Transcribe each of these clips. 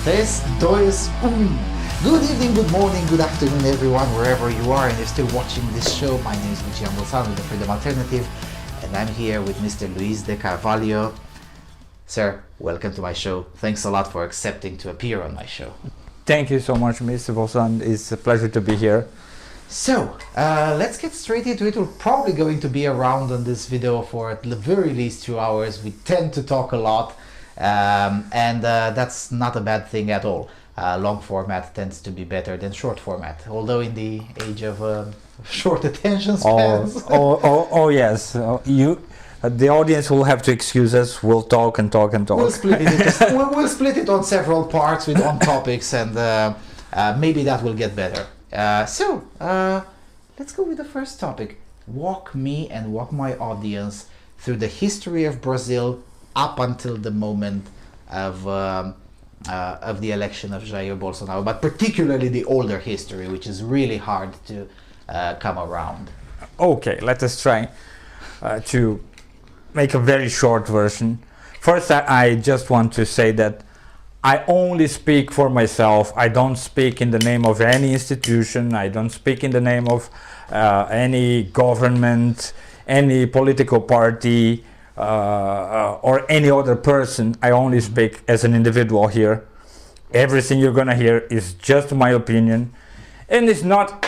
3, 2, 1. Good evening, good morning, good afternoon everyone, wherever you are and you're still watching this show. My name is Gonzaga with the Freedom Alternative and I'm here with Mr. Luiz de Carvalho. Sir, welcome to my show. Thanks a lot for accepting to appear on my show. Thank you so much, Mr. Bolson. It's a pleasure to be here. So, let's get straight into it. We're probably going to be around on this video for at the very least 2 hours. We tend to talk a lot, and that's not a bad thing at all. Long format tends to be better than short format, although in the age of short attention spans. Oh yes, the audience will have to excuse us. We'll talk and talk and talk. We'll split it, we'll split it on several parts with on topics, and maybe that will get better. So, let's go with the first topic. Walk me and walk my audience through the history of Brazil up until the moment of the election of Jair Bolsonaro, but particularly the older history, which is really hard to come around. Okay, let us try to make a very short version. First, I just want to say that I only speak for myself. I don't speak in the name of any institution. I don't speak in the name of any government, any political party, or any other person. I only speak as an individual here. Everything you're gonna hear is just my opinion, and it's not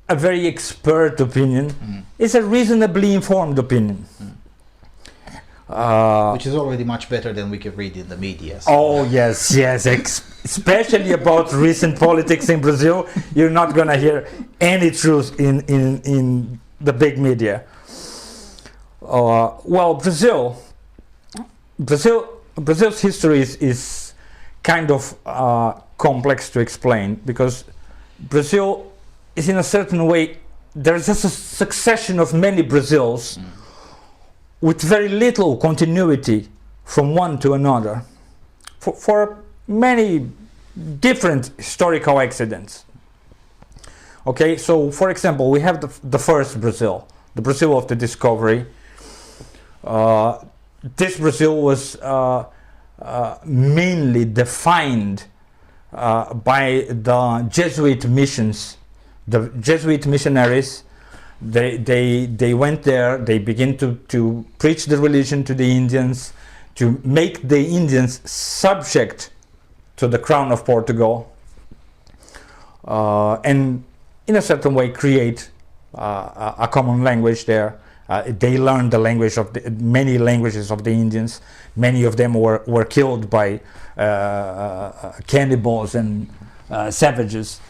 a very expert opinion. It's a reasonably informed opinion. Which is already much better than we can read in the media. So. Oh yes, especially about recent politics in Brazil. You're not gonna hear any truth in the big media. Well, Brazil's history is kind of complex to explain, because Brazil is, in a certain way, there's just a succession of many Brazils with very little continuity from one to another for many different historical accidents. Okay, so for example, we have the first Brazil, the Brazil of the discovery. This Brazil was mainly defined by the Jesuit missions. The Jesuit missionaries, they went there, they began to preach the religion to the Indians, to make the Indians subject to the crown of Portugal, and in a certain way create a common language there. They learned the language of many languages of the Indians. Many of them were killed by cannibals and savages.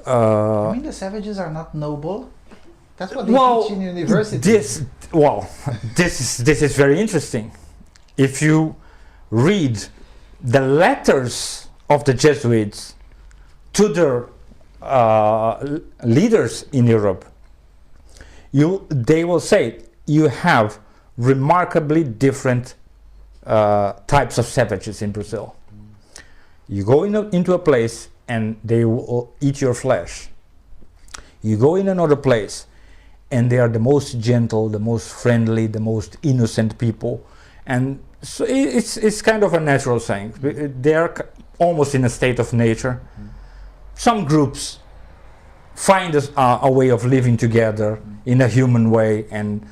I mean, the savages are not noble. That's what they teach in university. This is very interesting. If you read the letters of the Jesuits to their leaders in Europe, they will say you have remarkably different types of savages in Brazil. You go into a place and they will eat your flesh. You go in another place and they are the most gentle, the most friendly, the most innocent people. And so it's kind of a natural thing. They are almost in a state of nature. Some groups find a way of living together in a human way, and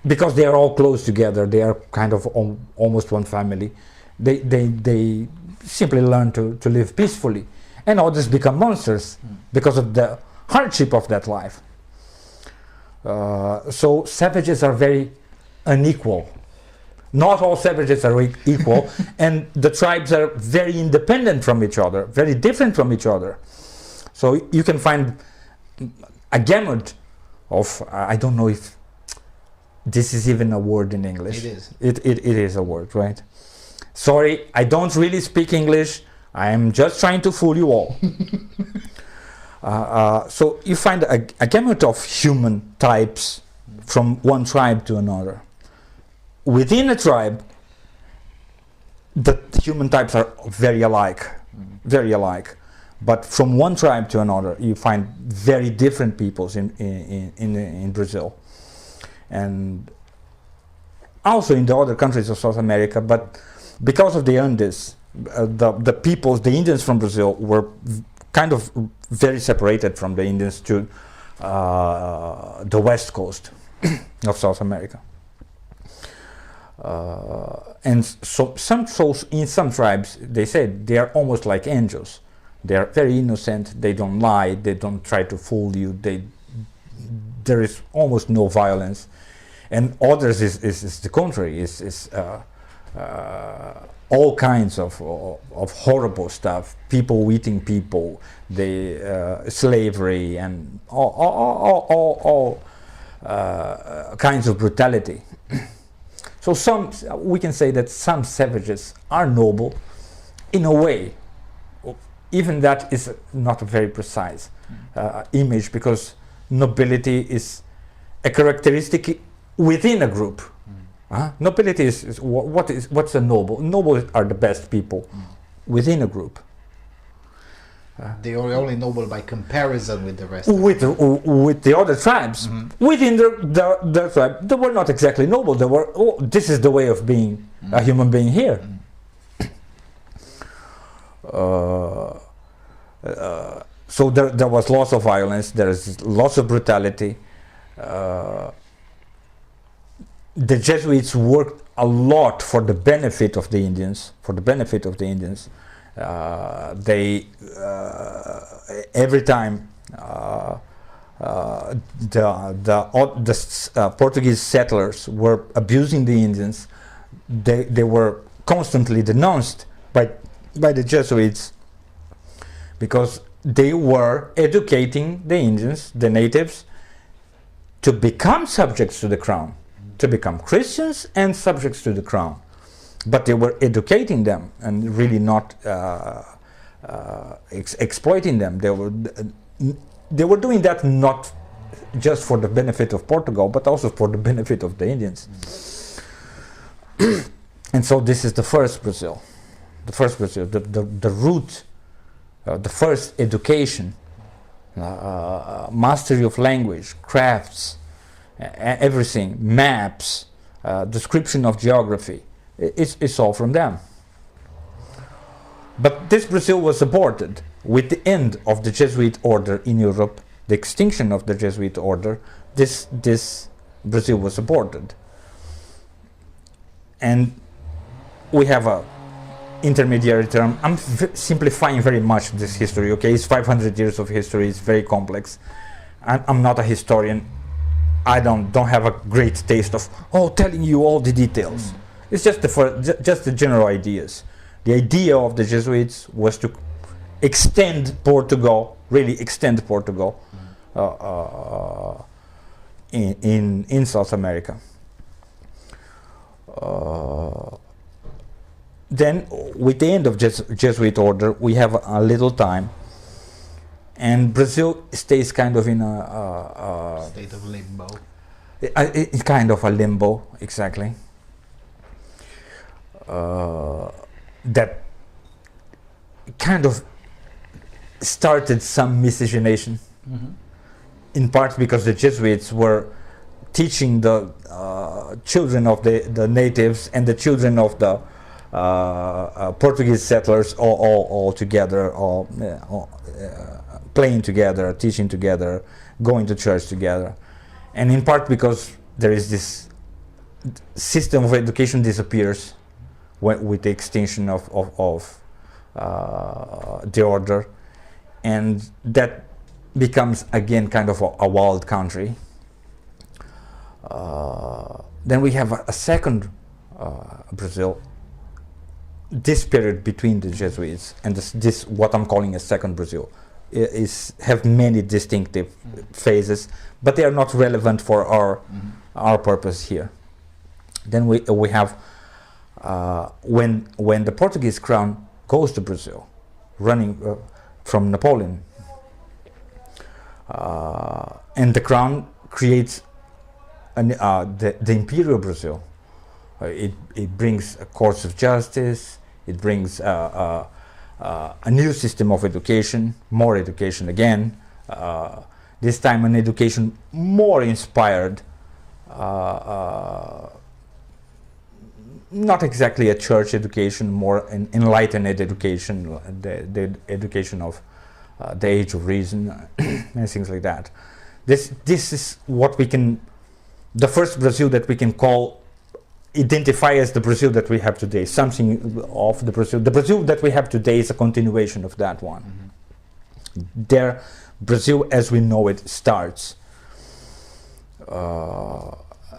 because they are all close together, they are kind of almost one family. They simply learn to live peacefully, and others become monsters because of the hardship of that life. So savages are very unequal. Not all savages are equal, and the tribes are very independent from each other, very different from each other. So you can find a gamut of, I don't know if this is even a word in English. It is. It is a word, right? Sorry, I don't really speak English. I am just trying to fool you all. So you find a gamut of human types from one tribe to another. Within a tribe, the human types are very alike, very alike. But from one tribe to another, you find very different peoples in Brazil, and also in the other countries of South America. But because of the Andes, the peoples, the Indians from Brazil, were kind of very separated from the Indians to the west coast of South America. And so in some tribes, they said they are almost like angels. They are very innocent. They don't lie. They don't try to fool you. There is almost no violence. And others is the contrary. Is all kinds of horrible stuff. People eating people. Slavery and all kinds of brutality. So we can say that some savages are noble in a way. Even that is not a very precise image, because nobility is a characteristic within a group. Nobility is what's a noble? Noble are the best people within a group. They are only noble by comparison with the rest. With the other tribes. Within the tribe, they were not exactly noble. They were, this is the way of being a human being here. So there was lots of violence. There is lots of brutality. The Jesuits worked a lot for the benefit of the Indians. They every time the Portuguese settlers were abusing the Indians, they were constantly denounced by the Jesuits, because they were educating the Indians, the natives, to become subjects to the crown, to become Christians and subjects to the crown. But they were educating them and really not exploiting them. They were doing that not just for the benefit of Portugal, but also for the benefit of the Indians. And so this is the first Brazil. The root, the first education, mastery of language, crafts, everything, maps, description of geography. It's all from them. But this Brazil was aborted with the end of the Jesuit order in Europe, the extinction of the Jesuit order. This Brazil was aborted, and we have a intermediary term. I'm simplifying very much this history. Okay, it's 500 years of history. It's very complex. I'm not a historian. I don't have a great taste of telling you all the details. It's just the general ideas. The idea of the Jesuits was to extend Portugal, really extend Portugal in South America. Then, with the end of Jesuit order, we have a little time, and Brazil stays kind of in a state of limbo. It's kind of a limbo, exactly. That kind of started some miscegenation, in part because the Jesuits were teaching the children of the natives and the children of the Portuguese settlers all together, playing together, teaching together, going to church together, and in part because there is this system of education disappears with the extinction of the order, and that becomes again kind of a wild country. Then we have a second Brazil. This period between the Jesuits and this what I'm calling a second Brazil have many distinctive phases, but they are not relevant for our purpose here. Then we have when the Portuguese crown goes to Brazil, running from Napoleon, and the crown creates the imperial Brazil. It brings courts of justice. It brings a new system of education, more education again. This time an education more inspired, not exactly a church education, more an enlightened education, the education of the age of reason and things like that. This is what we can, the first Brazil that we can identify as the Brazil that we have today. Something of the Brazil that we have today is a continuation of that one. Mm-hmm. There, Brazil as we know it starts.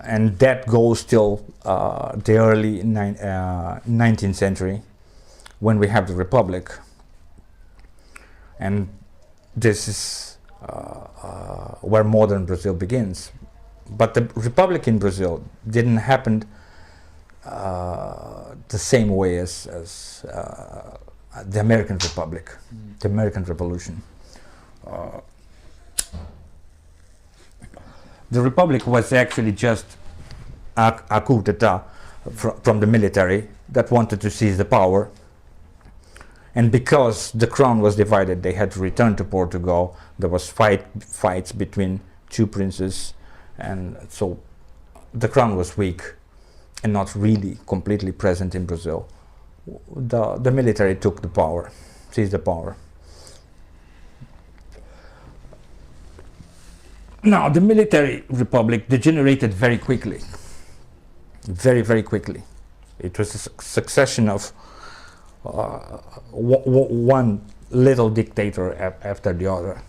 And that goes till the early 19th century, when we have the Republic. And this is where modern Brazil begins. But the Republic in Brazil didn't happen the same way as the American Republic, the American Revolution. The Republic was actually just a coup d'etat from the military that wanted to seize the power. And because the crown was divided, they had to return to Portugal. There was fights between two princes, and so the crown was weak and not really completely present in Brazil. The military took the power, seized the power. Now, the military republic degenerated very quickly. Very, very quickly. It was a succession of one little dictator after the other.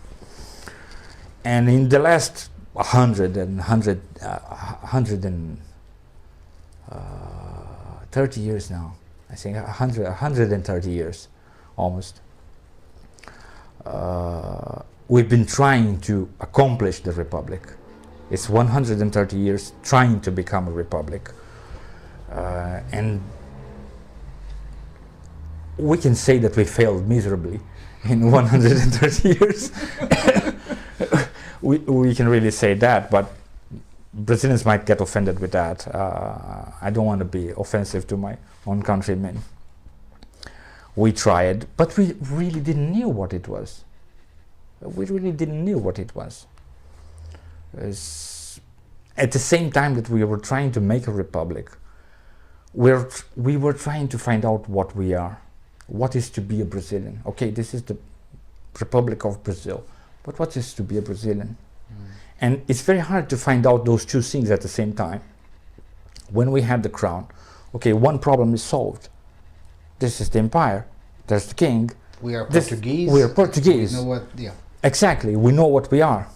And in the last 130 years now, I think 130 years almost, we've been trying to accomplish the republic. It's 130 years trying to become a republic. And we can say that we failed miserably in 130 years. we can really say that, but Brazilians might get offended with that. I don't want to be offensive to my own countrymen. We tried, but we really didn't know what it was. We really didn't know what it was. At the same time that we were trying to make a republic, we were trying to find out what we are. What is to be a Brazilian? Okay, this is the Republic of Brazil, but what is to be a Brazilian? And it's very hard to find out those two things at the same time. When we had the crown, okay, one problem is solved. This is the empire. There's the king. We are Portuguese. We are Portuguese. We know what, yeah. Exactly, we know what we are.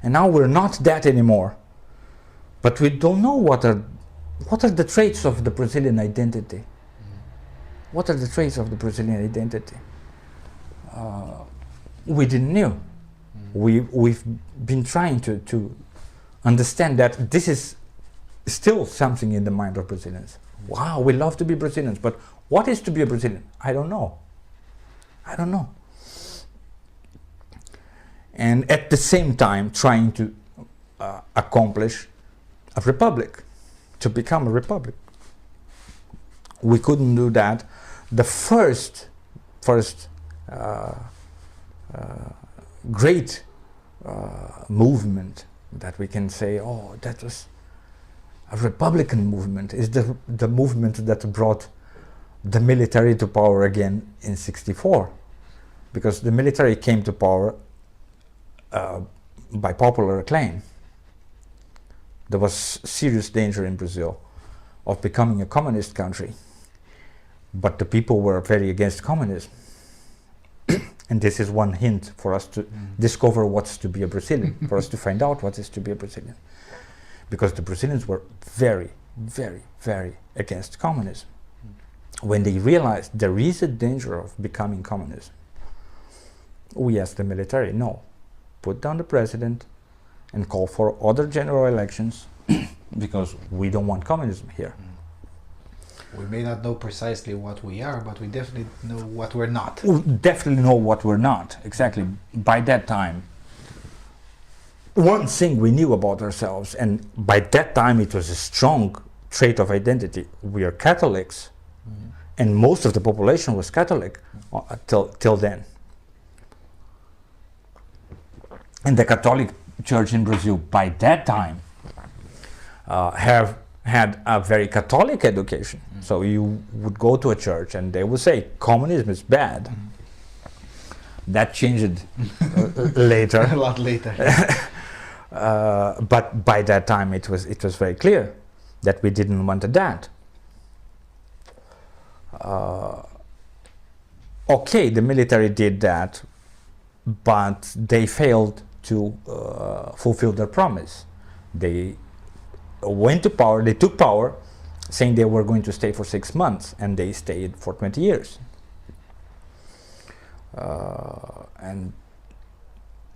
And now we're not that anymore. But we don't know what are the traits of the Brazilian identity. What are the traits of the Brazilian identity? We didn't know. We've been trying to understand that this is still something in the mind of Brazilians. Wow, we love to be Brazilians, but what is to be a Brazilian? I don't know. I don't know. And at the same time trying to accomplish a republic, to become a republic. We couldn't do that. The first great movement that we can say, oh, that was a Republican movement, is the movement that brought the military to power again in '64, because the military came to power by popular acclaim. There was serious danger in Brazil of becoming a communist country, but the people were very against communism. And this is one hint for us to discover what's to be a Brazilian, for us to find out what is to be a Brazilian. Because the Brazilians were very, very, very against communism. When they realized there is a danger of becoming communism, we asked the military, no, put down the president and call for other general elections because we don't want communism here. We may not know precisely what we are, but we definitely know what we're not. We definitely know what we're not, exactly. By that time, one thing we knew about ourselves, and by that time it was a strong trait of identity, we are Catholics, and most of the population was Catholic till then. And the Catholic Church in Brazil, by that time, have had a very Catholic education. So you would go to a church and they would say communism is bad. That changed later. A lot later. But by that time it was very clear that we didn't want that. Okay, the military did that, but they failed to fulfill their promise. They went to power, they took power, saying they were going to stay for 6 months, and they stayed for 20 years. And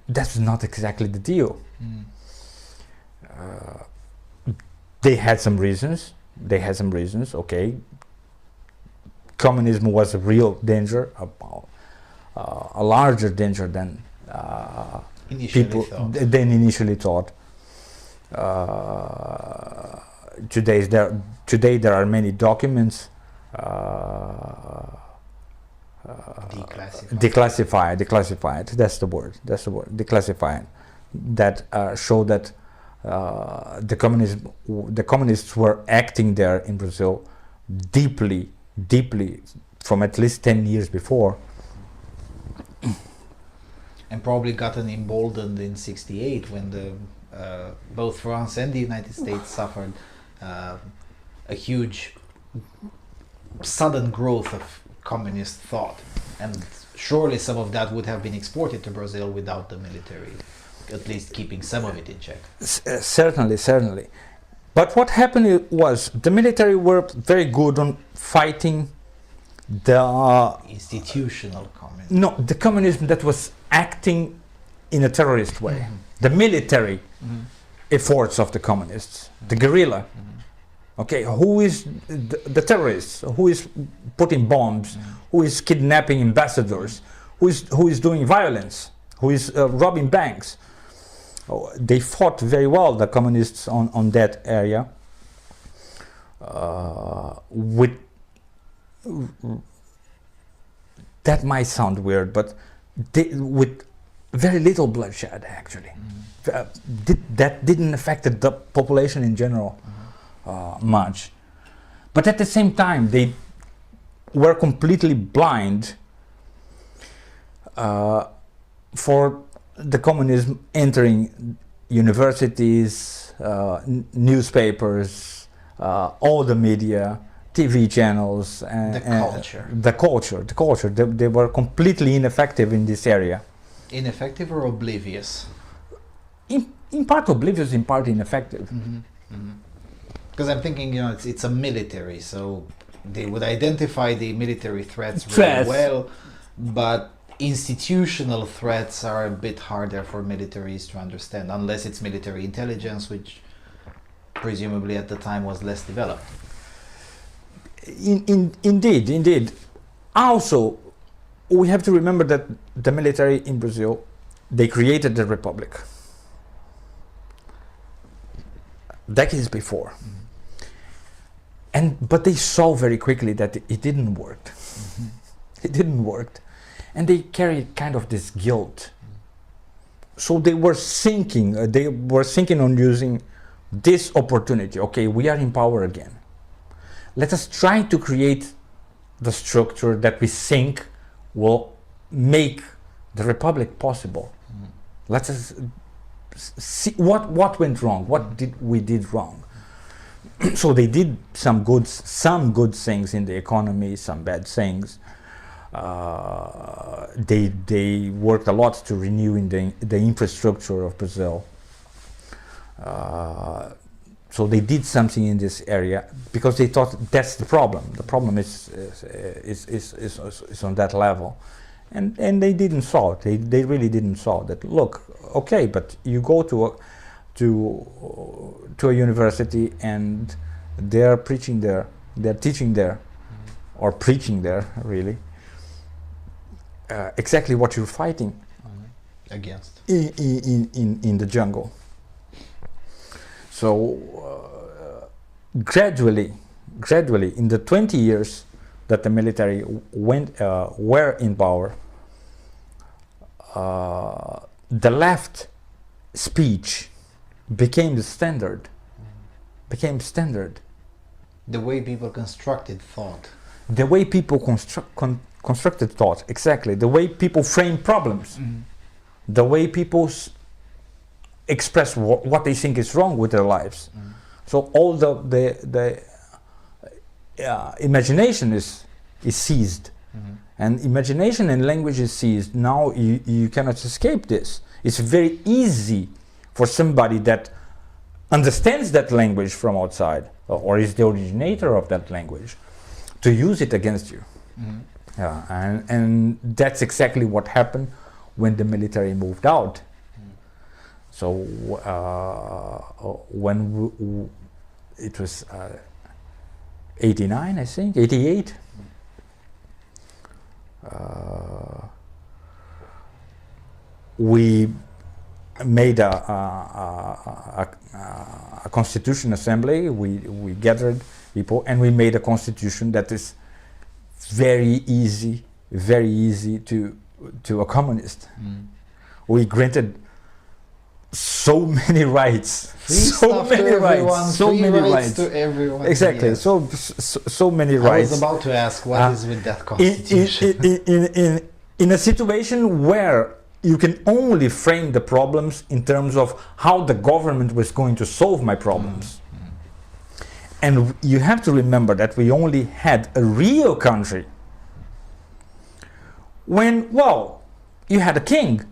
that's not exactly the deal. They had some reasons. Okay, communism was a real danger, a larger danger than initially thought. Today there are many documents declassified. That's the word. Declassified. That show that the communists were acting there in Brazil deeply from at least 10 years before. And probably gotten emboldened in '68 when both France and the United States suffered a huge sudden growth of communist thought, and surely some of that would have been exported to Brazil without the military at least keeping some of it in check. Certainly. But what happened was the military were very good on fighting the institutional communism. No, the communism that was acting in a terrorist way. The military efforts of the communists, the guerrilla. Okay, who is the terrorists? Who is putting bombs? Who is kidnapping ambassadors? Who is doing violence? Who is robbing banks? They fought very well, the communists, on that area. That might sound weird, but with very little bloodshed, actually. That didn't affect the population in general much. But at the same time, they were completely blind for the communism entering universities, newspapers, all the media, TV channels, and the culture. They were completely ineffective in this area. Ineffective or oblivious? In part oblivious, in part ineffective. Because I'm thinking, it's a military, so they would identify the military threats really well, but institutional threats are a bit harder for militaries to understand, unless it's military intelligence, which presumably at the time was less developed. Indeed. Also, we have to remember that the military in Brazil, they created the republic decades before. But they saw very quickly that it didn't work. It didn't work. And they carried kind of this guilt. So they were thinking on using this opportunity. Okay, we are in power again. Let us try to create the structure that we think will make the republic possible. Let us see what went wrong, what we did wrong. So they did some good things in the economy, some bad things. They worked a lot to renewing the infrastructure of Brazil. So they did something in this area because they thought that's the problem. The problem is on that level, and they didn't solve it. They really didn't solve that. Look, okay, but you go to a university and they're teaching there, or preaching there, really. Exactly what you're fighting against in the jungle. So gradually, in the 20 years that the military were in power, the left speech became the standard. became standard. The way people constructed thought. The way people constructed thought, exactly. The way people frame problems. The way people express what they think is wrong with their lives. So all the imagination is seized. And imagination and language is seized. Now you cannot escape this. It's very easy for somebody that understands that language from outside, or is the originator of that language, to use it against you. And that's exactly what happened when the military moved out. So when it was 89, I think, 88, we made a constitution assembly. We gathered people and we made a constitution that is very easy to a communist. We granted so many rights, so many rights to everyone. Exactly. Yes. So many rights. I was about to ask what is with that constitution. In a situation where you can only frame the problems in terms of how the government was going to solve my problems. And you have to remember that we only had a real country when, well, you had a king.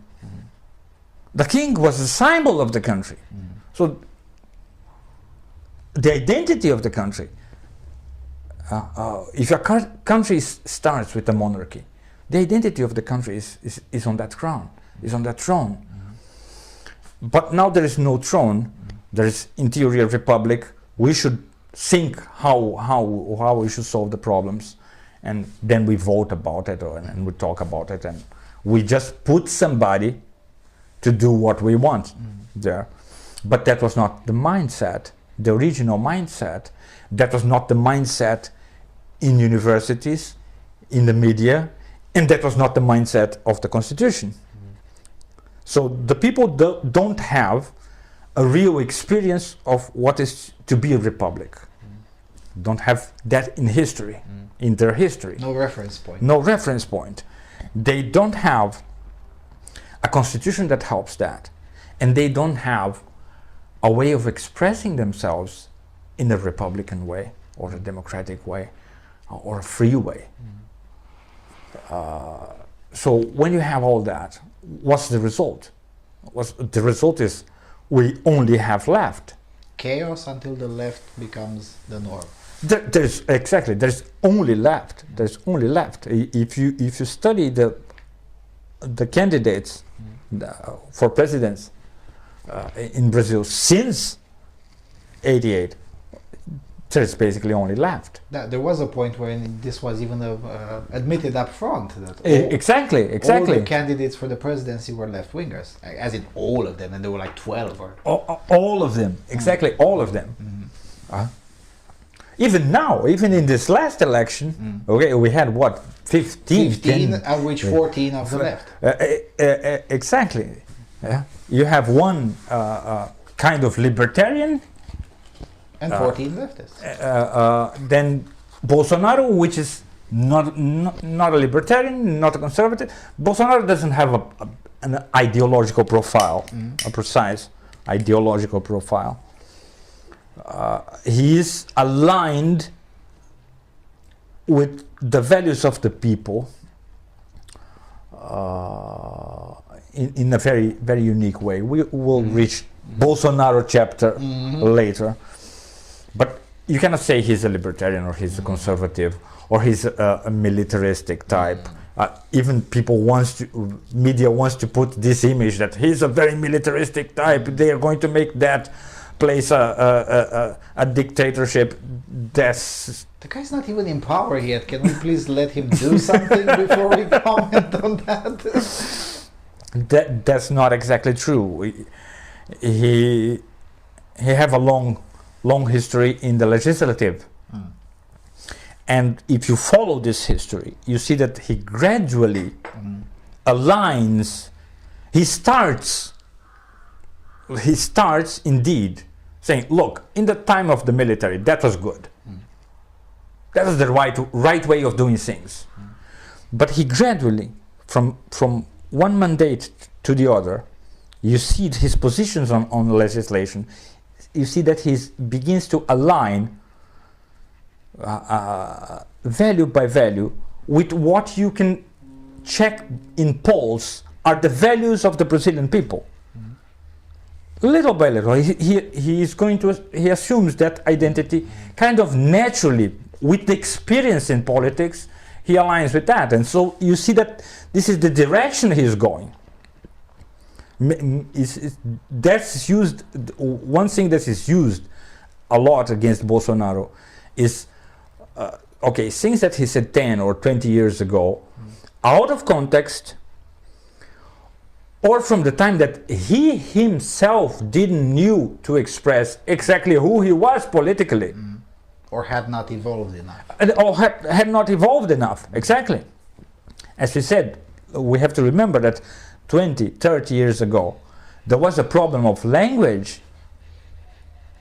The king was the symbol of the country. So the identity of the country, if your country starts with a monarchy, the identity of the country is on that crown, is on that throne. But now there is no throne, there is interior republic. We should think how we should solve the problems, and then we vote about it, and we talk about it, and we just put somebody to do what we want there. But that was not the mindset, the original mindset. That was not the mindset in universities, in the media, and that was not the mindset of the constitution. So the people don't have a real experience of what is to be a republic. Don't have that in history, in their history. No reference point. No reference point. They don't have a constitution that helps that, and they don't have a way of expressing themselves in a republican way, or a democratic way, or a free way. So when you have all that, what's the result? The result is we only have left. Chaos until the left becomes the norm. There's only left. There's only left. If you study the candidates for presidents in Brazil since '88, there's basically only left. There was a point when this was even admitted up front that exactly. all the candidates for the presidency were left-wingers, as in all of them, and there were like 12 or all of them, exactly all of them. Even now, even in this last election, okay, we had what, 15 of which 14 of the left. Exactly. Yeah. You have one kind of libertarian and 14 leftists. Then Bolsonaro, which is not a libertarian, not a conservative. Bolsonaro doesn't have an ideological profile, a precise ideological profile. He is aligned with the values of the people in a very, very unique way. We will reach Bolsonaro chapter later, but you cannot say he's a libertarian or he's a conservative or he's a militaristic type. Even media wants to put this image that he's a very militaristic type. They are going to make that place a dictatorship. The guy's not even in power yet. Can we please let him do something before we comment on that? That's not exactly true. He have a long history in the legislative. And if you follow this history, you see that he gradually aligns. He starts indeed saying, look, in the time of the military, that was good. That was the right way of doing things. But he gradually, from one mandate to the other, you see his positions on legislation, you see that he begins to align value by value with what you can check in polls are the values of the Brazilian people. Little by little, he assumes that identity kind of naturally, with the experience in politics, he aligns with that. And so you see that this is the direction he's going. That's used, one thing that is used a lot against Bolsonaro is, okay, things that he said 10 or 20 years ago, out of context, or from the time that he himself didn't knew to express exactly who he was politically. Or had not evolved enough. Or had not evolved enough, exactly. As we said, we have to remember that 20, 30 years ago, there was a problem of language.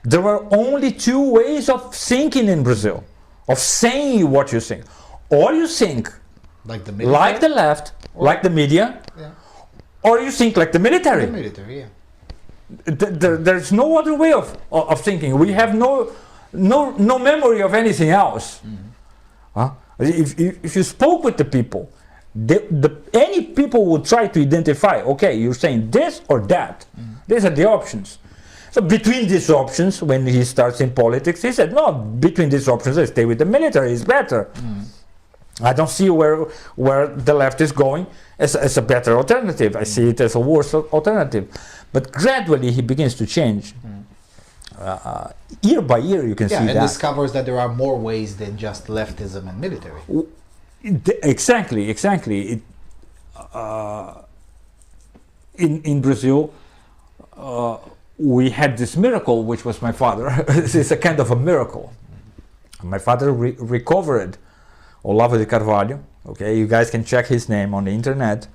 There were only two ways of thinking in Brazil, of saying what you think. Or you think like the left, like the media, or you think like the military. The military, yeah. There's no other way of thinking. We have no memory of anything else. If you spoke with the people, any people would try to identify, okay, you're saying this or that. These are the options. So between these options, when he starts in politics, he said, no, between these options, I stay with the military, it's better. I don't see where the left is going as a better alternative. I see it as a worse alternative. But gradually he begins to change. Year by year you can see that. And discovers that there are more ways than just leftism and military. Exactly. In Brazil, we had this miracle, which was my father. It's a kind of a miracle. My father recovered Olavo de Carvalho. Okay, you guys can check his name on the internet.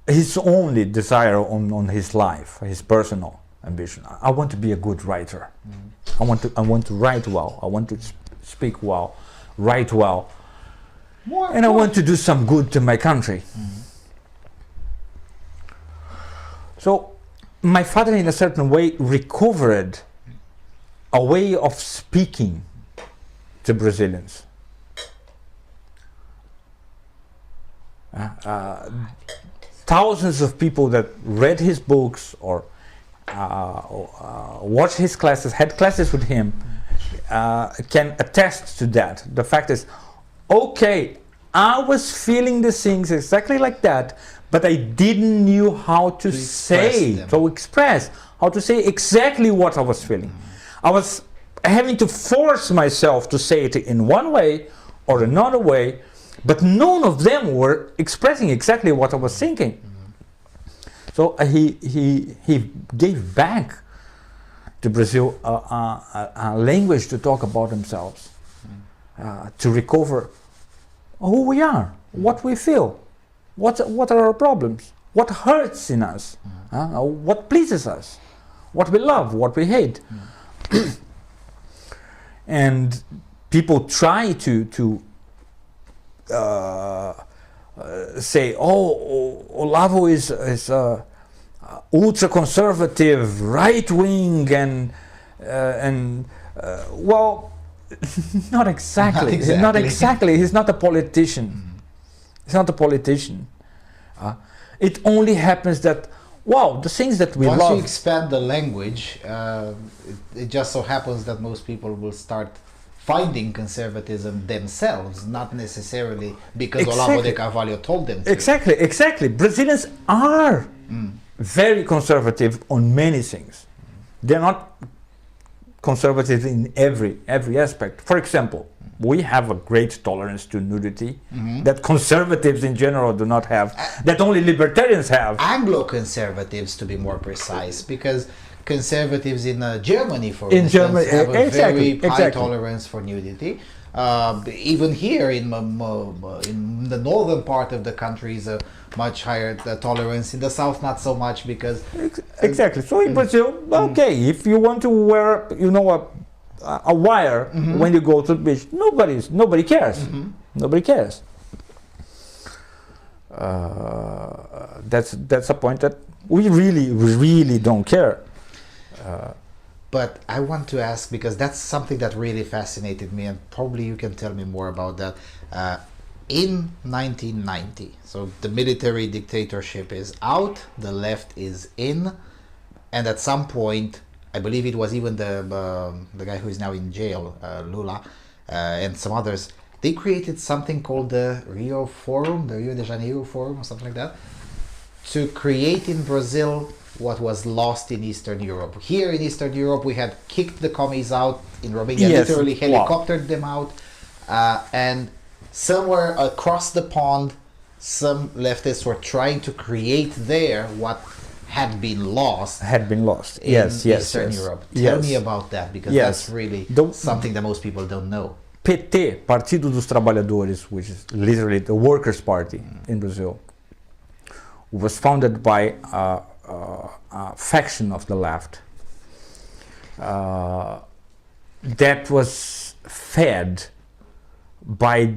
His only desire on his life, his personal ambition, I want to be a good writer. I want to write well. I want to speak well, write well, and I want to do some good to my country. So my father, in a certain way, recovered a way of speaking to Brazilians. Thousands of people that read his books or watched his classes, had classes with him, can attest to that. The fact is, okay, I was feeling the things exactly like that, but I didn't knew how to express, how to say exactly what I was feeling. I was having to force myself to say it in one way or another way, but none of them were expressing exactly what I was thinking. So he gave back to Brazil a language to talk about themselves, to recover who we are, what we feel, what are our problems, what hurts in us, what pleases us, what we love, what we hate. And people try to say, oh, Olavo is ultra conservative, right wing, and well, not exactly. Not exactly. He's not a politician. He's not a politician. It only happens that, wow, the things that we love. Once you expand the language, it just so happens that most people will start finding conservatism themselves, not necessarily because Olavo de Carvalho told them to. Exactly. Brazilians are very conservative on many things. They're not conservative in every aspect. For example, we have a great tolerance to nudity that conservatives in general do not have, that only libertarians have. Anglo-conservatives, to be more precise, because conservatives in Germany, for instance, have a very high tolerance for nudity. Even here in the northern part of the country is a much higher tolerance. In the south, not so much because exactly. So in Brazil, okay, if you want to wear, a wire when you go to the beach, nobody cares. Nobody cares. That's a point that we really don't care. But I want to ask, because that's something that really fascinated me, and probably you can tell me more about that. In 1990, so the military dictatorship is out, the left is in, and at some point, I believe it was even the guy who is now in jail, Lula, and some others, they created something called the Rio Forum, the Rio de Janeiro Forum, or something like that, to create in Brazil what was lost in Eastern Europe. Here in Eastern Europe, we had kicked the commies out. In Romania, literally helicoptered them out. And somewhere across the pond, some leftists were trying to create there what had been lost. In Eastern Europe. Tell me about that, because that's really something that most people don't know. PT, Partido dos Trabalhadores, which is literally the Workers' Party in Brazil, was founded by a faction of the left that was fed by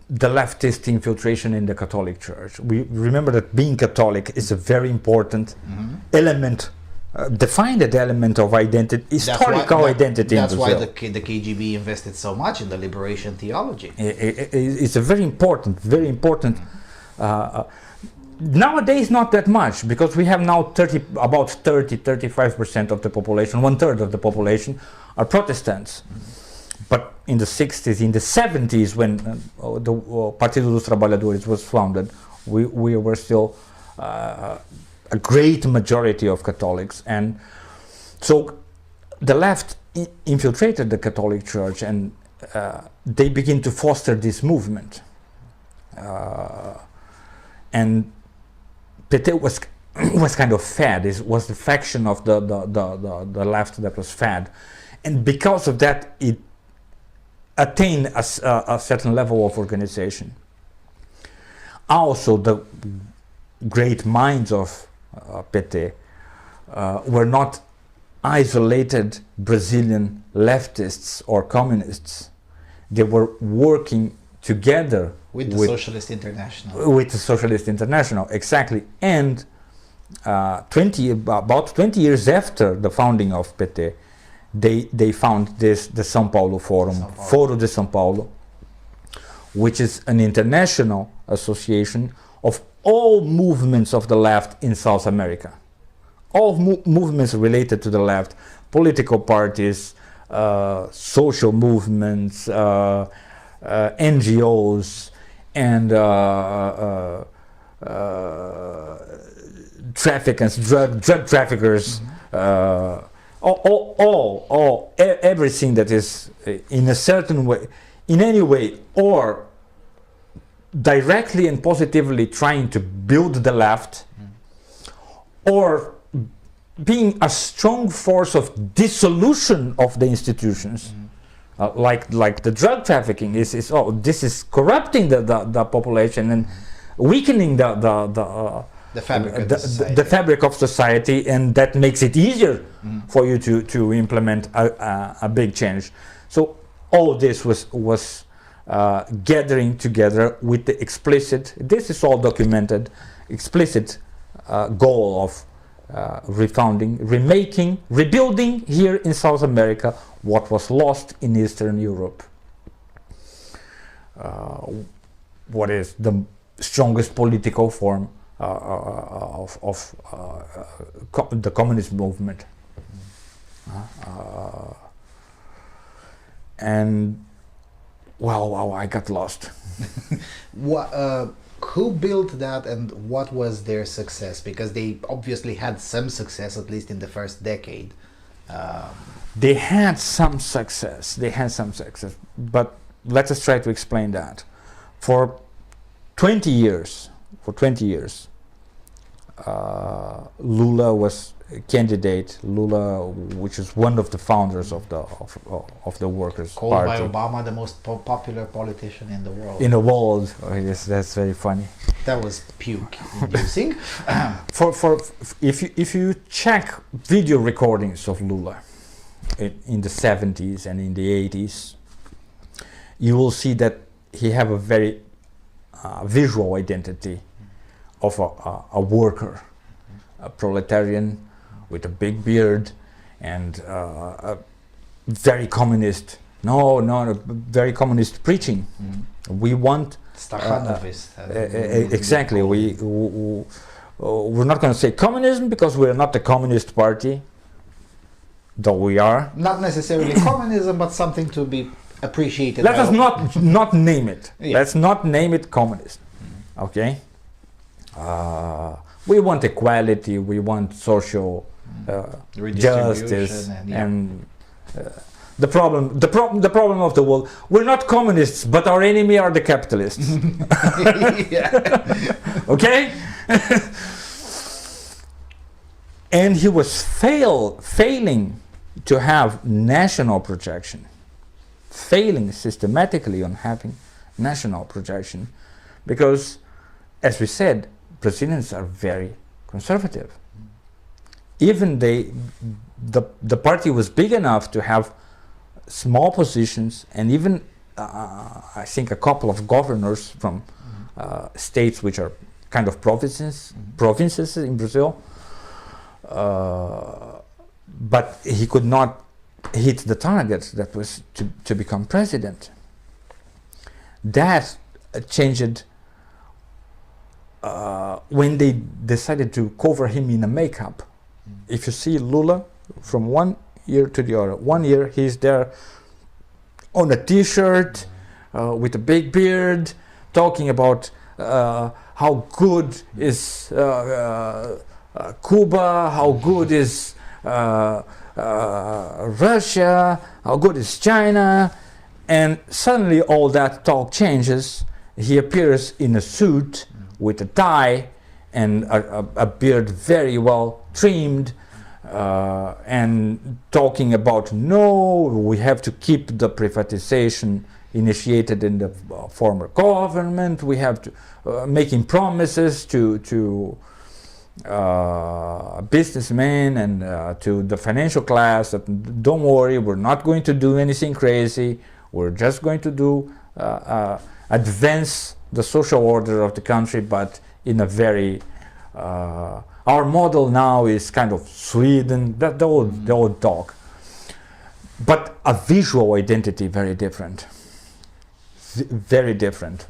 the leftist infiltration in the Catholic Church. We remember that being Catholic is a very important element, defined element of identity, historical identity. That's why the KGB invested so much in the liberation theology. It's a very important. Nowadays, not that much, because we have now 35% of the population, 1/3 of the population are Protestants. But in the 60s, in the 70s, when the Partido dos Trabalhadores was founded, we were still a great majority of Catholics. And so the left infiltrated the Catholic Church, and they begin to foster this movement. And PT was kind of fed. It was the faction of the left that was fed, and because of that, it attained a certain level of organization. Also, the great minds of PT were not isolated Brazilian leftists or communists. They were working together with the Socialist International. With the Socialist International, exactly. And about 20 years after the founding of PT, they found the São Paulo Forum, Foro de São Paulo, which is an international association of all movements of the left in South America. All movements related to the left, political parties, social movements, NGOs, and traffickers, drug traffickers, everything that is in a certain way, in any way, or directly and positively trying to build the left, or being a strong force of dissolution of the institutions. Like the drug trafficking this is corrupting the population and weakening the fabric of society, and that makes it easier for you to implement a big change. So all this was gathering together with the explicit, this is all documented, explicit goal of refounding, remaking, rebuilding here in South America what was lost in Eastern Europe. What is the strongest political form of the communist movement. And wow, I got lost. Who built that, and what was their success? Because they obviously had some success, at least in the first decade. They had some success, but let us try to explain that. For 20 years, Lula was a candidate. Lula, which is one of the founders of the Workers' Called Party. by Obama the most popular politician in the world. In the world. Oh, yes, that's very funny. That was puke-inducing. If you check video recordings of Lula in the 70s and in the 80s, you will see that he have a very visual identity of a worker, a proletarian with a big beard and a very communist. Very communist preaching. We want exactly. We're not going to say communism because we're not the communist party, though we are. Not necessarily communism, but something to be appreciated. Let us not name it. Yeah. Let's not name it communist. Okay. We want equality. We want social justice and. The problem of the world. We're not communists, but our enemy are the capitalists. Okay? And he was failing to have national projection, failing systematically on having national projection, because, as we said, Brazilians are very conservative. Even the party was big enough to have small positions, and even I think a couple of governors from states which are kind of provinces in Brazil, but he could not hit the target that was to become president. That changed when they decided to cover him in a makeup. If you see Lula from one year to the other, 1 year he's there on a t-shirt with a big beard, talking about how good is Cuba, how good is Russia, how good is China, and suddenly all that talk changes. He appears in a suit with a tie and a beard very well trimmed, and talking about we have to keep the privatization initiated in the former government. We have to making promises to businessmen and to the financial class that don't worry, we're not going to do anything crazy. We're just going to do advance the social order of the country, but in a very our model now is kind of Sweden, the old talk, but a visual identity very different, very different.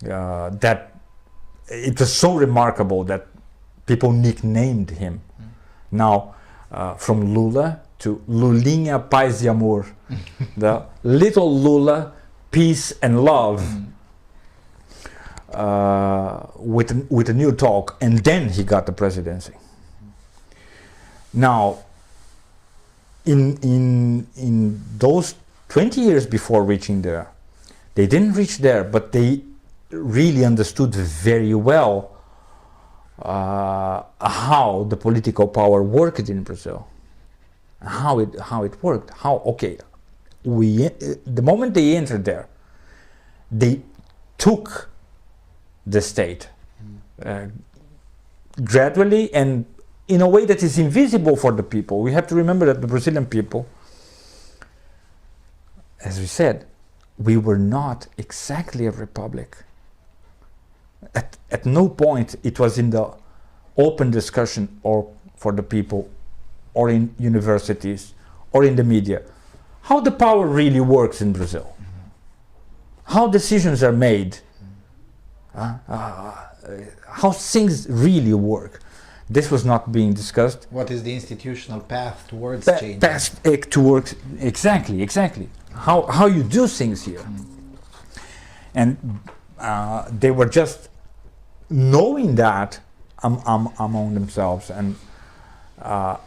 That it was so remarkable that people nicknamed him. Now, from Lula to Lulinha Paz e Amor, the little Lula, peace and love. With a new talk, and then he got the presidency. Now, in those 20 years before reaching there, they didn't reach there, but they really understood very well how the political power worked in Brazil, how it worked. The moment they entered there, they took the state gradually and in a way that is invisible for the people. We have to remember that the Brazilian people, as we said, we were not exactly a republic. At no point it was in the open discussion or for the people or in universities or in the media how the power really works in Brazil, how decisions are made, how things really work. This was not being discussed. What is the institutional path towards change? Path towards exactly. How you do things here, and they were just knowing that among themselves, and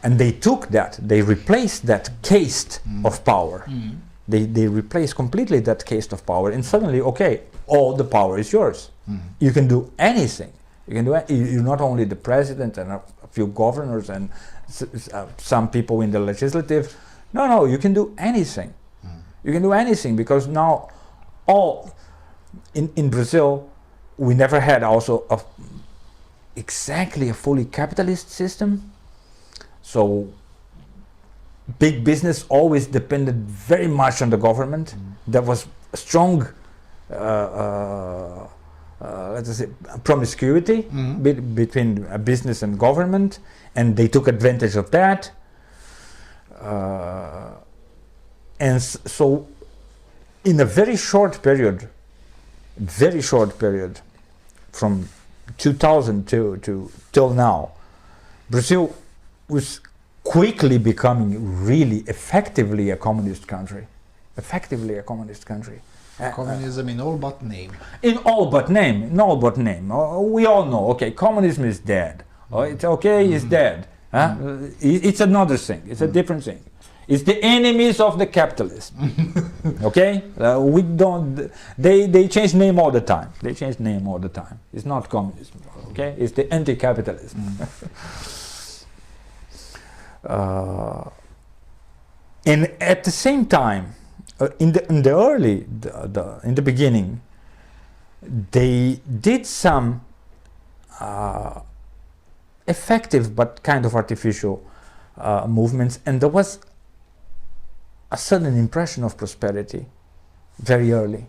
they took that. They replaced that caste of power. They replaced completely that caste of power, and suddenly, okay, all the power is yours. You can do anything. You can do it. You're not only the president and a few governors and some people in the legislative. No, you can do anything. You can do anything because now in Brazil, we never had also exactly a fully capitalist system. So big business always depended very much on the government. There was a strong, let's say, promiscuity between business and government, and they took advantage of that. And so, in a very short period, from 2000 to till now, Brazil was quickly becoming really effectively a communist country. Communism in all but name. In all but name. We all know, okay, communism is dead. It's okay, it's dead. It's another thing, it's a different thing. It's the enemies of the capitalists. Okay? We don't. They change name all the time. It's not communism. Okay? It's the anti-capitalism. And at the same time, in the beginning, they did some effective but kind of artificial movements, and there was a sudden impression of prosperity very early.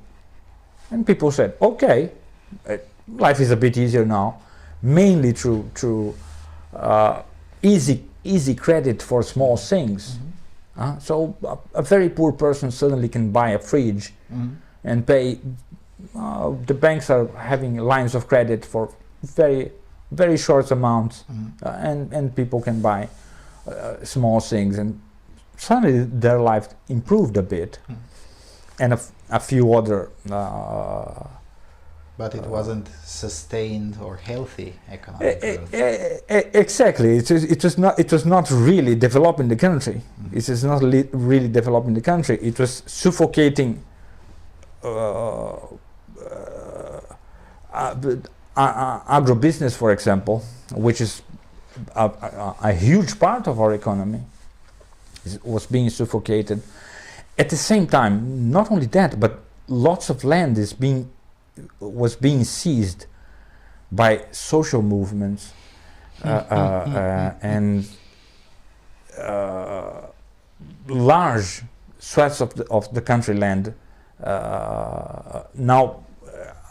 And people said, okay, life is a bit easier now, mainly through easy credit for small things. So a very poor person suddenly can buy a fridge and pay. The banks are having lines of credit for very short amounts, and people can buy small things, and suddenly their life improved a bit, and a few other. But it wasn't sustained or healthy economic growth. Exactly, it was not really developing the country. It is not really developing the country. It was suffocating agribusiness, for example, which is a huge part of our economy. Was being suffocated. At the same time, not only that, but lots of land was being seized by social movements and large swaths of the country land now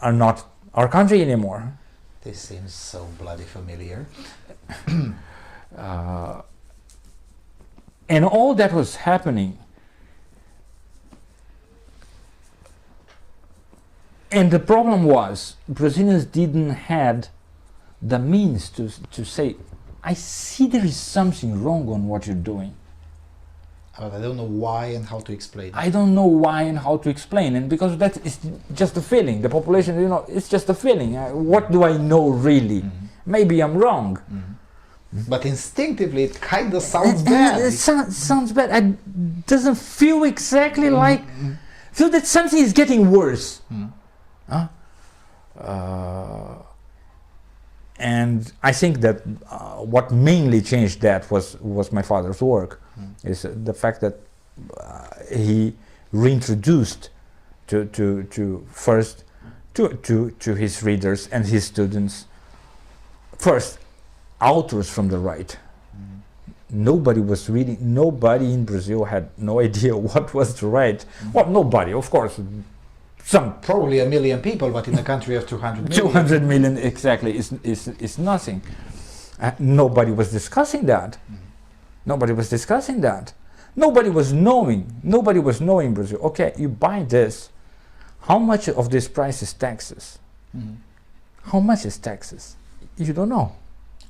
are not our country anymore. This seems so bloody familiar. And all that was happening, and the problem was Brazilians didn't have the means to say, I see there is something wrong on what you're doing. But I don't know why and how to explain it. I don't know why and how to explain, and because that is just a feeling. The population, it's just a feeling. What do I know really? Maybe I'm wrong. But instinctively, it kind of sounds bad. It sounds bad. It doesn't feel exactly like. Feel that something is getting worse. And I think that what mainly changed that was my father's work. Is the fact that he reintroduced to his readers and his students first authors from the right. Nobody was reading. Nobody in Brazil had no idea what was the right. Well, nobody, of course. Some probably 1 million people, but in a country of 200 million. 200 million exactly is nothing. Nobody was discussing that. Nobody was discussing that. Nobody was knowing Brazil. Okay, you buy this. How much of this price is taxes? How much is taxes? You don't know.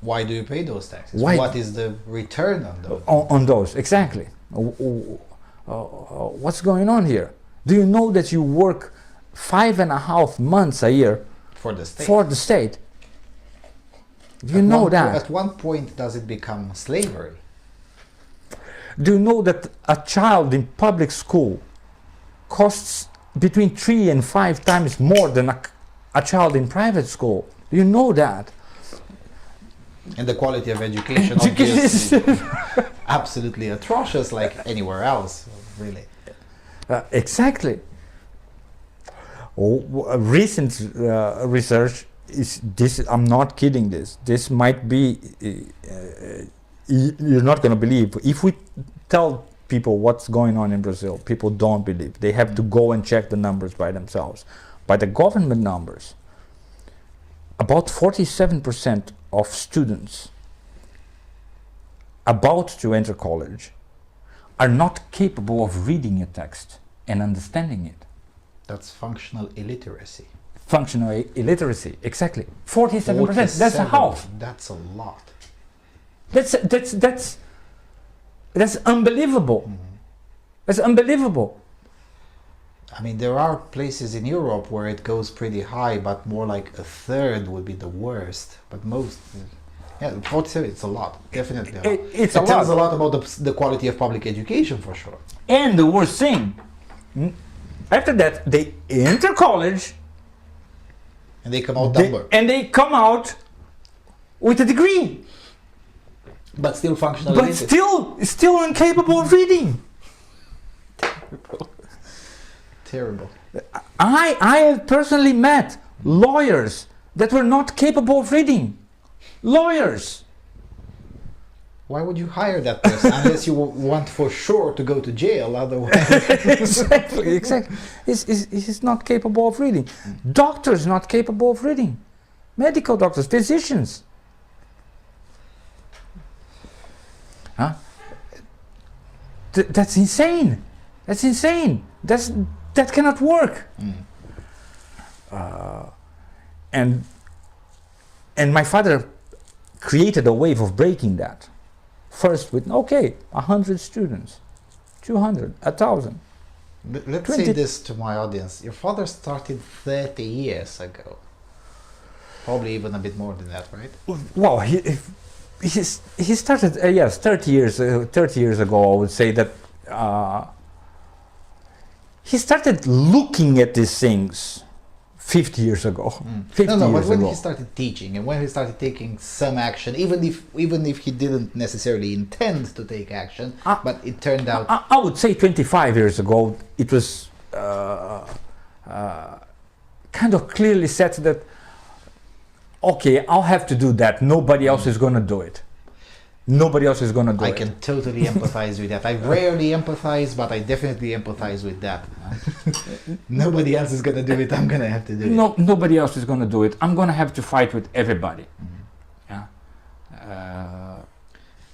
Why do you pay those taxes? What is the return on those? On those, exactly. What's going on here? Do you know that you work 5.5 months a year for the state? For the state. Do you know that? At one point, does it become slavery? Do you know that a child in public school costs between 3 and 5 times more than a child in private school? Do you know that? And the quality of education obviously absolutely atrocious, like anywhere else, really. Exactly. Recent research is this. I'm not kidding. This might be. You're not going to believe. If we tell people what's going on in Brazil, people don't believe. They have to go and check the numbers by themselves. By the government numbers, about 47% of students about to enter college are not capable of reading a text and understanding it. That's functional illiteracy. Functional illiteracy, exactly. 47%. That's a half. That's a lot. That's unbelievable. Mm-hmm. That's unbelievable. I mean, there are places in Europe where it goes pretty high, but more like a third would be the worst. But most, yeah, 47, it's a lot, definitely a lot. It tells a lot about the quality of public education, for sure. And the worst thing, after that, they enter college, and they come out dumber. And they come out with a degree, but still functional. But still incapable of reading. Terrible. I have personally met lawyers that were not capable of reading. Lawyers. Why would you hire that person unless you want for sure to go to jail? Otherwise, exactly. He's not capable of reading. Doctors not capable of reading. Medical doctors, physicians. Huh? That's insane. That's insane. That cannot work. And my father created a wave of breaking that. First with 100 students, 200, 1,000. Let's say this to my audience. Your father started 30 years ago. Probably even a bit more than that, right? Well, he started 30 years ago. I would say that he started looking at these things 50 years ago. 50 but years when ago. he started teaching and when he started taking some action, even if he didn't necessarily intend to take action, but it turned out. I would say 25 years ago, it was kind of clearly set that, okay, I'll have to do that. Nobody else is going to do it. Nobody else is going to do it. I can totally empathize with that. I rarely empathize, but I definitely empathize with that. Nobody else is going to do it. I'm going to have to do it. Nobody else is going to do it. I'm going to have to fight with everybody. Yeah.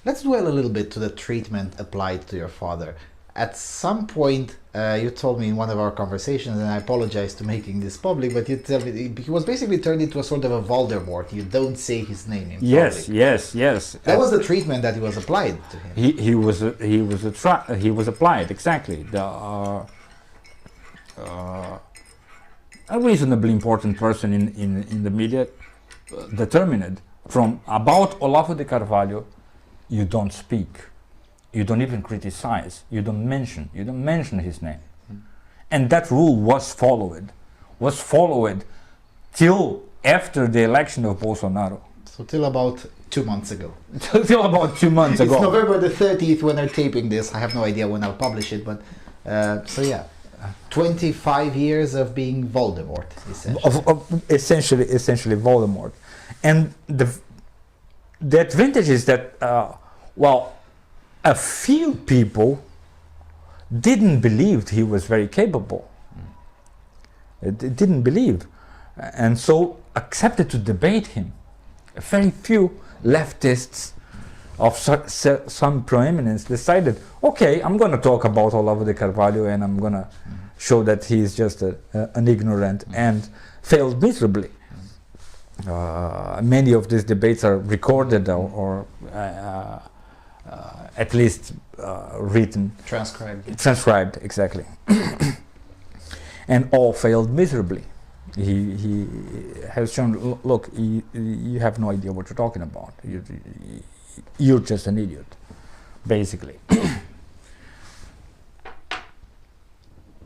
Let's dwell a little bit to the treatment applied to your father. At some point, you told me in one of our conversations, and I apologize to making this public, but you tell me he was basically turned into a sort of a Voldemort. You don't say his name in public. Yes. That was the treatment that was applied to him. He was applied, exactly. A reasonably important person in the media determined from about Olavo de Carvalho, you don't speak. You don't even criticize. You don't mention his name. And that rule was followed till after the election of Bolsonaro. So till about 2 months ago. Till about 2 months ago. It's November the 30th when they're taping this. I have no idea when I'll publish it, but 25 years of being Voldemort, essentially. Essentially Voldemort. And the advantage is that, a few people didn't believe he was very capable. They didn't believe, and so accepted to debate him. Very few leftists of some proeminence decided, okay, I'm going to talk about Olavo de Carvalho and I'm going to show that he is just an ignorant, and failed miserably. Many of these debates are recorded or at least written. Transcribed, exactly. And all failed miserably. He has shown, look, you have no idea what you're talking about. You're just an idiot, basically.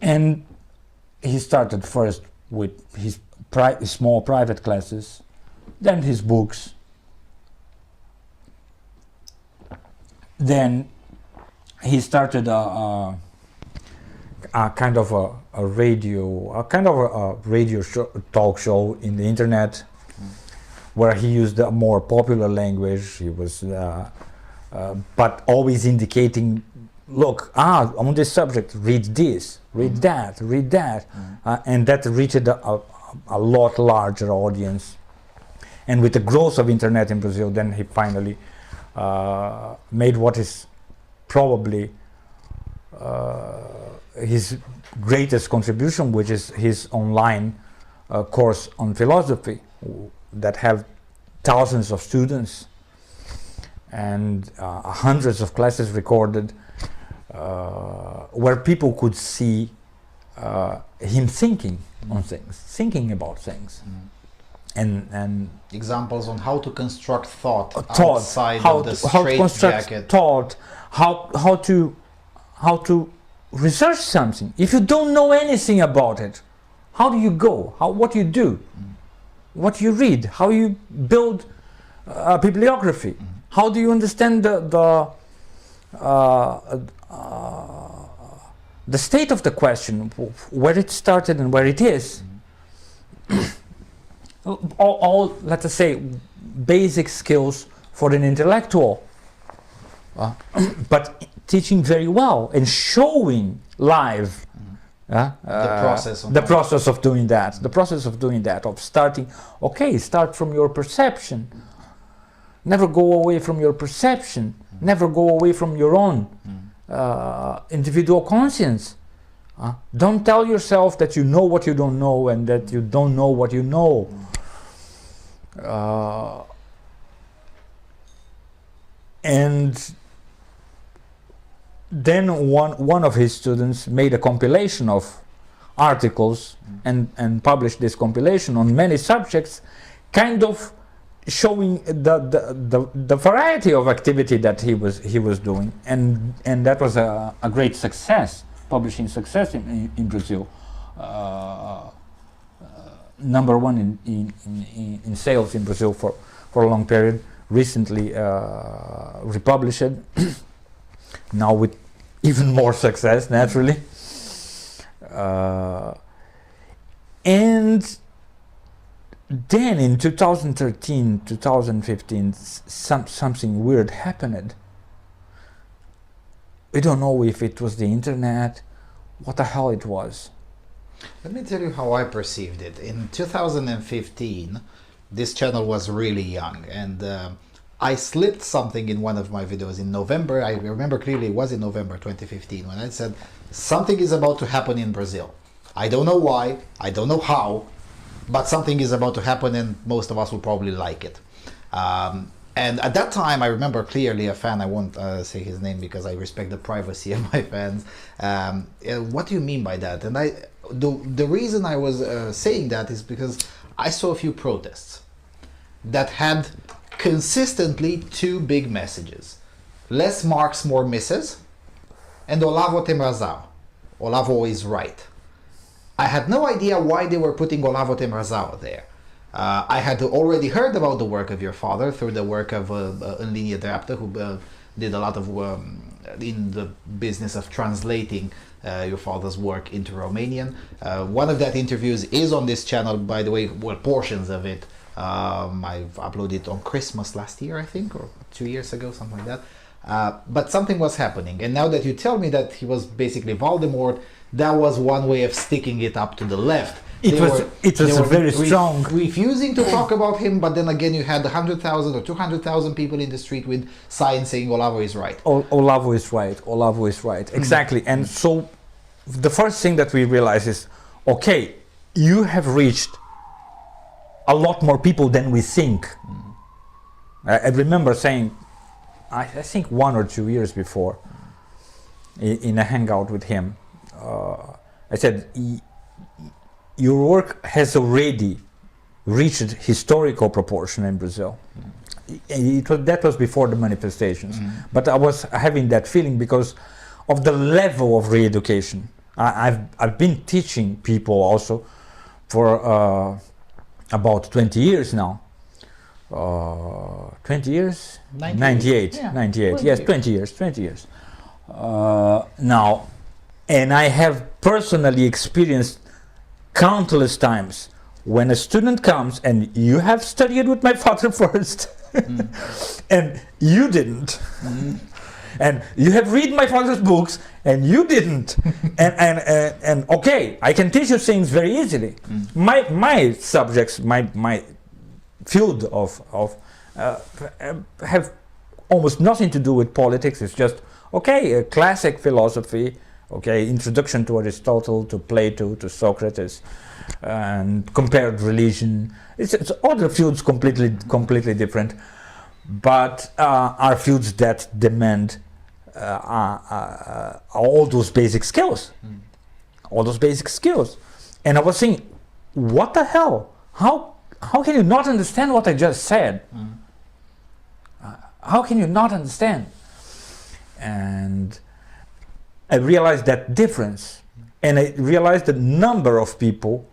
And he started first with his small private classes, then his books, then he started a kind of a radio talk show in the internet, where he used a more popular language. He was, but always indicating, look, on this subject, read this, read that, read that, and that reached a lot larger audience. And with the growth of internet in Brazil, then he finally made what is probably his greatest contribution, which is his online course on philosophy that have thousands of students and hundreds of classes recorded, where people could see him thinking on things, thinking about things. And examples on how to construct thought outside of the straitjacket. Thought, how to research something. If you don't know anything about it, how do you go? What you do? What you read? How you build a bibliography? How do you understand the state of the question, where it started and where it is? all, let us say, basic skills for an intellectual, but teaching very well and showing live the process of doing that, of starting. Okay, start from your perception. Never go away from your perception. Never go away from your own individual conscience. Don't tell yourself that you know what you don't know and that you don't know what you know. And then one of his students made a compilation of articles and published this compilation on many subjects, kind of showing the variety of activity that he was doing, and that was a great success, publishing success in Brazil. Number one in sales in Brazil for a long period. Recently republished, now with even more success, naturally. And then in 2013, 2015, something weird happened. We don't know if it was the internet, what the hell it was. Let me tell you how I perceived it. In 2015, this channel was really young, and I slipped something in one of my videos in November. I remember clearly it was in November 2015 when I said something is about to happen in Brazil. I don't know why, I don't know how, but something is about to happen and most of us will probably like it. And at that time, I remember clearly a fan, I won't say his name because I respect the privacy of my fans. What do you mean by that? And the reason I was saying that is because I saw a few protests that had consistently two big messages. Less marks, more misses, and Olavo tem razão. Olavo is right. I had no idea why they were putting Olavo tem razão there. I had already heard about the work of your father through the work of Linha Drapta, who did a lot of in the business of translating your father's work into Romanian. One of that interviews is on this channel, by the way, well, portions of it. I've uploaded it on Christmas last year, I think, or 2 years ago, something like that. But something was happening, and now that you tell me that he was basically Voldemort, that was one way of sticking it up to the left. It was very strong. Refusing to talk about him, but then again you had 100,000 or 200,000 people in the street with signs saying Olavo is right. Olavo is right, Olavo is right, exactly. And so the first thing that we realize is, okay, you have reached a lot more people than we think. I remember saying, I think 1 or 2 years before, in a hangout with him, I said, your work has already reached historical proportion in Brazil. That was before the manifestations. But I was having that feeling because of the level of re-education. I've been teaching people also for about 20 years now. 20 years? 98. Yeah. 98. Yes, 20 years. 20 years. Now, and I have personally experienced countless times when a student comes and you have studied with my father first and you didn't. And you have read my father's books and you didn't. and okay, I can teach you things very easily. My subjects, my field of have almost nothing to do with politics. It's just okay, classic philosophy, okay, introduction to Aristotle, to Plato, to Socrates, and compared religion. It's other fields completely different, but are fields that demand all those basic skills, all those basic skills. And I was saying, what the hell? How can you not understand what I just said? How can you not understand? And I realized that difference, and I realized the number of people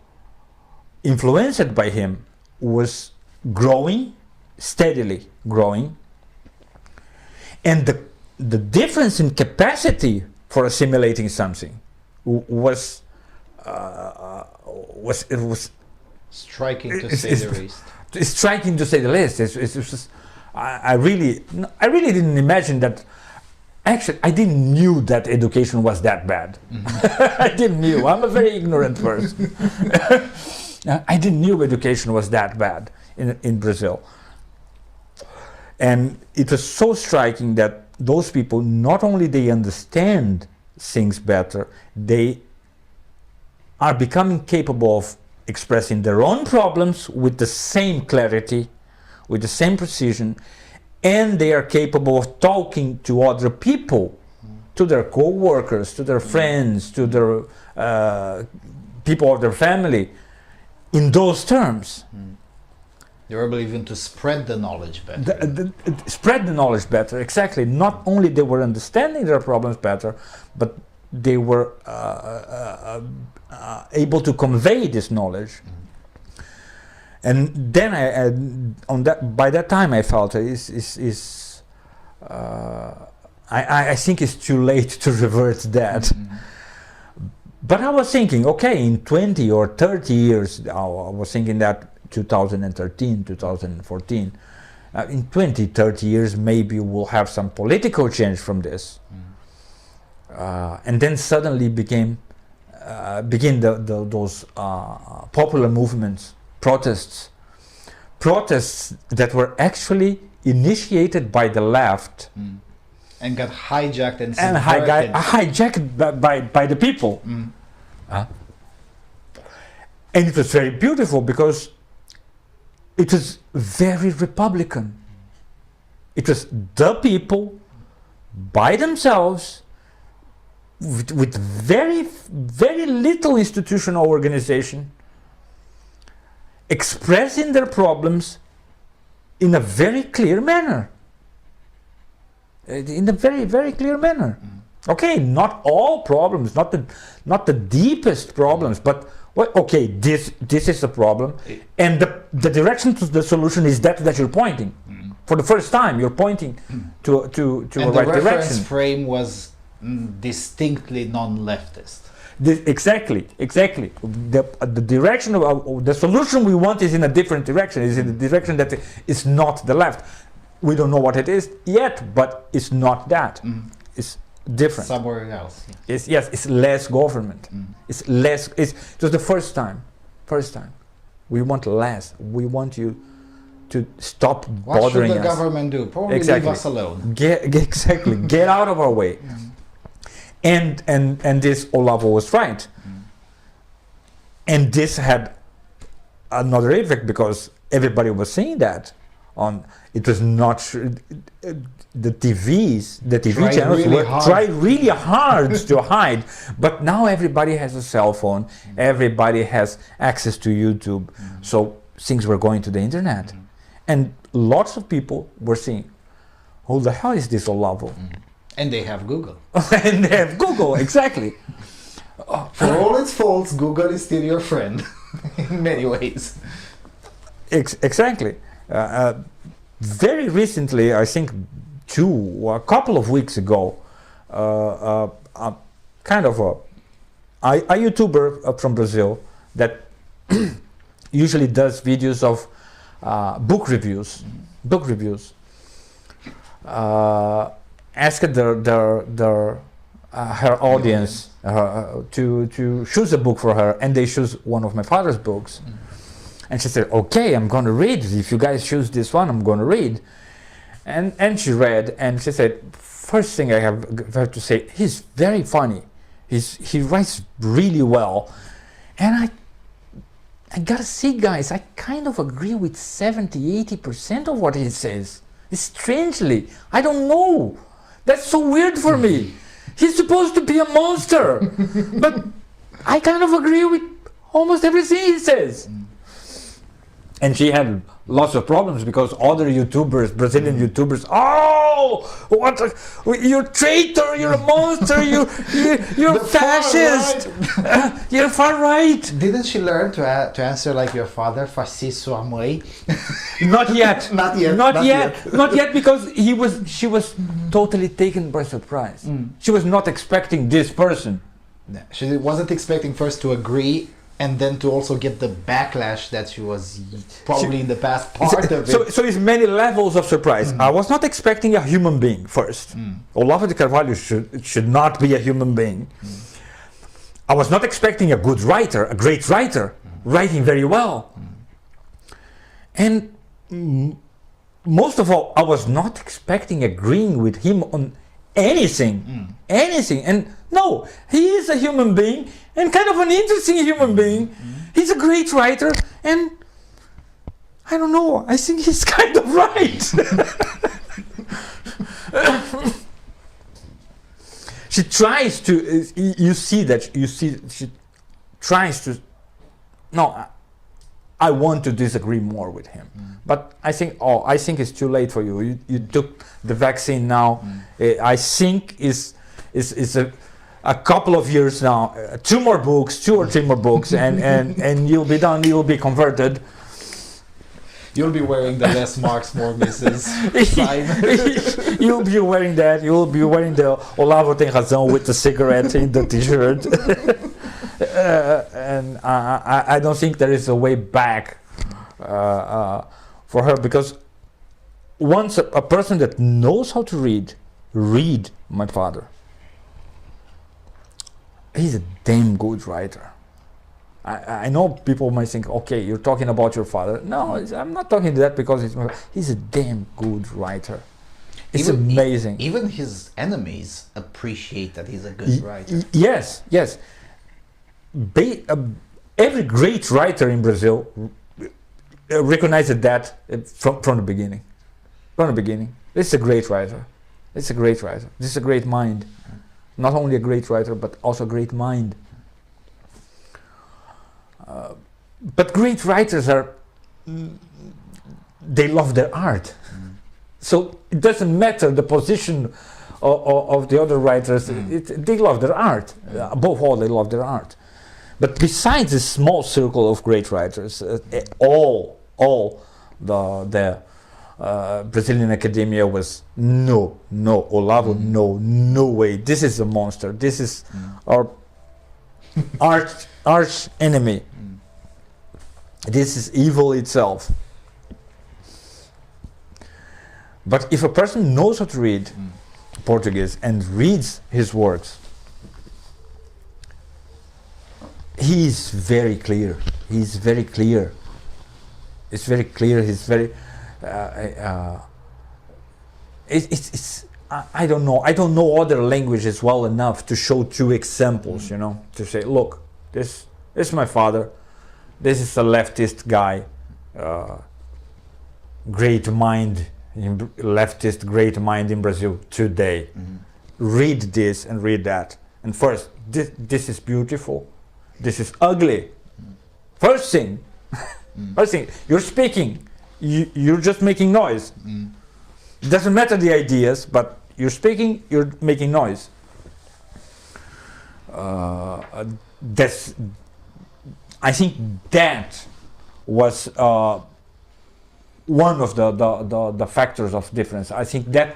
influenced by him was growing, steadily growing, and the difference in capacity for assimilating something was striking to say the least. It's striking to say the least. It's just, I really didn't imagine that. Actually, I didn't knew that education was that bad. I didn't knew. I'm a very ignorant person. I didn't knew education was that bad in Brazil. And it was so striking that those people, not only they understand things better, they are becoming capable of expressing their own problems with the same clarity, with the same precision, and they are capable of talking to other people, to their co-workers, to their friends, to their people of their family, in those terms. They were able even to spread the knowledge better. Spread the knowledge better, exactly. Not only they were understanding their problems better, but they were able to convey this knowledge. And then by that time I felt I think it's too late to revert that. But I was thinking, okay, in 20 or 30 years, I was thinking that 2013, 2014, in 20, 30 years, maybe we'll have some political change from this. And then suddenly begin those popular movements, protests that were actually initiated by the left and got hijacked and hijacked by the people. And it was very beautiful because it was very Republican. It was the people by themselves with very, very little institutional organization, expressing their problems in a very clear manner. In a very, very clear manner. Okay, not all problems, not the deepest problems, but well, okay, this is the problem, and the direction to the solution is that you're pointing. For the first time, you're pointing to a right direction. And the reference frame was distinctly non-leftist. Exactly. The direction of the solution we want is in a different direction. Is in the direction that is not the left. We don't know what it is yet, but it's not that. It's different. Somewhere else. It's less government. It's less. It was the first time. We want less. We want you to stop bothering us. What should the government do? Probably leave us alone. Get out of our way. And this Olavo was right. And this had another effect because everybody was saying that. It was not the TV channels tried really hard to hide, but now everybody has a cell phone, everybody has access to YouTube, so things were going to the internet, and lots of people were saying, "Who the hell is this Olavo?" And they have Google. And they have Google, exactly. For all its faults, Google is still your friend in many ways. Exactly. Very recently, I think a couple of weeks ago, kind of a YouTuber from Brazil that usually does videos of book reviews. Asked her audience to choose a book for her, and they choose one of my father's books. And she said, okay, I'm going to read. If you guys choose this one, I'm going to read. And she read, and she said, first thing I have to say, he's very funny. He writes really well. And I gotta say, guys, I kind of agree with 70-80% of what he says. Strangely, I don't know. That's so weird for me. He's supposed to be a monster. But I kind of agree with almost everything he says. And she had lots of problems because other YouTubers, Brazilian YouTubers, you're a traitor, you're a monster, you're fascist, you're far right. Didn't she learn to answer like your father, faci sua mãe? Not yet. Not yet. Not yet, because she was totally taken by surprise. She was not expecting this person. No, she wasn't expecting first to agree and then to also get the backlash that she was probably in the past part of it. So it's many levels of surprise. I was not expecting a human being first. Olavo de Carvalho should not be a human being. I was not expecting a good writer, a great writer, writing very well. And most of all, I was not expecting agreeing with him on anything. And no, he is a human being and kind of an interesting human being. He's a great writer, and I don't know, I think he's kind of right. She tries to, she tries to, no, I want to disagree more with him. But I think it's too late for you. You took the vaccine now. I think is a couple of years now, two or three more books, and you'll be done. You'll be converted. You'll be wearing the less marks, more misses sign. You'll be wearing that. You'll be wearing the Olavo tem razão with the cigarette in the t-shirt. And I don't think there is a way back for her, because once a person that knows how to read my father. He's a damn good writer. I know people might think, okay, you're talking about your father. No, I'm not talking that because he's a damn good writer. It's amazing. Even his enemies appreciate that he's a good writer. Yes. Every great writer in Brazil recognized that from the beginning. From the beginning. This is a great writer. This is a great mind. Not only a great writer, but also a great mind. But great writers they love their art. So it doesn't matter the position of the other writers. They love their art. Above all, they love their art. But besides this small circle of great writers, all the Brazilian academia was no, Olavo, no way. This is a monster. This is our arch enemy. This is evil itself. But if a person knows how to read Portuguese and reads his works, he is very clear. He's very clear. It's very clear. He's very. I don't know. I don't know other languages well enough to show two examples. You know, to say, look, this is my father. This is a leftist guy. Great mind, leftist great mind in Brazil today. Read this and read that. And first, this is beautiful. This is ugly. First thing, you're speaking. You're just making noise. It doesn't matter the ideas, but you're speaking, you're making noise. I think that was one of the factors of difference. I think that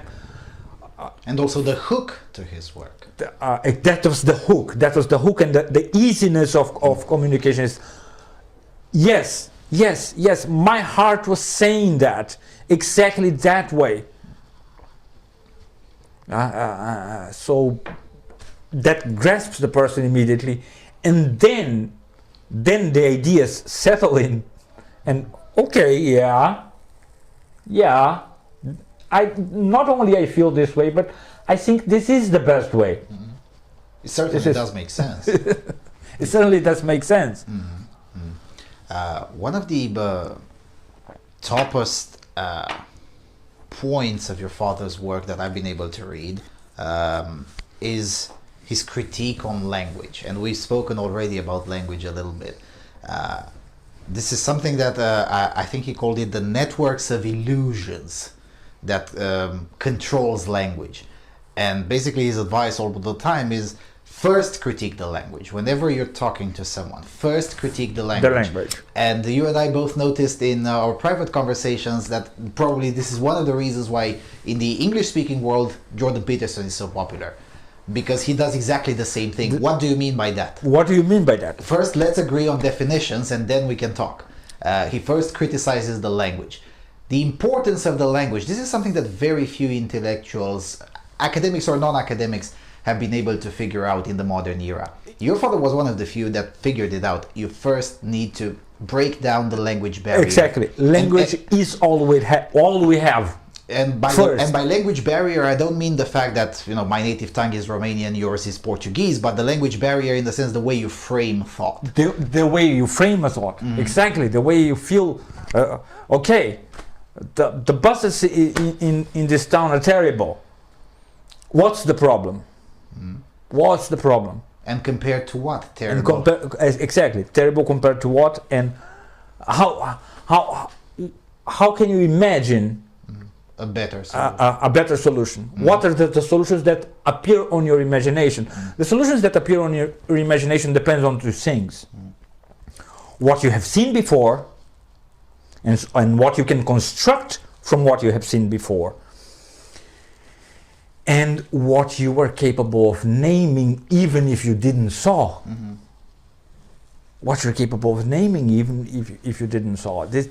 and also the hook to his work. that was the hook. That was the hook, and the easiness of communication is yes, yes, yes. My heart was saying that exactly that way. So that grasps the person immediately, and then the ideas settle in, and okay, yeah. I not only I feel this way, but I think this is the best way. Mm-hmm. It certainly does make sense. It certainly does make sense. Mm-hmm. One of the toppest points of your father's work that I've been able to read is his critique on language, and we've spoken already about language a little bit. This is something that I think he called it the networks of illusions that controls language. And basically his advice all the time is first critique the language. Whenever you're talking to someone, first critique the language. And you and I both noticed in our private conversations that probably this is one of the reasons why in the English-speaking world Jordan Peterson is so popular. Because he does exactly the same thing. What do you mean by that? What do you mean by that? First, let's agree on definitions and then we can talk. He first criticizes the language. The importance of the language. This is something that very few intellectuals, academics or non-academics, have been able to figure out in the modern era. Your father was one of the few that figured it out. You first need to break down the language barrier. Exactly. Language is all we have. And by language barrier, I don't mean the fact that my native tongue is Romanian, yours is Portuguese, but the language barrier in the sense the way you frame thought. The way you frame a thought, exactly. The way you feel. Okay, the buses in this town are terrible. What's the problem? What's the problem? And compared to what? Terrible. Exactly, terrible compared to what? And how can you imagine a better solution? A better solution? What are the solutions that appear on your imagination? The solutions that appear on your imagination depends on two things. What you have seen before and what you can construct from what you have seen before. And what you were capable of naming even if you didn't saw. What you're capable of naming even if you didn't saw. This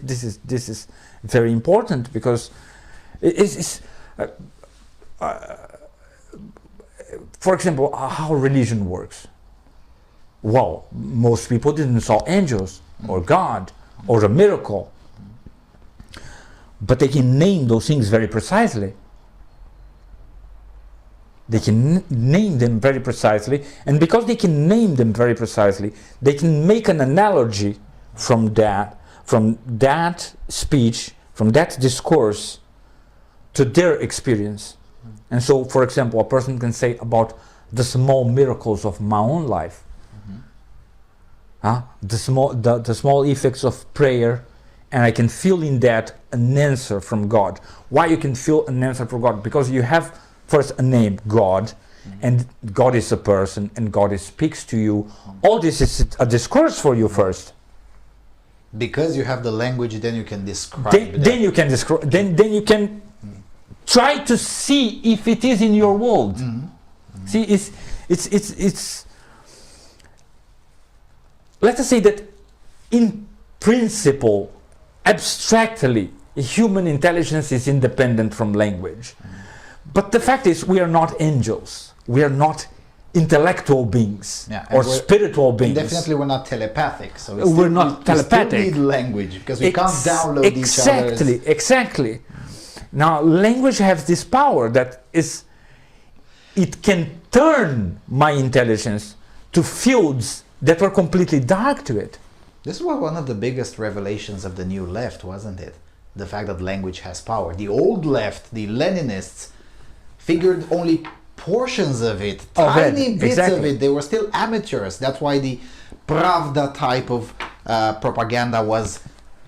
is very important because for example, how religion works. Well, most people didn't saw angels or God or a miracle, but they can name those things very precisely. They can name them very precisely, and because they can name them very precisely, they can make an analogy from that speech, from that discourse, to their experience. And so, for example, a person can say about the small miracles of my own life, the small effects of prayer, and I can feel in that an answer from God. Why you can feel an answer from God? Because you have first a name, God, and God is a person, and God speaks to you. All this is a discourse for you first. Because you have the language, then you can describe. Then you can describe. Then you can try to see if it is in your world. See, it's. Let us say that, in principle, abstractly, human intelligence is independent from language. But the fact is, we are not angels. We are not intellectual beings or spiritual beings. And definitely, we're not telepathic. So we're not telepathic. We still need language because we can't download each other's. Exactly. Now, language has this power that it can turn my intelligence to fields that were completely dark to it. This was one of the biggest revelations of the new left, wasn't it? The fact that language has power. The old left, the Leninists, figured only portions of it, tiny bits of it. They were still amateurs. That's why the Pravda type of propaganda was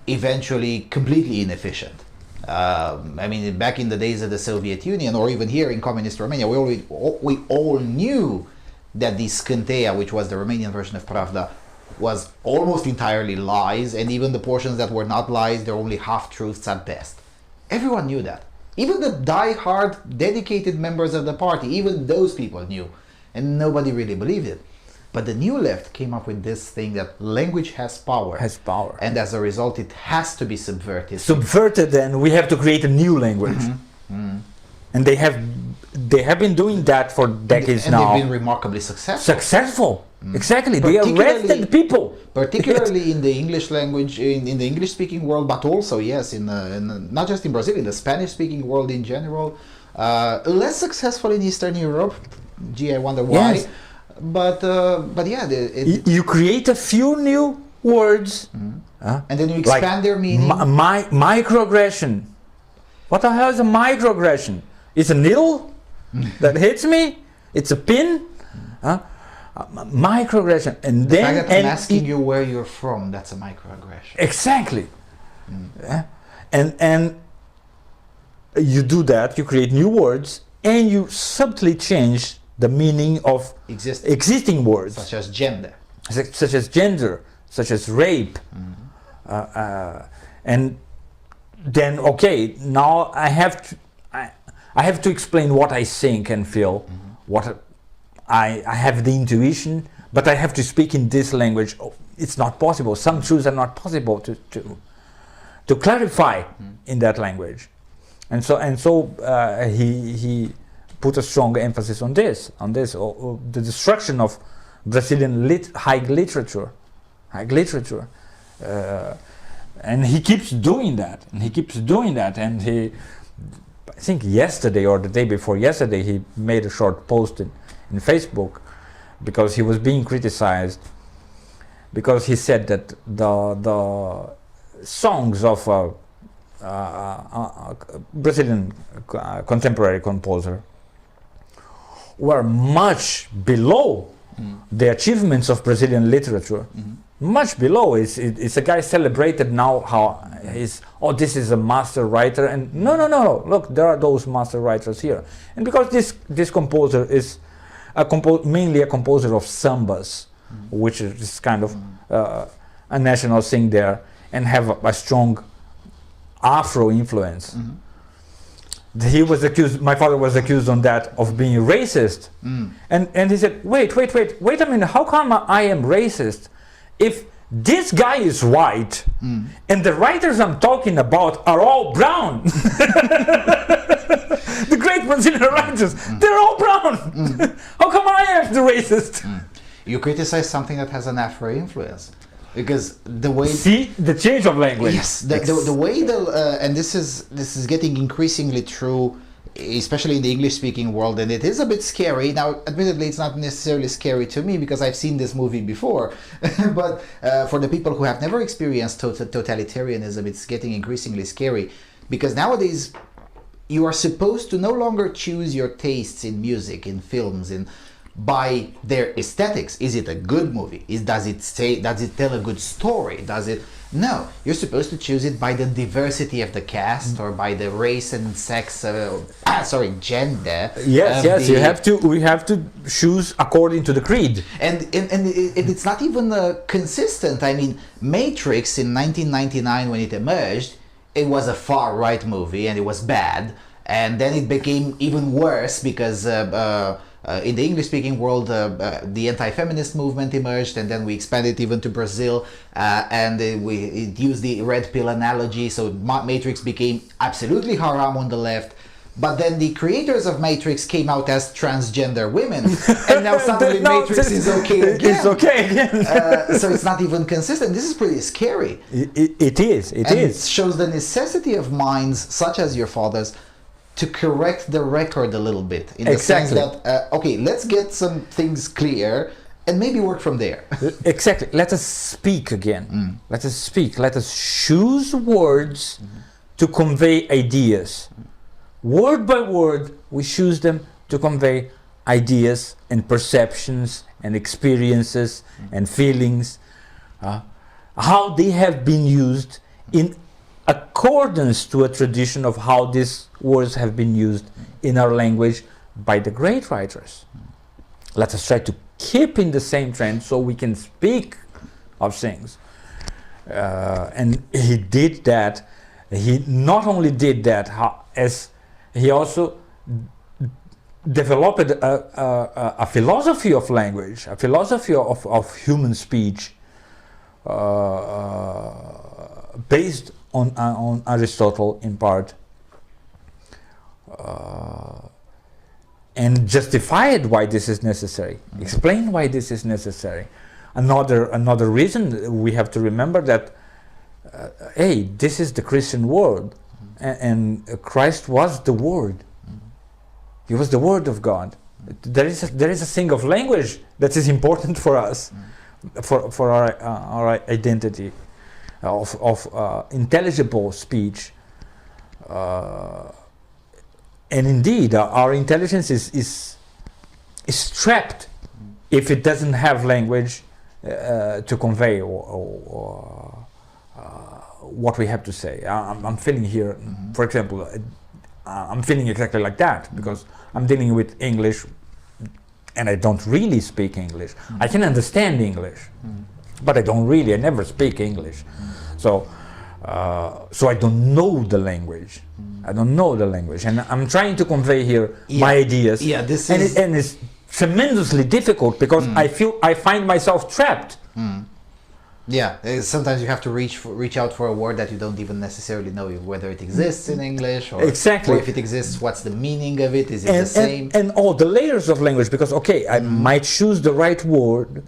eventually completely inefficient. I mean, back in the days of the Soviet Union, or even here in communist Romania, we all knew that the Scânteia, which was the Romanian version of Pravda, was almost entirely lies, and even the portions that were not lies, they're only half-truths at best. Everyone knew that. Even the die-hard, dedicated members of the party, even those people knew. And nobody really believed it. But the new left came up with this thing that language has power. Has power. And as a result, it has to be subverted. Subverted, and we have to create a new language. And they have been doing that for decades and now. They've been remarkably successful. Successful. Exactly. They arrested people. Particularly in the English language, in the English-speaking world, but also, yes, in not just in Brazil, in the Spanish-speaking world in general. Less successful in Eastern Europe. Gee, I wonder why. Yes. But yeah, you create a few new words, and then you expand their meaning. Microaggression. What the hell is a microaggression? It's a needle that hits me. It's a pin. Microaggression, and the then fact that I'm asking you where you're from, that's a microaggression. Exactly. And you do that. You create new words, and you subtly change the meaning of existing words, such as gender, such as rape, and then okay, now I have to explain what I think and feel, what I have the intuition, but I have to speak in this language. Oh, it's not possible. Some truths are not possible to clarify in that language, and so he put a strong emphasis on this, the destruction of Brazilian high literature, and he keeps doing that, and he, I think yesterday or the day before yesterday, he made a short post in Facebook because he was being criticized because he said that the songs of Brazilian contemporary composer were much below the achievements of Brazilian literature. Much below. It's a guy celebrated now how this is a master writer, and no, look, there are those master writers here, and because this composer is mainly a composer of sambas, which is kind of a national thing there, and have a strong Afro influence. He was accused. My father was accused on that of being racist, and he said, "Wait a minute. How come I am racist if this guy is white and the writers I'm talking about are all brown?" The great Brazilian writers, they're all brown. How come I am the racist? You criticize something that has an Afro influence. Because the way the change of language. Yes, the way and this is getting increasingly true, especially in the English-speaking world, and it is a bit scary. Now, admittedly, it's not necessarily scary to me because I've seen this movie before. But for the people who have never experienced totalitarianism, it's getting increasingly scary because nowadays you are supposed to no longer choose your tastes in music, in films, by their aesthetics. Is it a good movie? Does it tell a good story? No, you're supposed to choose it by the diversity of the cast or by the race and sex, gender. Yes, we have to choose according to the creed. And it's not even consistent. I mean, Matrix in 1999 when it emerged, it was a far-right movie and it was bad. And then it became even worse because in the English-speaking world, the anti-feminist movement emerged, and then we expanded even to Brazil, and it used the red pill analogy, so Matrix became absolutely haram on the left. But then the creators of Matrix came out as transgender women, and now suddenly Matrix is okay again. It's okay again. So it's not even consistent. This is pretty scary. It is. It shows the necessity of minds such as your father's to correct the record a little bit, in the sense that, okay, let's get some things clear and maybe work from there. Exactly. Let us speak again. Let us speak. Let us choose words to convey ideas. Word by word, we choose them to convey ideas and perceptions and experiences and feelings. How they have been used in accordance to a tradition of how these words have been used in our language by the great writers. Let us try to keep in the same trend so we can speak of things. And he did that. He not only did that, as he also developed a philosophy of language, a philosophy of human speech, based on Aristotle in part, and justified why this is necessary. Explain why this is necessary. Another reason we have to remember that, hey, this is the Christian world, and Christ was the Word. He was the Word of God. There is a thing of language that is important for us, for our identity, of intelligible speech, and indeed our intelligence is trapped if it doesn't have language to convey or what we have to say. I'm feeling here, for example, I'm feeling exactly like that because I'm dealing with English and I don't really speak English. I can understand English, but I never speak English. So I don't know the language. I don't know the language, and I'm trying to convey here my ideas. Yeah, this and is... and it's tremendously difficult because I find myself trapped. Yeah, sometimes you have to reach out for a word that you don't even necessarily know whether it exists in English, or, exactly. or if it exists, what's the meaning of it? Is it the same? And all the layers of language, because okay, I might choose the right word,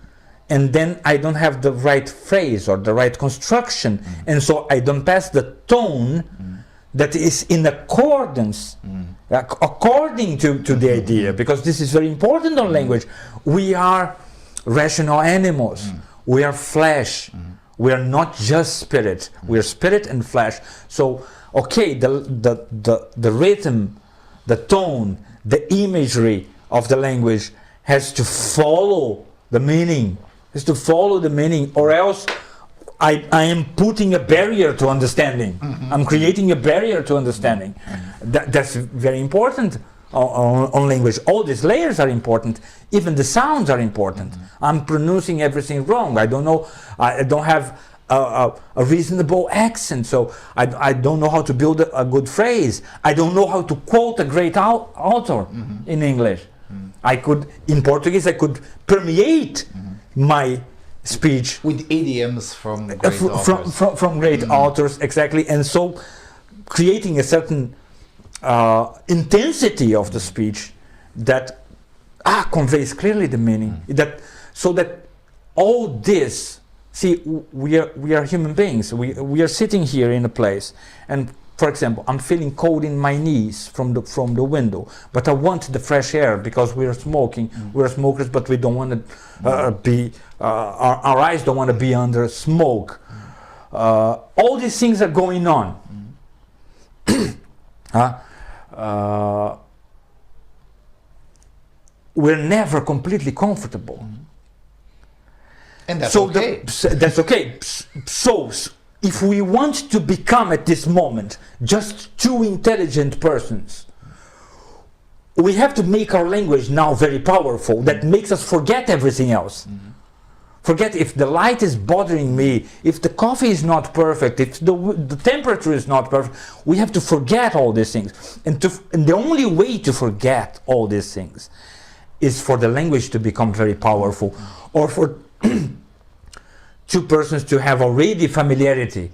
and then I don't have the right phrase or the right construction, and so I don't pass the tone that is in accordance, according to the idea, because this is very important on language. We are rational animals. We are flesh. We are not just spirit. We are spirit and flesh. So, okay, the rhythm, the tone, the imagery of the language has to follow the meaning. Has to follow the meaning, or else I am putting a barrier to understanding. I'm creating a barrier to understanding. That's very important on language. All these layers are important. Even the sounds are important. I'm pronouncing everything wrong. I don't know. I don't have a reasonable accent, so I don't know how to build a good phrase. I don't know how to quote a great author in English. I could, in Portuguese, I could permeate my speech with idioms from great authors. From great authors, exactly, and so creating a certain intensity of the speech that conveys clearly the meaning. So that all this, see, we are human beings. We are sitting here in a place, and for example, I'm feeling cold in my knees from the window, but I want the fresh air because we are smoking. We are smokers, but we don't want to be. Our eyes don't want to be under smoke. All these things are going on. We're never completely comfortable. And that's okay. That's okay. So if we want to become at this moment just two intelligent persons, we have to make our language now very powerful, that makes us forget everything else. Forget if the light is bothering me, if the coffee is not perfect, if the temperature is not perfect. We have to forget all these things. And the only way to forget all these things is for the language to become very powerful, or for two persons to have already familiarity.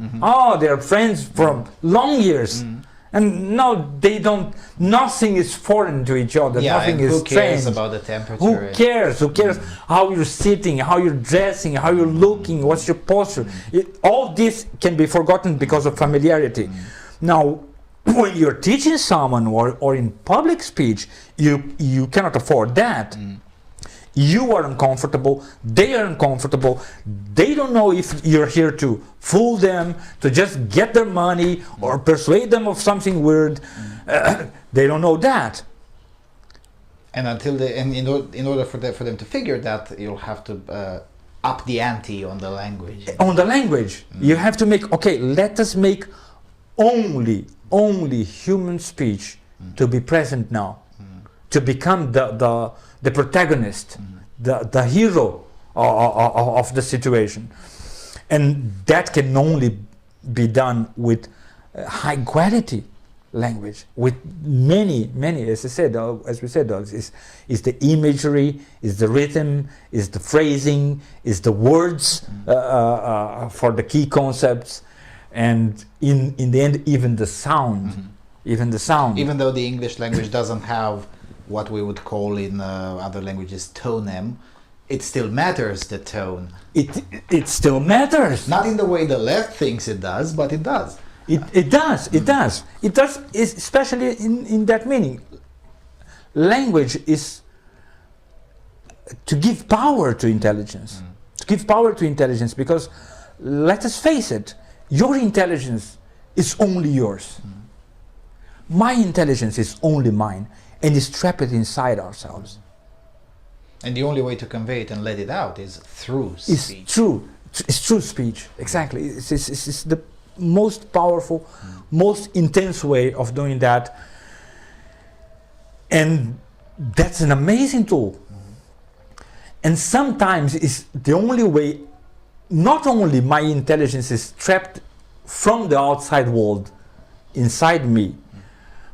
They're friends from long years. And now they don't, nothing is foreign to each other, nothing is strange. Who cares about the temperature? Who cares? Who cares how you're sitting, how you're dressing, how you're looking, what's your posture? All this can be forgotten because of familiarity. Now, when you're teaching someone or in public speech, you cannot afford that. You are uncomfortable, they are uncomfortable, they don't know if you're here to fool them, to just get their money or persuade them of something weird. They don't know that. And in order for them to figure that, you'll have to up the ante on the language. On the language, you have to make, okay, let us make only human speech to be present now, to become the protagonist, the hero of the situation. And that can only be done with high quality language, with many, as I said, as we said, is the imagery, is the rhythm, is the phrasing, is the words for the key concepts, and in the end, even the sound, even the sound. Even though the English language doesn't have what we would call in other languages tonem, it still matters, the tone. It still matters. Not in the way the left thinks it does, but it does. It does, especially in that meaning. Language is to give power to intelligence. To give power to intelligence, because let us face it, your intelligence is only yours. My intelligence is only mine, and is trapped inside ourselves. And the only way to convey it and let it out is through speech. It's through speech, exactly. It's the most powerful, most intense way of doing that. And that's an amazing tool. And sometimes it's the only way, not only my intelligence is trapped from the outside world inside me,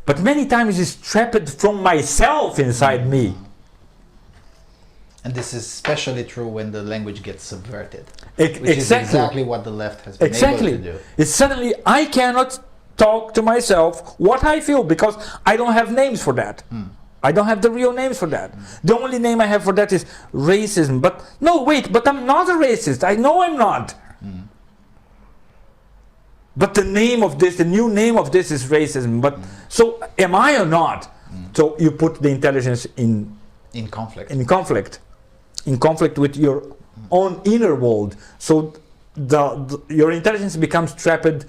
but many times it's trapped from myself inside me. And this is especially true when the language gets subverted, which is exactly what the left has been able to do. It's suddenly I cannot talk to myself what I feel, because I don't have names for that. I don't have the real names for that. The only name I have for that is racism. But no, wait, but I'm not a racist. I know I'm not. But the name of this, the new name of this is racism. But so am I or not? So you put the intelligence in conflict. In conflict with your own inner world. So your intelligence becomes trapped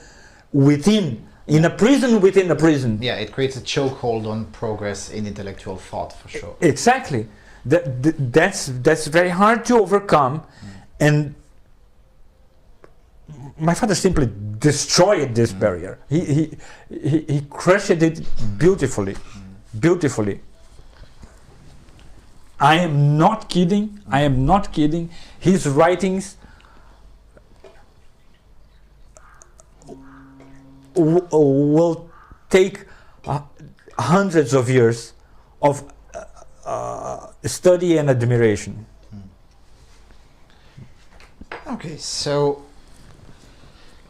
within, in a prison within a prison. Yeah, it creates a chokehold on progress in intellectual thought, for sure. Exactly. That's very hard to overcome. And my father simply destroyed this barrier. He crushed it beautifully. Beautifully. I am not kidding. I am not kidding. His writings will take hundreds of years of study and admiration. Okay, so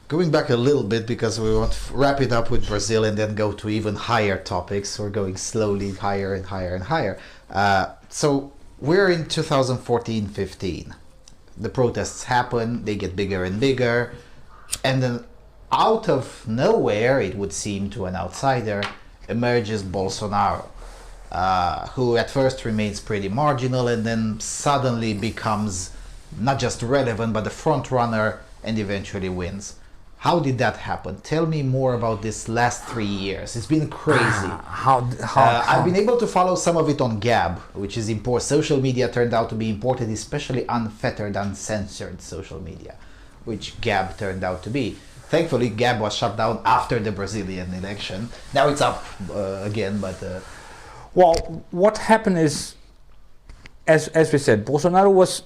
going back a little bit, because we want to wrap it up with Brazil and then go to even higher topics. We're going slowly higher and higher and higher. So we're in 2014-15. The protests happen, they get bigger and bigger, and then out of nowhere, it would seem to an outsider, emerges Bolsonaro, who at first remains pretty marginal and then suddenly becomes not just relevant, but the front runner, and eventually wins. How did that happen? Tell me more about this last 3 years. It's been crazy. I've been able to follow some of it on Gab, which is important. Social media turned out to be important, especially unfettered, uncensored social media, which Gab turned out to be. Thankfully, Gab was shut down after the Brazilian election. Now it's up again, but... Well, what happened is, as we said, Bolsonaro was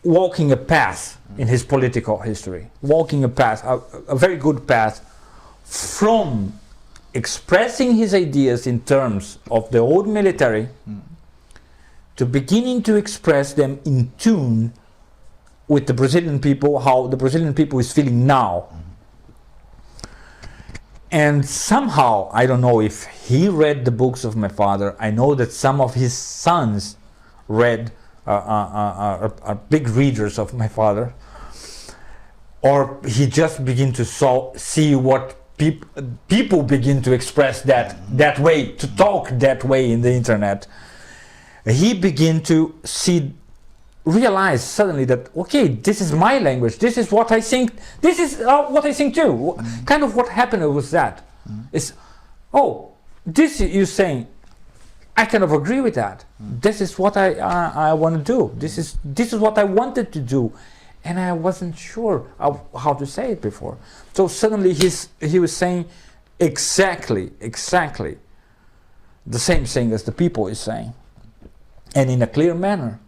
walking a path in his political history, walking a path, a very good path, from expressing his ideas in terms of the old military to beginning to express them in tune with the Brazilian people, how the Brazilian people is feeling now. And somehow, I don't know if he read the books of my father, I know that some of his sons read are big readers of my father, or he just begin to see what people begin to express that way, to talk that way in the internet. He begin to realize suddenly that, okay, this is my language, this is what I think, this is what I think too. Kind of what happened was that. Is, oh, this you're saying, I kind of agree with that. This is what I want to do. This is what I wanted to do, and I wasn't sure of how to say it before. So suddenly he was saying exactly the same thing as the people is saying, and in a clear manner.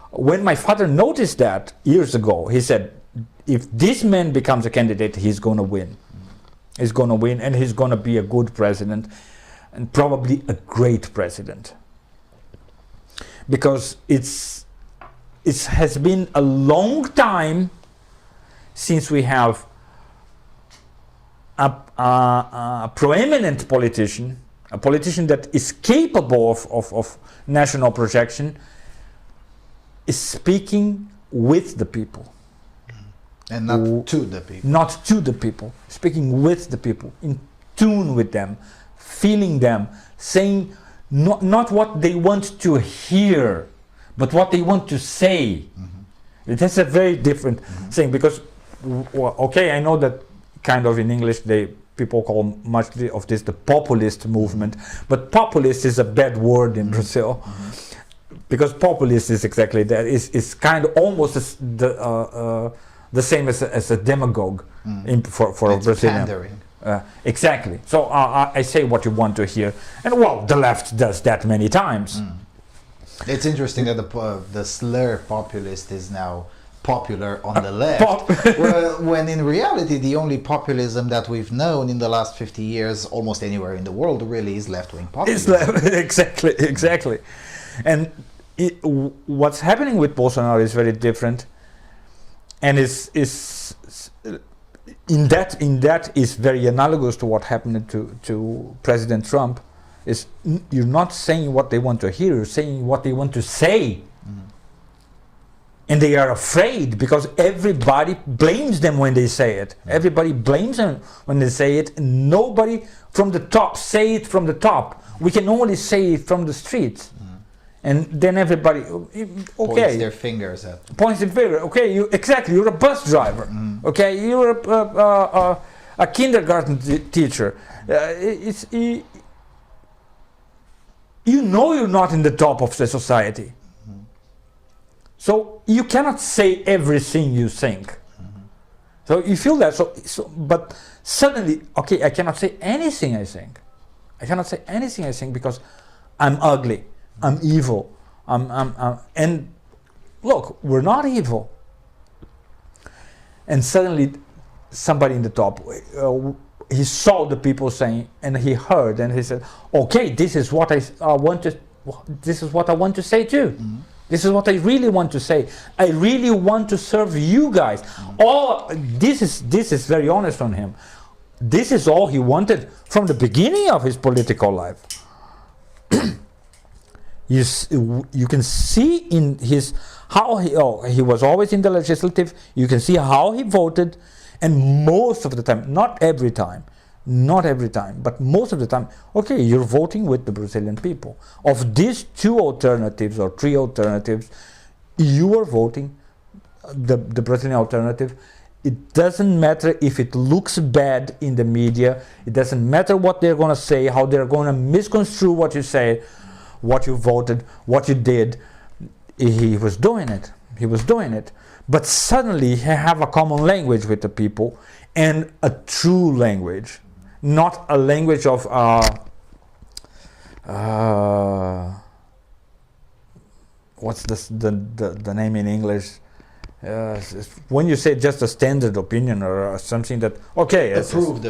When my father noticed that years ago, he said, if this man becomes a candidate, he's going to win. He's going to win, and he's going to be a good president, and probably a great president. Because it has been a long time since we have a proeminent politician, a politician that is capable of national projection, is speaking with the people. And not to the people. Not to the people, speaking with the people, in tune with them, feeling them, saying not what they want to hear, but what they want to say. That's a very different thing, because, okay, I know that kind of in English people call much of this the populist movement, but populist is a bad word in Brazil, because populist is exactly that. It's kind of almost the same as a demagogue for a Brazilian. Pandering. Exactly. So I say what you want to hear, and well, the left does that many times. It's interesting that the slur populist is now popular on the left, when in reality the only populism that we've known in the last 50 years, almost anywhere in the world, really is left-wing populism. Exactly. And what's happening with Bolsonaro is very different, and is in that is very analogous to what happened to President Trump. Is you're not saying what they want to hear, you're saying what they want to say. And they are afraid because everybody blames them when they say it. Everybody blames them when they say it, and nobody from the top say it from the top. We can only say it from the streets. And then everybody, okay, points their fingers at them. Points their finger. Okay, you're a bus driver. Okay, you're a kindergarten teacher. You know you're not in the top of the society. So you cannot say everything you think. So you feel that. But suddenly, okay, I cannot say anything I think. I cannot say anything I think because I'm ugly. I'm evil. And look, we're not evil. And suddenly, somebody in the top, he saw the people saying, and he heard, and he said, "Okay, this is what I want to. This is what I want to say too. This is what I really want to say. I really want to serve you guys." This is very honest on him. This is all he wanted from the beginning of his political life. You can see in his how he was always in the legislative. You can see how he voted, and most of the time, not every time, but most of the time, okay, you're voting with the Brazilian people. Of these two alternatives or three alternatives, you are voting the Brazilian alternative. It doesn't matter if it looks bad in the media. It doesn't matter what they're going to say, how they're going to misconstrue what you say, what you voted, what you did. He was doing it. But suddenly he have a common language with the people, and a true language, not a language of what's the name in English? When you say just a standard opinion or something that approved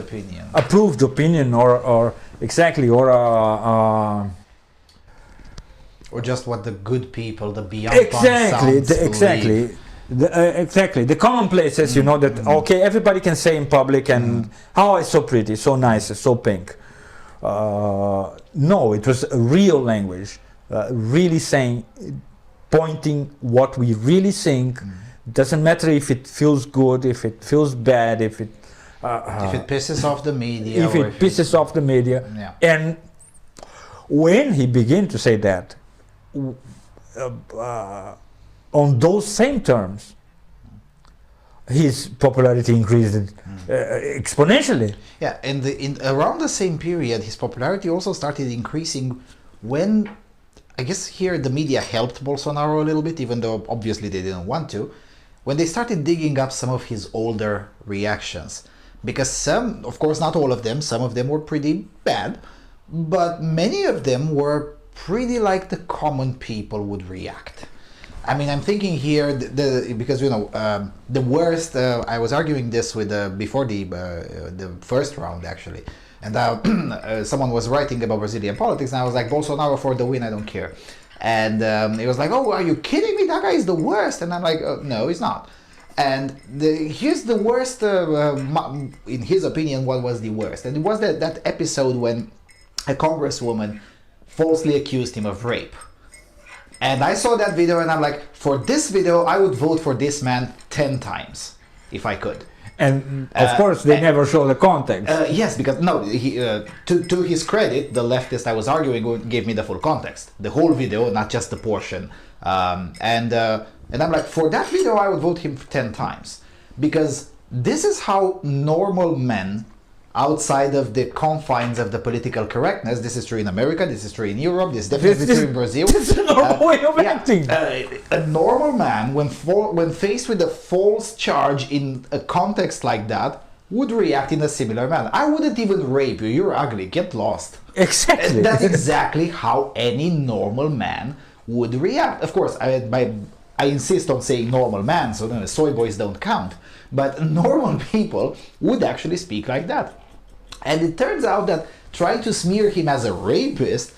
opinion, or exactly, or just what the good people, the beyond exactly the commonplaces, you know, that okay, everybody can say in public, and it's so pretty, so nice, so pink. No, it was a real language, really saying, pointing what we really think. Doesn't matter if it feels good, if it feels bad, if it pisses off the media. If it pisses off the media. Yeah. And when he began to say that, on those same terms, his popularity increased exponentially. Yeah, and around the same period, his popularity also started increasing when, I guess here the media helped Bolsonaro a little bit, even though obviously they didn't want to, when they started digging up some of his older reactions. Because some, of course not all of them, some of them were pretty bad, but many of them were pretty like the common people would react. I mean, I'm thinking here because the worst. I was arguing this with before the first round actually, and someone was writing about Brazilian politics, and I was like, Bolsonaro for the win, I don't care. And he was like, oh, are you kidding me? That guy is the worst. And I'm like, no, he's not. And here's the worst. In his opinion, what was the worst? And it was that episode when a congresswoman falsely accused him of rape. And I saw that video and I'm like, for this video, I would vote for this man 10 times, if I could. And of course, they never show the context. Yes, because to his credit, the leftist I was arguing with gave me the full context. The whole video, not just the portion. And I'm like, for that video, I would vote him 10 times. Because this is how normal men, outside of the confines of the political correctness, this is true in America, this is true in Europe, this is definitely true in Brazil. This is a normal way of acting. A normal man, when faced with a false charge in a context like that, would react in a similar manner. I wouldn't even rape you, you're ugly, get lost. Exactly. That's exactly how any normal man would react. Of course, I insist on saying normal man, so soy boys don't count. But normal people would actually speak like that. And it turns out that trying to smear him as a rapist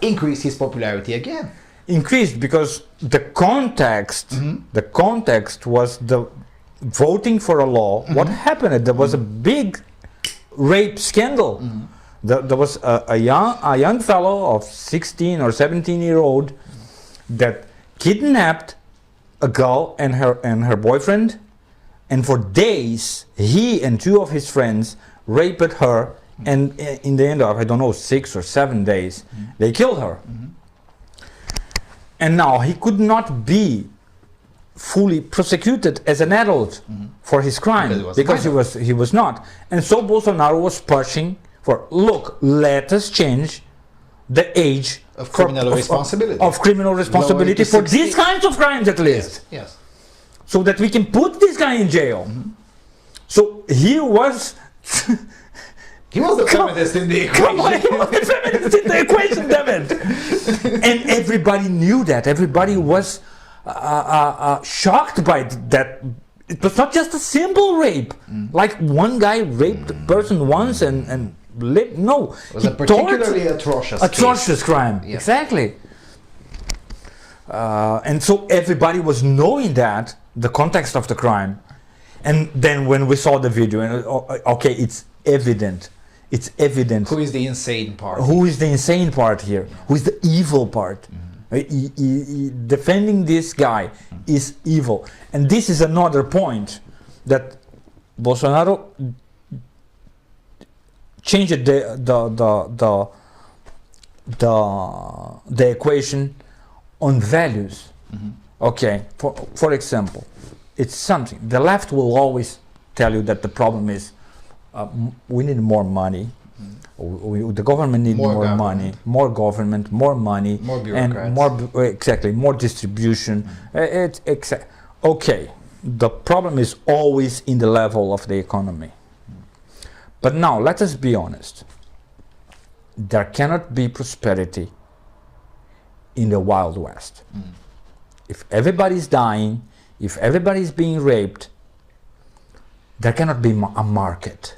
increased his popularity again. Increased because the context was the voting for a law. What happened? There was a big rape scandal. There was a young fellow of 16 or 17-year-old that kidnapped a girl and her boyfriend, and for days he and two of his friends raped her, and in the end of, I don't know, 6 or 7 days, they killed her. And now he could not be fully prosecuted as an adult for his crime because he was not. And so Bolsonaro was pushing for, look, let us change the age of criminal responsibility for these kinds of crimes at least. Yes. So that we can put this guy in jail. So he was he was the feminist in the equation. Come on, he was the feminist in the equation, damn it. And everybody knew that. Everybody was shocked by that. It was not just a simple rape. Like one guy raped a person once and lived. No. It was a particularly atrocious crime. Yes. Exactly. And so everybody was knowing that, the context of the crime. And then when we saw the video, and okay, it's evident. It's evident. Who is the insane part? Who is the insane part here? Who is the evil part? Defending this guy is evil. And this is another point that Bolsonaro changed the equation on values. Okay, for example, it's something. The left will always tell you that the problem is we need more money. The government needs more money, more government, more money, more bureaucrats, and more distribution. Okay, the problem is always in the level of the economy. But now let us be honest. There cannot be prosperity in the Wild West. If everybody's dying, if everybody's being raped, there cannot be a market.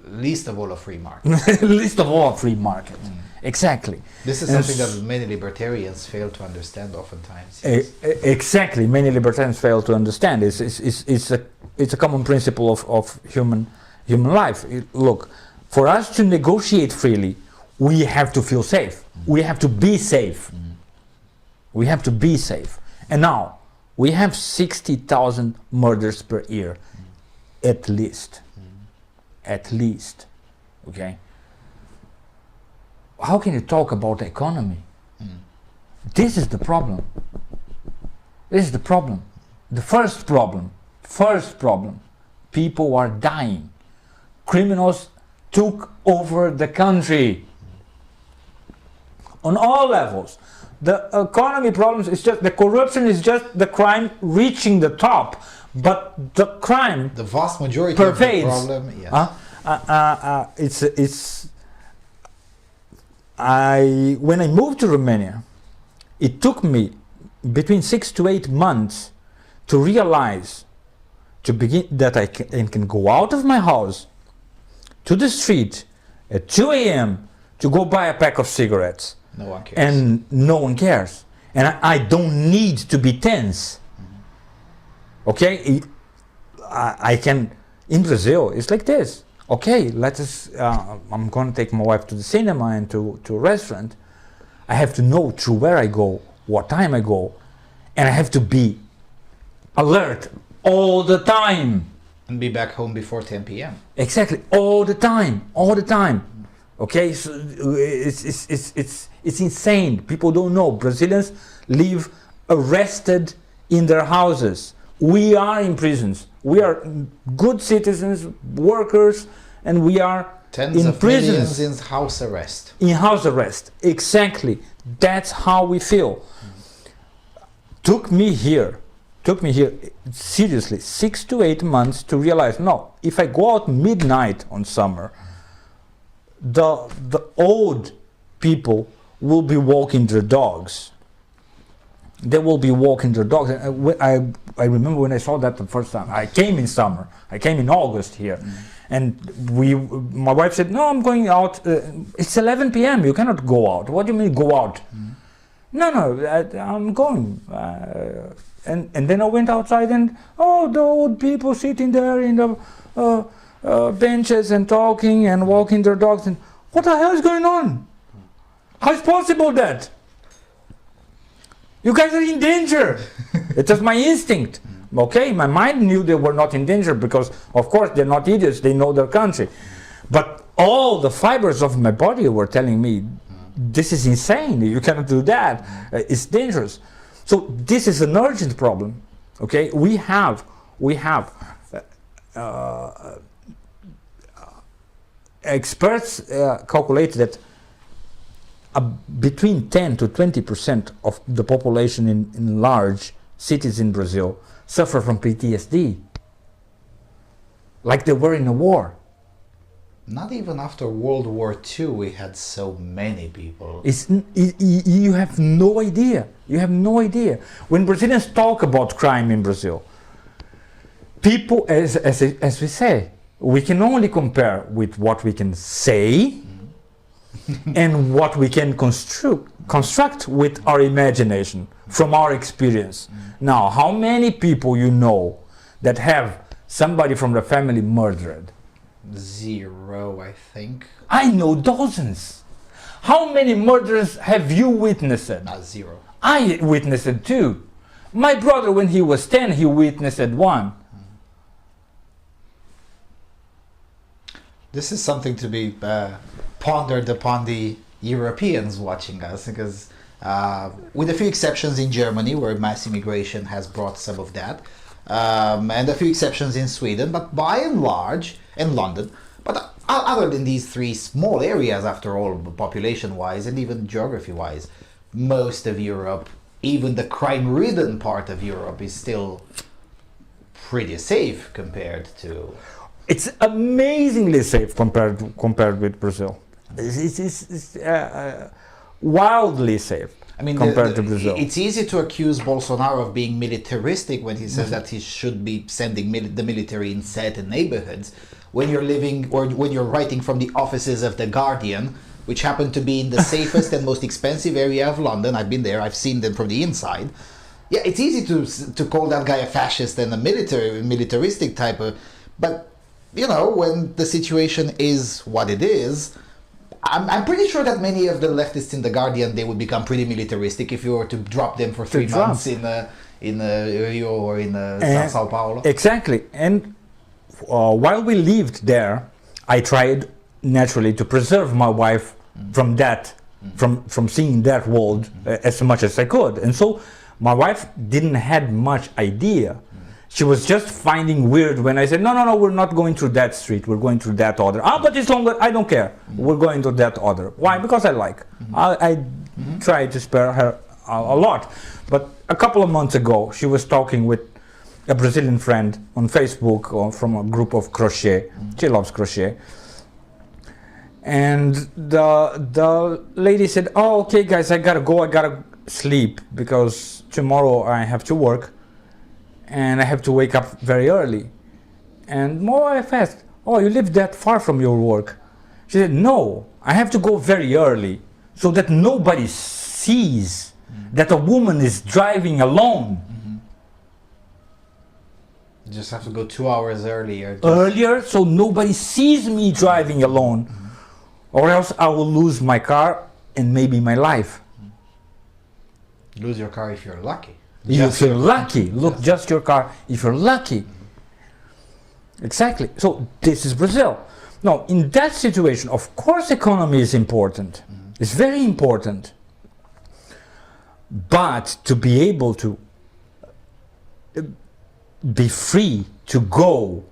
Least of all a free market. Least of all a free market. Exactly. This is something that many libertarians fail to understand oftentimes. Yes. Exactly. Many libertarians fail to understand. It's a common principle of human life. Look, for us to negotiate freely, we have to feel safe. We have to be safe. We have to be safe. And now, we have 60,000 murders per year, at least. At least. Okay? How can you talk about the economy? This is the problem. This is the problem. The first problem. People are dying. Criminals took over the country. On all levels. The economy problems is just, the corruption is just the crime reaching the top. But the crime, the vast majority pervades. of the problem, yes. When I moved to Romania, it took me between 6 to 8 months to realize, to begin, that I can go out of my house to the street at 2 a.m. to go buy a pack of cigarettes. No one cares. And no one cares. And I don't need to be tense. Okay? I can, in Brazil, it's like this. Okay, let us, I'm going to take my wife to the cinema and to a restaurant. I have to know through where I go, what time I go, and I have to be alert all the time. And be back home before 10 p.m. Exactly, all the time. Okay, so it's insane. People don't know. Brazilians live arrested in their houses. We are in prisons. We are good citizens, workers, and we are Tens in of prisons. millions in house arrest. In house arrest, exactly. That's how we feel. Took me here, seriously, 6 to 8 months to realize, no, if I go out midnight on summer, the old people will be walking their dogs. They will be walking their dogs. I remember when I saw that the first time. I came in summer. I came in August here. And my wife said, no, I'm going out. It's 11 p.m. You cannot go out. What do you mean go out? No, I'm going. And then I went outside and, the old people sitting there in the benches and talking and walking their dogs. And what the hell is going on? How is possible that? You guys are in danger. It was my instinct. Okay, my mind knew they were not in danger because, of course, they're not idiots. They know their country. But all the fibers of my body were telling me, this is insane. You cannot do that. It's dangerous. So this is an urgent problem. Okay, we have experts calculate that between 10 to 20% of the population in large cities in Brazil suffer from PTSD, like they were in a war. Not even after World War II we had so many people. You have no idea. You have no idea. When Brazilians talk about crime in Brazil, people, as we say, we can only compare with what we can say and what we can construct with our imagination from our experience. Now, how many people you know that have somebody from the family murdered? 0, I think. I know dozens. How many murders have you witnessed? 0. I witnessed it too. My brother, when he was 10, he witnessed one. This is something to be pondered upon the Europeans watching us, because with a few exceptions in Germany, where mass immigration has brought some of that, and a few exceptions in Sweden, but by and large, in London, but other than these three small areas, after all, population-wise and even geography-wise, most of Europe, even the crime-ridden part of Europe, is still pretty safe compared to... It's amazingly safe compared with Brazil. It's wildly safe. I mean, compared to Brazil. It's easy to accuse Bolsonaro of being militaristic when he says that he should be sending the military in certain neighborhoods. When you're living, or when you're writing from the offices of The Guardian, which happen to be in the safest and most expensive area of London. I've been there, I've seen them from the inside. Yeah, it's easy to call that guy a fascist and a militaristic type of... But, you know, when the situation is what it is, I'm pretty sure that many of the leftists in The Guardian, they would become pretty militaristic if you were to drop them for 3 months in Rio or in Sao Paulo. Exactly. And while we lived there, I tried naturally to preserve my wife from that, from seeing that world as much as I could. And so my wife didn't had much idea. She was just finding weird when I said, no, we're not going through that street, we're going through that other. But it's longer, I don't care. We're going to that other. Why? Because I like. I tried to spare her a lot. But a couple of months ago, she was talking with a Brazilian friend on Facebook or from a group of crochet. She loves crochet. And the lady said, oh, okay guys, I gotta go, I gotta sleep, because tomorrow I have to work, and I have to wake up very early. And my wife asked, "Oh, you live that far from your work?" She said, "No, I have to go very early so that nobody sees that a woman is driving alone." You just have to go 2 hours earlier. Earlier, so nobody sees me driving alone, or else I will lose my car and maybe my life. Lose your car if you're lucky. If you're lucky, look, just your car if you're lucky. Exactly. So this is Brazil. Now, in that situation, of course, economy is important. It's very important. But to be able to be free to go,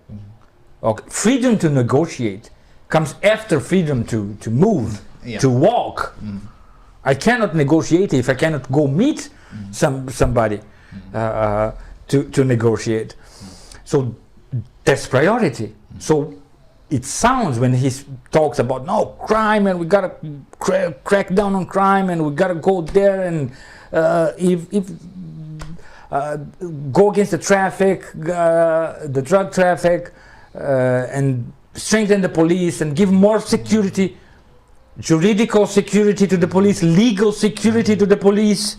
okay, freedom to negotiate comes after freedom to move, to walk. I cannot negotiate if I cannot go meet somebody to negotiate. So that's priority. So it sounds when he talks about no crime and we gotta crack down on crime and we gotta go there and go against the traffic, the drug traffic, and strengthen the police and give more security, juridical security to the police, legal security to the police,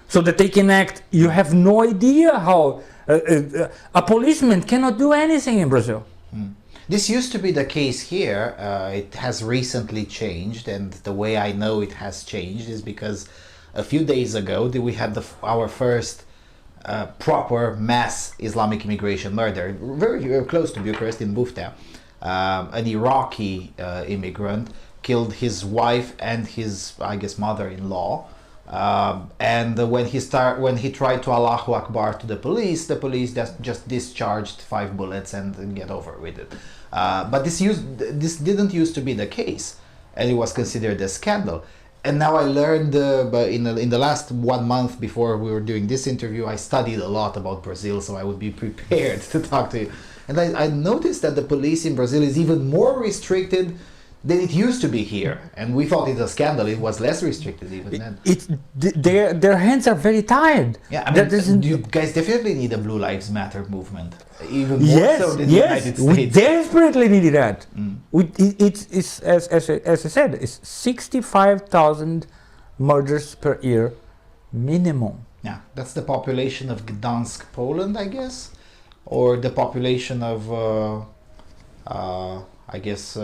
so that they can act. You have no idea how a policeman cannot do anything in Brazil. This used to be the case here. It has recently changed, and the way I know it has changed is because a few days ago we had our first proper mass Islamic immigration murder, very close to Bucharest in Buftea. An Iraqi immigrant killed his wife and his, I guess, mother-in-law. And when he tried to Allahu Akbar to the police just discharged 5 bullets and get over with it. But this didn't used to be the case, and it was considered a scandal. And now I learned in the last 1 month before we were doing this interview, I studied a lot about Brazil, so I would be prepared to talk to you. And I noticed that the police in Brazil is even more restricted than it used to be here. And we thought it was a scandal. It was less restricted even then. Their hands are very tied. Yeah, I mean, you guys definitely need a Blue Lives Matter movement. Even more so than the United States. We desperately need that. It's as I said, it's 65,000 murders per year minimum. Yeah, that's the population of Gdansk, Poland, I guess, or the population of, I guess,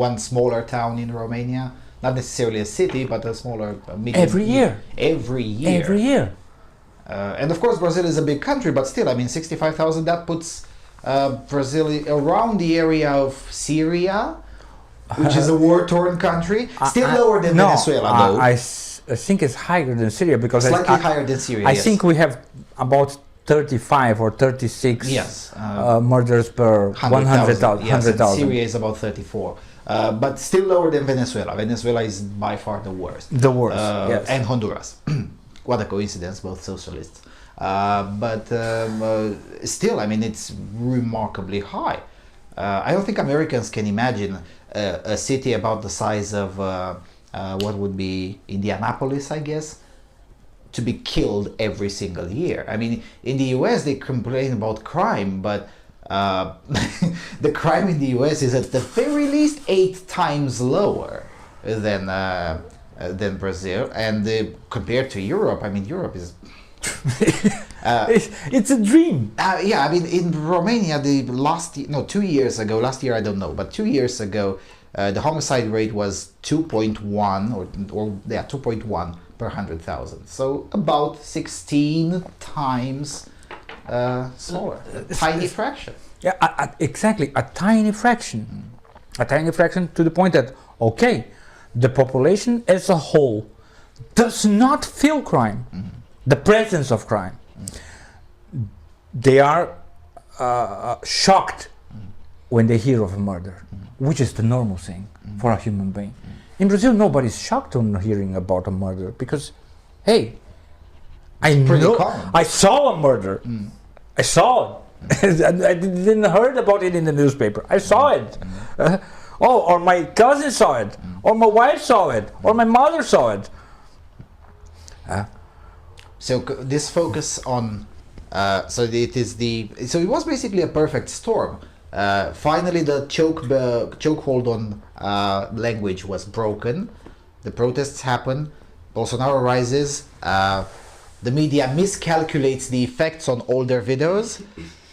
one smaller town in Romania. Not necessarily a city, but a smaller medium. Every year. Every year. Every year. And of course, Brazil is a big country, but still, I mean, 65,000, that puts Brazil around the area of Syria, which is a war-torn country. Still lower than Venezuela, though. I think it's higher than Syria because slightly higher than Syria. I think we have about 35 or 36 murders per 100,000. Yes, Syria is about 34. But still lower than Venezuela. Venezuela is by far the worst. The worst, yes. And Honduras. What a coincidence, both socialists. But still, I mean, it's remarkably high. I don't think Americans can imagine a city about the size of what would be Indianapolis, I guess, to be killed every single year. I mean, in the US they complain about crime, but the crime in the US is at the very least 8 times lower than Brazil, and compared to Europe, I mean, Europe is it's a dream. Yeah, I mean, in Romania, 2 years ago, last year I don't know, but 2 years ago, the homicide rate was 2.1 or 2.1 per 100,000. So about 16 times smaller, a tiny fraction. Yeah, exactly, a tiny fraction. A tiny fraction to the point that, okay, the population as a whole does not feel crime, the presence of crime. They are shocked when they hear of a murder, which is the normal thing for a human being. In Brazil, nobody's shocked on hearing about a murder because, hey, I saw a murder. I saw it. I didn't heard about it in the newspaper. I saw it. Or my cousin saw it, or my wife saw it, or my mother saw it. So this focus on, so it was basically a perfect storm. Finally, the chokehold on language was broken. The protests happen. Bolsonaro rises. The media miscalculates the effects on older videos.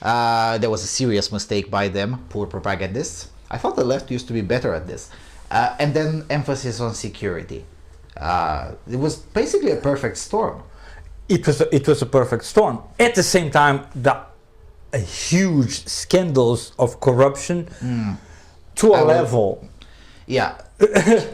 There was a serious mistake by them, poor propagandists. I thought the left used to be better at this. And then emphasis on security. It was basically a perfect storm. It was a perfect storm. At the same time, a huge scandals of corruption to a level. Yeah.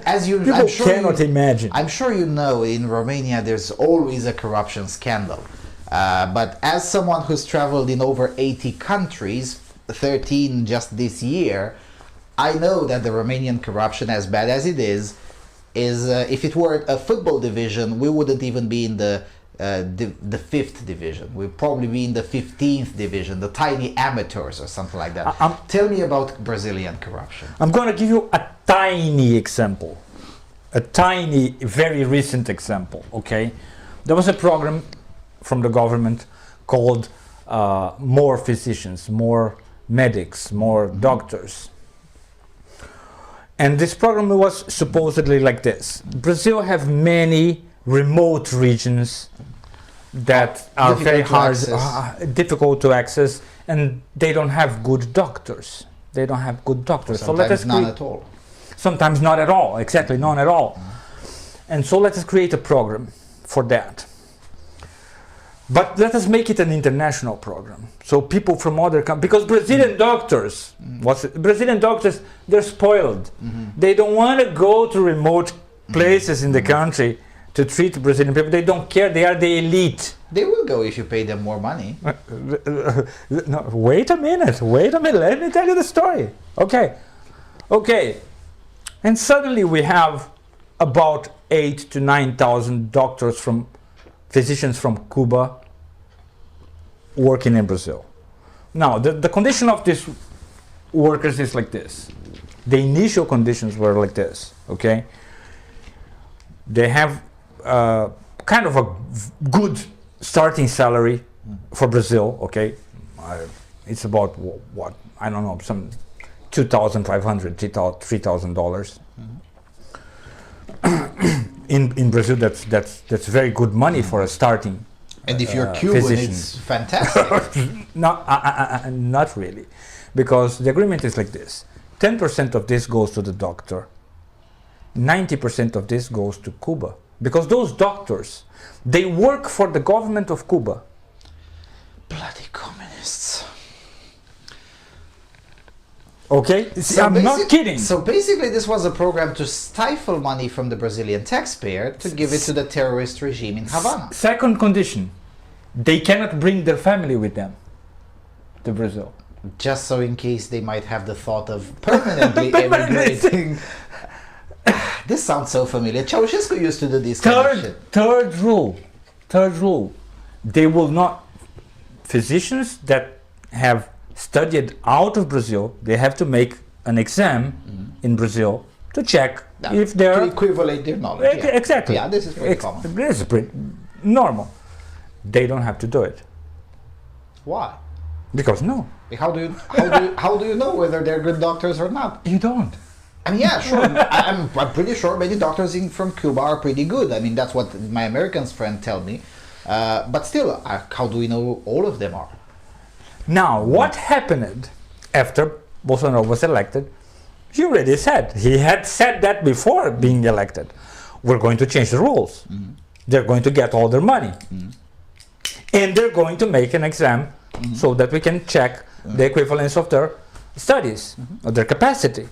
As you, people cannot imagine. I'm sure you know, in Romania there's always a corruption scandal. But as someone who's traveled in over 80 countries, 13 just this year, I know that the Romanian corruption, as bad as it is if it were a football division, we wouldn't even be in the 5th division. We'd probably be in the 15th division, the tiny amateurs or something like that. Tell me about Brazilian corruption. I'm going to give you a tiny example, a tiny, very recent example. Okay, there was a program from the government called More Physicians, More Medics, More Doctors. And this program was supposedly like this. Brazil have many remote regions that are very hard, difficult to access, and they don't have good doctors. They don't have good doctors. So let us none at all. Sometimes not at all, exactly, none at all. And so let us create a program for that. But let us make it an international program. So people from other countries, because Brazilian doctors, Brazilian doctors, they're spoiled. They don't want to go to remote places in the country to treat Brazilian people. They don't care. They are the elite. They will go if you pay them more money. No, wait a minute. Let me tell you the story. Okay. And suddenly we have about 8,000 to 9,000 doctors physicians from Cuba working in Brazil. Now, the condition of these workers is like this. The initial conditions were like this, okay? They have kind of a good starting salary for Brazil, okay? It's about what? I don't know, some $2,500, $3,000. In Brazil, that's very good money for a starting. And if you're Cuban, physician. it's fantastic. No, not really, because the agreement is like this: 10% of this goes to the doctor, 90% of this goes to Cuba, because those doctors, they work for the government of Cuba. Bloody communists. Okay, so I'm not kidding. So basically this was a program to stifle money from the Brazilian taxpayer to give it to the terrorist regime in Havana. Second condition, they cannot bring their family with them to Brazil. Just so in case they might have the thought of permanently emigrating. This sounds so familiar. Ceausescu used to do this kind of shit. Third rule, they will not, physicians that have studied out of Brazil, they have to make an exam in Brazil to check if they're... To equivalent their knowledge. Yeah. Exactly. Yeah, this is pretty common. This is pretty normal. They don't have to do it. Why? Because no. How do you know whether they're good doctors or not? You don't. I mean, yeah, sure. I'm pretty sure many doctors from Cuba are pretty good. I mean, that's what my American friend tell me. But still, how do we know all of them are? Now, what happened after Bolsonaro was elected? He already said. He had said that before being elected. We're going to change the rules. They're going to get all their money. And they're going to make an exam so that we can check the equivalence of their studies, of their capacity.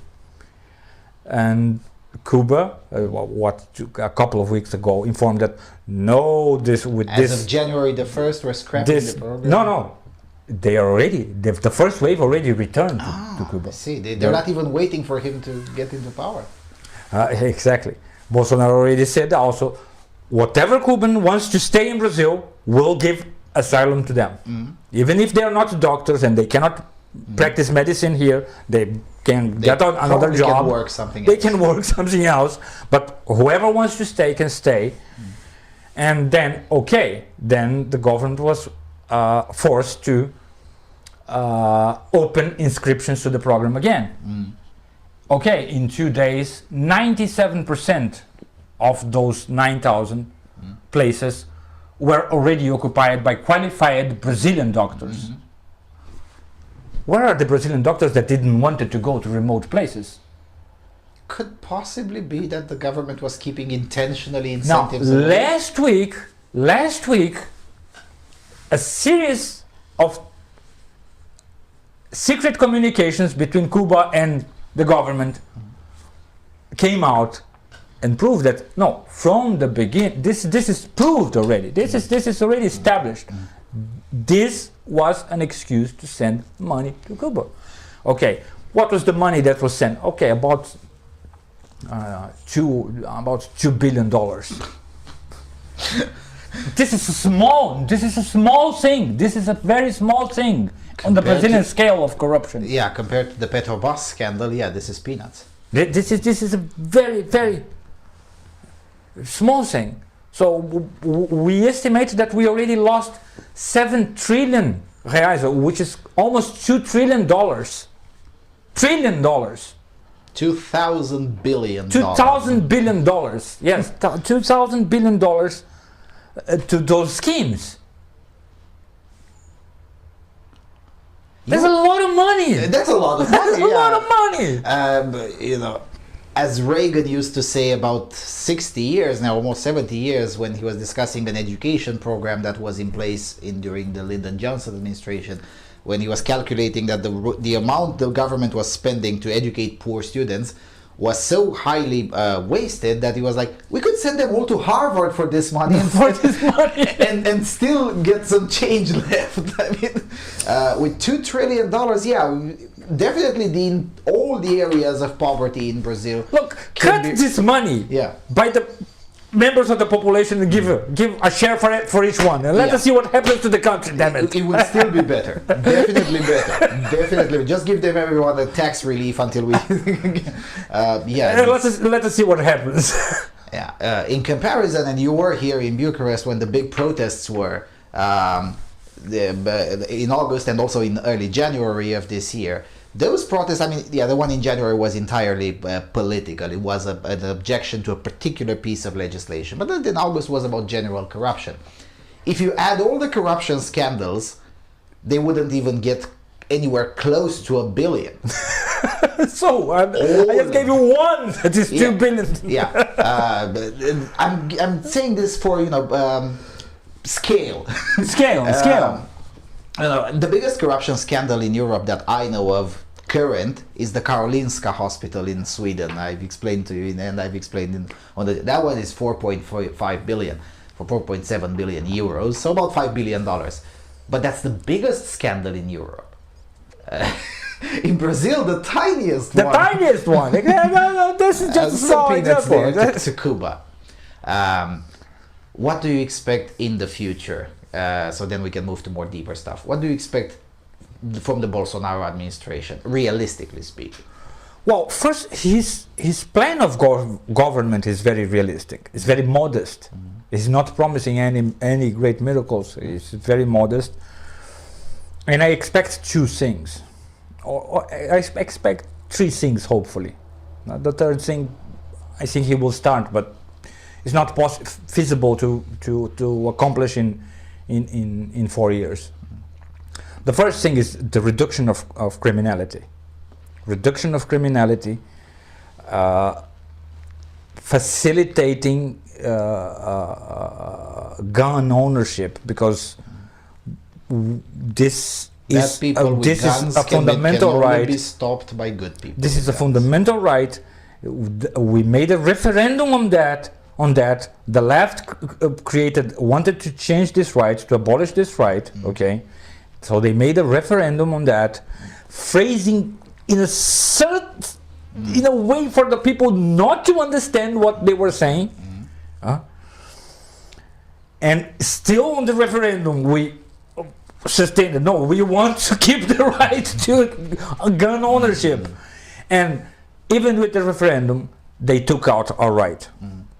And Cuba, a couple of weeks ago, informed that no, As of January the 1st, we're scrapping the program. No. They are already, the first wave already returned to Cuba. See, they're not even waiting for him to get into power. Exactly. Bolsonaro already said also, whatever Cuban wants to stay in Brazil, will give asylum to them. Even if they are not doctors and they cannot practice medicine here, they can get on another job. They can work something else. But whoever wants to stay can stay. And then, then the government was forced to open inscriptions to the program again. In 2 days, 97% of those 9,000 places were already occupied by qualified Brazilian doctors. Where are the Brazilian doctors that didn't want to go to remote places? Could possibly be that the government was keeping intentionally Now, incentives. last week, a series of secret communications between Cuba and the government came out and proved that no, from the beginning, this is proved already. This is already established. This was an excuse to send money to Cuba. Okay, what was the money that was sent? Okay, about $2 billion. This is a small thing. This is a very small thing on the Brazilian scale of corruption. Yeah, compared to the Petrobras scandal, yeah, this is peanuts. This is a very, very small thing. So we estimate that we already lost 7 trillion reais, which is almost $2 trillion. $2,000 billion. $2,000 billion. Yes, $2,000 billion to those schemes. That's a lot of money. That's a lot of money. That's a lot of money. You know, as Reagan used to say about 60 years now, almost 70 years, when he was discussing an education program that was in place during the Lyndon Johnson administration, when he was calculating that the amount the government was spending to educate poor students was so highly wasted that he was like, we could send them all to Harvard for this money and still get some change left. I mean, with $2 trillion, yeah, definitely all the areas of poverty in Brazil. Look, cut this money by the members of the population and give a share for each one, and let us see what happens to the country. Damn it! It would still be better. Definitely better. Definitely. Just give them everyone a tax relief until we. Let us see what happens. Yeah. In comparison, and you were here in Bucharest when the big protests were in August and also in early January of this year. Those protests, I mean, the one in January was entirely political. It was an objection to a particular piece of legislation. But then in August was about general corruption. If you add all the corruption scandals, they wouldn't even get anywhere close to $1 billion. So, I just gave you one that is $2 billion. I'm saying this for, scale. Scale. The biggest corruption scandal in Europe that I know of current is the Karolinska Hospital in Sweden. I've explained to you, and I've explained that one is 4.5 billion, for 4.7 billion euros, so about $5 billion. But that's the biggest scandal in Europe. In Brazil, the tiniest one. The tiniest one. No, this is just a small example. To Cuba. What do you expect in the future? So then we can move to more deeper stuff. What do you expect from the Bolsonaro administration, realistically speaking? Well, first, his plan of government is very realistic. It's very modest. He's not promising any great miracles. It's very modest. And I expect 2 things. Or I expect 3 things, hopefully. The third thing, I think he will start, but it's not feasible to accomplish in 4 years. The first thing is the reduction of criminality. Reduction of criminality, facilitating gun ownership, because this is a fundamental right. Be stopped by good people. This is a fundamental right. We made a referendum on that. The left wanted to change this right, to abolish this right. Okay, so they made a referendum on that, phrasing in a way for the people not to understand what they were saying. And still on the referendum, we sustained it. No, we want to keep the right to gun ownership. And even with the referendum, they took out our right.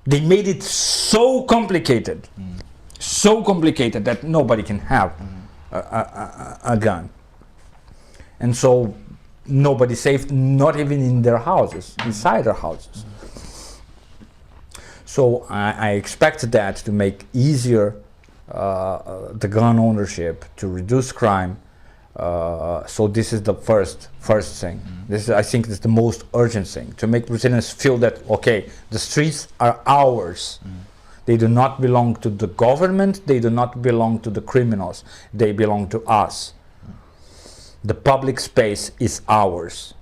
They made it so complicated, that nobody can have a gun. And so nobody's safe, not even in their houses, inside their houses. So I expect that to make easier the gun ownership, to reduce crime. So this is the first thing. This is, I think, is the most urgent thing, to make Brazilians feel that, okay, the streets are ours. They do not belong to the government. They do not belong to the criminals. They belong to us. The public space is ours.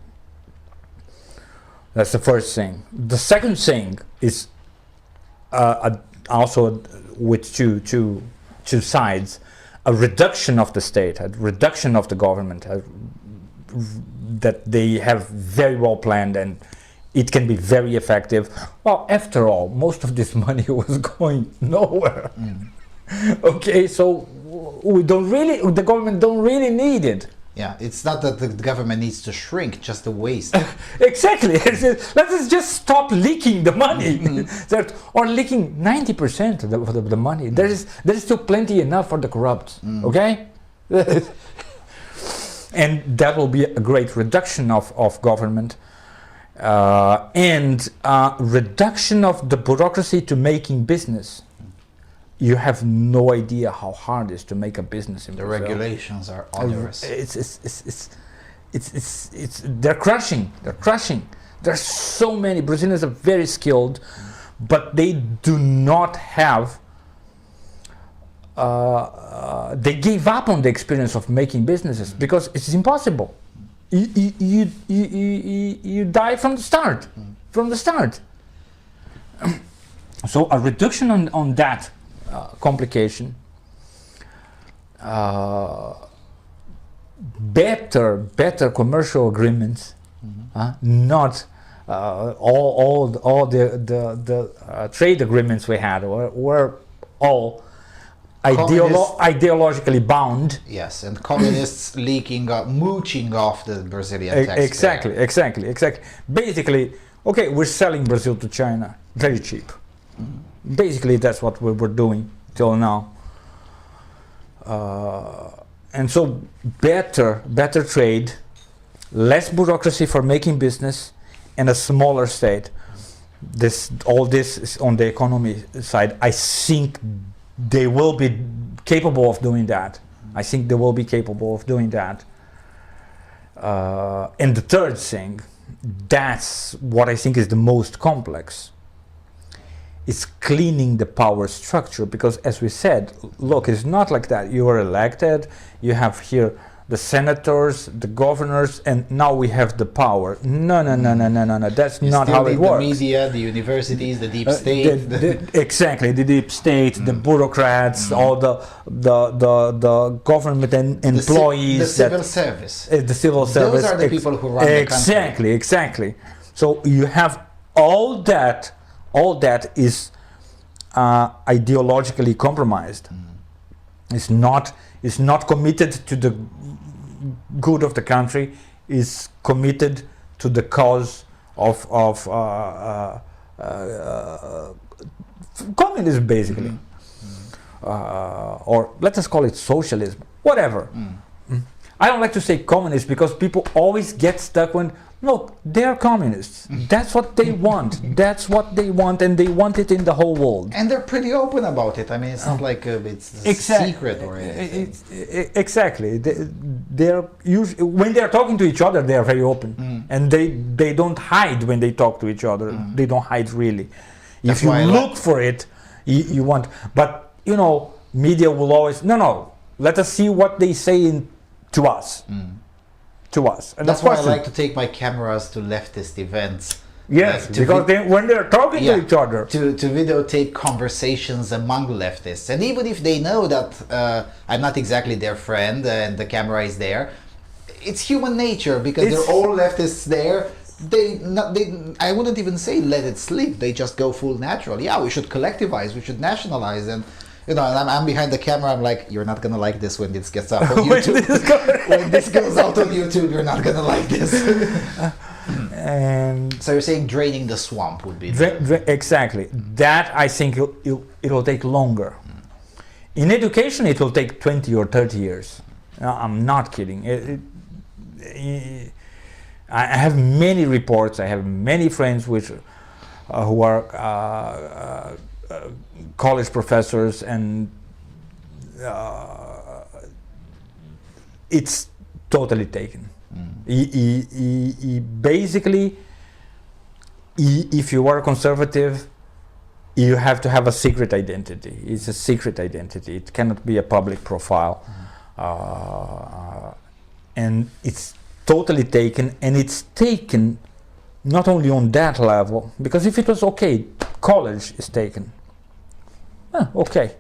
That's the first thing. The second thing is also with two sides, a reduction of the state, a reduction of the government, that they have very well planned, and it can be very effective. Well, after all, most of this money was going nowhere. Okay, so the government don't really need it. Yeah, it's not that the government needs to shrink, just the waste. Exactly. Let's just stop leaking the money, or leaking 90% of the money. There is still plenty enough for the corrupt. Okay, and that will be a great reduction of government, and reduction of the bureaucracy to making business. You have no idea how hard it is to make a business in Brazil. The regulations are onerous. They're crushing. There's so many. Brazilians are very skilled, but they do not have. They gave up on the experience of making businesses because it's impossible. You die from the start. So a reduction on that complication, better commercial agreements, not all the trade agreements we had were all ideologically bound. Yes, and communists mooching off the Brazilian taxpayer. Exactly. Basically, okay, we're selling Brazil to China very cheap. Basically, that's what we were doing till now. And so better trade, less bureaucracy for making business, and a smaller state. All this is on the economy side. I think they will be capable of doing that. And the third thing, that's what I think is the most complex. It's cleaning the power structure, because as we said, look, it's not like that. You are elected, you have here the senators, the governors, and now we have the power. No. That's not how it works. The media, the universities, the deep state. Exactly, the deep state, the bureaucrats, all the government and employees. The civil service. The civil service. Those are the people who run the country. Exactly. So you have all that. All that is ideologically compromised. It's not committed to the good of the country. It's committed to the cause of communism, basically, or let us call it socialism, whatever. I don't like to say communist because people always get stuck when. Look, they're communists. That's what they want. And they want it in the whole world. And they're pretty open about it. I mean, it's not like it's a secret or anything. Exactly. They're usually, when they're talking to each other, they are very open, and they don't hide when they talk to each other. They don't hide really. That's if you look for it, you want. But media will always no. Let us see what they say to us. And that's why I like to take my cameras to leftist events. Yes, because when they're talking to each other. To videotape conversations among leftists. And even if they know that I'm not exactly their friend and the camera is there, it's human nature, because they're all leftists there. I wouldn't even say let it slip. They just go full natural. Yeah, we should collectivize, we should nationalize, and and I'm behind the camera. I'm like, you're not gonna like this when this gets out on YouTube. When this goes out on YouTube, you're not gonna like this. And So you're saying draining the swamp would be exactly. That I think it'll take longer. In education, it will take 20 or 30 years. I'm not kidding. I have many reports. I have many friends which who are college professors, and it's totally taken. Basically, if you are conservative, you have to have a secret identity. It's a secret identity. It cannot be a public profile. And it's totally taken, and it's taken not only on that level, because if it was okay, college is taken. Okay,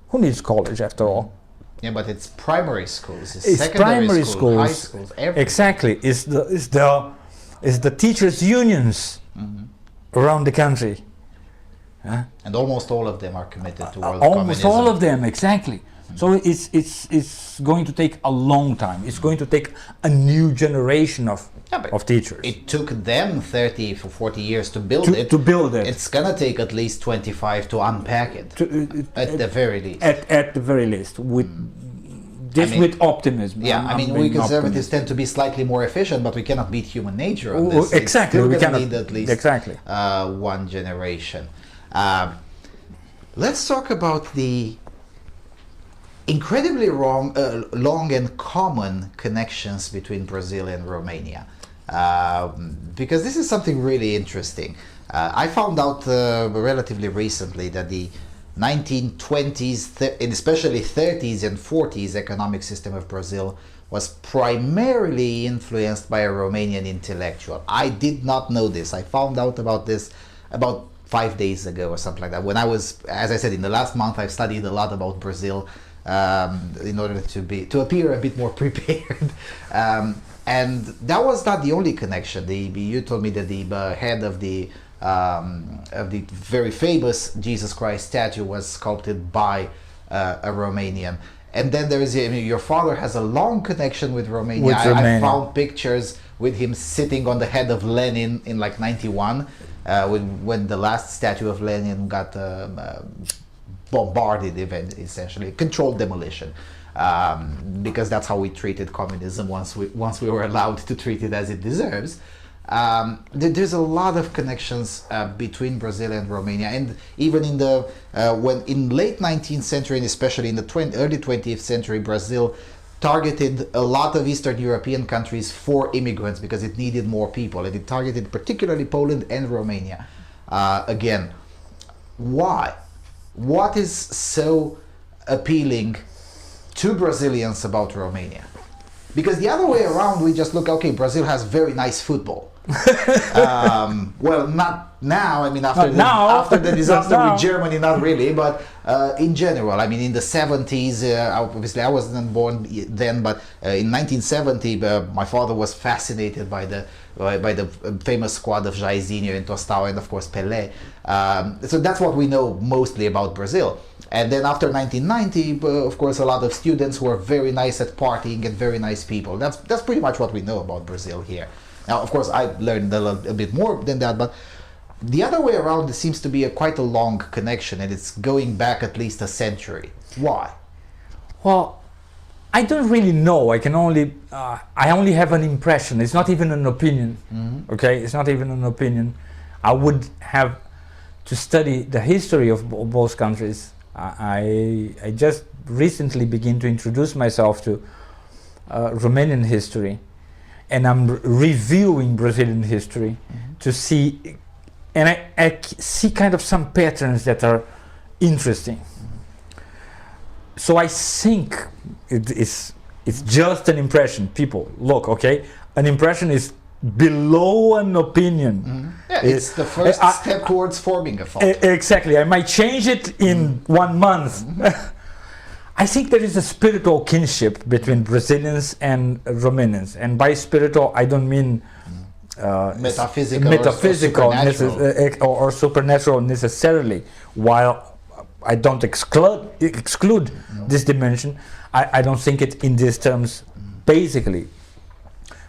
who needs college after all? Yeah, but it's primary schools, it's secondary primary schools, high schools, everything. Exactly. It's the teachers' unions around the country. And almost all of them are committed to world Almost communism. all of them, exactly. So it's going to take a long time. It's going to take a new generation of teachers. It took them 30 for 40 years to build it. To build it. It's gonna take at least 25 to unpack it. At the very least. At the very least, with optimism. Yeah, I'm we being conservatives optimist. tend to be slightly more efficient, but we cannot beat human nature on this. Exactly. It's We still cannot gonna need at least one generation. Let's talk about the incredibly long and common connections between Brazil and Romania, because this is something really interesting. I found out relatively recently that the 1920s and especially 30s and 40s economic system of Brazil was primarily influenced by a Romanian intellectual. I did not know this. I found out about this about 5 days ago or something like that. When I was, as I said, in the last month, I've studied a lot about Brazil in order to appear a bit more prepared. And that was not the only connection. You told me that the head of the very famous Jesus Christ statue was sculpted by a Romanian. And then there is, your father has a long connection with Romania. I found pictures with him sitting on the head of Lenin in like 91, when the last statue of Lenin got bombarded, essentially controlled demolition, because that's how we treated communism once we were allowed to treat it as it deserves. There's a lot of connections between Brazil and Romania, and even in the in late 19th century and especially in the early 20th century, Brazil targeted a lot of Eastern European countries for immigrants because it needed more people, and it targeted particularly Poland and Romania. Again, why? What is so appealing to Brazilians about Romania? Because the other way around, we just look, okay, Brazil has very nice football. Well, not now. After the disaster with Germany, not really, but in general. In the 70s, obviously I wasn't born then, but in 1970, my father was fascinated by the famous squad of Jairzinho and Tostão and of course Pelé. So that's what we know mostly about Brazil. And then after 1990, of course, a lot of students who are very nice at partying and very nice people. That's pretty much what we know about Brazil here. Now, of course, I learned a bit more than that, but the other way around, there seems to be quite a long connection, and it's going back at least a century. Why? Well, I don't really know. I only have an impression. It's not even an opinion. Mm-hmm. Okay, it's not even an opinion. I would have to study the history of both countries. I just recently began to introduce myself to Romanian history, and I'm reviewing Brazilian history to see, and I see kind of some patterns that are interesting. So I think it's just an impression. People, look, okay, an impression is below an opinion. Mm-hmm. Yeah, it's the first step towards forming a thought. Exactly. I might change it in 1 month. Mm-hmm. I think there is a spiritual kinship between Brazilians and Romanians, and by spiritual I don't mean metaphysical or supernatural necessarily. While I don't exclude this dimension, I don't think it in these terms basically.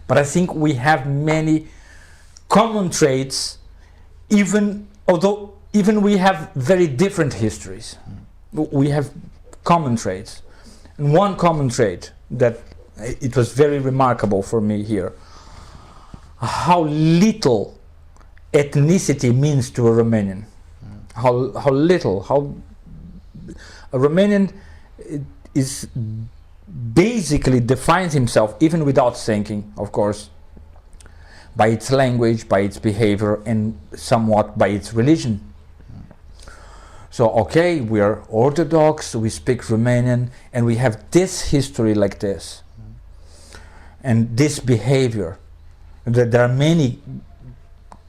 But I think we have many common traits, even we have very different histories. We have common traits. And one common trait that it was very remarkable for me here, how little ethnicity means to a Romanian. How little, how a Romanian is basically defines himself, even without thinking, of course, by its language, by its behavior, and somewhat by its religion. So, okay, we are Orthodox, we speak Romanian, and we have this history like this, and this behavior. There are many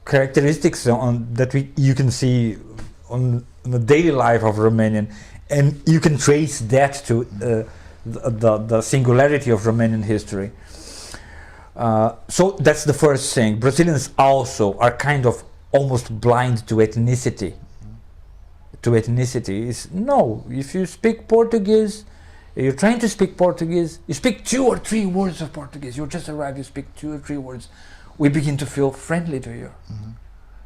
characteristics that you can see on the daily life of Romanian, and you can trace that to the singularity of Romanian history. So that's the first thing. Brazilians also are kind of almost blind to ethnicity. No, if you speak Portuguese, you're trying to speak Portuguese, you speak 2 or 3 words of Portuguese, you just arrive, you speak 2 or 3 words, we begin to feel friendly to you.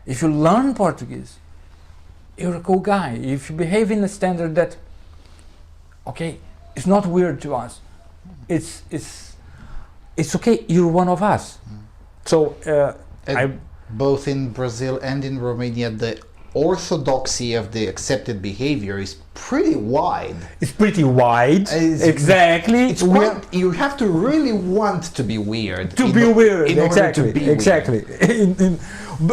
If you learn Portuguese, you're a cool guy. If you behave in a standard that, okay, it's not weird to us, it's okay, you're one of us. So both in Brazil and in Romania, the orthodoxy of the accepted behavior is pretty wide. It's pretty wide. Exactly. It's quite, you have to really want to be weird. Exactly. To be exactly. Weird.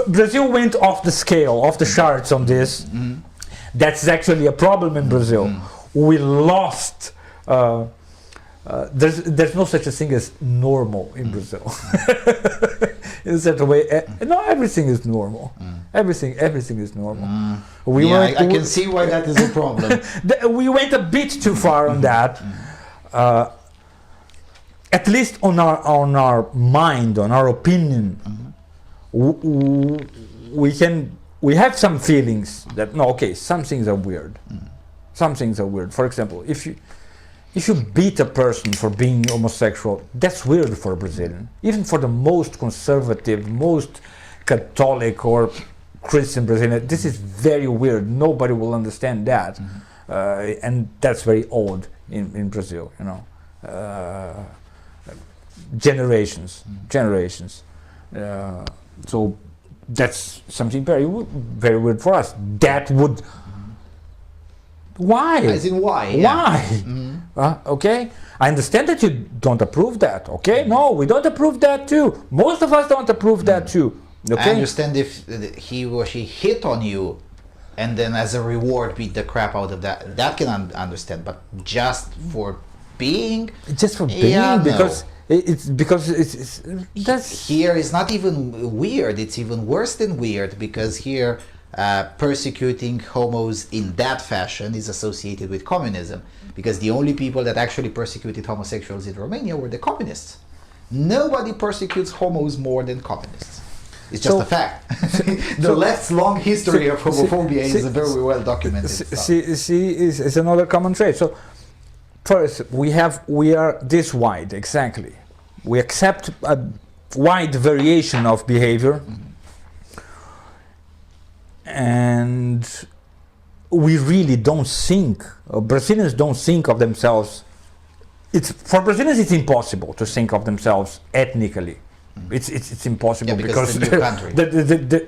Brazil went off the scale, off the charts on this. That's actually a problem in Brazil. We lost. There's no such a thing as normal in Brazil. In such a way, no, everything is normal. Everything is normal. I can see why that is a problem. We went a bit too far on that. At least on our mind, on our opinion, we have some feelings that no, okay, some things are weird. Some things are weird. For example, if you beat a person for being homosexual, that's weird for a Brazilian. Even for the most conservative, most Catholic or Christian Brazilian, this is very weird. Nobody will understand that. And that's very odd in Brazil, you know. Generations. So that's something very weird for us. That would... Why? As in why? Yeah. Why? Okay, I understand that you don't approve that. Okay, no, we don't approve that too. Most of us don't approve that too. Okay? I understand if he or she hit on you, and then as a reward beat the crap out of that. That can understand, but just for being, because that's here is not even weird. It's even worse than weird, because here. Persecuting homos in that fashion is associated with communism, because the only people that actually persecuted homosexuals in Romania were the communists. Nobody persecutes homos more than communists. It's just a fact. The left's long history of homophobia is very well documented. Is another common trait. So first, we are this wide, exactly. We accept a wide variation of behavior. And we really don't think, Brazilians don't think of themselves, for Brazilians it's impossible to think of themselves ethnically. It's impossible, because it's a new country.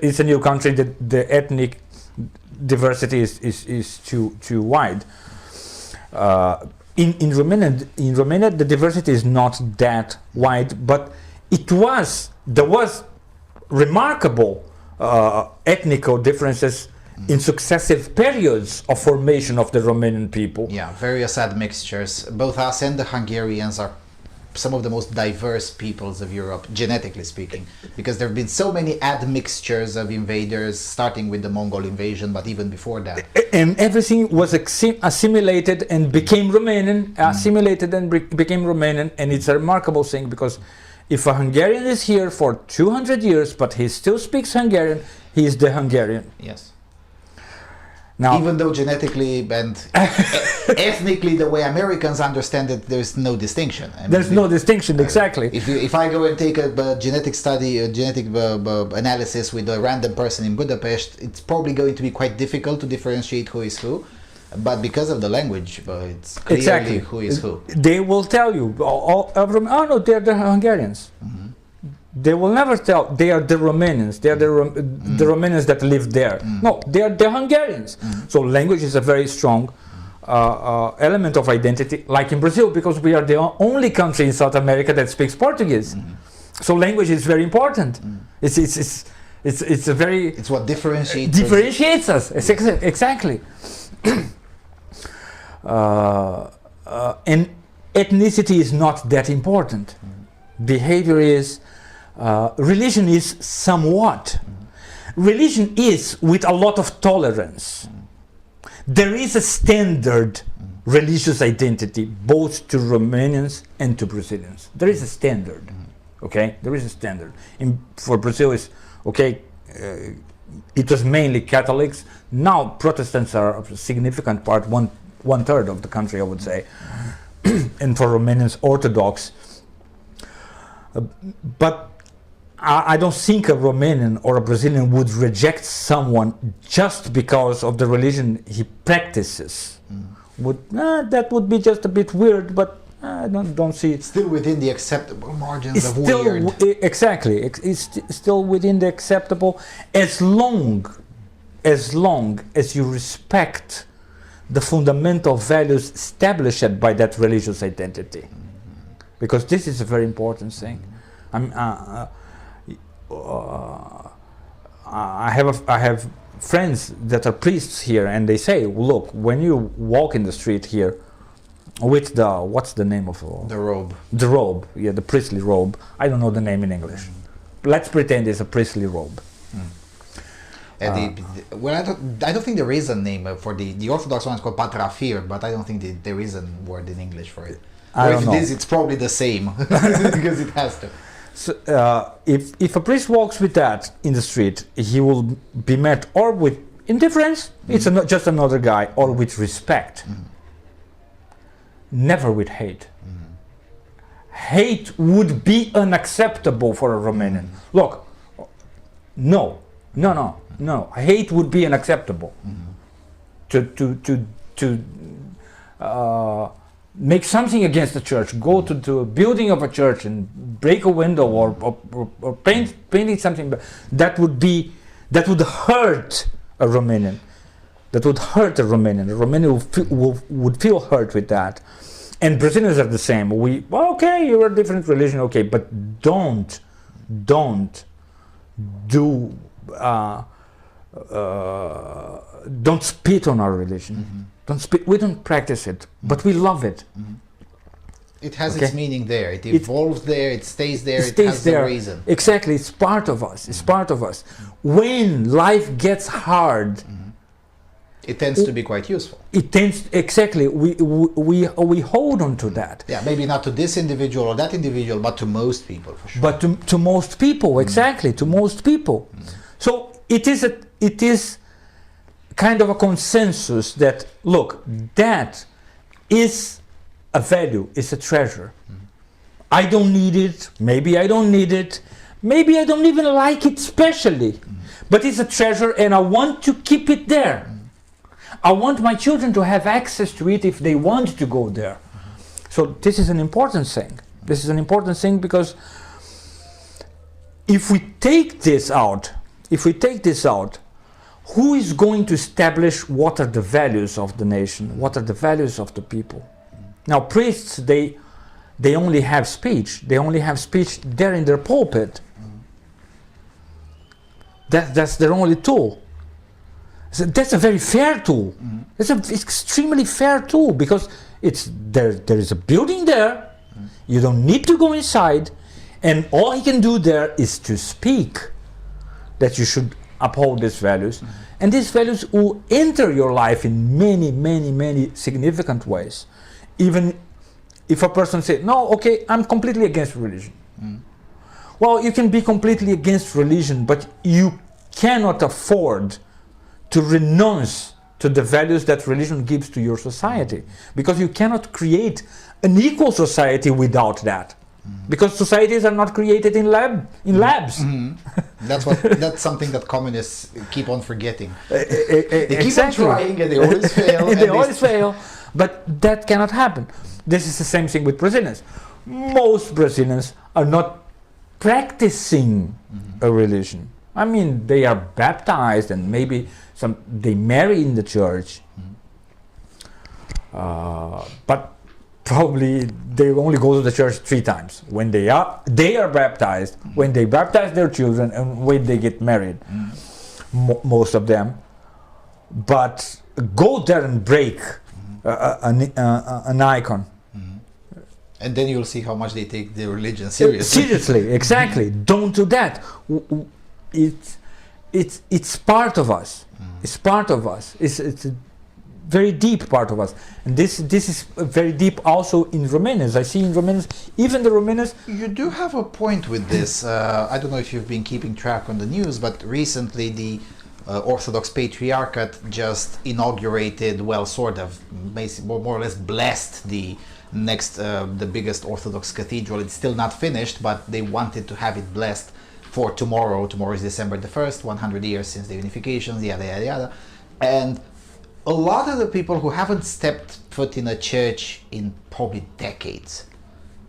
It's a new country, the ethnic diversity is too wide. In Romania the diversity is not that wide, but there was remarkable ethnical differences in successive periods of formation of the Romanian people. Yeah, various admixtures. Both us and the Hungarians are some of the most diverse peoples of Europe, genetically speaking, because there have been so many admixtures of invaders, starting with the Mongol invasion, but even before that. And everything was assimilated and became Romanian, became Romanian, and it's a remarkable thing, because if a Hungarian is here for 200 years, but he still speaks Hungarian, he is the Hungarian. Yes. Now, even though genetically and ethnically, the way Americans understand it, there's no distinction. I mean, there's no distinction, exactly. If I go and take a genetic study, a genetic analysis with a random person in Budapest, it's probably going to be quite difficult to differentiate who is who. But because of the language, it's clearly Exactly. who is who. They will tell you, oh no, they're the Hungarians. Mm-hmm. They will never tell they are the Romanians. They are the Romanians that live there. No, they are the Hungarians. So language is a very strong element of identity, like in Brazil, because we are the only country in South America that speaks Portuguese. So language is very important. It's a very It's what differentiates us. Exactly. And ethnicity is not that important. Behavior is. Religion is somewhat. Religion is with a lot of tolerance. There is a standard religious identity both to Romanians and to Brazilians. There is a standard. Okay, there is a standard. For Brazil, is okay. It was mainly Catholics. Now Protestants are a significant part, one third of the country, I would say, and for Romanians, Orthodox. But I don't think a Romanian or a Brazilian would reject someone just because of the religion he practices. That would be just a bit weird, but I don't see it. Still within the acceptable margins It's of still weird. Exactly. It's still within the acceptable, as long as you respect the fundamental values established by that religious identity, because this is a very important thing. I have friends that are priests here, and they say, look, when you walk in the street here with what's the name of The robe. The robe, yeah, the priestly robe. I don't know the name in English. Let's pretend it's a priestly robe. And I don't think there is a name for the Orthodox one is called patrafir, but I don't think there is a word in English for it. I Or don't if know. it is, it's probably the same because it has to. So, if a priest walks with that in the street, he will be met or with indifference, it's just another guy, or with respect. Never with hate. Hate would be unacceptable for a Romanian. Look, no. Hate would be unacceptable. To make something against the church, go to a building of a church and break a window or painting something, that would hurt a Romanian. That would hurt a Romanian. A Romanian would feel hurt with that. And Brazilians are the same. Okay, you're a different religion, okay, but don't spit on our religion. Don't spit. We don't practice it, but we love it. It has its meaning there. It evolves there. It stays there. It stays has there. a reason. Exactly. It's part of us. It's part of us. When life gets hard, It tends to be quite useful. it tends exactly. We hold on to that. Yeah, maybe not to this individual or that individual, but to most people for sure. But to most people, exactly, to most people. So it is kind of a consensus that, look, that is a value, it's a treasure. I don't need it, maybe I don't need it, maybe I don't even like it specially, but it's a treasure and I want to keep it there. I want my children to have access to it if they want to go there. So this is an important thing. This is an important thing because if we take this out, who is going to establish what are the values of the nation? What are the values of the people? Now, priests, they only have speech. They only have speech there in their pulpit. That's their only tool. So that's a very fair tool. It's an extremely fair tool because there is a building there. You don't need to go inside, and all he can do there is to speak that you should uphold these values, and these values will enter your life in many, many, many significant ways. Even if a person says, no, okay, I'm completely against religion. Well, you can be completely against religion, but you cannot afford to renounce to the values that religion gives to your society, because you cannot create an equal society without that. Because societies are not created in labs. That's something that communists keep on forgetting. They keep Exactly. on trying and they always fail. They always fail, but that cannot happen. This is the same thing with Brazilians. Most Brazilians are not practicing a religion. I mean, they are baptized and maybe they marry in the church, but probably they only go to the church 3 times: when they are baptized, when they baptize their children, and when they get married. Most of them. But go there and break an icon. And then you'll see how much they take their religion seriously. Seriously, exactly. Don't do that. It's part of us. It's part of us. It's a very deep part of us. And this is very deep also in Romanians. I see in Romanians, even the Romanians. You do have a point with this. I don't know if you've been keeping track on the news, but recently the Orthodox Patriarchate just inaugurated, well, sort of, basically, more or less blessed the biggest Orthodox cathedral. It's still not finished, but they wanted to have it blessed for tomorrow. Tomorrow is December the 1st, 100 years since the unification, yada yada yada. And a lot of the people who haven't stepped foot in a church in probably decades,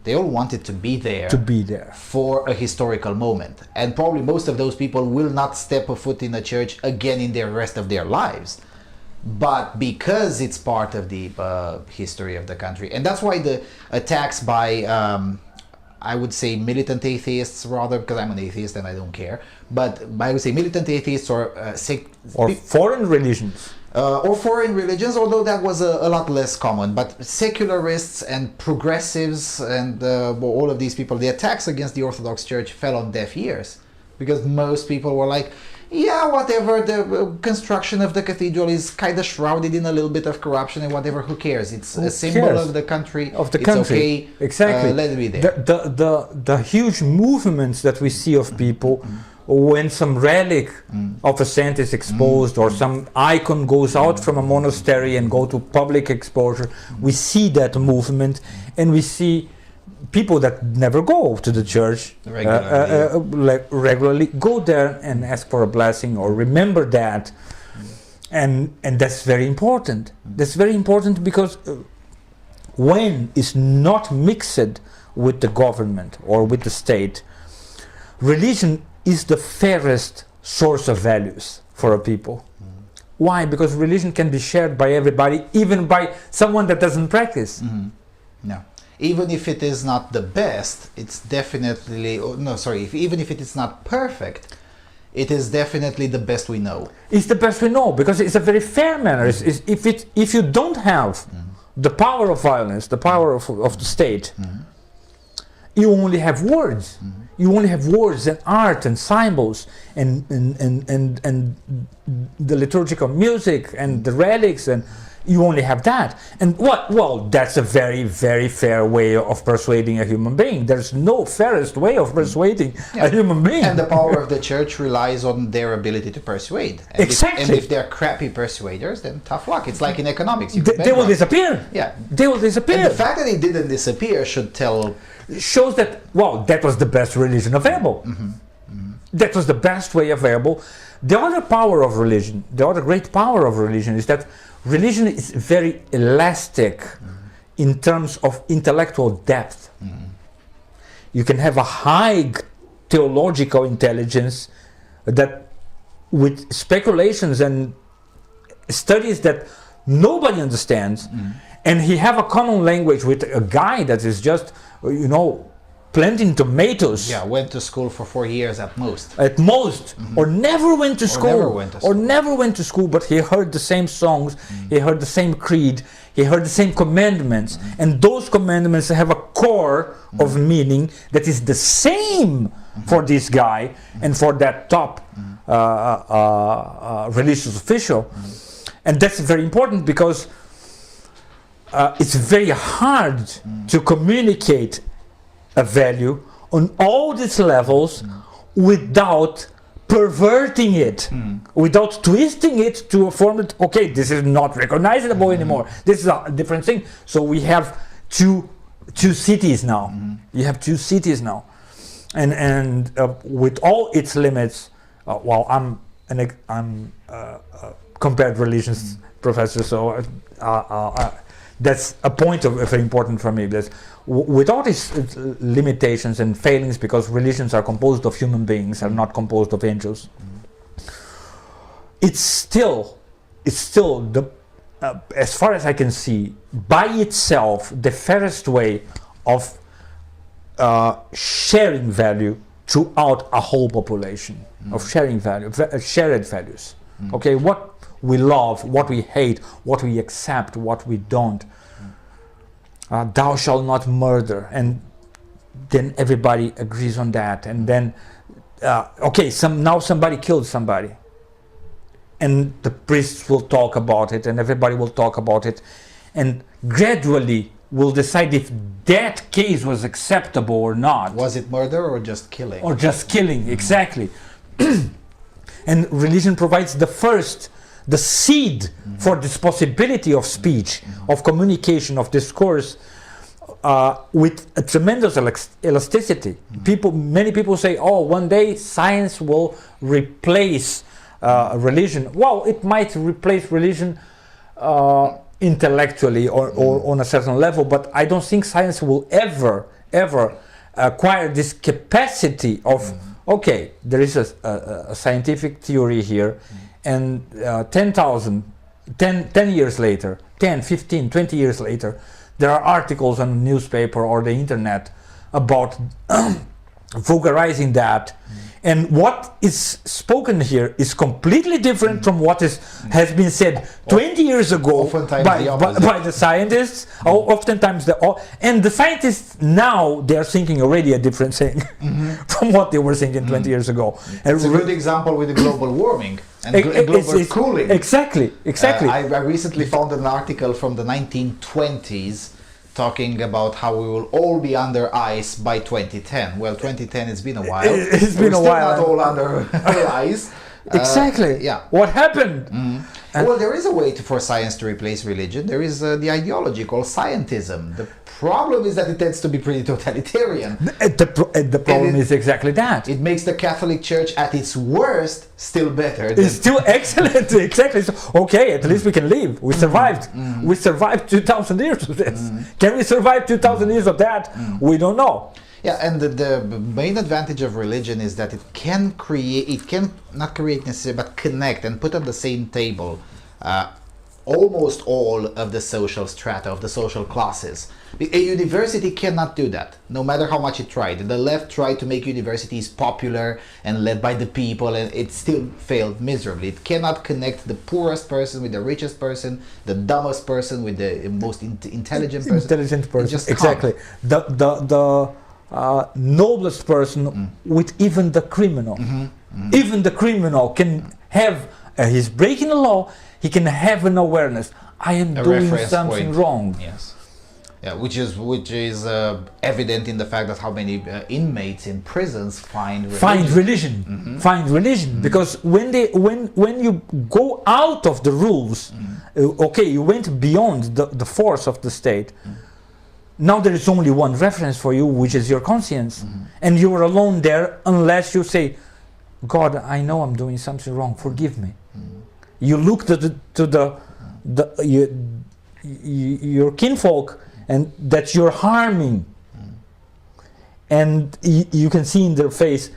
they all wanted to be there for a historical moment. And probably most of those people will not step a foot in a church again in the rest of their lives. But because it's part of the history of the country, and that's why the attacks by I would say militant atheists, rather, because I'm an atheist and I don't care, but I would say militant atheists or foreign religions. Or foreign religions, although that was a lot less common. But secularists and progressives and all of these people, the attacks against the Orthodox Church fell on deaf ears, because most people were like, yeah, whatever, the construction of the cathedral is kind of shrouded in a little bit of corruption and whatever, who cares? It's a symbol of the country. It's okay. Exactly. Let it be there. The huge movements that we see of people when some relic of a saint is exposed or some icon goes out from a monastery and go to public exposure, we see that movement, and we see people that never go to the church regularly go there and ask for a blessing or remember that, and that's very important. That's very important because when it's not mixed with the government or with the state, religion is the fairest source of values for a people. Why? Because religion can be shared by everybody, even by someone that doesn't practice. No. Even if it is not the best, it's definitely, even if it is not perfect, it is definitely the best we know. It's the best we know, because it's a very fair manner. If you don't have the power of violence, the power of the state, you only have words. You only have words and art and symbols and the liturgical music and the relics, and you only have that. And what? Well, that's a very, very fair way of persuading a human being. There's no fairest way of persuading a human being. And the power of the church relies on their ability to persuade. And exactly. If they're crappy persuaders, then tough luck. It's like in economics. They will disappear. Yeah. They will disappear. And the fact that they didn't disappear shows that, well, that was the best religion available. That was the best way available. The other power of religion, the other great power of religion, is that religion is very elastic in terms of intellectual depth. You can have a high theological intelligence that, with speculations and studies that nobody understands, and he have a common language with a guy that is just, planting tomatoes. Yeah, went to school for 4 years at most. At most, or never went to school, or never went to school, but he heard the same songs, he heard the same creed, he heard the same commandments, and those commandments have a core of meaning that is the same for this guy and for that top religious official. And that's very important, because it's very hard to communicate a value on all these levels without perverting it, without twisting it to a form that, okay, this is not recognizable anymore. This is a different thing. So we have two cities now. You have two cities now, and with all its limits. Well, I'm compared religions professor, so that's a point of important for me. That with all its limitations and failings, because religions are composed of human beings, are not composed of angels. It's still the as far as I can see, by itself, the fairest way of sharing value throughout a whole population, of sharing value, shared values. Okay, what we love, what we hate, what we accept, what we don't. Thou shalt not murder, and then everybody agrees on that. And then, okay, now somebody killed somebody, and the priests will talk about it, and everybody will talk about it, and gradually we'll decide if that case was acceptable or not. Was it murder or just killing? Or just killing, exactly. And religion provides the seed for this possibility of speech, of communication, of discourse, with a tremendous elasticity. Many people say, "Oh, one day science will replace religion." Well, it might replace religion intellectually or on a certain level, but I don't think science will ever acquire this capacity of. Okay, there is a scientific theory here, and 10 years later, 10, 15, 20 years later, there are articles on the newspaper or the internet about vulgarizing that. And what is spoken here is completely different from what has been said 20 years ago by the scientists. Oftentimes, and the scientists now, they are thinking already a different thing from what they were thinking 20 years ago. It's a good example with the global warming and global cooling. Exactly. I recently found an article from the 1920s talking about how we will all be under ice by 2010. Well, 2010, it's been a while. It's been a while. Not all under ice. Exactly. Yeah. What happened? Well, there is a way for science to replace religion. There is the ideology called scientism. The problem is that it tends to be pretty totalitarian. The problem is exactly that. It makes the Catholic Church at its worst still better. It's still excellent. Exactly. So, okay, at least we can live. We survived. We survived 2,000 years of this. Can we survive 2,000 years of that? We don't know. Yeah, and the main advantage of religion is that it can not create necessarily, but connect and put on the same table almost all of the social strata, of the social classes. A university cannot do that, no matter how much it tried. The left tried to make universities popular and led by the people, and it still failed miserably. It cannot connect the poorest person with the richest person, the dumbest person with the most intelligent person. Just exactly. The noblest person with even the criminal. Even the criminal can have, he's breaking the law, he can have an awareness. I am doing something wrong. Yes. Yeah, which is evident in the fact that how many inmates in prisons find religion. Find religion, because when you go out of the rules, okay, you went beyond the force of the state. Now there is only one reference for you, which is your conscience, and you are alone there unless you say, "God, I know I'm doing something wrong. Forgive me." You look to your kinfolk, and that you're harming, and you can see in their face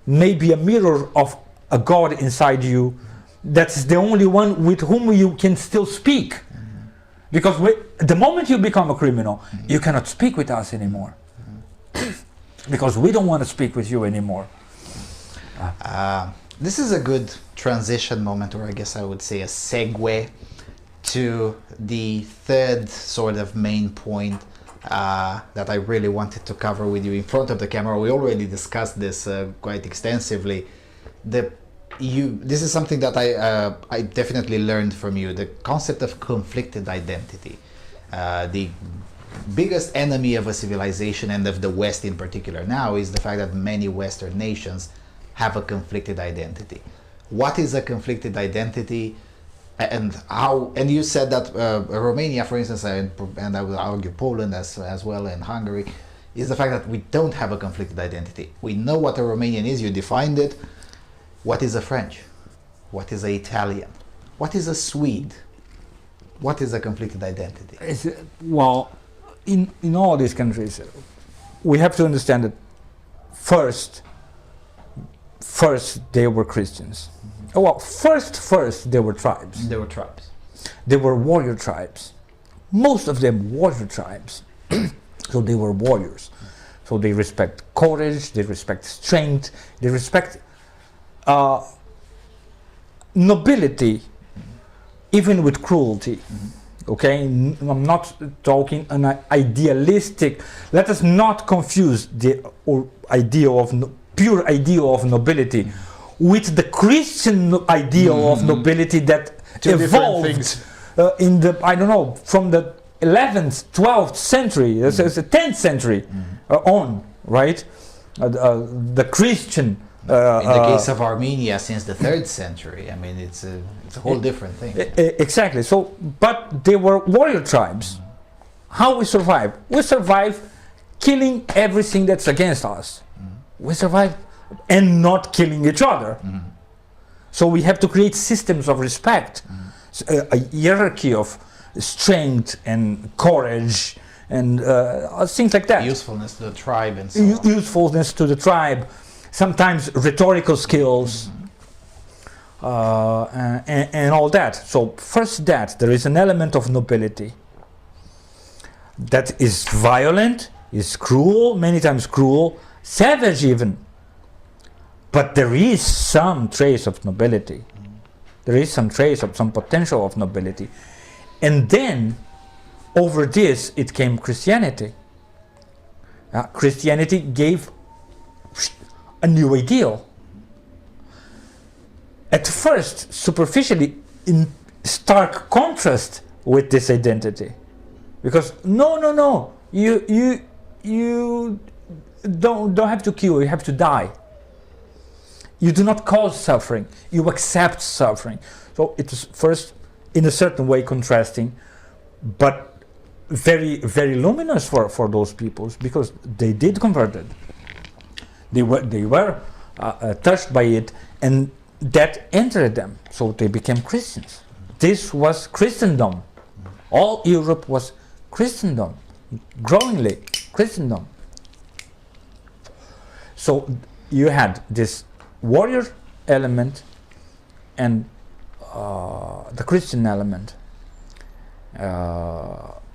maybe a mirror of a God inside you. That's the only one with whom you can still speak. Because the moment you become a criminal, you cannot speak with us anymore. Because we don't want to speak with you anymore. This is a good transition moment, or I guess I would say a segue to the third sort of main point that I really wanted to cover with you in front of the camera. We already discussed this quite extensively. This is something that I definitely learned from you, the concept of conflicted identity. The biggest enemy of a civilization, and of the West in particular now, is the fact that many Western nations have a conflicted identity. What is a conflicted identity, and how? And you said that Romania, for instance, and I would argue Poland as well, and Hungary, is the fact that we don't have a conflicted identity. We know what a Romanian is. You defined it. What is a French? What is a Italian? What is a Swede? What is a conflicted identity? Well, in all these countries, we have to understand that first they were Christians. Well, first they were tribes. They were tribes. They were warrior tribes. Most of them warrior tribes. So they were warriors. So they respect courage, they respect strength, they respect nobility, even with cruelty. Okay, I'm not talking an idealistic. Let us not confuse the idea of pure ideal of nobility with the Christian ideal of nobility that evolved in the, I don't know, from the 11th, 12th century, it's the 10th century on, right? The Christian. In the case of Armenia, since the 3rd century, I mean, it's a whole different thing. Exactly. So, but they were warrior tribes. How we survive? We survive killing everything that's against us. We survive and not killing each other. So we have to create systems of respect, a hierarchy of strength and courage and things like that. Usefulness to the tribe and so on. Usefulness to the tribe. Sometimes rhetorical skills and all that. So first that, there is an element of nobility that is violent, is cruel, many times cruel, savage even. But there is some trace of nobility. There is some trace of some potential of nobility. And then over this it came Christianity. Christianity gave a new ideal. At first, superficially, in stark contrast with this identity, because no, you don't have to kill, you have to die. You do not cause suffering, you accept suffering. So it is first, in a certain way, contrasting, but very, very luminous for those peoples, because they did convert it. They were touched by it, and that entered them. So they became Christians. This was Christendom. All Europe was Christendom, growingly Christendom. So you had this warrior element and the Christian element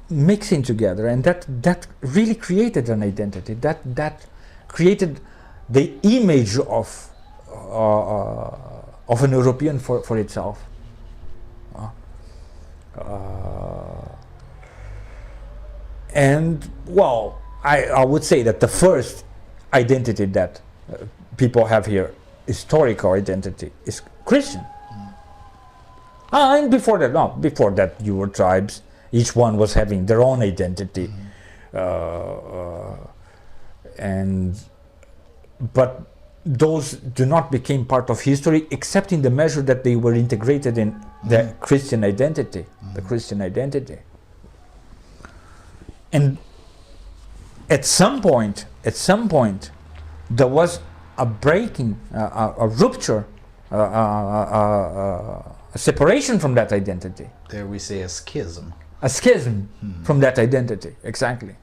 mixing together, and that really created an identity. That created the image of an European for itself. And well, I would say that the first identity that people have here, historical identity, is Christian. And before that you were tribes. Each one was having their own identity, but those do not become part of history, except in the measure that they were integrated in the Christian identity, the Christian identity. And at some point, there was a breaking, a rupture, a separation from that identity. There we say a schism. A schism from that identity, exactly.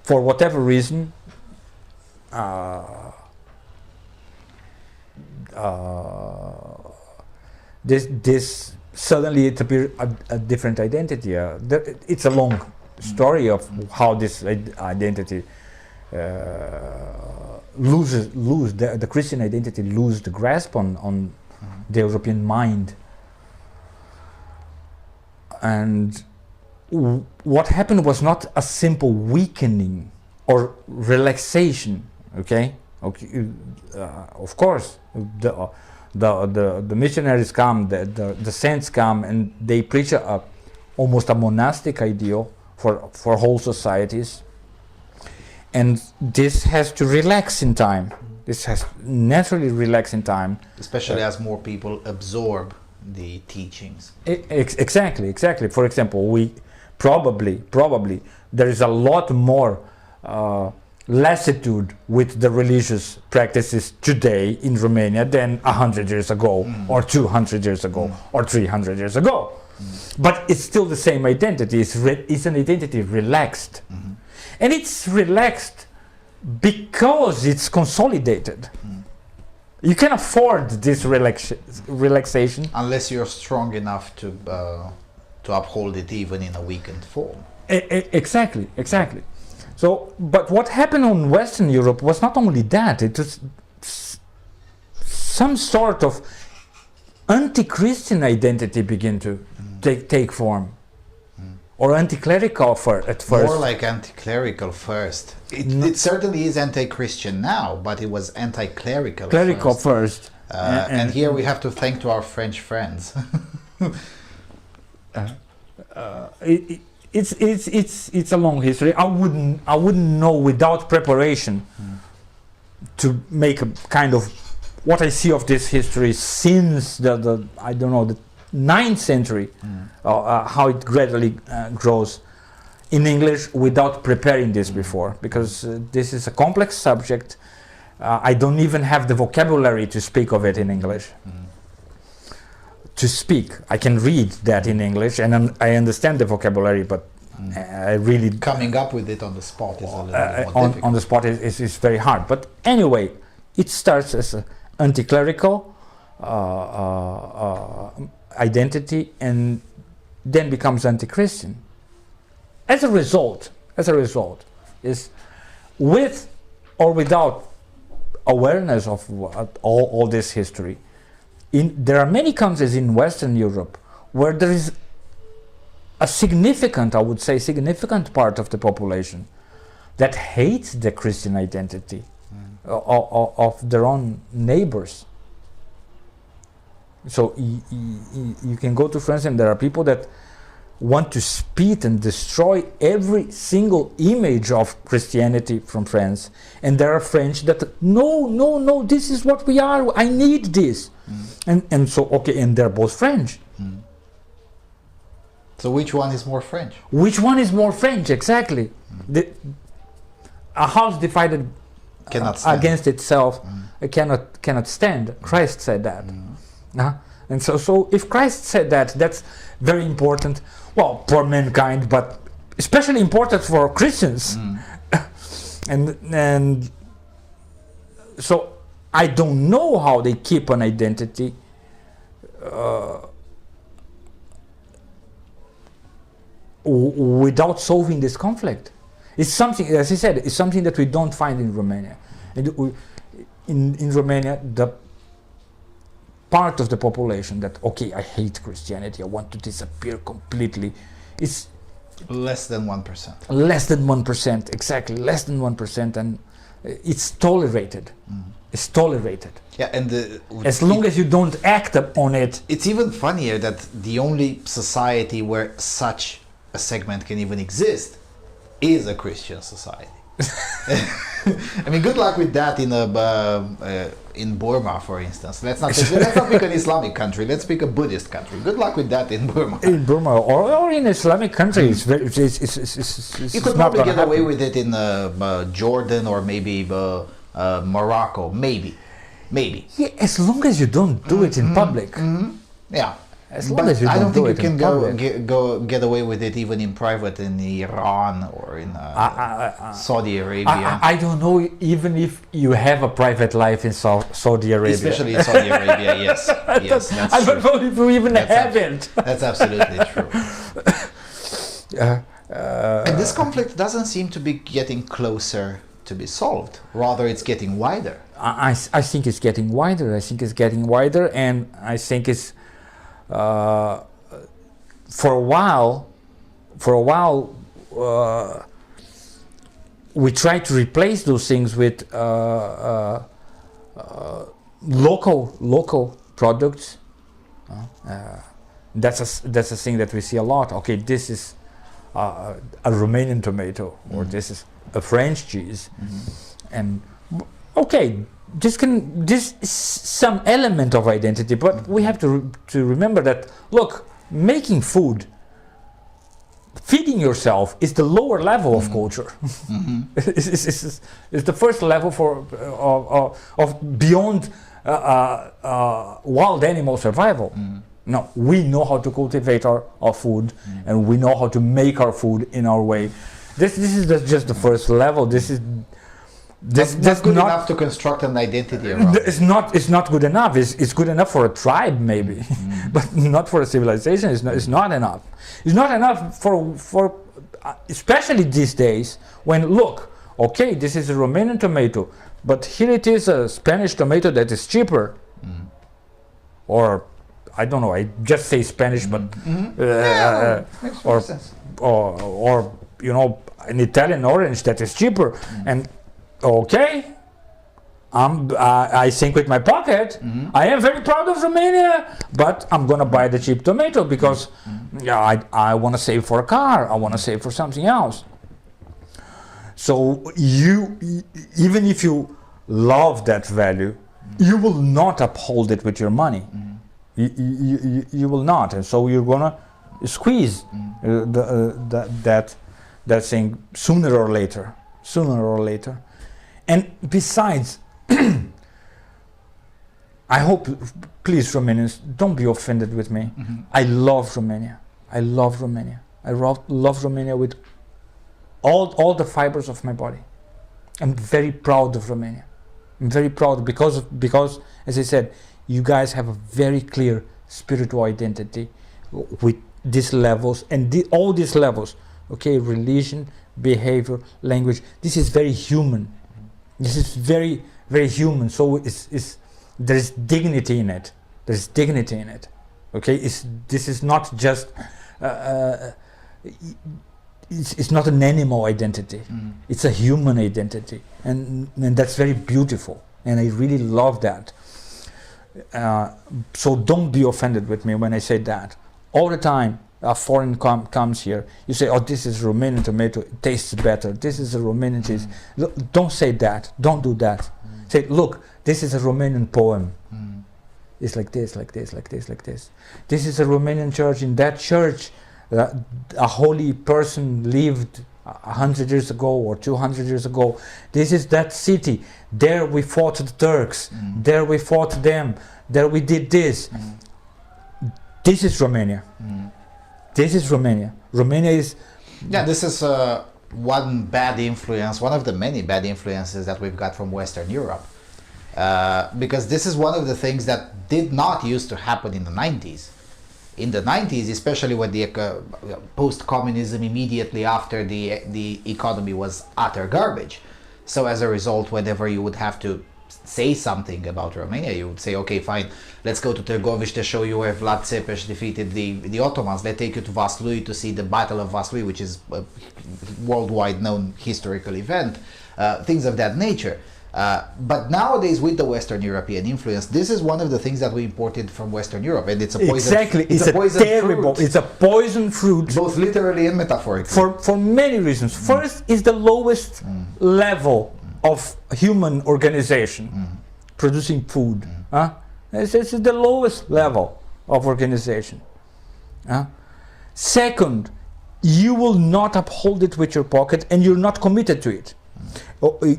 For whatever reason, this suddenly it appeared a different identity. It's a long story of how this identity the Christian identity lose the grasp on the European mind. And what happened was not a simple weakening or relaxation. Okay, of course, the missionaries come, the saints come, and they preach almost a monastic ideal for whole societies. and this has to relax in time. This has naturally relax in time. Especially as more people absorb the teachings. Exactly. For example, we probably there is a lot more lassitude with the religious practices today in Romania than 100 years ago, or 200 years ago, or 300 years ago. But it's still the same identity. It's an identity relaxed. And it's relaxed because it's consolidated. You can afford this relaxation. Unless you're strong enough to uphold it even in a weakened form. Exactly. So, but what happened in Western Europe was not only that, it was some sort of anti-Christian identity began to take form. Or anti-clerical at first. More like anti-clerical first. It certainly is anti-Christian now, but it was anti-clerical first. And here we have to thank to our French friends. It's a long history. I wouldn't know without preparation to make a kind of what I see of this history since the I don't know the 9th century, how it gradually grows in English without preparing this before, because this is a complex subject. I don't even have the vocabulary to speak of it in English. To speak, I can read that in English and I understand the vocabulary, but I really coming up with it on the spot is a little bit more difficult. On the spot is very hard. But anyway, it starts as an anti-clerical identity and then becomes anti-Christian. As a result, is with or without awareness of all this history. There are many countries in Western Europe where there is a significant part of the population that hates the Christian identity of their own neighbors. So you can go to France and there are people that want to spit and destroy every single image of Christianity from France, and there are French that no, this is what we are, I need this. And so okay, and they're both French. So which one is more French? Which one is more French, exactly. A house divided against itself cannot stand. Christ said that. And so if Christ said that, that's very important, well, for mankind, but especially important for Christians. And so I don't know how they keep an identity without solving this conflict. It's something, as I said, it's something that we don't find in Romania. In Romania, the part of the population that, okay, I hate Christianity, I want to disappear completely, it's less than 1%. Less than 1%, exactly, less than 1%, and it's tolerated. It's tolerated. Yeah, and as long as you don't act upon it. It's even funnier that the only society where such a segment can even exist is a Christian society. I mean, good luck with that in Burma, for instance. Let's not pick an Islamic country. Let's pick a Buddhist country. Good luck with that in Burma. In Burma or in Islamic countries, you could probably get away with it in Jordan or maybe Morocco. Maybe. Yeah, as long as you don't do it in public. Yeah. As long as you don't I don't think do you it can get away with it even in private in Iran or in Saudi Arabia. I don't know even if you have a private life in Saudi Arabia. Especially in Saudi Arabia, yes. Yes, that's I don't know if you even have it. That's absolutely true. And this conflict doesn't seem to be getting closer to be solved. Rather, it's getting wider. I think it's getting wider. And I think it's for a while, we try to replace those things with local products. That's a thing that we see a lot. Okay, this is a Romanian tomato, or this is a French cheese, and okay, this is some element of identity, but we have to remember that, look, making food, feeding yourself is the lower level of culture. It's the first level for of beyond wild animal survival. No, we know how to cultivate our food, and we know how to make our food in our way. This is just the first level. This is not good enough to construct an identity around. It's not good enough. It's good enough for a tribe maybe, but not for a civilization. It's not enough. It's not enough for especially these days when, look, okay, this is a Romanian tomato, but here it is a Spanish tomato that is cheaper, or I don't know. I just say Spanish, but makes more sense. Or you know, an Italian orange that is cheaper, and okay, I think with my pocket, I am very proud of Romania, but I'm gonna buy the cheap tomato because I want to save for a car, I want to save for something else. So you, even if you love that value, you will not uphold it with your money. You will not, and so you're gonna squeeze that thing sooner or later. And besides, I hope, please, Romanians, don't be offended with me. I love Romania. I love Romania with all the fibers of my body. I'm very proud of Romania. I'm very proud because, as I said, you guys have a very clear spiritual identity with these levels, and all these levels, okay, religion, behavior, language, this is very human. This is very, very human. So there is dignity in it. There's dignity in it. Okay, this is not just it's not an animal identity. It's a human identity, and that's very beautiful. And I really love that. So don't be offended with me when I say that. All the time a foreign comes here, you say, oh, this is Romanian tomato, it tastes better, this is a Romanian cheese. Look, don't say that, don't do that. Say, look, this is a Romanian poem. It's like this, like this, like this, like this. This is a Romanian church. In that church, a holy person lived 100 years ago or 200 years ago. This is that city. There we fought the Turks. There we fought them. There we did this. This is Romania. This is Romania. Romania is... Yeah, this is one bad influence, one of the many bad influences that we've got from Western Europe. Because this is one of the things that did not used to happen in the 90s. In the 90s, especially when the post-communism, immediately after the economy was utter garbage. So as a result, whenever you would have to say something about Romania, you would say, okay, fine, let's go to Târgoviște to show you where Vlad Țepeș defeated the Ottomans. Let's take you to Vaslui to see the Battle of Vaslui, which is a worldwide known historical event, things of that nature. But nowadays, with the Western European influence, this is one of the things that we imported from Western Europe, and it's a poison. Exactly, it's a poison terrible. Fruit. It's a poison fruit, both literally and metaphorically. For many reasons. First, is the lowest level of human organization, producing food. It's the lowest level of organization. Second, you will not uphold it with your pocket, and you're not committed to it.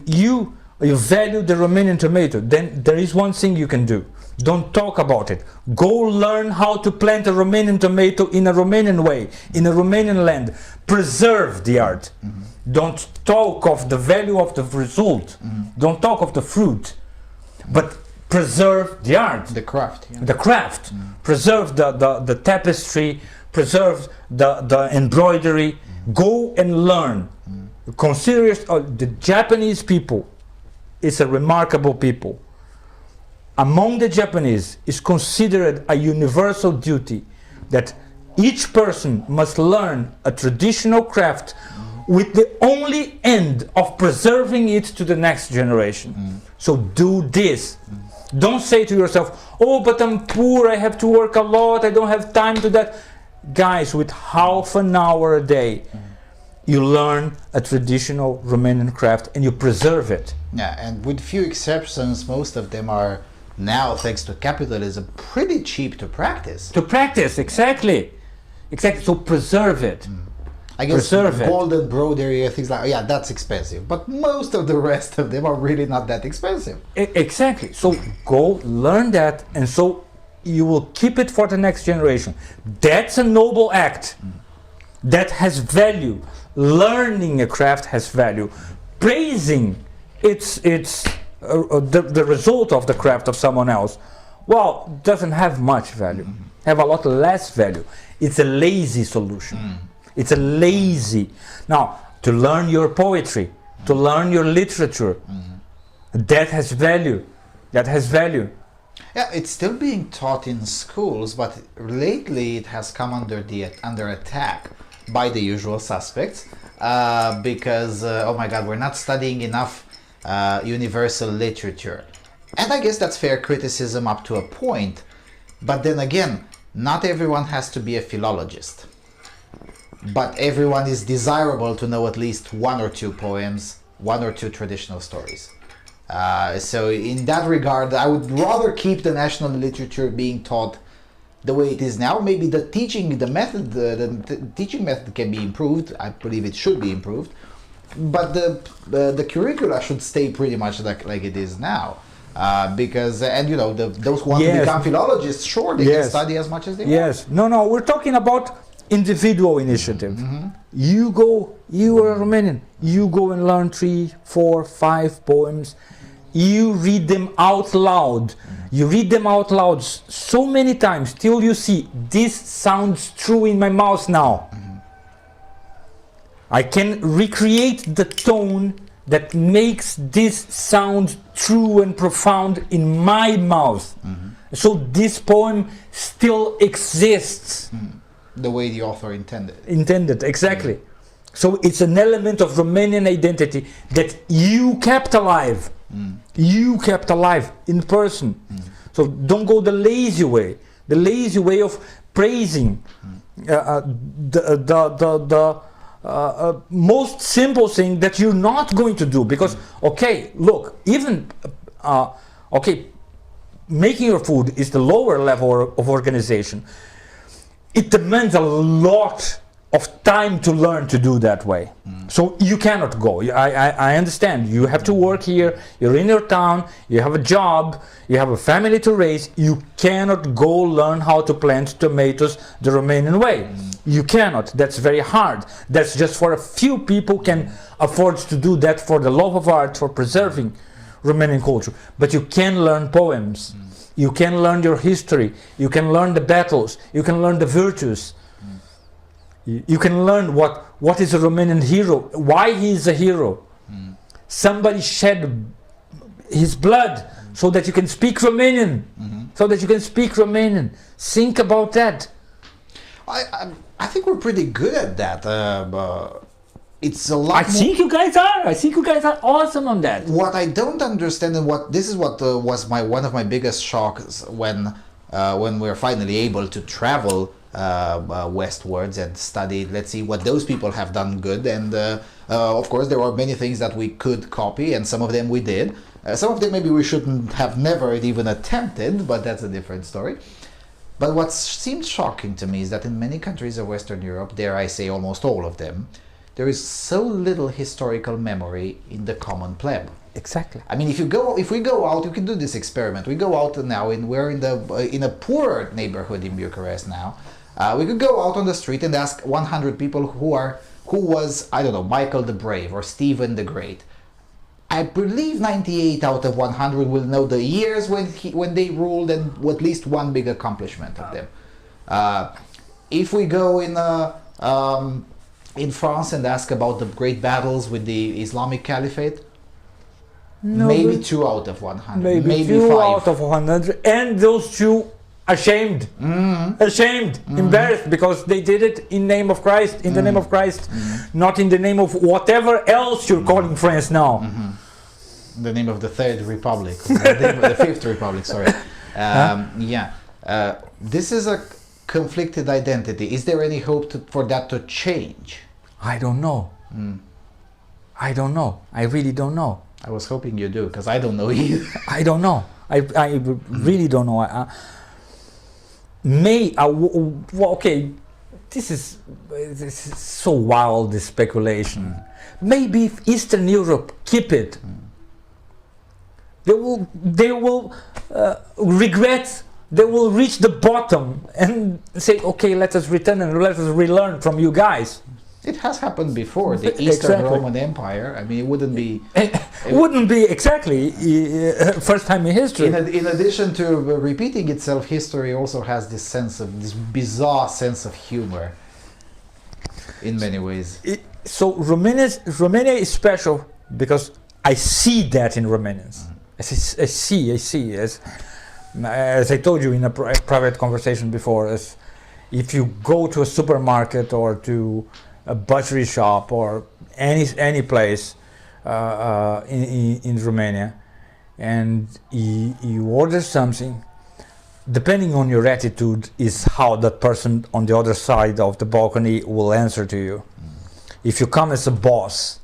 You value the Romanian tomato, then there is one thing you can do. Don't talk about it. Go learn how to plant a Romanian tomato in a Romanian way, in a Romanian land. Preserve the art. Don't talk of the value of the result. Don't talk of the fruit. But preserve the art. The craft. Yeah. The craft. Preserve the tapestry. Preserve the embroidery. Go and learn. Consider the Japanese people. It's a remarkable people. Among the Japanese, it's considered a universal duty that each person must learn a traditional craft with the only end of preserving it to the next generation. So do this. Don't say to yourself, oh, but I'm poor, I have to work a lot, I don't have time to that. guys, with half an hour a day, you learn a traditional Romanian craft and you preserve it. Yeah, and with few exceptions, most of them are now, thanks to capitalism, pretty cheap to practice. To practice, exactly. Exactly, so preserve it. I guess Preserve it. gold embroidery, things like, yeah, that's expensive. But most of the rest of them are really not that expensive. Exactly. So go learn that, and so you will keep it for the next generation. That's a noble act. That has value. Learning a craft has value. Praising the result of the craft of someone else, well, doesn't have much value. Have a lot less value. It's a lazy solution. It's a lazy. Now, to learn your poetry, to learn your literature, that has value. That has value. Yeah, it's still being taught in schools, but lately it has come under attack by the usual suspects because oh my God, we're not studying enough universal literature, and I guess that's fair criticism up to a point. But then again, not everyone has to be a philologist, but everyone is desirable to know at least one or two poems, one or two traditional stories. So in that regard, I would rather keep the national literature being taught the way it is now. Maybe the teaching method can be improved. I believe it should be improved, but the curricula should stay pretty much like it is now. Because and you know those who want to become philologists, sure, they can study as much as they want. Yes. No, we're talking about individual initiative. You are a Romanian, you go and learn 3, 4, 5 poems, you read them out loud. You read them out loud so many times till you see, this sounds true in my mouth now. I can recreate the tone that makes this sound true and profound in my mouth. So this poem still exists. The way the author intended. Intended, exactly. So it's an element of Romanian identity that you kept alive. You kept alive in person. So don't go the lazy way of praising the most simple thing that you're not going to do. Because okay, look, even making your food is the lower level of organization. It demands a lot of time to learn to do that way. So you cannot go. I understand. You have to work here. You're in your town. You have a job. You have a family to raise. You cannot go learn how to plant tomatoes the Romanian way. You cannot. That's very hard. That's just for a few people can afford to do that for the love of art, for preserving Romanian culture. But you can learn poems. You can learn your history. You can learn the battles. You can learn the virtues. You can learn what is a Romanian hero, why he is a hero. Somebody shed his blood so that you can speak Romanian. So that you can speak Romanian. Think about that. I think we're pretty good at that. It's a lot. I think you guys are. I think you guys are awesome on that. What I don't understand, and this is what was one of my biggest shocks when we're finally able to travel westwards and study. Let's see what those people have done good. And of course, there were many things that we could copy, and some of them we did. Some of them maybe we shouldn't have never even attempted, but that's a different story. But what seemed shocking to me is that in many countries of Western Europe, dare I say almost all of them, there is so little historical memory in the common pleb. Exactly. I mean, if we go out, you can do this experiment. We go out now, and we're in a poor neighborhood in Bucharest now. We could go out on the street and ask 100 people who was, I don't know, Michael the Brave or Stephen the Great. I believe 98 out of 100 will know the years when they ruled and at least one big accomplishment of them. If we go in France and ask about the great battles with the Islamic Caliphate, maybe 2 out of 100, maybe 2 5 out of 100, and those 2 ashamed, embarrassed, because they did it in name of Christ, in the name of Christ, not in the name of whatever else you're calling France now. The name of the Third Republic, the Fifth Republic, sorry. Yeah, this is conflicted identity. Is there any hope for that to change? I don't know. I don't know. I really don't know. I was hoping you do, because I don't know either. I don't know. I really don't know. Okay, this is so wild, this speculation. Maybe if Eastern Europe keep it, they will regret. They will reach the bottom and say, okay, let us return and let us relearn from you guys. It has happened before. The Eastern Roman Empire. I mean, it wouldn't be. Wouldn't be exactly first time in history. In addition to repeating itself, history also has this bizarre sense of humor. In many ways. So Romania is special because I see that in Romanians. I see. As I told you in a private conversation before, as if you go to a supermarket or to a butchery shop or any place in Romania, and you order something, depending on your attitude is how that person on the other side of the balcony will answer to you. If you come as a boss,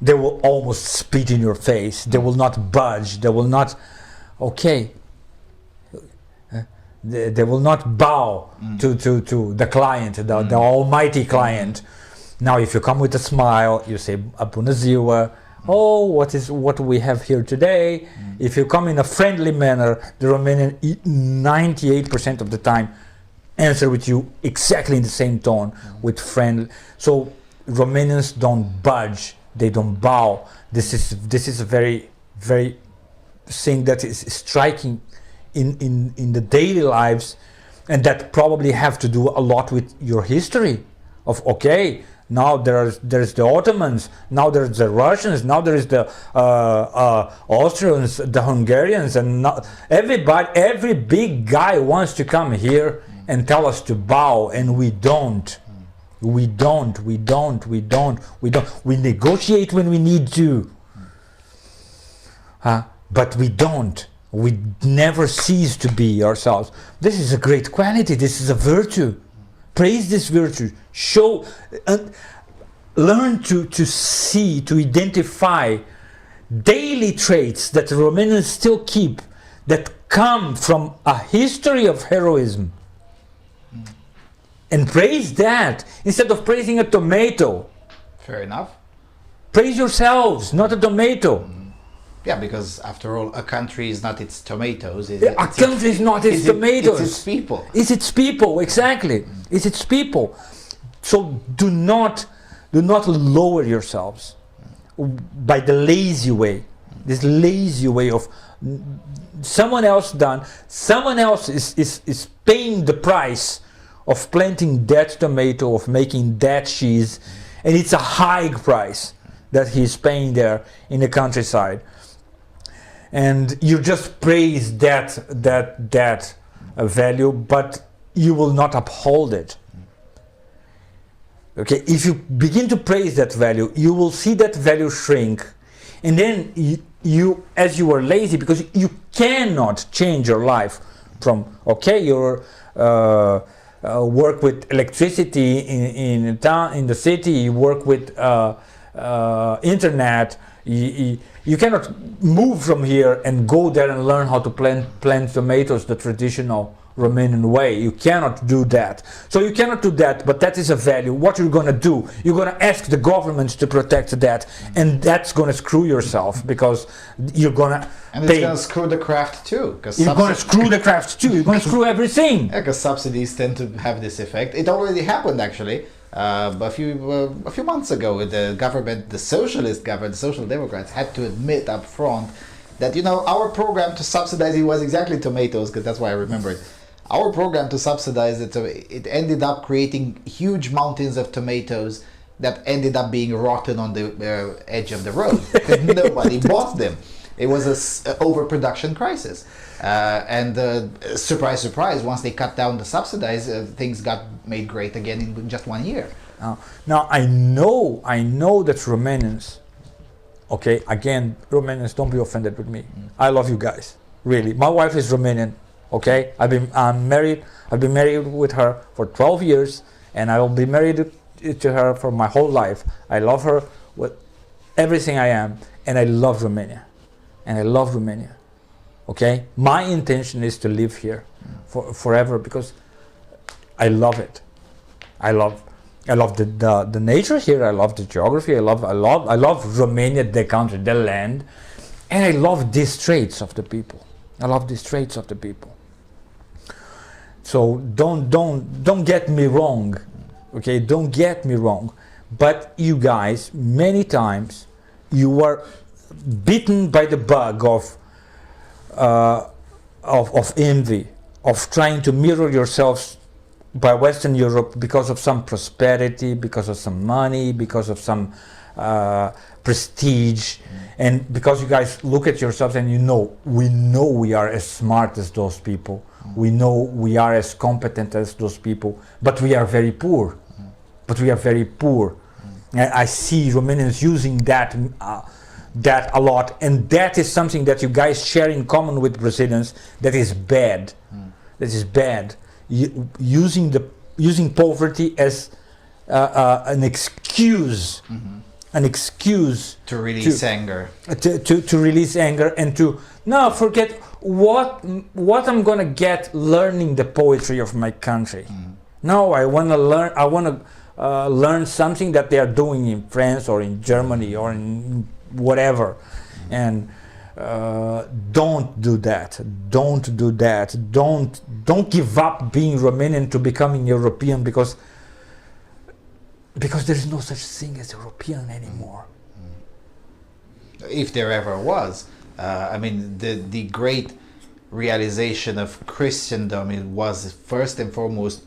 they will almost spit in your face. They will not budge. They will not, okay. They will not bow to the client, the almighty client. Now, if you come with a smile, you say, "Bună ziua." Oh, what we have here today? If you come in a friendly manner, the Romanian 98% of the time answer with you exactly in the same tone, with friend. So Romanians don't budge, they don't bow. This is a very thing that is striking in the daily lives, and that probably have to do a lot with your history of, okay, now there's the Ottomans, now there's the Russians, now there's the Austrians, the Hungarians, and every big guy wants to come here and tell us to bow, and we don't. We negotiate when we need to, but we don't. We never cease to be ourselves. This is a great quality. This is a virtue. Praise this virtue. Show, learn to see, to identify daily traits that Romanians still keep, that come from a history of heroism. And praise that instead of praising a tomato. Fair enough. Praise yourselves, not a tomato. Yeah, because after all, a country is not its tomatoes. A country is not its tomatoes. It's its people. It's its people, exactly. It's its people. So do not lower yourselves by the lazy way. This lazy way of someone else is paying the price of planting that tomato, of making that cheese, and it's a high price that he's paying there in the countryside. And you just praise that value, but you will not uphold it. Okay, if you begin to praise that value, you will see that value shrink, and then you as you are lazy, because you cannot change your life from, okay, you're work with electricity in town, in the city, you work with internet. You cannot move from here and go there and learn how to plant tomatoes the traditional Romanian way. You cannot do that. So you cannot do that, but that is a value. What you're going to do, you're going to ask the government to protect that, and that's going to screw yourself, because you're going to and it's going to screw the craft too. You're going to screw the craft too. You're going to screw everything. Yeah, because subsidies tend to have this effect. It already happened, actually. A few months ago, the government, the socialist government, the Social Democrats, had to admit up front that, our program to subsidize it was exactly tomatoes, because that's why I remember it. Our program to subsidize it, it ended up creating huge mountains of tomatoes that ended up being rotten on the edge of the road. Nobody bought them. It was an overproduction crisis. And surprise, surprise, once they cut down the subsidies, things got made great again in just 1 year. Now, I know that Romanians, okay, again, Romanians, don't be offended with me. I love you guys, really. My wife is Romanian. Okay, I'm married. I've been married with her for 12 years, and I will be married to her for my whole life. I love her with everything I am, and I love Romania, Okay, my intention is to live here forever because I love it. I love the nature here. I love the geography. I love Romania, the country, the land, and I love these traits of the people. So don't get me wrong, okay? Don't get me wrong, but you guys, many times, you are bitten by the bug of envy, of trying to mirror yourselves by Western Europe because of some prosperity, because of some money, because of some prestige, and because you guys look at yourselves and we know we are as smart as those people, we know we are as competent as those people, but we are very poor. And I see Romanians using that a lot, and that is something that you guys share in common with Brazilians. That is bad. Using poverty as an excuse. To release anger. To release anger and to forget what I'm gonna get learning the poetry of my country. No, I wanna learn something that they are doing in France or in Germany or in whatever, and don't do that. Don't give up being Romanian to becoming European because there is no such thing as European anymore. If there ever was. The great realization of Christendom, it was first and foremost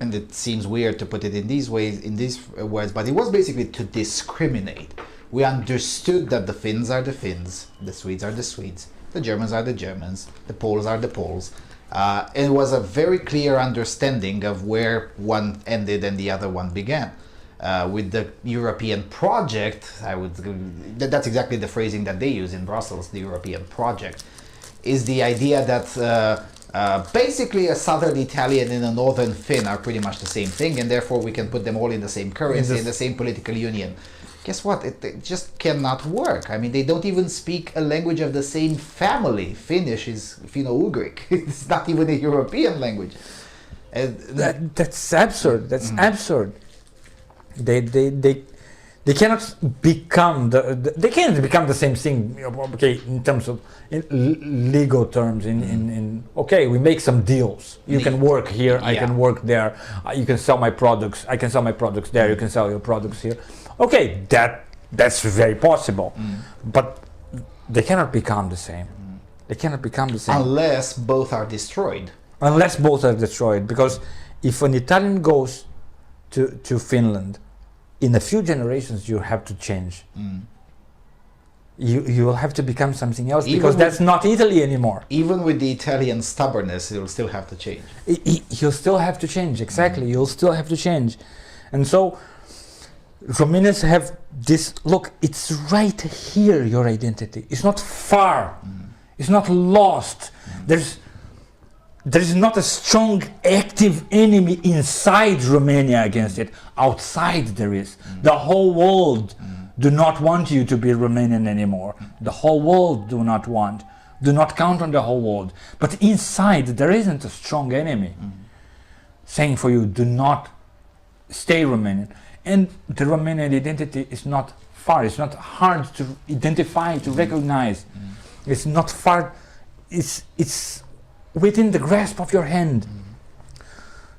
and it seems weird to put it in these words, but it was basically to discriminate. We understood that the Finns are the Finns, the Swedes are the Swedes, the Germans are the Germans, the Poles are the Poles. It was a very clear understanding of where one ended and the other one began. With the European project, that's exactly the phrasing that they use in Brussels, the European project, is the idea that basically a southern Italian and a northern Finn are pretty much the same thing, and therefore we can put them all in the same currency, in the same political union. Guess what? It just cannot work. They don't even speak a language of the same family. Finnish is Finno-Ugric. It's not even a European language. That's absurd. That's absurd. They cannot become they can't become the same thing. Okay, in terms of legal terms. Okay, we make some deals. You can work here. I can work there. You can sell my products. I can sell my products there. You can sell your products here. Okay, that's very possible, but they cannot become the same. They cannot become the same unless both are destroyed. Because if an Italian goes to Finland, in a few generations you have to change. You will have to become something else, because that's not Italy anymore. Even with the Italian stubbornness, you'll still have to change. You'll still have to change, exactly. You'll still have to change. And so Romanians have this, look, it's right here, your identity. It's not far. It's not lost. There is not a strong, active enemy inside Romania against it. Outside there is. The whole world do not want you to be Romanian anymore. The whole world do not want. Do not count on the whole world. But inside there isn't a strong enemy saying for you, do not stay Romanian. And the Romanian identity is not far. It's not hard to identify, to recognize. It's not far. It's within the grasp of your hand.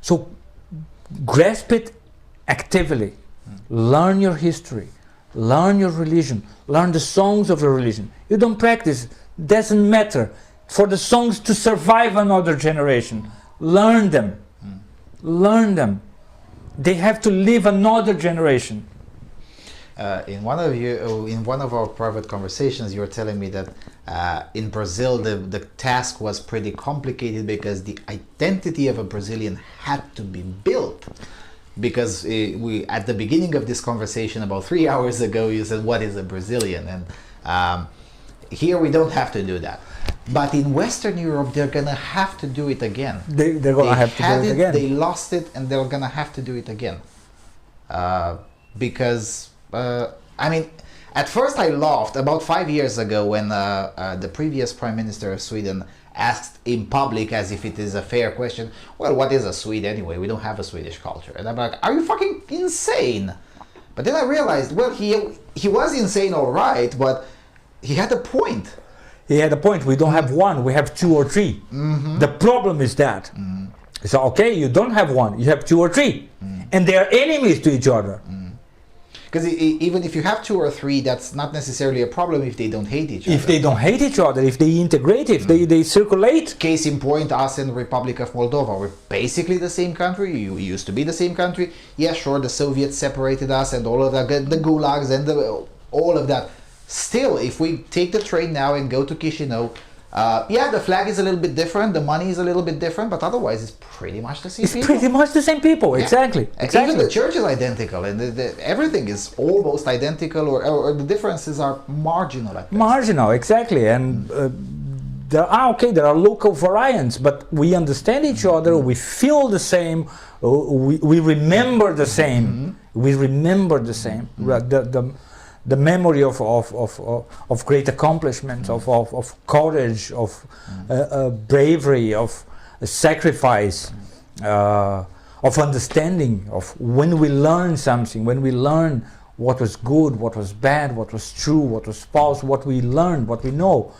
So grasp it actively. Learn your history. Learn your religion. Learn the songs of your religion. You don't practice, doesn't matter. For the songs to survive another generation, learn them. Learn them. They have to live another generation. In one of our private conversations, you were telling me that in Brazil the task was pretty complicated because the identity of a Brazilian had to be built. Because we at the beginning of this conversation about 3 hours ago, you said, "What is a Brazilian?" And here we don't have to do that. But in Western Europe, they're gonna have to do it again. They're gonna have to do it again. They lost it, and they're gonna have to do it again. Because I mean, at first I laughed about 5 years ago when the previous Prime Minister of Sweden asked in public, as if it is a fair question, well, what is a Swede anyway? We don't have a Swedish culture. And I'm like, are you fucking insane? But then I realized, well, he was insane, all right, but he had a point. He had a point. We don't have one, we have two or three. Mm-hmm. The problem is that. Mm. So, okay, you don't have one, you have two or three. And they are enemies to each other. Because even if you have two or three, that's not necessarily a problem if they don't hate each other. If they don't hate each other, if they integrate, if they circulate. Case in point, us and the Republic of Moldova, we're basically the same country. You used to be the same country. Yeah, sure, the Soviets separated us and all of that, the gulags and all of that. Still, if we take the train now and go to Chisinau, yeah, the flag is a little bit different, the money is a little bit different, but otherwise it's pretty much the same people. It's pretty much the same people, Yeah. exactly. Even the church is identical, and everything is almost identical, or the differences are marginal. At best. Marginal, exactly. And there are local variants, but we understand each other, we feel the same, we remember the same. We remember the same. The memory of great accomplishments, of courage, of bravery, of sacrifice, of understanding, of when we learn something, when we learn what was good, what was bad, what was true, what was false, what we learned, what we know,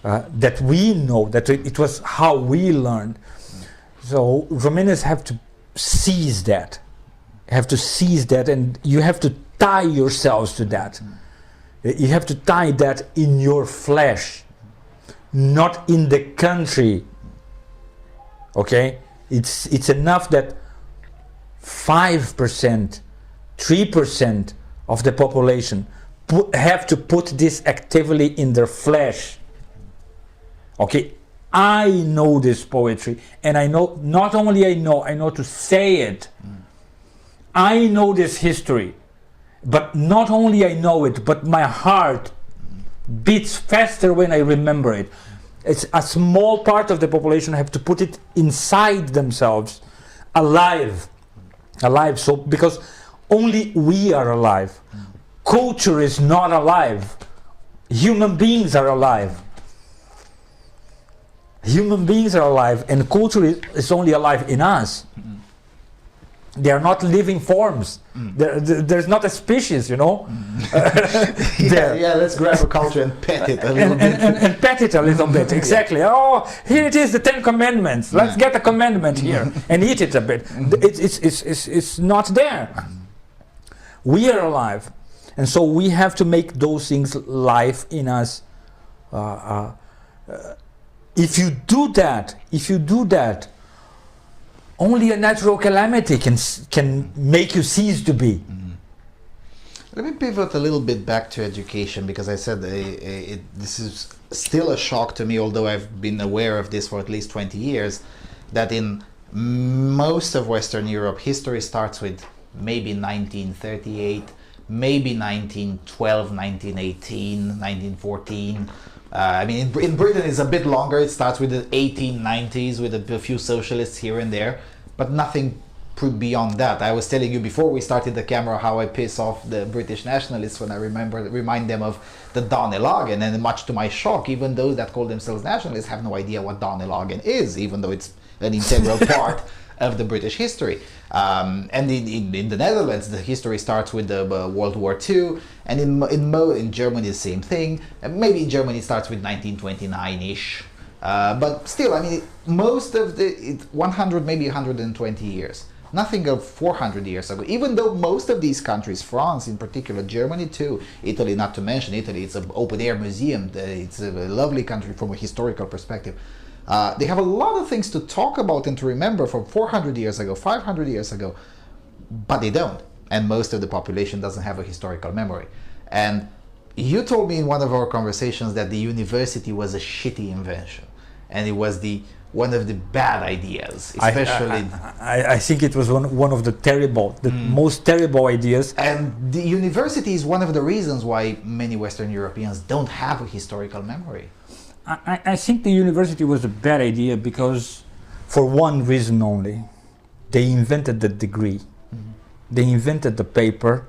that we know, that it was how we learned. So Romanians have to seize that, and you have to tie yourselves to that. You have to tie that in your flesh, not in the country. Okay? It's enough that 5%, 3% of the population have to put this actively in their flesh. Okay? I know this poetry, and I know, not only I know to say it. I know this history. But not only I know it, but my heart beats faster when I remember it. It's a small part of the population have to put it inside themselves, alive. So because only we are alive. Culture is not alive. Human beings are alive. Human beings are alive, and culture is only alive in us. They are not living forms. There's not a species, you know. Yeah, let's grab a culture and pet it a little bit. And pet it a little bit, exactly. Yeah. Oh, here it is, the 10 Commandments. Let's get a commandment here and eat it a bit. It's not there. We are alive, and so we have to make those things live in us. If you do that, only a natural calamity can make you cease to be. Let me pivot a little bit back to education, because I said this is still a shock to me, although I've been aware of this for at least 20 years, that in most of Western Europe, history starts with maybe 1938, maybe 1912, 1918, 1914. I mean, in Britain it's a bit longer. It starts with the 1890s with a few socialists here and there, but nothing beyond that. I was telling you before we started the camera how I piss off the British nationalists when I remind them of the Donelagen, and much to my shock, even those that call themselves nationalists have no idea what Donelagen is, even though it's an integral part of the British history. And in the Netherlands, the history starts with the World War II, and in Germany the same thing. And maybe in Germany it starts with 1929-ish, but still, I mean, most of it's 100, maybe 120 years. Nothing of 400 years ago. Even though most of these countries, France in particular, Germany too, Italy not to mention, Italy, it's an open-air museum. It's a lovely country from a historical perspective. They have a lot of things to talk about and to remember from 400 years ago, 500 years ago, but they don't. And most of the population doesn't have a historical memory. And you told me in one of our conversations that the university was a shitty invention, and it was one of the bad ideas, especially. I think it was one of the most terrible ideas. And the university is one of the reasons why many Western Europeans don't have a historical memory. I think the university was a bad idea because, for one reason only, they invented the degree. They invented the paper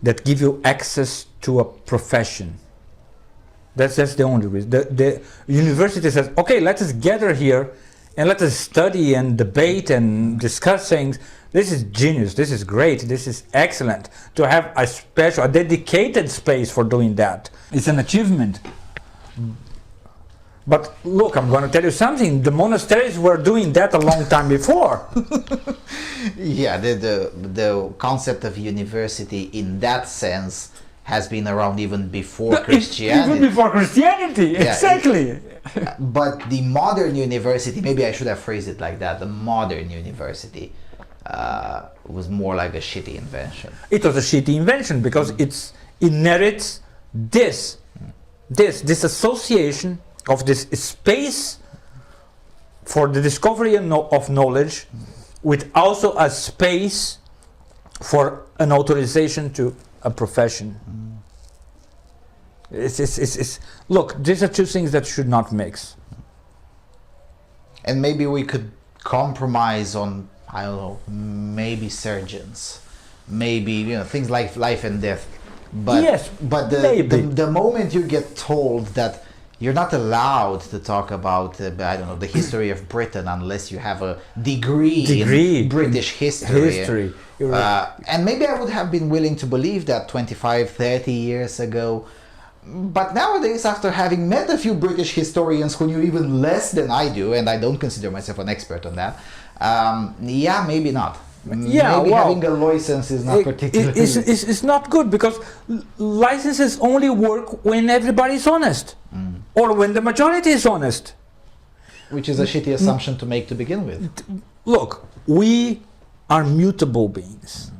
that give you access to a profession. That's the only reason. The university says, okay, let us gather here and let us study and debate and discuss things. This is genius, this is great, this is excellent. To have a dedicated space for doing that. It's an achievement. But look, I'm going to tell you something. The monasteries were doing that a long time before. Yeah, the concept of university in that sense has been around even before Christianity. Even before Christianity, yeah, exactly. But the modern university, maybe I should have phrased it like that, the modern university was more like a shitty invention. It was a shitty invention because it inherits this association of this space for the discovery of knowledge, with also a space for an authorization to a profession. Look, these are two things that should not mix. And maybe we could compromise on, I don't know, maybe surgeons, maybe things like life and death. But yes, but the moment you get told that you're not allowed to talk about, I don't know, the history of Britain unless you have a degree in British history. And maybe I would have been willing to believe that 25, 30 years ago. But nowadays, after having met a few British historians who knew even less than I do, and I don't consider myself an expert on that, yeah, maybe not. Yeah, maybe having a license is not particularly... It's not good, because licenses only work when everybody's honest. Or when the majority is honest. Which is a shitty assumption to make to begin with. Look, we are mutable beings.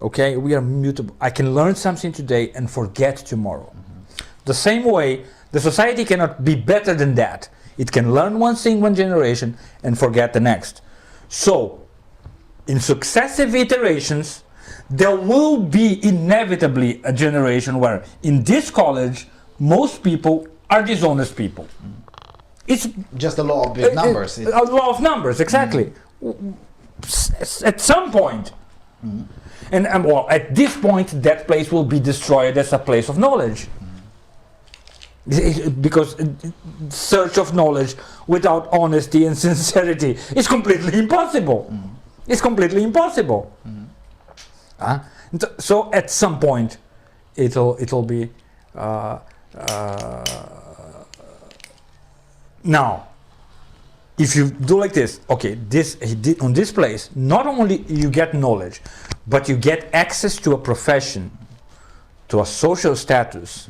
Okay, we are mutable. I can learn something today and forget tomorrow. The same way, the society cannot be better than that. It can learn one thing one generation and forget the next. So, in successive iterations, there will be inevitably a generation where in this college, most people are dishonest people. It's just a law of big numbers. A law of numbers, exactly. At some point. And well, at this point, that place will be destroyed as a place of knowledge. Because search of knowledge without honesty and sincerity is completely impossible. It's completely impossible. So at some point, it'll be. Now, if you do like this, okay, on this place, not only you get knowledge, but you get access to a profession, to a social status,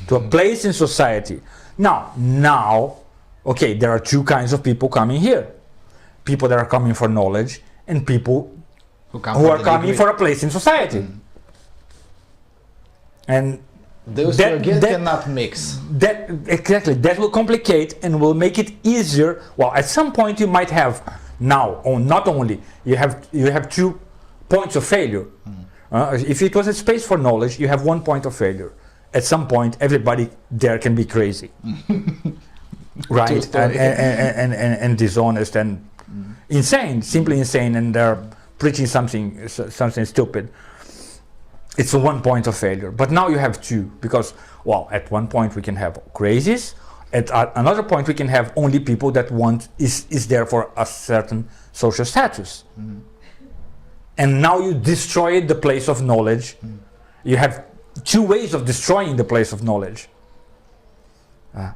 to a place in society. Now, okay, there are two kinds of people coming here. People that are coming for knowledge and people who are coming for a place in society. And those two again cannot mix. Exactly. That will complicate and will make it easier. Well, at some point you might have not only you have 2 points of failure. If it was a space for knowledge, you have 1 point of failure. At some point, everybody there can be crazy, right? And dishonest and insane, simply insane, and they're preaching something stupid. It's a 1 point of failure, but now you have 2, because, well, at one point we can have crazies, at another point we can have only people that is there for a certain social status. And now you destroy the place of knowledge. You have 2 ways of destroying the place of knowledge.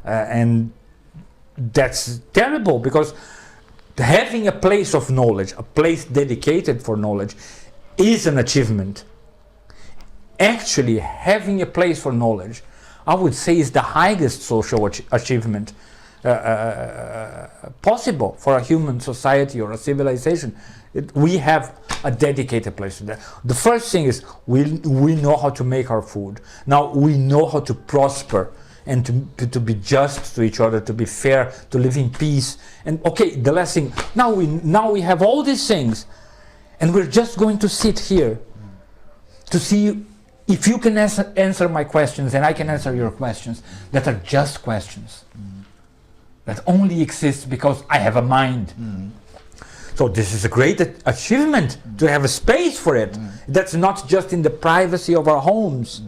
And that's terrible, because having a place of knowledge, a place dedicated for knowledge, is an achievement. Actually, having a place for knowledge, I would say, is the highest social achievement possible for a human society or a civilization. We have a dedicated place to that. The first thing is we know how to make our food. Now we know how to prosper and to be just to each other, to be fair, to live in peace. And okay, the last thing, now we have all these things, and we're just going to sit here to see if you can answer my questions and I can answer your questions, that are just questions that only exist because I have a mind. So this is a great achievement to have a space for it. That's not just in the privacy of our homes.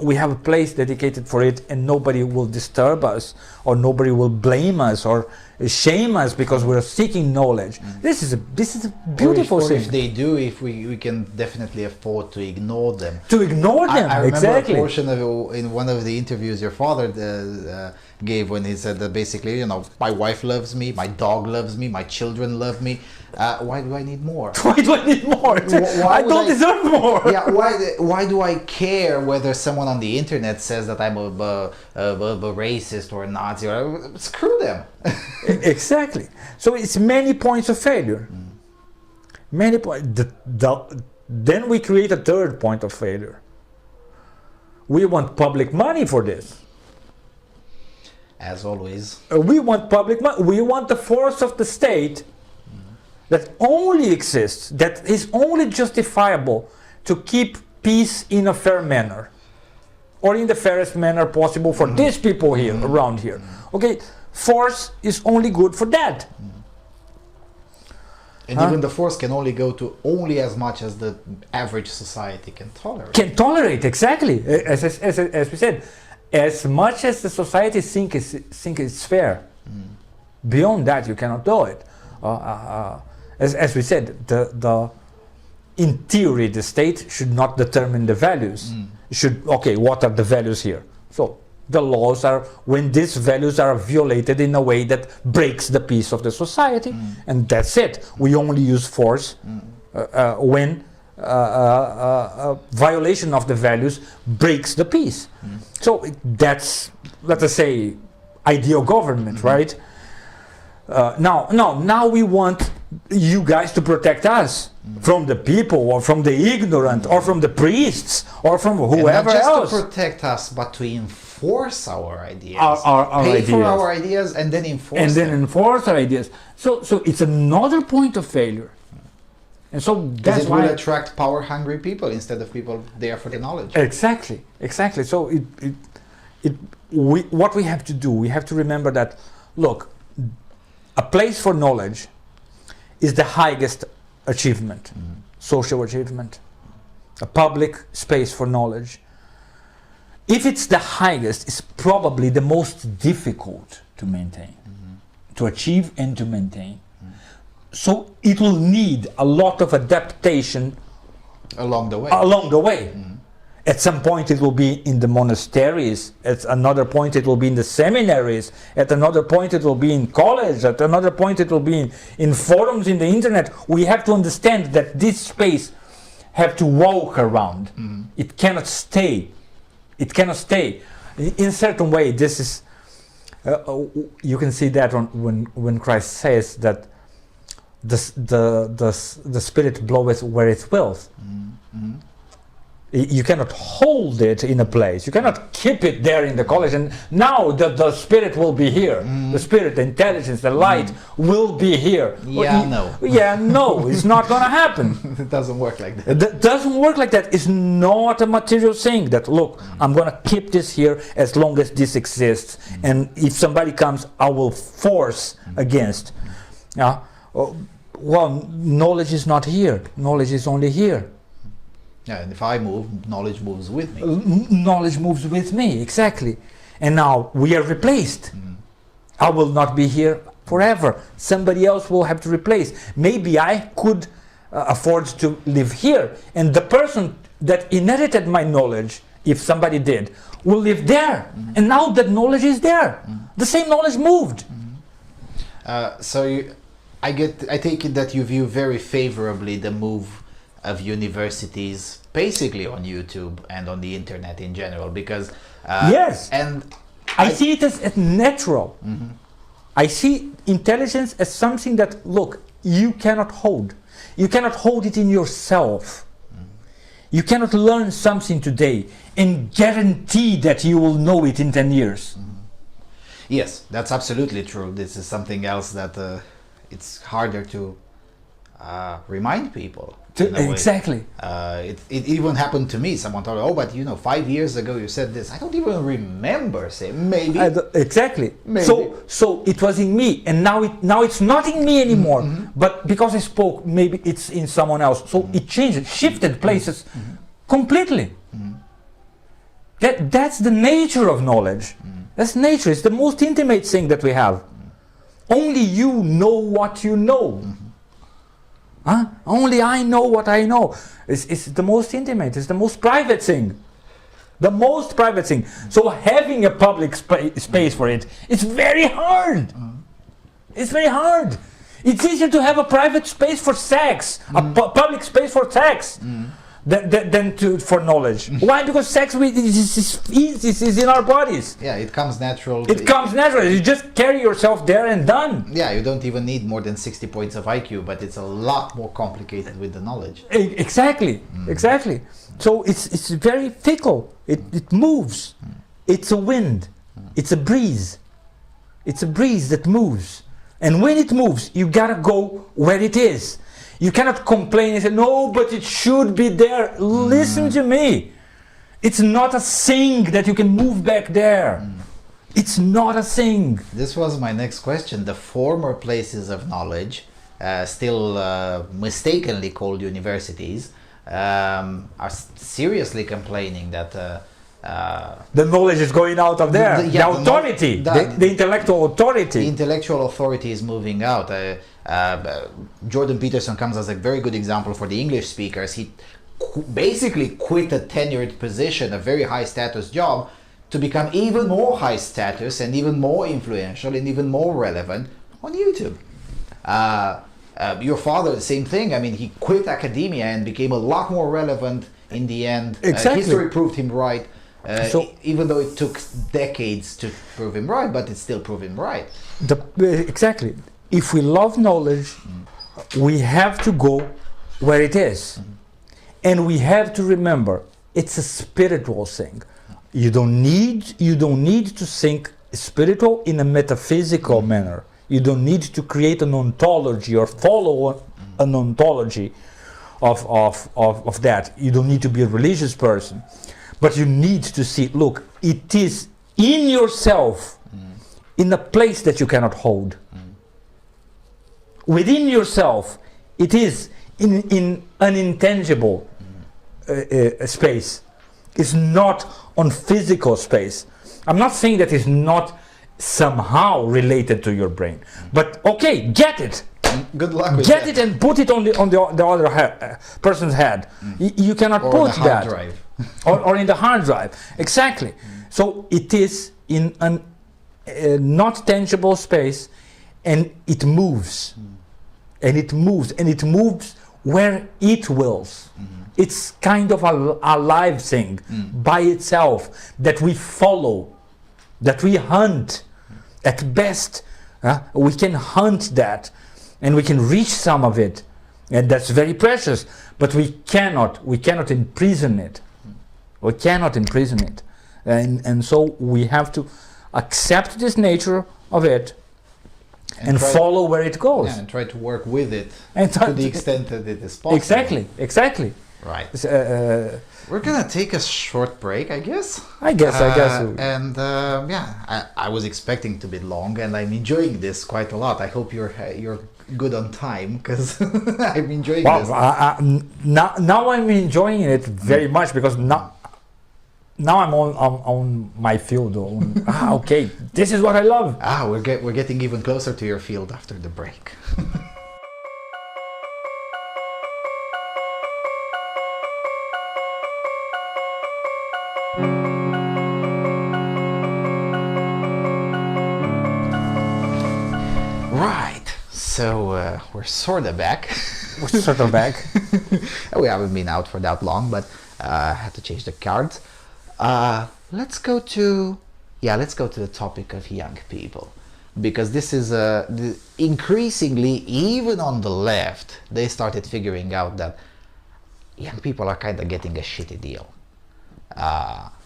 We have a place dedicated for it, and nobody will disturb us, or nobody will blame us or shame us because we're seeking knowledge. This is a beautiful thing. Or if they do, if we can definitely afford to ignore them. To ignore them, I remember exactly. a portion of in one of the interviews your father gave, when he said that basically, my wife loves me, my dog loves me, my children love me. Why do I need more? Why do I need more? I don't deserve more. Yeah, why do I care whether someone on the internet says that I'm a racist or a Nazi? Or, screw them. Exactly. So it's many points of failure. Many points. Then we create a third point of failure. We want public money for this. As always. We want public money. We want the force of the state that only exists, that is only justifiable to keep peace in a fair manner, or in the fairest manner possible for these people here, around here. Okay, force is only good for that. And even the force can only go to only as much as the average society can tolerate. Can tolerate, exactly. As we said, as much as the society think is fair. Beyond that, you cannot do it. As we said, in theory, the state should not determine the values. What are the values here? So the laws are when these values are violated in a way that breaks the peace of the society, and that's it. We only use force when violation of the values breaks the peace. So that's, let us say, ideal government, right? Now we want you guys to protect us from the people, or from the ignorant, or from the priests, or from whoever and not just else. to protect us, but to enforce our ideas. Our Pay ideas. for our ideas and then enforce them. Enforce our ideas. So it's another point of failure. And so that's it why will attract power-hungry people instead of people there for the knowledge. Exactly. So what we have to do, we have to remember that, look, a place for knowledge is the highest achievement, social achievement, a public space for knowledge. If it's the highest, it's probably the most difficult to maintain, to achieve and to maintain. So it will need a lot of adaptation along the way. At some point it will be in the monasteries, at another point it will be in the seminaries, at another point it will be in college, at another point it will be in forums in the internet. We have to understand that this space have to walk around. It cannot stay. It cannot stay. In a certain way, this is, you can see that when Christ says that the Spirit bloweth where it wills. You cannot hold it in a place. You cannot keep it there in the college and now the Spirit will be here. The Spirit, the intelligence, the light will be here. No, it's not going to happen. It doesn't work like that. It doesn't work like that. It's not a material thing that, look, I'm going to keep this here as long as this exists. And if somebody comes, I will force against. Well, knowledge is not here. Knowledge is only here. Yeah, and if I move, knowledge moves with me. Knowledge moves with me, exactly. And now we are replaced. I will not be here forever. Somebody else will have to replace. Maybe I could afford to live here, and the person that inherited my knowledge, if somebody did, will live there. And now that knowledge is there. The same knowledge moved. I take it that you view very favorably the move of universities basically on YouTube and on the internet in general, because yes, and I see it as natural. I see intelligence as something that, look, you cannot hold. You cannot hold it in yourself. You cannot learn something today and guarantee that you will know it in 10 years. Yes, that's absolutely true. This is something else that it's harder to remind people. in a way. Exactly. It even happened to me. Someone told me, oh, but 5 years ago you said this. I don't even remember saying, maybe. Exactly. Maybe. So it was in me, and now it's not in me anymore. But because I spoke, maybe it's in someone else. So it changed, shifted places completely. That's the nature of knowledge. That's nature. It's the most intimate thing that we have. Only you know what you know. Huh? Only I know what I know. It's the most intimate. It's the most private thing. The most private thing. So having a public space for it, it's very hard. It's very hard. It's easier to have a private space for sex, a public space for sex, than for knowledge. Why? Because sex is in our bodies. Yeah, it comes natural. It comes naturally. You just carry yourself there and done. Yeah, you don't even need more than 60 points of IQ, but it's a lot more complicated with the knowledge. Exactly, exactly. So it's very fickle. It moves. It's a wind. It's a breeze. It's a breeze that moves. And when it moves, you gotta go where it is. You cannot complain and say, no, but it should be there. Listen to me. It's not a thing that you can move back there. It's not a thing. This was my next question. The former places of knowledge, still mistakenly called universities, are seriously complaining that the knowledge is going out of there. The authority, the intellectual authority. The intellectual authority is moving out. Jordan Peterson comes as a very good example for the English speakers. He basically quit a tenured position, a very high status job, to become even more high status and even more influential and even more relevant on YouTube. Your father, the same thing. I mean, he quit academia and became a lot more relevant in the end. Exactly. History proved him right. Even though it took decades to prove him right, but it still proved him right. Exactly. If we love knowledge, we have to go where it is. And we have to remember, it's a spiritual thing. You don't need to think spiritual in a metaphysical manner. You don't need to create an ontology or follow an ontology of that. You don't need to be a religious person. But you need to see, look, it is in yourself, in a place that you cannot hold. Within yourself, it is in an intangible space. It's not on physical space. I'm not saying that it's not somehow related to your brain. But okay, get it. Good luck with Get that. it and put it on the other person's head. You cannot Or put the hard that. drive. or in the hard drive. Exactly. So it is in a not tangible space, and it moves. And it moves. And it moves where it wills. It's kind of a live thing by itself that we follow, that we hunt. At best, we can hunt that, and we can reach some of it, and that's very precious. But we cannot imprison it. We cannot imprison it, and so we have to accept this nature of it and follow where it goes. Yeah, and try to work with it And to the extent that it is possible. Exactly. Right. We're gonna take a short break, I guess. I guess. And I was expecting to be long, and I'm enjoying this quite a lot. I hope you're good on time, because I'm enjoying this. Now I'm enjoying it very much, because now I'm on my field. Okay, this is what I love. We're getting even closer to your field after the break. Right, so we're sort of back. We haven't been out for that long, but I had to change the cards. Let's go to the topic of young people, because this is increasingly, even on the left, they started figuring out that young people are kind of getting a shitty deal.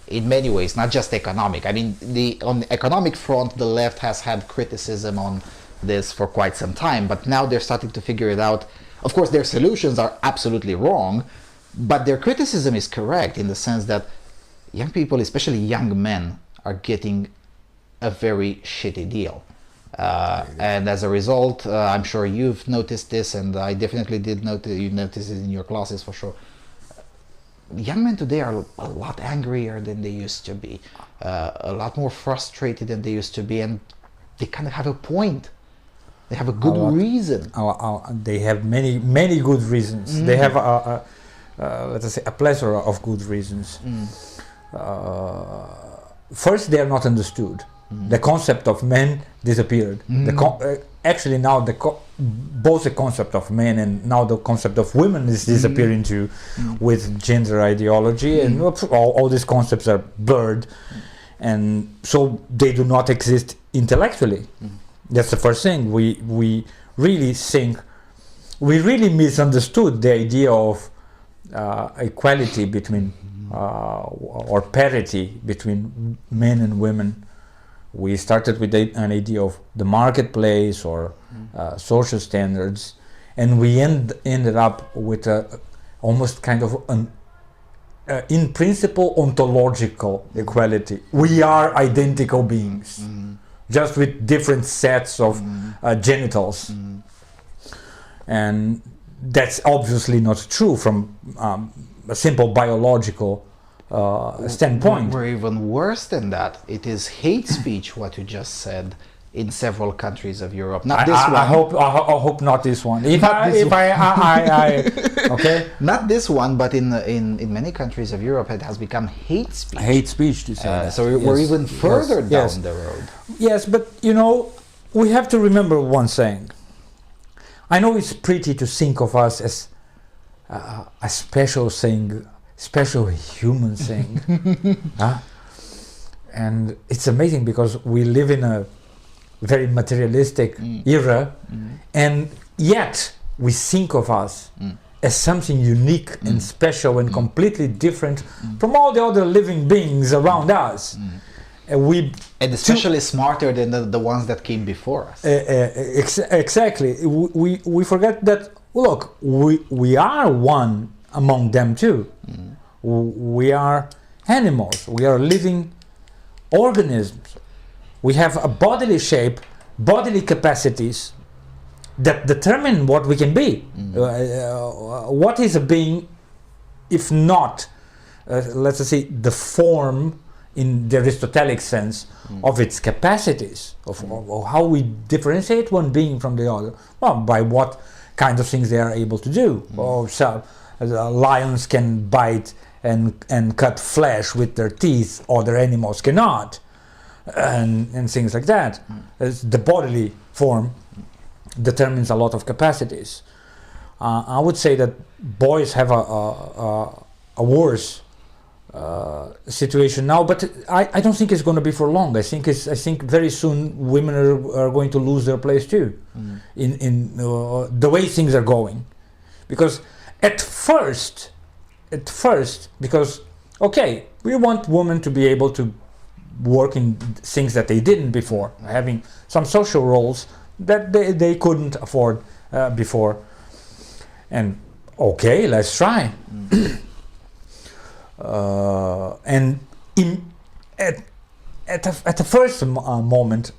In many ways, not just economic. I mean, on the economic front, the left has had criticism on this for quite some time, but now they're starting to figure it out. Of course, their solutions are absolutely wrong, but their criticism is correct in the sense that young people, especially young men, are getting a very shitty deal. And as a result, I'm sure you've noticed this, and I definitely did notice, you noticed it in your classes for sure. Young men today are a lot angrier than they used to be, a lot more frustrated than they used to be, and they kind of have a point. They have a good reason. They have many good reasons. They have let us say a plethora of good reasons. First, they are not understood. The concept of men disappeared. Actually, now both the concept of men and now the concept of women is disappearing too, with gender ideology, and all these concepts are blurred, and so they do not exist intellectually. That's the first thing. We really misunderstood the idea of equality between or parity between men and women. We started with an idea of the marketplace or social standards, and we ended up with almost kind of an in principle ontological equality. We are identical beings, just with different sets of genitals, and that's obviously not true from a simple biological standpoint. We're even worse than that. It is hate speech, what you just said, in several countries of Europe. Not this one. I hope not this one. Okay. Not this one, but in many countries of Europe, it has become hate speech. Hate speech, to say. So we're even further down the road. Yes, but we have to remember one thing. I know it's pretty to think of us as a special thing, special human thing. And it's amazing because we live in a very materialistic era, and yet we think of us as something unique and special and completely different from all the other living beings around us. And especially smarter than the ones that came before us. Exactly. We forget that, look, we are one among them too. We are animals. We are living organisms. We have a bodily shape, bodily capacities that determine what we can be. What is a being if not, let's say, the form in the Aristotelic sense of its capacities, of how we differentiate one being from the other? Well, by what kind of things they are able to do. So, lions can bite and cut flesh with their teeth, other animals cannot, and things like that. The bodily form determines a lot of capacities. I would say that boys have a worse situation now, but I don't think it's going to be for long. I think very soon women are going to lose their place too, in the way things are going, because at first, because okay, we want women to be able to work in things that they didn't before, having some social roles that they couldn't afford before, and okay, let's try. And at the first moment,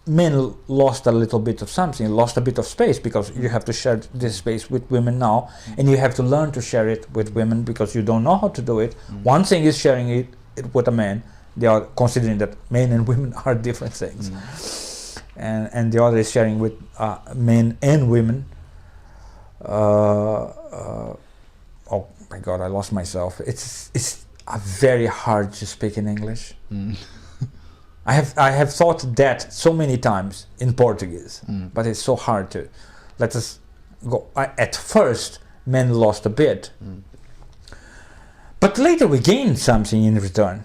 men lost a little bit of something, lost a bit of space, because you have to share this space with women now, and you have to learn to share it with women because you don't know how to do it. One thing is sharing it with a man. They are considering that men and women are different things, and the other is sharing with men and women. Oh my God, I lost myself. It's very hard to speak in English. I have thought that so many times in Portuguese, but it's so hard to. Let us go. At first, men lost a bit, but later we gained something in return.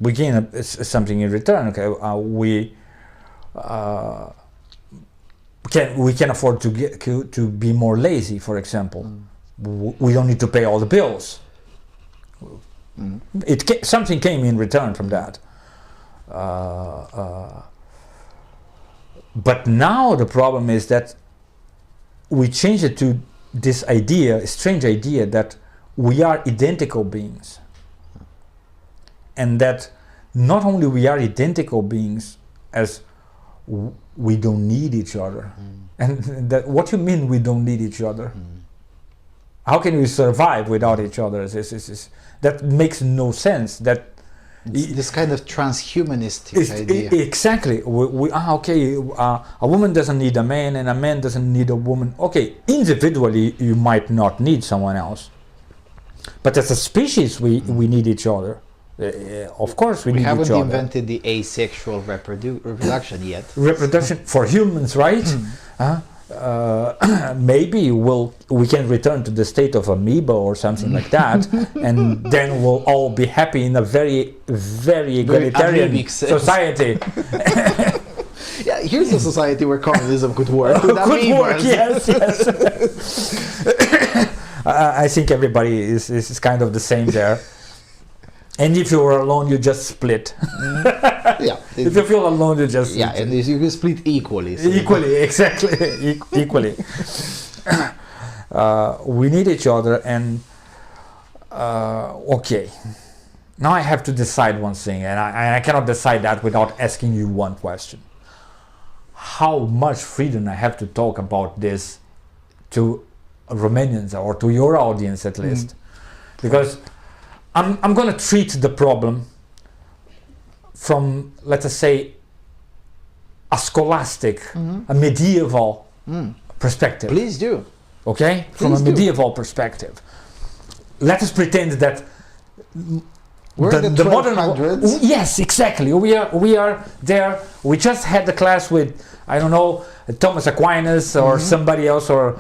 We gain something in return. Okay, we can afford to be more lazy, for example. We don't need to pay all the bills. Something came in return from that. But now the problem is that we change it to this idea, strange idea, that we are identical beings, and that not only we are identical beings, as we don't need each other. And that, what you mean we don't need each other? How can we survive without each other? That makes no sense. That this kind of transhumanistic idea. Exactly. A woman doesn't need a man, and a man doesn't need a woman. Okay, individually you might not need someone else, but as a species we need each other. Of course we need each other. We haven't invented the asexual reproduction yet. Reproduction for humans, right? Maybe we can return to the state of amoeba or something like that, and then we'll all be happy in a very, very egalitarian society. Yeah, here's a society where communism could work. Could work, yes. I think everybody is kind of the same there. And if you are alone, you just split. Yeah. If you feel alone, you just split. Yeah, and you can split equally. So equally, exactly. Equally. We need each other, and okay. Now I have to decide one thing, and I cannot decide that without asking you one question. How much freedom I have to talk about this to Romanians, or to your audience at least? Because I'm going to treat the problem from, let us say, a scholastic, a medieval perspective. Please do. Okay? From a medieval perspective. Let us pretend that we're in the 1200s. Yes, exactly. We are there. We just had the class with, I don't know, Thomas Aquinas or somebody else, or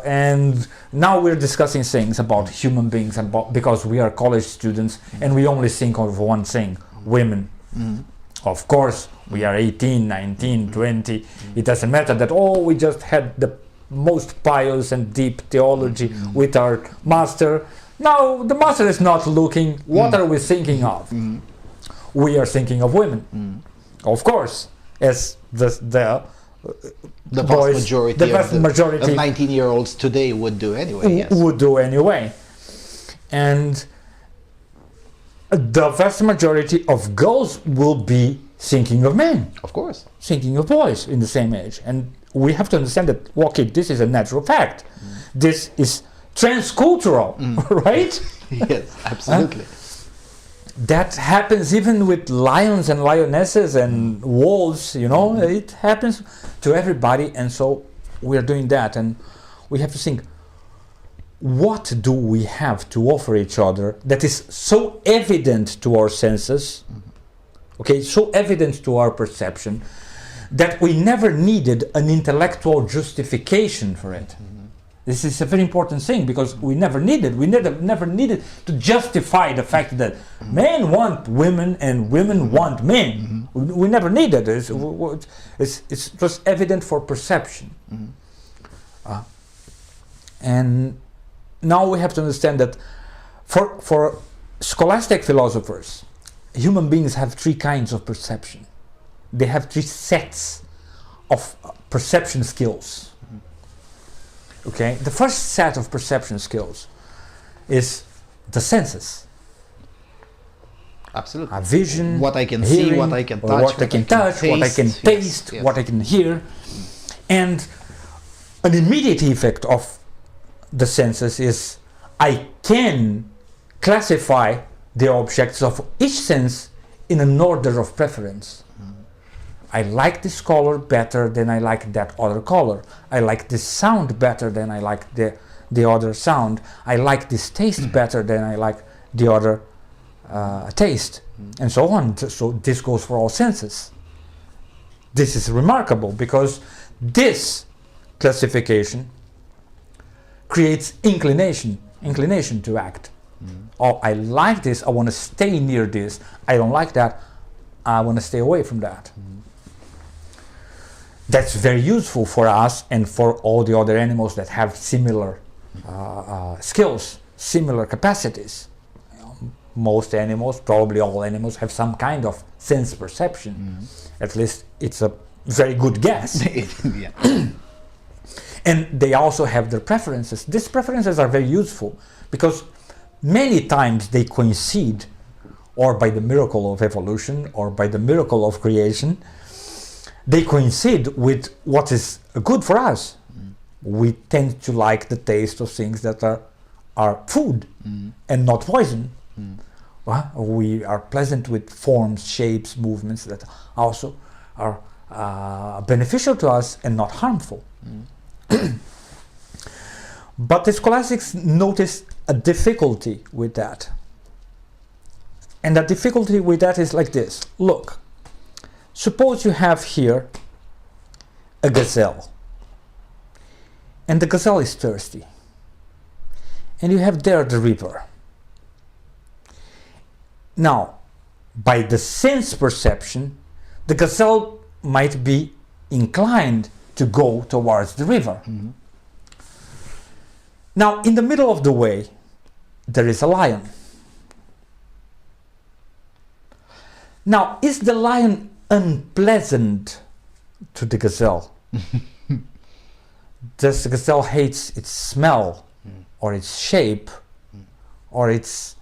and now we're discussing things about human beings, because we are college students and we only think of one thing: women. Of course, we are 18, 19, 20. It doesn't matter that, we just had the most pious and deep theology with our master. Now the master is not looking. What are we thinking of? We are thinking of women, of course, as the vast majority of 19-year-olds today would do anyway. Yes. Would do anyway, and the vast majority of girls will be thinking of men. Of course, thinking of boys in the same age, and we have to understand that. Okay, this is a natural fact. This is transcultural, right? Yes, absolutely. That happens even with lions and lionesses and wolves, it happens to everybody, and so we are doing that, and we have to think, what do we have to offer each other that is so evident to our senses, okay, so evident to our perception, that we never needed an intellectual justification for it. This is a very important thing, because we never needed to justify the fact that men want women and women want men. We never needed it. It's just evident for perception. And now we have to understand that for scholastic philosophers, human beings have three kinds of perception. They have three sets of perception skills. Okay, the first set of perception skills is the senses. Absolutely. A vision, what I can hearing, see, what I can touch, what I can taste, yes. what I can hear. And an immediate effect of the senses is I can classify the objects of each sense in an order of preference. I like this color better than I like that other color. I like this sound better than I like the other sound. I like this taste better than I like the other taste, and so on. So this goes for all senses. This is remarkable, because this classification creates inclination to act. Oh, I like this, I want to stay near this. I don't like that, I want to stay away from that. That's very useful for us and for all the other animals that have similar skills, similar capacities. Most animals, probably all animals, have some kind of sense perception. At least it's a very good guess. And they also have their preferences. These preferences are very useful because many times they coincide, or by the miracle of evolution or by the miracle of creation, they coincide with what is good for us. We tend to like the taste of things that are food and not poison. We are pleasant with forms, shapes, movements that also are beneficial to us and not harmful. But the scholastics noticed a difficulty with that. And the difficulty with that is like this. Look, suppose you have here a gazelle. And the gazelle is thirsty. And you have there the river. Now, by the sense perception, the gazelle might be inclined to go towards the river. Now, in the middle of the way, there is a lion. Now, is the lion unpleasant to the gazelle? Does the gazelle hate its smell, or its shape, or its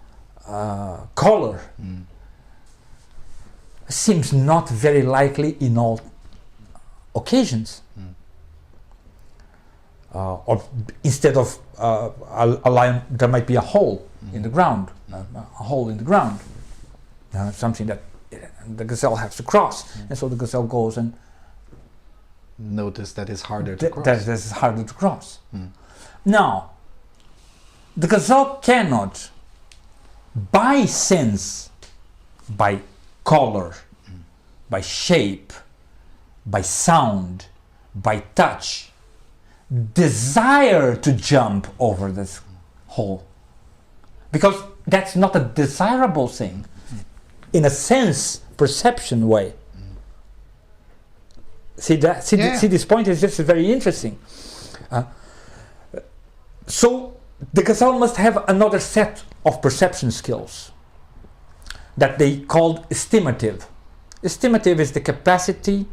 color? Seems not very likely in all occasions. Or instead of a lion, there might be a hole in the ground, a hole in the ground, something that the gazelle has to cross, and so the gazelle goes and notice that is harder to cross. That is harder to cross. Now, the gazelle cannot, by sense, by color, by shape, by sound, by touch, desire to jump over this hole, because that's not a desirable thing in a sense perception way. See that? See this point is just very interesting. So the gazelle must have another set of perception skills that they called estimative. Estimative is the capacity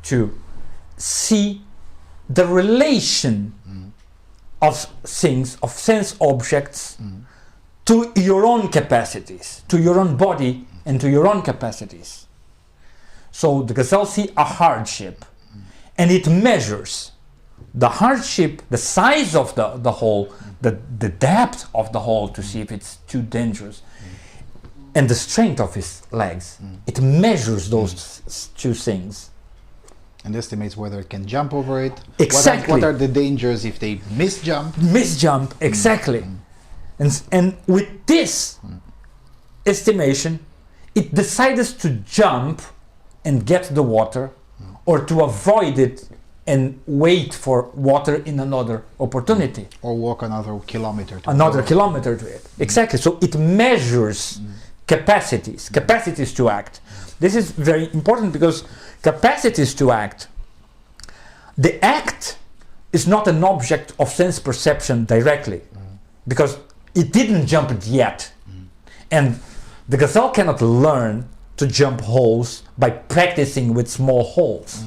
to see the relation of things, of sense objects, to your own capacities, to your own body and to your own capacities. So the gazelle sees a hardship and it measures the hardship, the size of the hole, the depth of the hole to see if it's too dangerous, and the strength of his legs. It measures those two things. And estimates whether it can jump over it. Exactly. What are the dangers if they misjump? Misjump, exactly. And with this estimation, it decides to jump and get the water, or to avoid it and wait for water in another opportunity. Or walk another kilometer to it. Exactly. So it measures capacities to act. This is very important because capacities to act, the act is not an object of sense perception directly, because it didn't jump it yet. And the gazelle cannot learn to jump holes by practicing with small holes.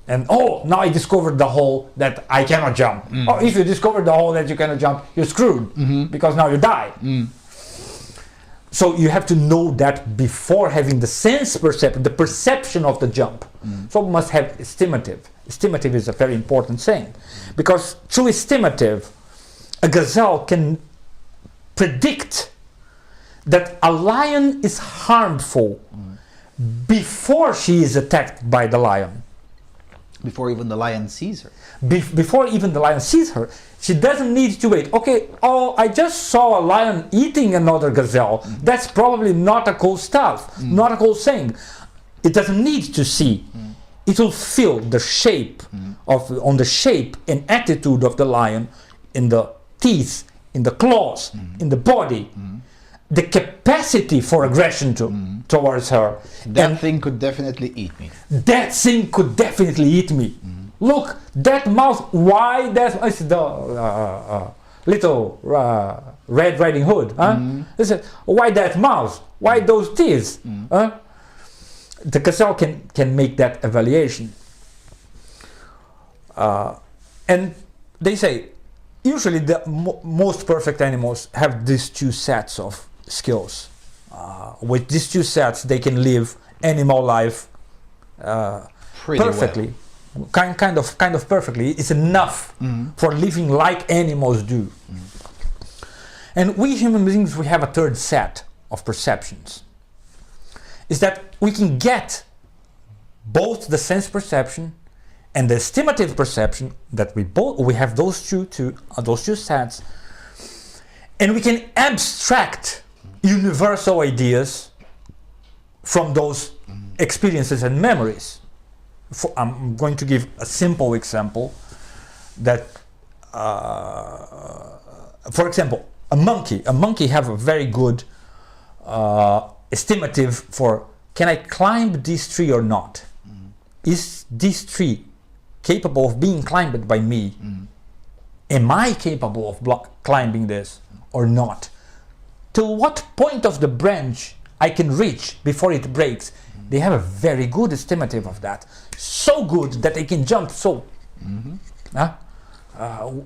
And now I discovered the hole that I cannot jump. Or if you discover the hole that you cannot jump, you're screwed, because now you die. So you have to know that before having the sense perception, the perception of the jump. So we must have estimative. Estimative is a very important thing, because through estimative, a gazelle can predict that a lion is harmful before she is attacked by the lion. Before even the lion sees her. Before even the lion sees her, she doesn't need to wait. Okay, I just saw a lion eating another gazelle. That's probably not a cool stuff, not a cool thing. It doesn't need to see. It will feel the shape on the shape and attitude of the lion, in the teeth, in the claws, in the body, the capacity for aggression towards her. That thing could definitely eat me. That thing could definitely eat me. Look, that mouse, why that, it's the little Red Riding Hood, Listen, why that mouse? Why those teeth? The gazelle can make that evaluation. And they say, usually the most perfect animals have these two sets of skills. With these two sets, they can live animal life perfectly. Well. Kind of perfectly. It's enough for living like animals do. And we human beings, we have a third set of perceptions. Is that we can get both the sense perception and the estimative perception, that we have those two sets, and we can abstract universal ideas from those experiences and memories. I'm going to give a simple example that, for example, a monkey have a very good estimative for, can I climb this tree or not? Is this tree capable of being climbed by me? Am I capable of climbing this or not? To what point of the branch I can reach before it breaks? They have a very good estimative of that. So good that they can jump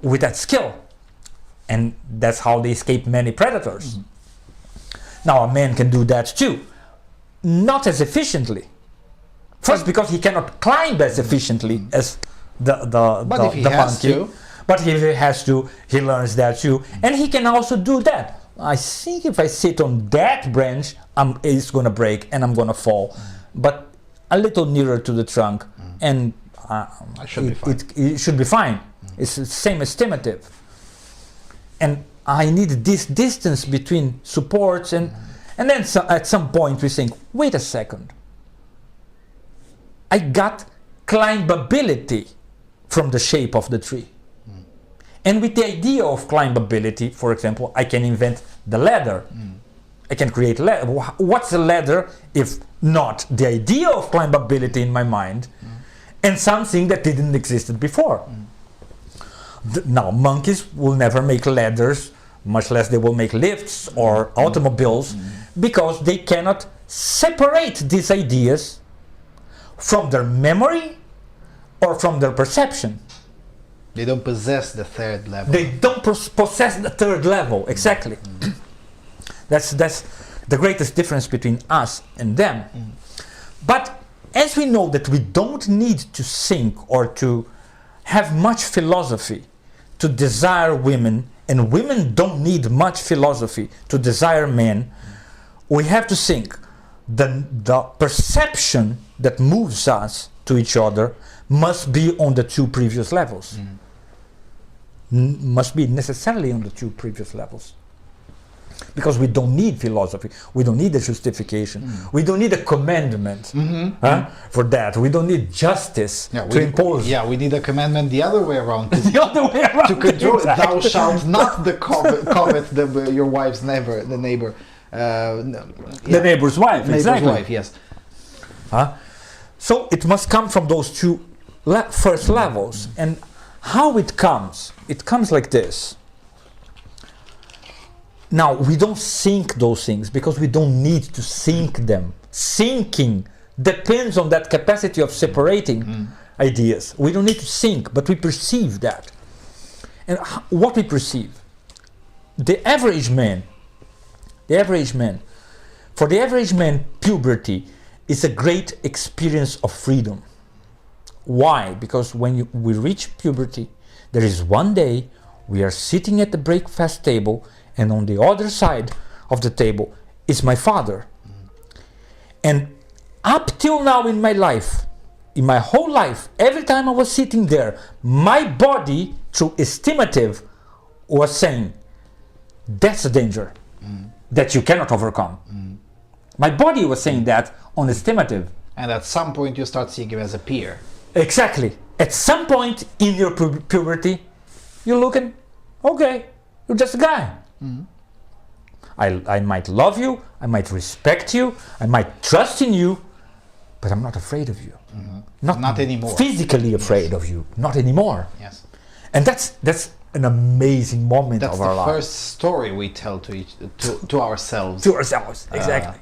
with that skill. And that's how they escape many predators. Now a man can do that too. Not as efficiently. First, because he cannot climb as efficiently as the monkey. But if he has to, he learns that too. And he can also do that. I think if I sit on that branch, it's going to break and I'm going to fall. But a little nearer to the trunk, and it should be fine. It's the same estimative. And I need this distance between supports, and then at some point we think, wait a second. I got climbability from the shape of the tree. And with the idea of climbability, for example, I can invent the ladder. I can create ladder. What's a ladder if not the idea of climbability in my mind and something that didn't exist before? Now, monkeys will never make ladders, much less they will make lifts or automobiles, because they cannot separate these ideas from their memory or from their perception. They don't possess the third level. They don't possess the third level, exactly. That's the greatest difference between us and them. But as we know that we don't need to think or to have much philosophy to desire women, and women don't need much philosophy to desire men, we have to think the perception that moves us to each other must be on the two previous levels. Must be necessarily on the two previous levels. Because we don't need philosophy, we don't need a justification, we don't need a commandment for that, we don't need justice to impose. Yeah, we need a commandment the other way around. The other way around. To control, exactly. Thou shalt not covet your wife's neighbor, the neighbor. The neighbor's wife, exactly. Wife, yes. So it must come from those two first levels. And how it comes like this. Now, we don't think those things because we don't need to think them. Thinking depends on that capacity of separating ideas. We don't need to think, but we perceive that. And what we perceive, for the average man, puberty is a great experience of freedom. Why? Because when we reach puberty, there is one day we are sitting at the breakfast table, and on the other side of the table is my father. And up till now in my life, in my whole life, every time I was sitting there, my body, through estimative, was saying, that's a danger that you cannot overcome. My body was saying that on estimative. And at some point you start seeing him as a peer. Exactly. At some point in your puberty, you're looking, okay, you're just a guy. I might love you, I might respect you, I might trust in you, but I'm not afraid of you. Not anymore. Physically afraid of you, not anymore. Yes. And that's an amazing moment of our life. That's the first story we tell to ourselves. To ourselves, exactly.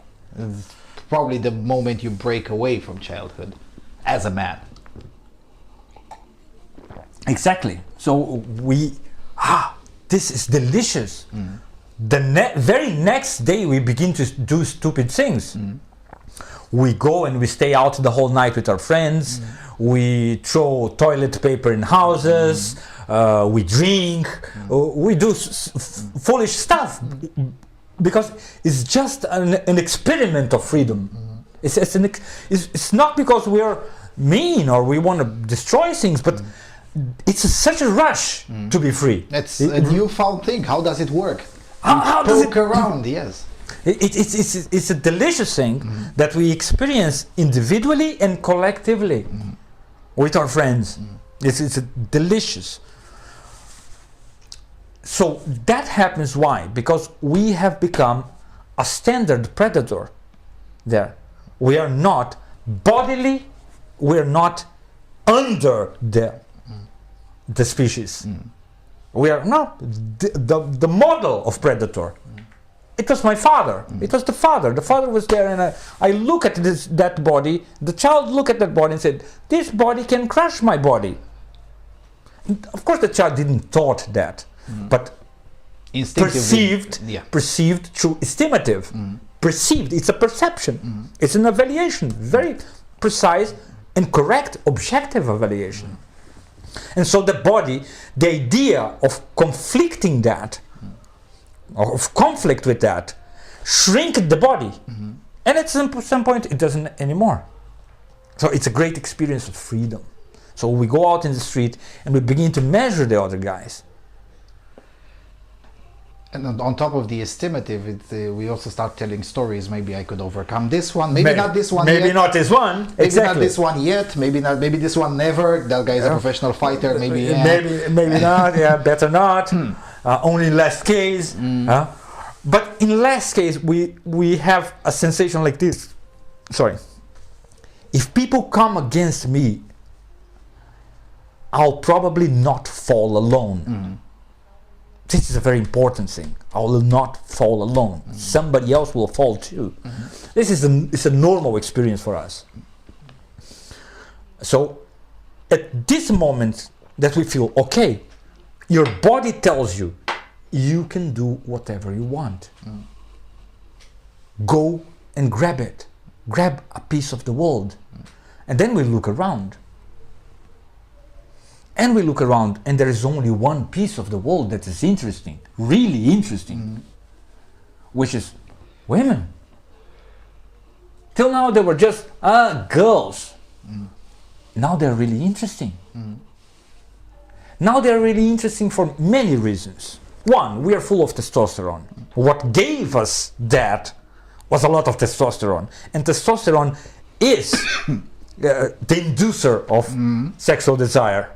Probably the moment you break away from childhood as a man. Exactly. So this is delicious. The very next day we begin to do stupid things. We go and we stay out the whole night with our friends. We throw toilet paper in houses. We drink. We do foolish stuff because it's just an experiment of freedom. It's not because we're mean or we want to destroy things, but it's such a rush to be free. It's a newfound thing. How does it work? How does it around? Yes. It's a delicious thing that we experience individually and collectively with our friends. It's a delicious. So that happens why? Because we have become a standard predator there. We are not bodily, we are not under the species. We are not the model of predator. It was my father. It was the father. The father was there, and I look at that body. The child looked at that body and said, "This body can crush my body." And of course, the child didn't thought that, but perceived through estimative. Perceived. It's a perception. It's an evaluation, very precise and correct, objective evaluation. And so the body, the idea of conflicting that, or of conflict with that, shrink the body. And at some point it doesn't anymore. So it's a great experience of freedom. So we go out in the street and we begin to measure the other guys. And on top of the estimative, we also start telling stories. Maybe I could overcome this one. Maybe not this one maybe yet. Not this one. Maybe exactly. not this one yet. Maybe not. Maybe this one never. That guy is a professional fighter. Maybe. Yeah. Maybe not. Yeah, better not. Only last case. But in last case, we have a sensation like this. Sorry. If people come against me, I'll probably not fall alone. This is a very important thing. I will not fall alone. Somebody else will fall too. This is it's a normal experience for us. So at this moment that we feel, okay, your body tells you, you can do whatever you want. Go and grab it. Grab a piece of the world. And then we look around. And we look around, and there is only one piece of the world that is interesting, really interesting, which is women. Till now they were just girls. Now they're really interesting. Now they're really interesting for many reasons. One, we are full of testosterone. What gave us that was a lot of testosterone. And testosterone is the inducer of sexual desire.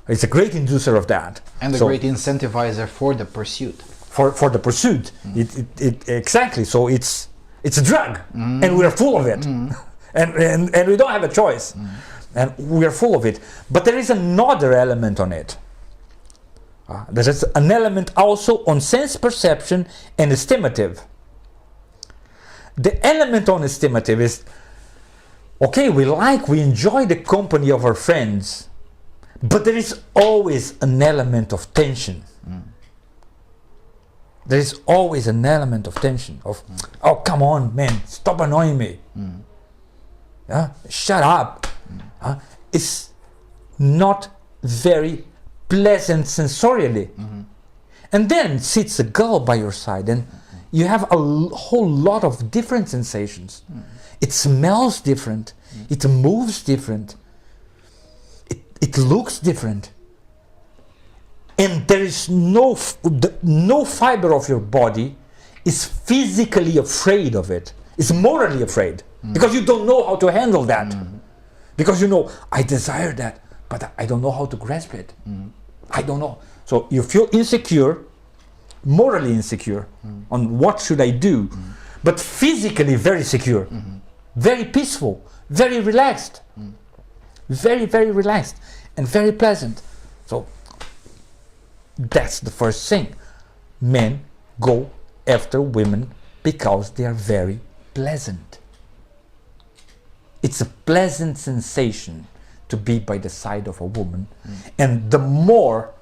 It's a great inducer of that. And a great incentivizer for the pursuit. For the pursuit. It exactly. So it's a drug. And we're full of it. And we don't have a choice. And we are full of it. But there is another element on it. There is an element also on sense perception and estimative. The element on estimative is, okay, we enjoy the company of our friends. But there is always an element of tension. There is always an element of tension. Oh, come on, man, stop annoying me. Shut up. It's not very pleasant sensorially. And then sits a girl by your side, and you have a whole lot of different sensations. It smells different. It moves different. It looks different, and there is no fiber of your body is physically afraid of it. It's morally afraid because you don't know how to handle that. Because you know, I desire that, but I don't know how to grasp it. I don't know. So you feel insecure, morally insecure on what should I do, but physically very secure, very peaceful, very relaxed. Very, very relaxed and very pleasant. So that's the first thing. Men go after women because they are very pleasant. It's a pleasant sensation. to be by the side of a woman, and the more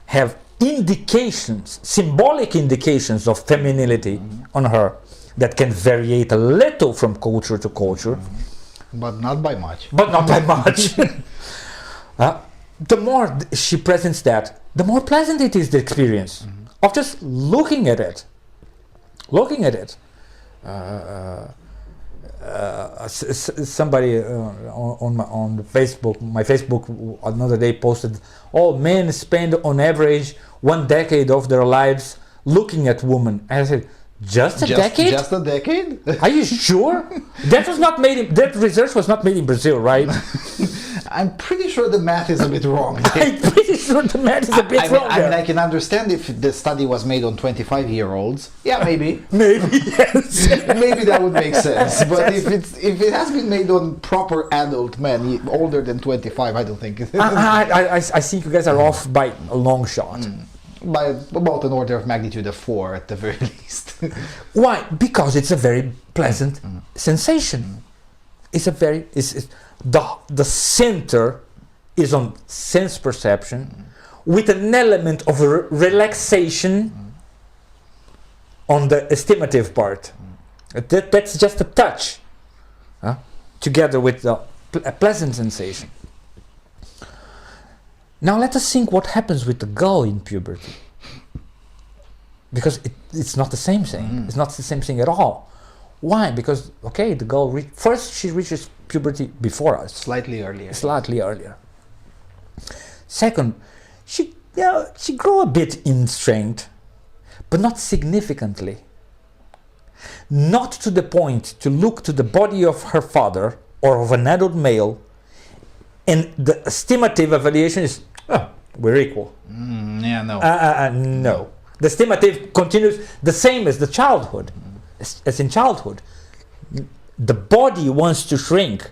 have indications, symbolic indications of femininity on her that can vary a little from culture to culture, but not by much. But not by much. The more she presents that, the more pleasant it is, the experience of just looking at it. Somebody on the Facebook, my Facebook, another day posted, "Oh, men spend on average 1 decade of their lives looking at women." And I said, Just a decade? Just a decade? Are you sure? That research was not made in Brazil, right? I'm pretty sure the math is a bit wrong. I'm pretty sure the math is a bit wrong. I mean, I can understand if the study was made on 25-year-olds. Yeah, maybe. Maybe, yes. Maybe that would make sense. But if it has been made on proper adult men, older than 25, I don't think it is. I think you guys are off by a long shot. By about an order of magnitude of 4 at the very least. Why? Because it's a very pleasant sensation. It's a very the center is on sense perception with an element of relaxation on the estimative part. That's just a touch, together with a pleasant sensation. Now let us think what happens with the girl in puberty. Because it's not the same thing. It's not the same thing at all. Why? Because, okay, the girl, first she reaches puberty before us. Slightly earlier. Slightly earlier. Second, she grew a bit in strength, but not significantly. Not to the point to look to the body of her father or of an adult male, and the estimative evaluation is, we're equal. No. The estimative continues the same as the childhood, as in childhood. The body wants to shrink,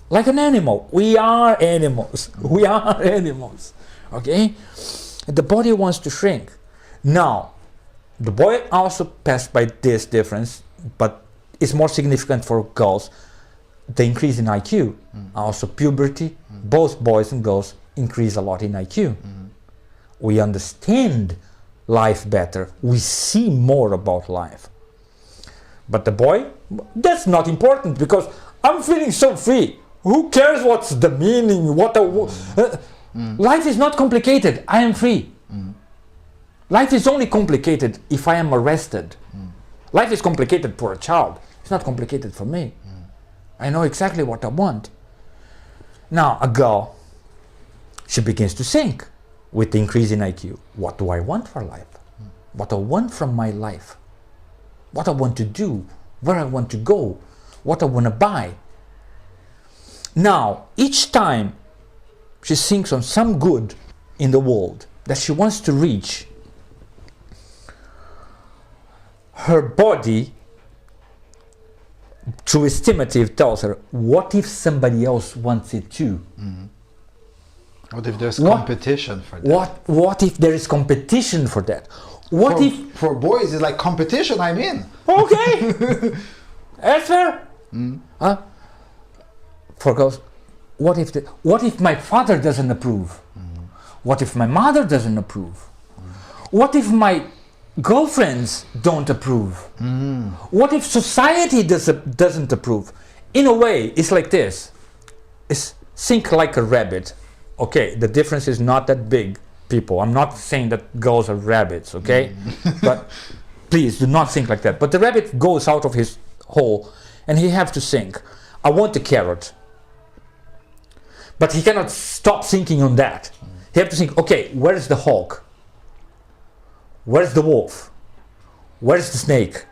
like an animal. We are animals. We are animals. Okay? The body wants to shrink. Now, the boy also passed by this difference, but it's more significant for girls. The increase in IQ, also puberty, both boys and girls increase a lot in IQ. We understand life better. We see more about life. But the boy, that's not important because I'm feeling so free. Who cares what's the meaning? Life is not complicated. I am free. Life is only complicated if I am arrested. Life is complicated for a child. It's not complicated for me. I know exactly what I want. Now, a girl, she begins to think with the increase in IQ. What do I want for life? What I want from my life? What I want to do? Where I want to go? What I want to buy? Now, each time she thinks on some good in the world that she wants to reach, her body, through estimative, tells her, what if somebody else wants it too? What if there's competition for that? What if there is competition for that? For boys, it's like competition, I'm in. Okay, that's fair. For girls, what if my father doesn't approve? What if my mother doesn't approve? What if my girlfriends don't approve? What if society doesn't approve? In a way, it's like this. It's think like a rabbit. Okay, the difference is not that big, people. I'm not saying that girls are rabbits, okay? But please do not think like that. But the rabbit goes out of his hole and he has to think, I want a carrot. But he cannot stop thinking on that. He has to think, okay, where is the hawk? Where's the wolf? Where's the snake?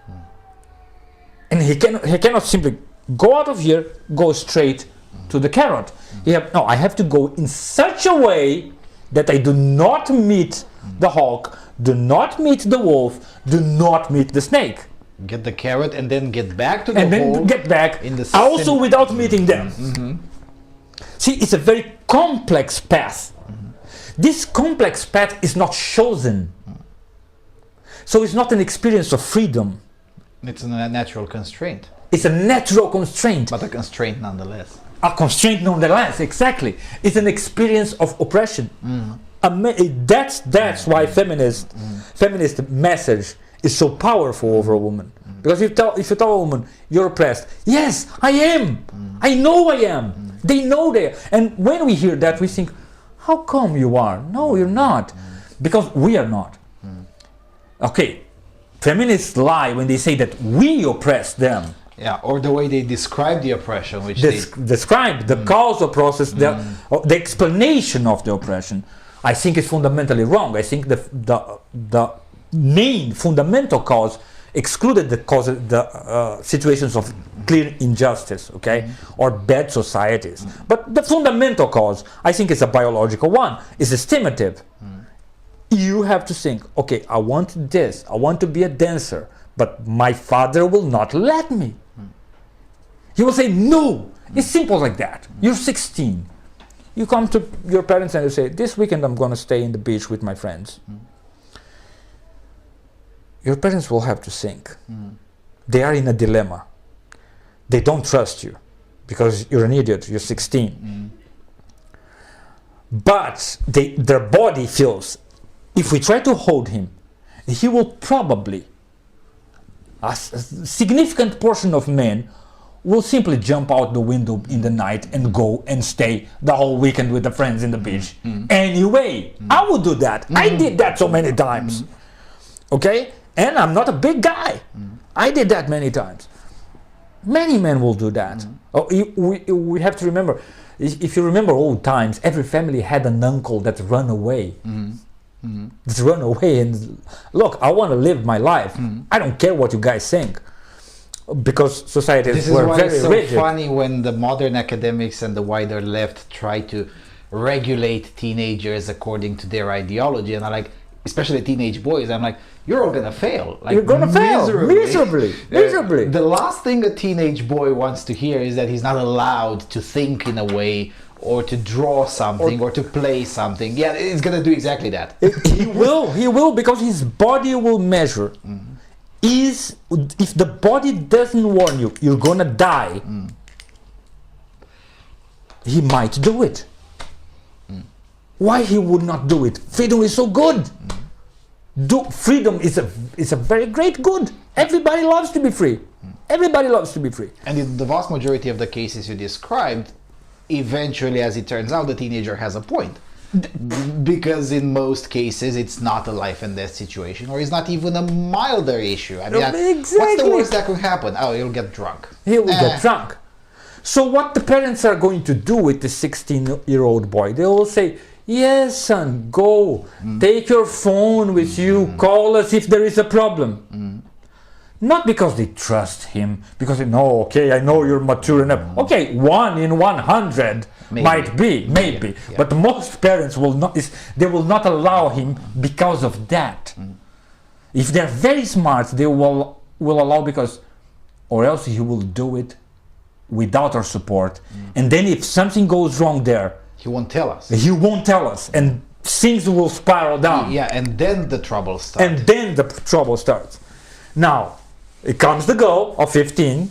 And he cannot simply go out of here, go straight to the carrot. I have to go in such a way that I do not meet the hawk, do not meet the wolf, do not meet the snake. Get the carrot and then get back to the and hole. then get back, also without meeting them. See, it's a very complex path. This complex path is not chosen. So it's not an experience of freedom. It's a natural constraint. It's a natural constraint. But a constraint nonetheless. a constraint nonetheless. Exactly, it's an experience of oppression. That's why feminist message is so powerful over a woman. Because if you tell a woman you're oppressed, yes, I am. I know I am. They know they are. And when we hear that, we think, how come you are? No, you're not. Because we are not. Okay, feminists lie when they say that we oppress them. Yeah, or the way they describe the oppression, which describe the causal process, the explanation of the oppression. I think is fundamentally wrong. I think the main fundamental cause excluded the situations of clear injustice, okay, or bad societies. But the fundamental cause, I think, is a biological one. Is estimative. You have to think, okay, I want this. I want to be a dancer, but my father will not let me. He will say no. It's simple like that. You're 16. You come to your parents and you say, this weekend I'm going to stay in the beach with my friends. Your parents will have to think. They are in a dilemma. They don't trust you because you're an idiot, you're 16. But their body feels, if we try to hold him, he will probably, a significant portion of men will simply jump out the window in the night and go and stay the whole weekend with the friends in the beach. Anyway, I would do that. I did that so many times. Okay? And I'm not a big guy. I did that many times. Many men will do that. We have to remember, if you remember old times, every family had an uncle that ran away. That's run away and look, I want to live my life. I don't care what you guys think. Because societies were very rigid. This is why it's so funny when the modern academics and the wider left try to regulate teenagers according to their ideology, and I like, especially teenage boys, I'm like, you're all gonna fail. Like, you're gonna fail miserably. The last thing a teenage boy wants to hear is that he's not allowed to think in a way, or to draw something, or to play something. Yeah, it's gonna do exactly that. He will, because his body will measure. If the body doesn't warn you, you're gonna die, he might do it. Why he would not do it? Freedom is so good. Freedom is a very great good. Everybody loves to be free. Everybody loves to be free. And in the vast majority of the cases you described, eventually, as it turns out, the teenager has a point. Because in most cases it's not a life and death situation, or it's not even a milder issue. I mean, exactly. What's the worst that could happen? Oh, you'll get drunk. He will get drunk. So what the parents are going to do with the 16-year-old boy, they will say, yes, son, go. Take your phone with you. Call us if there is a problem. Not because they trust him, because they know, okay, I know you're mature enough. Okay, 1 in 100 might be, maybe. Yeah. But most parents will not. They will not allow him because of that. If they're very smart, they will allow because, or else he will do it without our support. And then if something goes wrong there, he won't tell us. He won't tell us, and things will spiral down. Yeah, and then the trouble starts. Now, it comes the girl of 15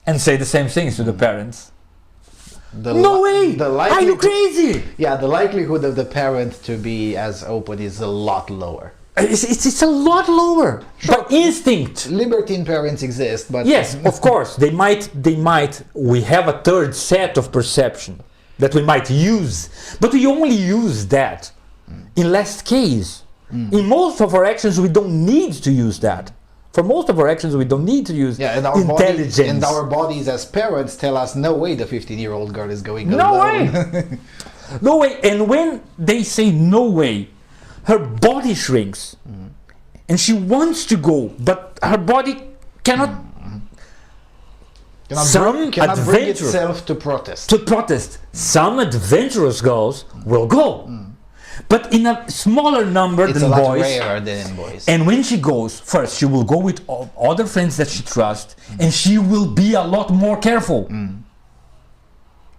and say the same things to the parents. No way! Are you crazy? Yeah, the likelihood of the parent to be as open is a lot lower. It's a lot lower. Sure. By instinct. Libertine parents exist, but... Yes, of course. They might. We have a third set of perception that we might use. But we only use that in last case. In most of our actions, we don't need to use that. For most of our actions, we don't need to use intelligence. And our bodies as parents tell us, no way the 15-year-old girl is going alone. No way! No way. And when they say no way, her body shrinks. And she wants to go, but her body cannot... cannot bring itself to protest. Some adventurous girls will go. But in a smaller number than boys. It's a lot rarer than in boys. And when she goes, first she will go with other friends that she trusts, and she will be a lot more careful.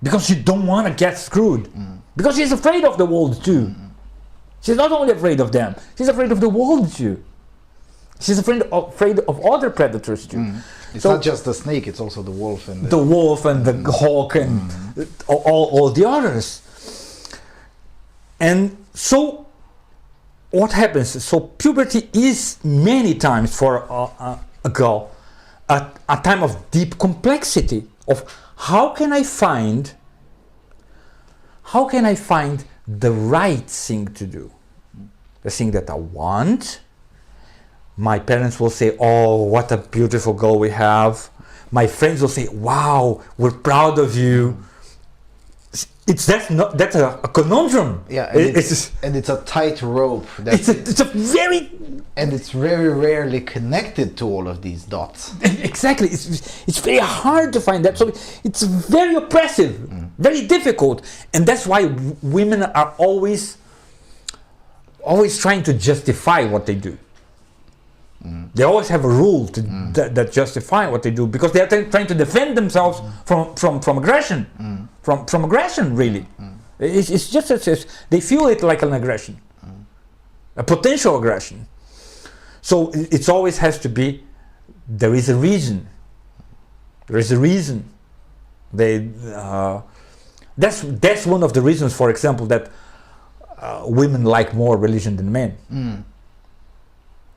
Because she don't want to get screwed. Because she's afraid of the world too. She's not only afraid of them, she's afraid of the world too. She's afraid of other predators too. It's So- not just the snake; it's also the wolf and The wolf and the hawk and all the others. And so what happens? So puberty is many times for a girl a time of deep complexity of how can I find the right thing to do, the thing that I want. My parents will say, oh, what a beautiful girl we have. My friends will say, wow, we're proud of you. That's a conundrum. Yeah, and it's a tight rope. It's a very and it's very rarely connected to all of these dots. exactly. It's very hard to find that. So it's very oppressive, very difficult, and that's why women are always trying to justify what they do. They always have a rule that justify what they do because they are trying to defend themselves from aggression, from aggression. Really, it's just they feel it like an aggression, a potential aggression. So it always has to be. There is a reason. There is a reason. That's one of the reasons, for example, that women like more religion than men.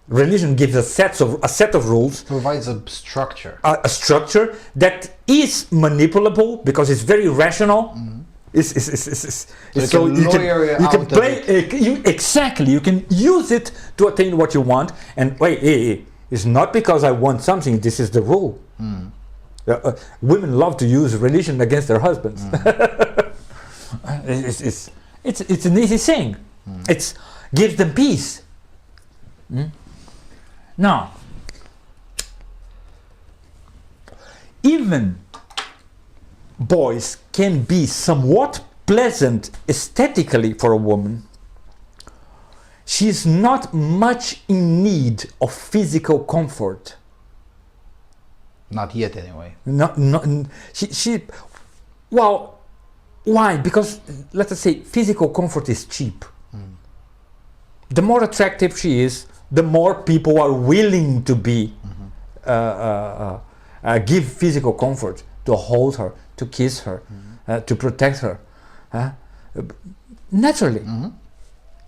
Religion gives a set of rules, Provides a structure. a structure that is manipulable because it's very rational. So you can play exactly. You can use it to attain what you want. And wait, it's not because I want something. This is the rule. Women love to use religion against their husbands. It's an easy thing. It gives them peace. Now, even boys can be somewhat pleasant aesthetically for a woman. She is not much in need of physical comfort. Not yet, anyway. Well, why? Because let us say physical comfort is cheap. The more attractive she is, the more people are willing to give physical comfort, to hold her, to kiss her, to protect her, naturally.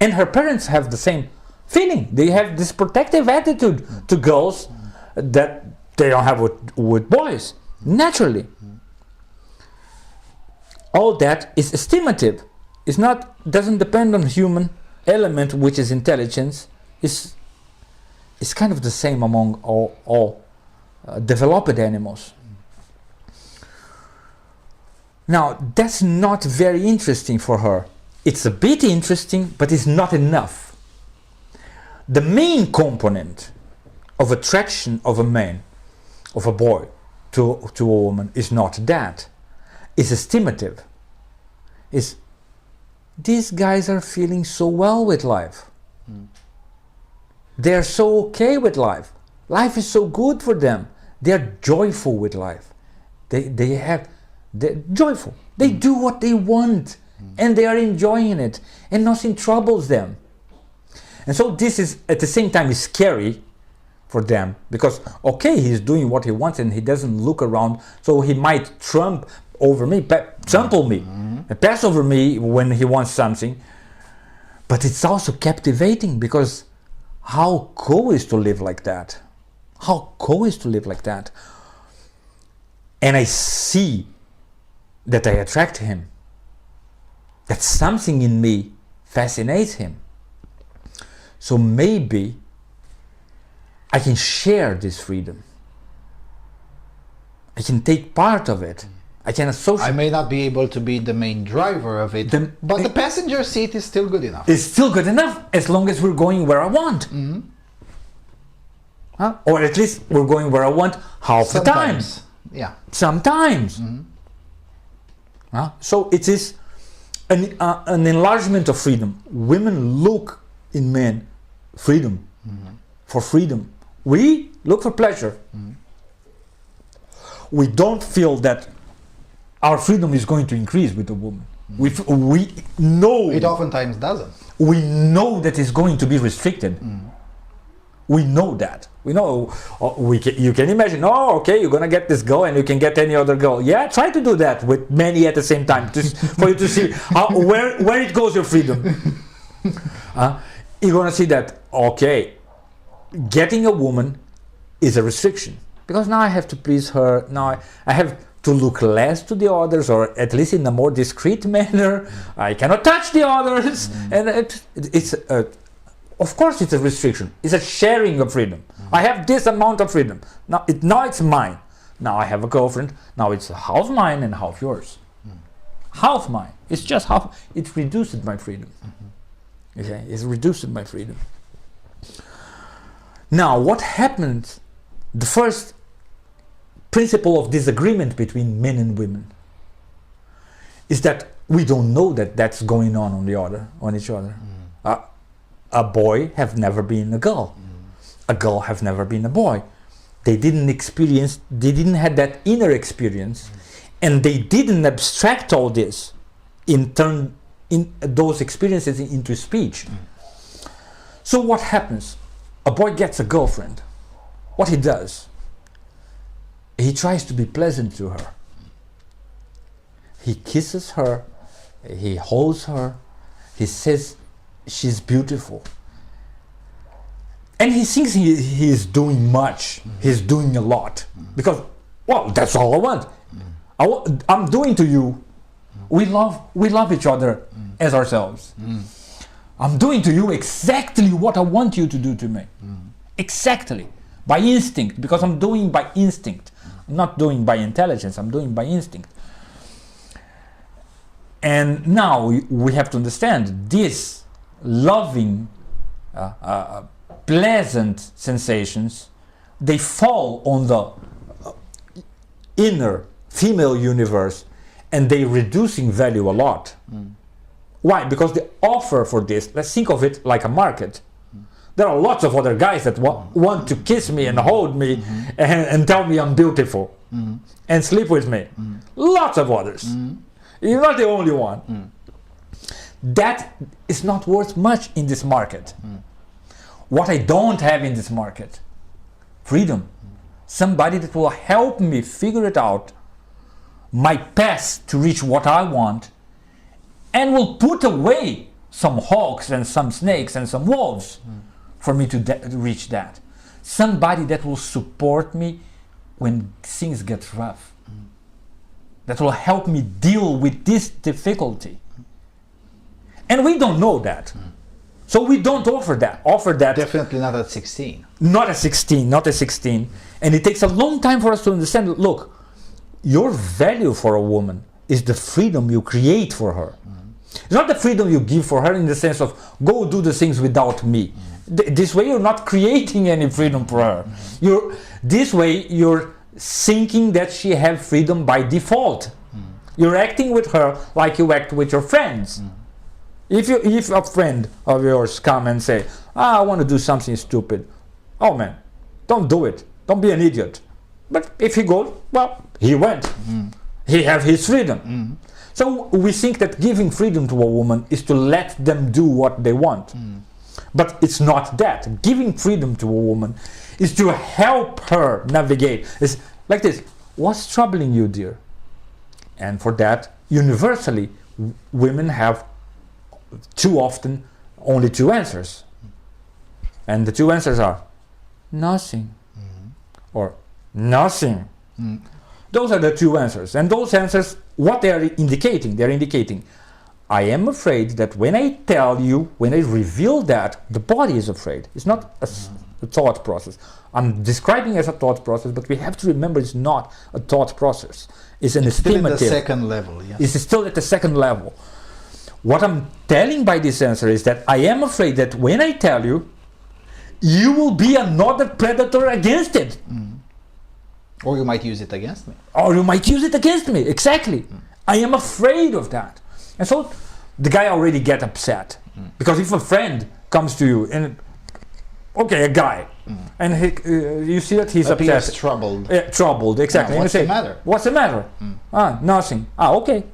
And her parents have the same feeling. They have this protective attitude to girls that they don't have with boys, naturally. All that is estimative. Doesn't depend on human element, which is intelligence. It's kind of the same among all developed animals. Now, that's not very interesting for her. It's a bit interesting, but it's not enough. The main component of attraction of a man, of a boy, to a woman is not that. It's estimative. It's these guys are feeling so well with life. They're so okay with life. Life is so good for them. They're joyful with life. They're joyful. They do what they want and they are enjoying it and nothing troubles them. And so this is at the same time is scary for them because okay, he's doing what he wants and he doesn't look around, so he might trample me, pass over me when he wants something. But it's also captivating because how cool is to live like that? How cool is to live like that? And I see that I attract him. That something in me fascinates him. So maybe I can share this freedom. I can take part of it. I can associate. I may not be able to be the main driver of it, but the passenger seat is still good enough. It's still good enough as long as we're going where I want. Or at least we're going where I want half the time. Yeah. Sometimes. So it is an enlargement of freedom. Women look in men freedom, for freedom. We look for pleasure. We don't feel that our freedom is going to increase with a woman. We know it oftentimes doesn't. We know that it's going to be restricted. We know that. We know. You can imagine. Oh, okay, you're gonna get this girl, and you can get any other girl. Yeah, try to do that with many at the same time, just for you to see where it goes your freedom. You're gonna see that. Okay, getting a woman is a restriction because now I have to please her. Now I have to look less to the others, or at least in a more discreet manner. I cannot touch the others, and it's of course it's a restriction. It's a sharing of freedom. I have this amount of freedom. Now it's mine. Now I have a girlfriend. Now it's half mine and half yours. Half mine. It's just half. It reduced my freedom. Okay, it's reduced my freedom. Now what happened? The first principle of disagreement between men and women is that we don't know that that's going on each other. A boy have never been a girl. A girl have never been a boy. They didn't have that inner experience, and they didn't abstract all this turn those experiences into speech. So what happens? A boy gets a girlfriend. What he does? He tries to be pleasant to her. He kisses her, he holds her, he says she's beautiful. And he thinks he is doing much, he's doing a lot. Because, well, that's all I want. I'm doing to you. We love each other as ourselves. I'm doing to you exactly what I want you to do to me. Exactly. By instinct, because I'm doing by instinct. I'm not doing by intelligence, I'm doing by instinct. And now we have to understand this loving, pleasant sensations, they fall on the inner female universe, and they reduce in value a lot. Why? Because the offer for this, let's think of it like a market. There are lots of other guys that want to kiss me and hold me and tell me I'm beautiful and sleep with me. Lots of others. You're not the only one. That is not worth much in this market. What I don't have in this market, freedom. Somebody that will help me figure it out, my path to reach what I want, and will put away some hawks and some snakes and some wolves for me to reach that. Somebody that will support me when things get rough. That will help me deal with this difficulty. And we don't know that. So we don't offer that. Definitely not at 16. Not at 16. And it takes a long time for us to understand, look, your value for a woman is the freedom you create for her. It's not the freedom you give for her in the sense of, go do the things without me. This way you're not creating any freedom for her. This way you're thinking that she has freedom by default. You're acting with her like you act with your friends. If a friend of yours come and say, I want to do something stupid. Oh man, don't do it. Don't be an idiot. But if he goes, well, he went. He have his freedom. So we think that giving freedom to a woman is to let them do what they want. But it's not that. Giving freedom to a woman is to help her navigate. It's like this. What's troubling you, dear? And for that, universally, women have too often only two answers. And the two answers are nothing or nothing. Those are the two answers. And those answers, what they are indicating? They're indicating, I am afraid that when I tell you, when I reveal that, the body is afraid. It's not a thought process. I'm describing it as a thought process, but we have to remember it's not a thought process. It's an estimative. Still at the second level, yes. It's still at the second level. What I'm telling by this answer is that I am afraid that when I tell you, you will be another predator against it. Or you might use it against me. Exactly. I am afraid of that. And so the guy already get upset. Because if a friend comes to you and, okay, a guy, and you see that he's upset. Troubled. Troubled, exactly. Now, what's the matter? What's the matter? Nothing. Okay.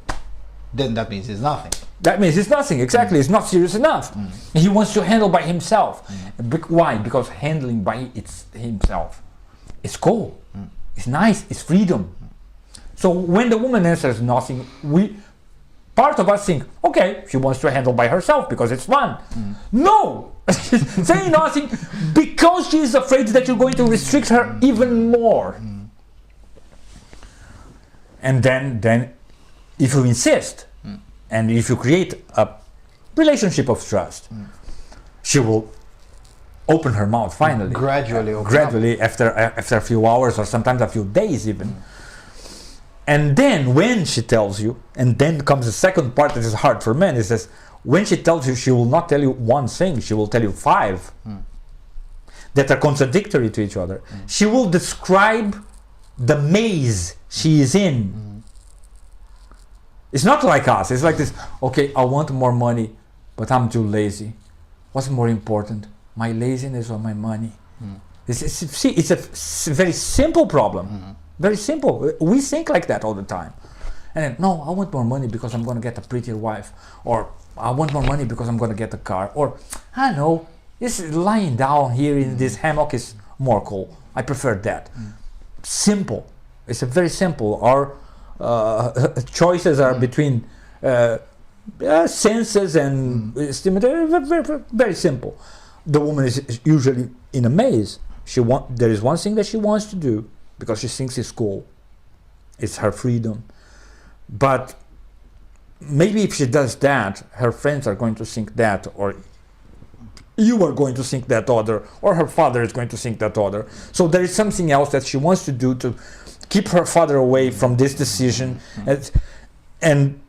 Then that means it's nothing. That means it's nothing. Exactly, it's not serious enough. He wants to handle by himself. Why? Because handling by himself is cool. It's nice. It's freedom. So when the woman answers nothing, part of us think, okay, she wants to handle by herself because it's fun. No, she's saying nothing because she is afraid that you're going to restrict her even more. And then, if you insist, and if you create a relationship of trust, she will open her mouth finally. Gradually, after a few hours or sometimes a few days even. And then when she tells you, and then comes the second part that is hard for men, is this: when she tells you, she will not tell you one thing, she will tell you 5 that are contradictory to each other. She will describe the maze she is in. It's not like us. It's like this: okay, I want more money, but I'm too lazy. What's more important, my laziness or my money? It's a very simple problem. Very simple. We think like that all the time. And then, no, I want more money because I'm going to get a prettier wife, or I want more money because I'm going to get a car, or I don't know, this lying down here in this hammock is more cool. I prefer that. Simple. It's a very simple. Our choices are between senses and very, very simple. The woman is usually in a maze. There is one thing that she wants to do because she thinks it's cool. It's her freedom. But maybe if she does that, her friends are going to think that, or you are going to think that other, or her father is going to think that other. So there is something else that she wants to do to keep her father away from this decision. And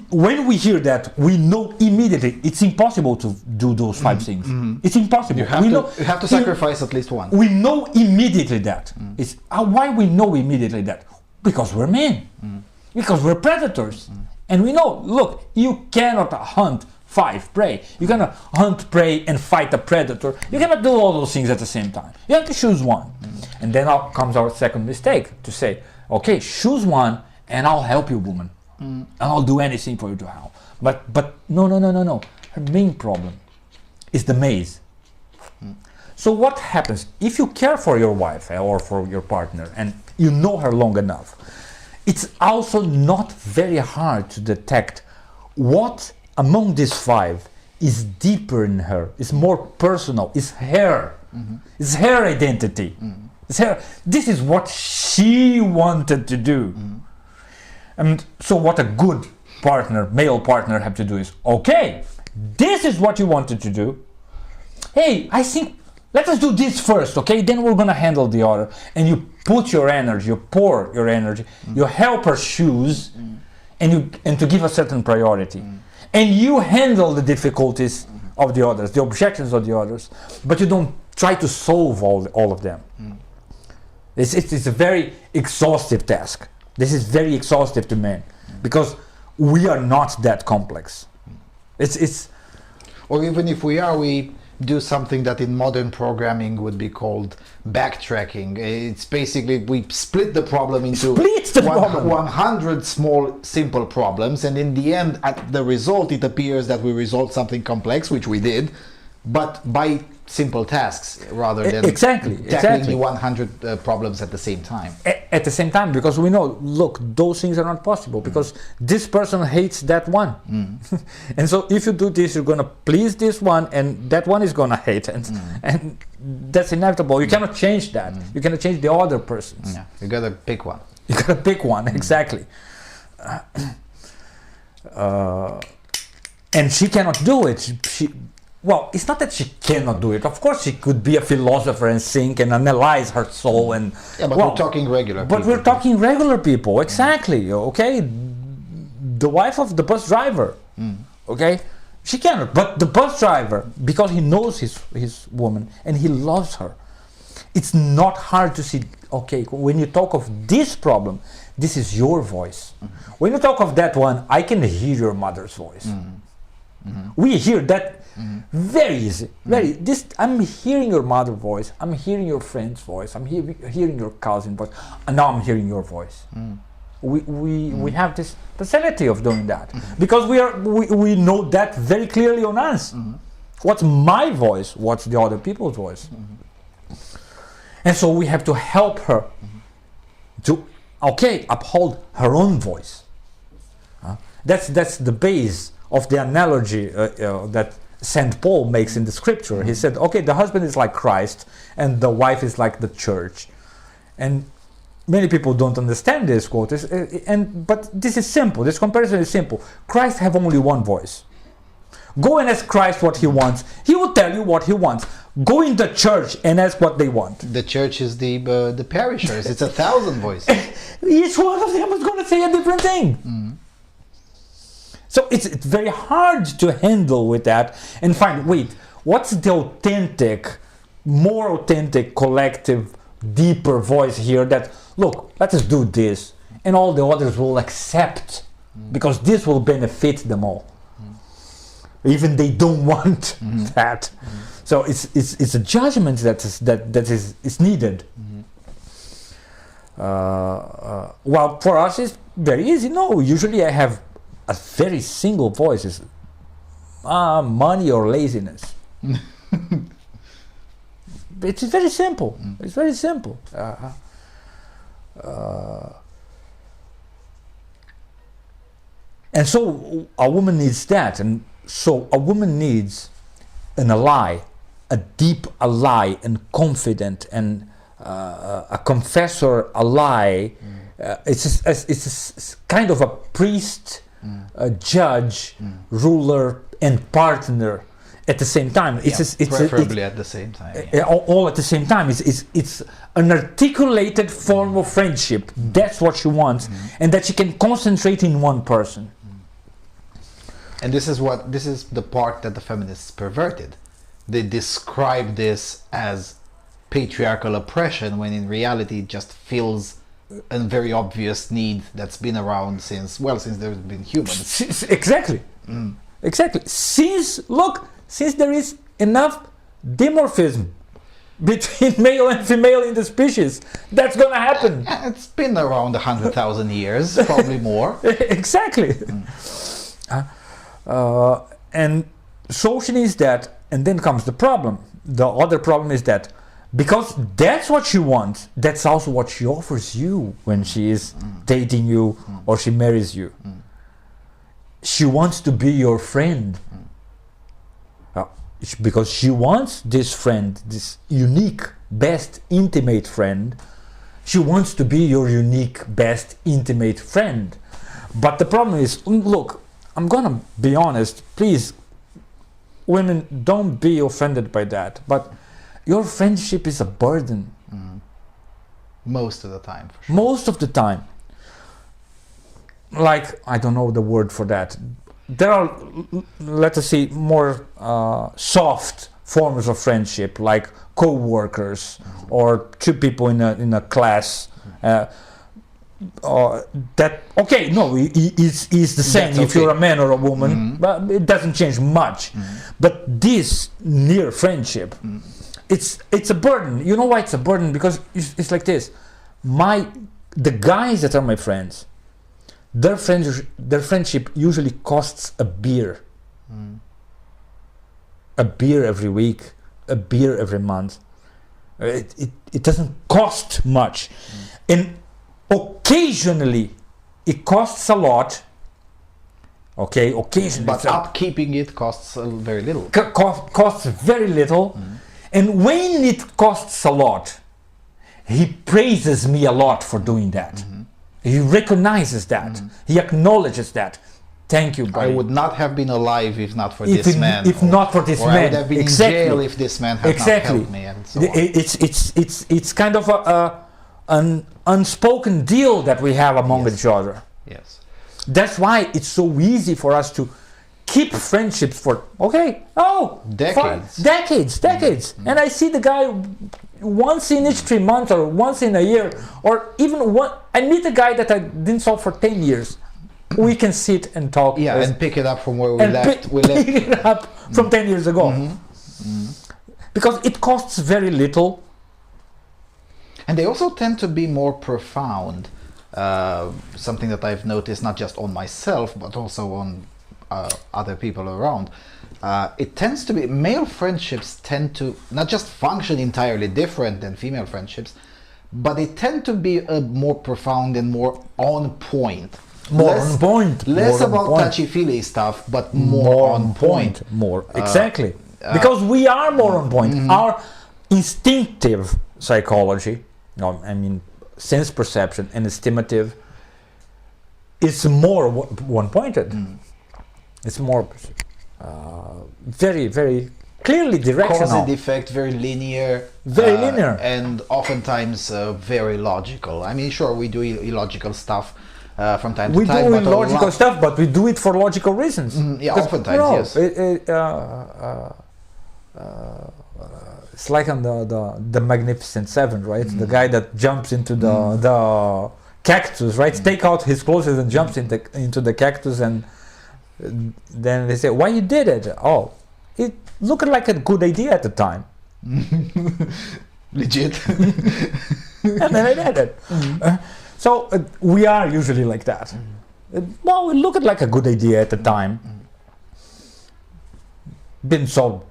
when we hear that, we know immediately it's impossible to do those 5 things. It's impossible. You have to sacrifice at least one. We know immediately that. It's why we know immediately that? Because we're men. Because we're predators. And we know, look, you cannot hunt 5 prey. You cannot hunt prey and fight a predator. You cannot do all those things at the same time. You have to choose one. And then comes our second mistake, to say, okay, choose one and I'll help you, woman. And I'll do anything for you to help. But no. Her main problem is the maze. So what happens if you care for your wife or for your partner and you know her long enough? It's also not very hard to detect what among these 5 is deeper in her, is more personal, is her. It's her identity. It's her. This is what she wanted to do. And so what a good partner, male partner, have to do is, okay, this is what you wanted to do. Hey, I think, let us do this first, okay? Then we're gonna handle the other. And you put your energy, you pour your energy, you help her choose, and to give a certain priority. And you handle the difficulties of the others, the objections of the others, but you don't try to solve all of them. It's a very exhaustive task. This is very exhaustive to men, because we are not that complex. Or even if we are, we do something that in modern programming would be called backtracking. It's basically, we split the problem into 100 small simple problems, and in the end, at the result, it appears that we resolved something complex, which we did, but by simple tasks rather than tackling the 100 problems at the same time. At the same time, because we know, look, those things are not possible, because this person hates that one. And so if you do this, you're going to please this one, and that one is going to hate, and that's inevitable. You cannot change that. You cannot change the other persons. Yeah, you got to pick one. You got to pick one, exactly. And she cannot do it. Well, it's not that she cannot do it. Of course, she could be a philosopher and think and analyze her soul. And but we're talking regular people. But we're talking regular people, exactly. Okay, the wife of the bus driver. Okay, she cannot. But the bus driver, because he knows his woman and he loves her, it's not hard to see. Okay, when you talk of this problem, this is your voice. When you talk of that one, I can hear your mother's voice. We hear that. Very easy. I'm hearing your mother's voice. I'm hearing your friend's voice. I'm hearing your cousin's voice. And now I'm hearing your voice. we have this facility of doing that because we know that very clearly on us. What's my voice? What's the other people's voice? And so we have to help her to uphold her own voice. That's the base of the analogy that St. Paul makes in the scripture. He said, okay, the husband is like Christ and the wife is like the church. And many people don't understand this quote, but this is simple. This comparison is simple. Christ have only one voice. Go and ask Christ what he wants. He will tell you what he wants. Go in the church and ask what they want. The church is the parishioners. It's 1,000 voices. Each one of them is going to say a different thing. So it's very hard to handle with that and find, wait, what's the authentic, more authentic, collective, deeper voice here that, look, let us do this and all the others will accept because this will benefit them all. Even they don't want that. So it's a judgment that is needed. Well, for us it's very easy. No, usually I have a very single voice. Is money or laziness. It's very simple. It's very simple. And so a woman needs that, and so a woman needs an ally, a deep ally, and confident, and a confessor ally. It's a kind of a priest, a judge, ruler, and partner at the same time. Preferably at the same time. All at the same time. It's an articulated form of friendship. That's what she wants, and that she can concentrate in one person. And this is the part that the feminists perverted. They describe this as patriarchal oppression when in reality it just fills a very obvious need that's been around since there's been humans. Exactly. Exactly. Since there is enough dimorphism between male and female in the species, that's gonna happen. Yeah, it's been around 100,000 years, probably more. Exactly. And so she needs that, and then comes the problem. The other problem is that because that's what she wants, that's also what she offers you when she is dating you or she marries you. She wants to be your friend. Because she wants this friend, this unique, best, intimate friend. She wants to be your unique, best, intimate friend. But the problem is, look, I'm gonna be honest, please, women, don't be offended by that, but your friendship is a burden. Most of the time, for sure. Most of the time. Like, I don't know the word for that. There are, let us say, more soft forms of friendship, like co-workers or two people in a class. It's the same if you're a man or a woman, but it doesn't change much. But this near friendship, it's a burden. You know why it's a burden? Because it's like this. The guys that are my friends, their friendship usually costs a beer. A beer every week, a beer every month. It doesn't cost much. And occasionally it costs a lot. Okay, occasionally. But upkeeping it costs very little. Costs very little. And when it costs a lot, he praises me a lot for doing that. He recognizes that. He acknowledges that. Thank you, buddy. I would not have been alive if not for this man. If not for this man. I would have been in jail if this man had not helped me. And so on. It's kind of an unspoken deal that we have among each other. Yes. That's why it's so easy for us to keep friendships for decades. And I see the guy once in each 3 months or once in a year, or even I meet a guy that I didn't saw for 10 years. We can sit and talk. Yeah, and pick it up from where we left. Pick it up from 10 years ago. Because it costs very little. And they also tend to be more profound. something that I've noticed not just on myself but also on other people around. It tends to be, male friendships tend to not just function entirely different than female friendships, but they tend to be more profound and more on point. Less about touchy-feely stuff, but more on point. Exactly. Because we are more on point. Our instinctive psychology, I mean, sense perception and estimative, is more one-pointed. It's more very, very clearly directional. Cause and effect, very linear. And oftentimes very logical. I mean, sure, we do illogical stuff from time to time. We do illogical stuff, but we do it for logical reasons. Yeah, oftentimes, yes. It's like on the Magnificent Seven, right? The guy that jumps into the cactus, right? Take out his clothes and jumps into the cactus, and then they say, "Why you did it?" Oh, it looked like a good idea at the time. Legit. And then I did it. So we are usually like that. Well, it looked like a good idea at the time. Been so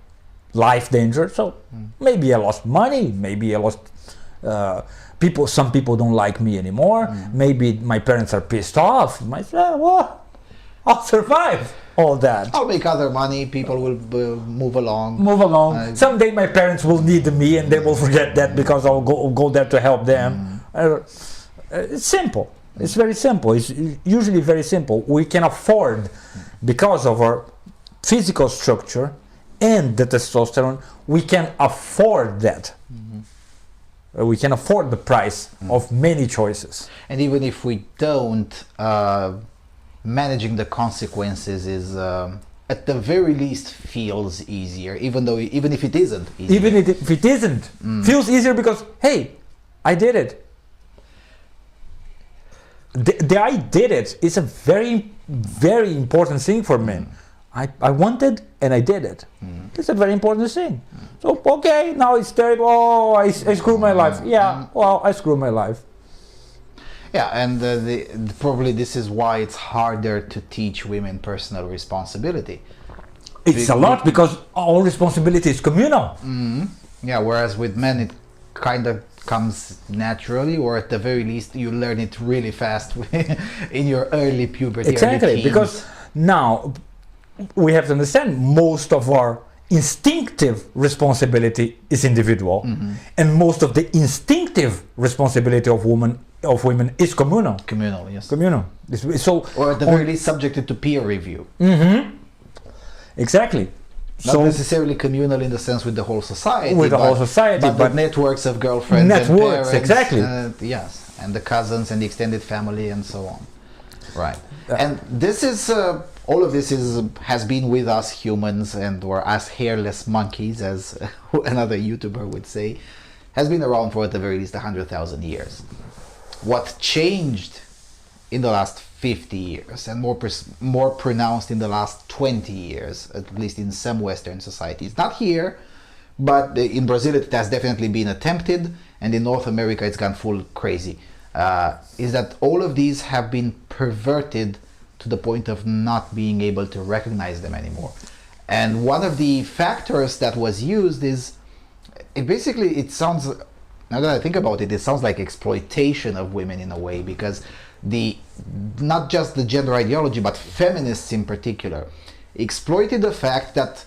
life danger, so maybe I lost money, maybe I lost people. Some people don't like me anymore. Maybe my parents are pissed off. Well, I'll survive all that. I'll make other money. People will move along. Someday my parents will need me, and they will forget that because I'll go there to help them. It's simple. It's very simple. It's usually very simple. We can afford, because of our physical structure and the testosterone, we can afford that. We can afford the price of many choices. And even if we don't, managing the consequences is, at the very least, feels easier. Even if it isn't easier. Even if it isn't, feels easier because, hey, I did it. The I did it is a very, very important thing for men. I wanted and I did it. It's a very important thing. So, okay, now it's terrible. Oh, I screwed my life. Yeah, well, I screwed my life. Yeah, and probably this is why it's harder to teach women personal responsibility. It's a lot because all responsibility is communal. Yeah, whereas with men it kind of comes naturally, or at the very least you learn it really fast in your early puberty. Exactly, because now we have to understand most of our instinctive responsibility is individual, and most of the instinctive responsibility of women is communal. Communal, yes. Communal. So, or at the very least subjected to peer review. Exactly. Not necessarily communal in the sense with the whole society. But the networks of girlfriends and parents. Exactly. Yes, and the cousins and the extended family and so on. Right. And this is all of this has been with us humans, and or us hairless monkeys, as another YouTuber would say, has been around for at the very least 100,000 years. What changed in the last 50 years, and more pronounced in the last 20 years, at least in some Western societies, not here, but in Brazil it has definitely been attempted, and in North America it's gone full crazy, is that all of these have been perverted to the point of not being able to recognize them anymore. And one of the factors that was used is, it sounds, now that I think about it, it sounds like exploitation of women in a way, because not just the gender ideology, but feminists in particular, exploited the fact that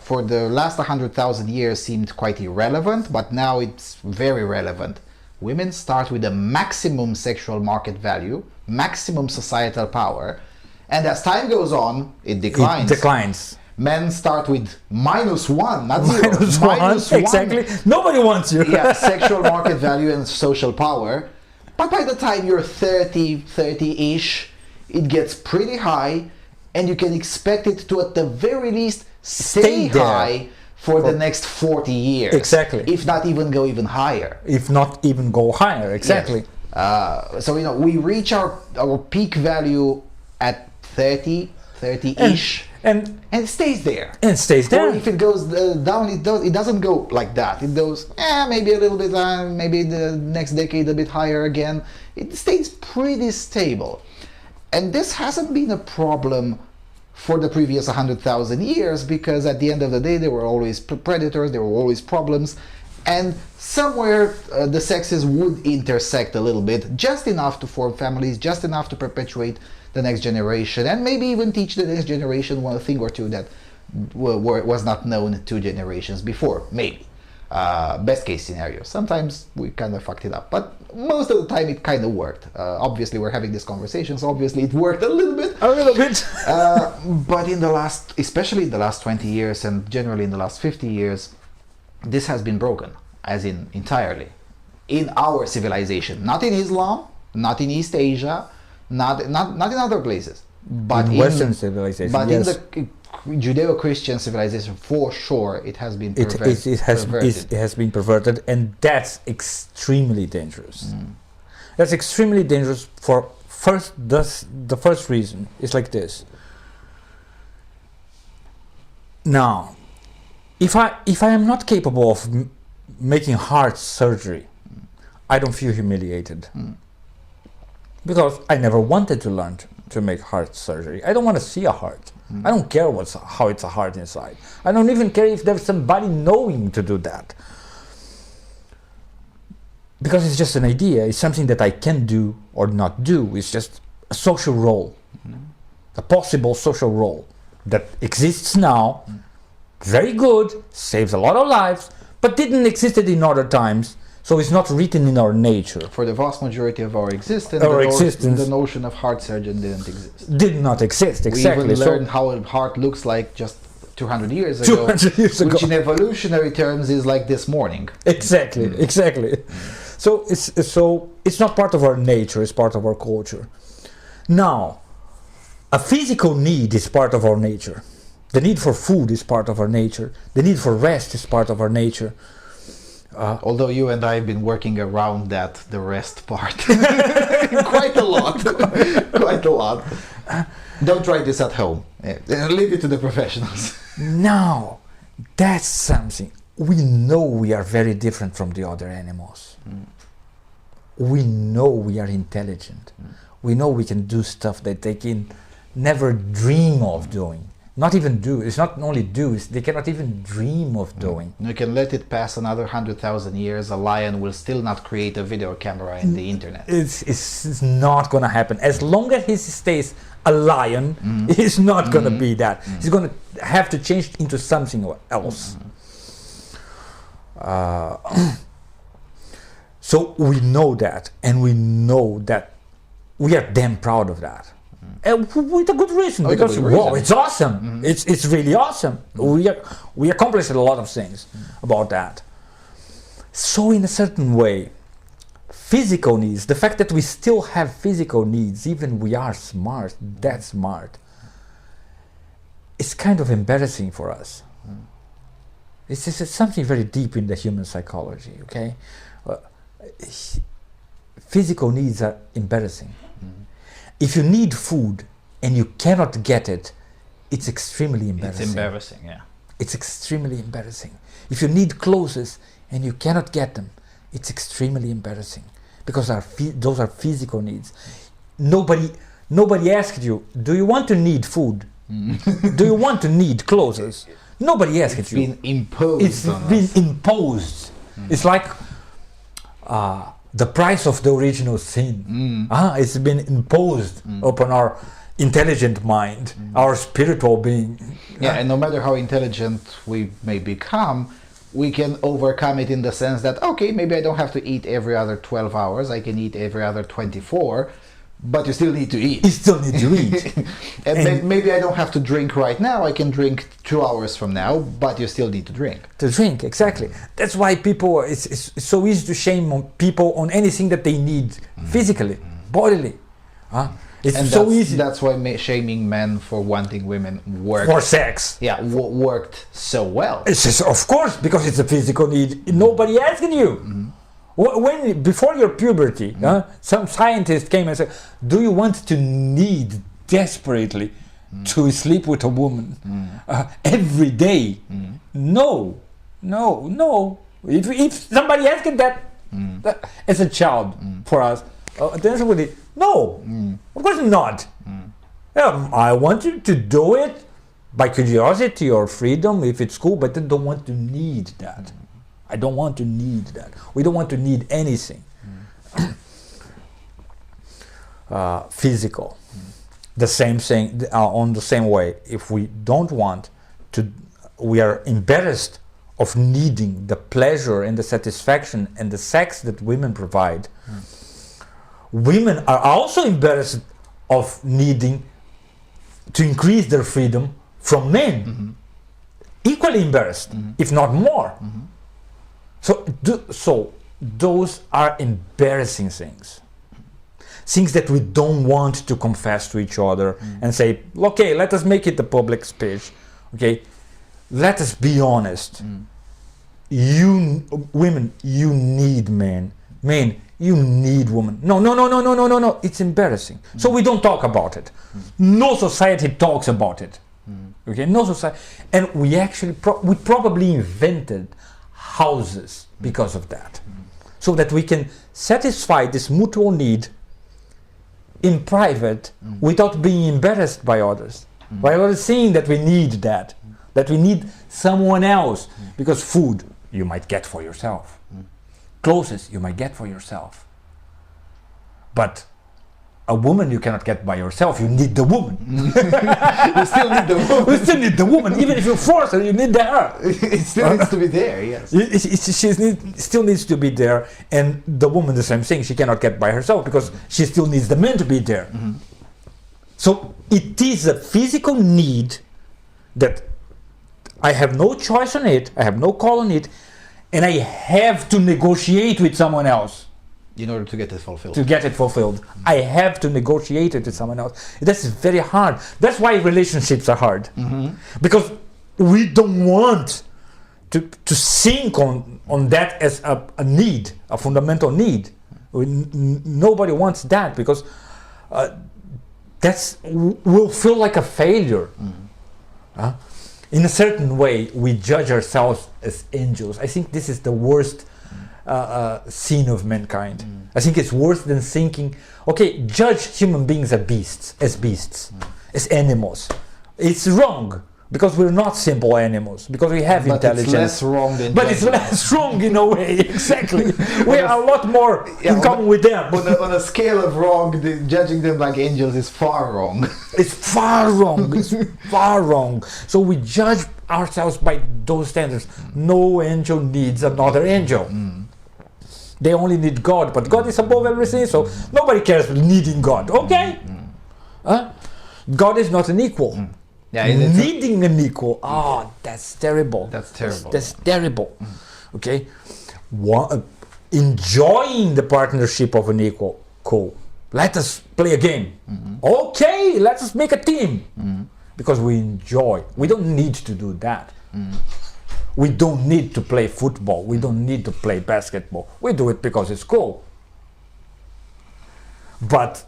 for the last 100,000 years seemed quite irrelevant, but now it's very relevant. Women start with a maximum sexual market value, maximum societal power, and as time goes on, it declines. Men start with -1, not zero. -1, exactly. Nobody wants you. Yeah, sexual market value and social power. But by the time you're 30-ish, it gets pretty high, and you can expect it to, at the very least, stay high for the next 40 years. Exactly. If not even go even higher. If not even go higher, exactly. Yes. So, we reach our peak value at 30-ish. and it stays there. And stays there. Or if it goes down, it doesn't go like that. It goes, maybe a little bit, maybe the next decade a bit higher again. It stays pretty stable. And this hasn't been a problem for the previous 100,000 years, because at the end of the day, there were always predators, there were always problems, and somewhere the sexes would intersect a little bit, just enough to form families, just enough to perpetuate the next generation, and maybe even teach the next generation one thing or two that was not known 2 generations before, maybe. Best case scenario. Sometimes we kind of fucked it up, but most of the time it kind of worked. Obviously we're having this conversation, so obviously it worked a little bit. But in the last, especially in the last 20 years and generally in the last 50 years, this has been broken, as in entirely. In our civilization, not in Islam, not in East Asia, not in other places, but in Western civilization. But yes. in the Judeo-Christian civilization, for sure, it has been perverted. It has been perverted, and that's extremely dangerous. That's extremely dangerous for the first reason is like this. Now, if I am not capable of making heart surgery, I don't feel humiliated. Because I never wanted to learn to make heart surgery. I don't want to see a heart. I don't care how it's a heart inside. I don't even care if there's somebody knowing to do that. Because it's just an idea. It's something that I can do or not do. It's just a social role. A possible social role that exists now. Very good, saves a lot of lives, but didn't exist in other times. So it's not written in our nature. For the vast majority of our existence, the notion of heart surgeon didn't exist. Did not exist, exactly. We even learned how a heart looks like just 200 years ago. 200 years ago. Which in evolutionary terms is like this morning. Exactly, exactly. So it's not part of our nature, it's part of our culture. Now, a physical need is part of our nature. The need for food is part of our nature. The need for rest is part of our nature. Although you and I have been working around the rest part quite a lot. Quite a lot. Don't try this at home. Leave it to the professionals. Now, that's something. We know we are very different from the other animals. We know we are intelligent. We know we can do stuff that they can never dream of doing. Not even do. It's not only do, they cannot even dream of doing. You can let it pass another 100,000 years, a lion will still not create a video camera in the internet. It's not going to happen. As long as he stays a lion, he's not going to be that. He's going to have to change into something else. So we know that, and we know that we are damn proud of that. With a good reason, because wow, it's awesome. It's really awesome. We accomplished a lot of things about that. So in a certain way, physical needs, the fact that we still have physical needs, even we are smart, that smart, it's kind of embarrassing for us. It's something very deep in the human psychology, okay? Physical needs are embarrassing. If you need food and you cannot get it, it's extremely embarrassing. It's embarrassing, yeah. It's extremely embarrassing. If you need clothes and you cannot get them, it's extremely embarrassing. Because those are physical needs. Nobody asked you, do you want to need food? Do you want to need clothes? Nobody asked you. It's been imposed. It's been imposed. It's like the price of the original sin. It's been imposed upon our intelligent mind, our spiritual being. Yeah, and no matter how intelligent we may become, we can overcome it in the sense that, okay, maybe I don't have to eat every other 12 hours, I can eat every other 24, but you still need to eat. You still need to eat. and maybe I don't have to drink right now, I can drink 2 hours from now, but you still need to drink. To drink, exactly. That's why people, it's so easy to shame people on anything that they need physically, bodily. It's so easy. That's why shaming men for wanting women worked. For sex. Yeah, worked so well. It's just, of course, because it's a physical need. Nobody asking you. Before your puberty, some scientist came and said, do you want to need desperately to sleep with a woman every day. No. If somebody asked that as a child for us, the answer would be no. Of course not. I want you to do it by curiosity or freedom if it's cool, but I don't want to need that. I don't want to need that. We don't want to need anything. Physical. The same thing, on the same way. If we don't want to, we are embarrassed of needing the pleasure and the satisfaction and the sex that women provide. Women are also embarrassed of needing to increase their freedom from men. Equally embarrassed, if not more. So those are embarrassing things. Things that we don't want to confess to each other and say, okay, let us make it a public speech. Okay, let us be honest. You women, you need men. Men, you need women. No. It's embarrassing. So we don't talk about it. No society talks about it. Okay, no society. And we actually we probably invented houses because of that, so that we can satisfy this mutual need in private without being embarrassed by others, by others seeing that we need that we need someone else, because food you might get for yourself, clothes you might get for yourself, but a woman you cannot get by yourself. You need the woman. You still need the woman. You still need the woman. Even if you force her, you need her. It still needs to be there, yes. She still needs to be there. And the woman, the same thing. She cannot get by herself because she still needs the man to be there. So it is a physical need that I have no choice on it. I have no call on it. And I have to negotiate with someone else. In order to get it fulfilled. To get it fulfilled. I have to negotiate it with someone else. That's very hard. That's why relationships are hard. Because we don't want to think on that as a need, a fundamental need. Nobody wants that, because will feel like a failure. In a certain way, we judge ourselves as angels. I think this is the worst sin of mankind. I think it's worse than thinking, okay, judge human beings as beasts, as animals. It's wrong, because we're not simple animals, because we have intelligence. It's less wrong than But it's less wrong in a way, exactly. We are a lot more in common with them. On a scale of wrong, judging them like angels is far wrong. It's far wrong. It's far wrong. So we judge ourselves by those standards. No angel needs another angel. They only need God, but God is above everything, so nobody cares needing God. Okay? God is not an equal. Needing an equal, that's terrible. That's terrible. That's terrible. Okay? Enjoying the partnership of an equal, cool. Let us play a game. Okay, let us make a team. Because we enjoy. We don't need to do that. We don't need to play football. We don't need to play basketball. We do it because it's cool. But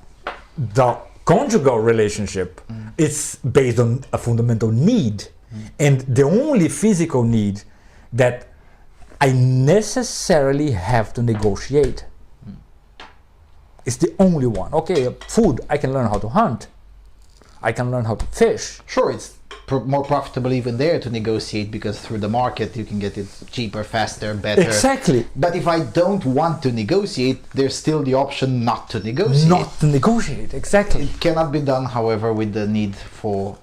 the conjugal relationship is based on a fundamental need. And the only physical need that I necessarily have to negotiate is the only one. Okay, food, I can learn how to hunt. I can learn how to fish. Sure, it's more profitable even there to negotiate, because through the market you can get it cheaper, faster, better. Exactly. But if I don't want to negotiate, there's still the option not to negotiate. Not to negotiate, exactly. It cannot be done, however, with the need for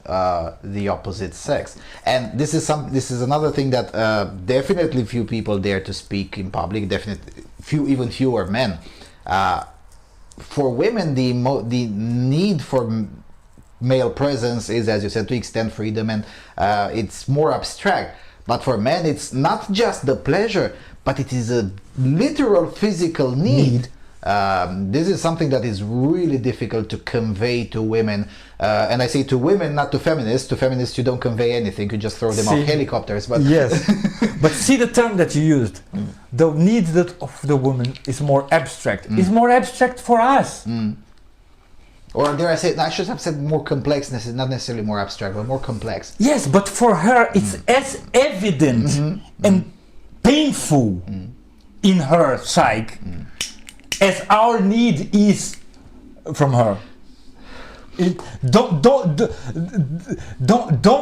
the opposite sex. And this is another thing that definitely few people dare to speak in public. Definitely even fewer men. For women, the need for male presence is, as you said, to extend freedom, and it's more abstract. But for men, it's not just the pleasure, but it is a literal physical need. This is something that is really difficult to convey to women. And I say to women, not to feminists. To feminists, you don't convey anything. You just throw them off helicopters. But yes. But see the term that you used. The needs of the woman is more abstract. It's more abstract for us. Or dare I say, I should have said more complexness, not necessarily more abstract, but more complex. Yes, but for her it's as evident and painful in her psyche as our need is from her. Don't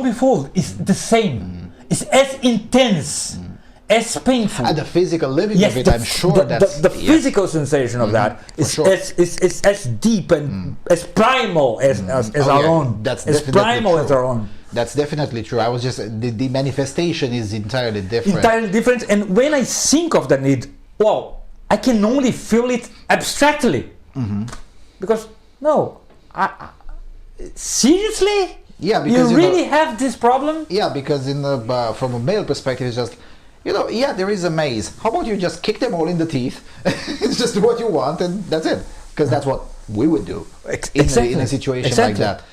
be fooled. It's the same. It's as intense, as painful. And the physical living of it, I'm sure the physical sensation of that is sure. as deep and as primal as our own. That's as definitely primal true. as our own. That's definitely true. I was just the manifestation is entirely different. Entirely different. And when I think of the need, well, I can only feel it abstractly, because seriously. Yeah, because you really have this problem? Yeah, because in the from a male perspective, it's just, yeah, there is a maze. How about you just kick them all in the teeth? It's just what you want, and that's it. Because that's what we would do in a situation like that.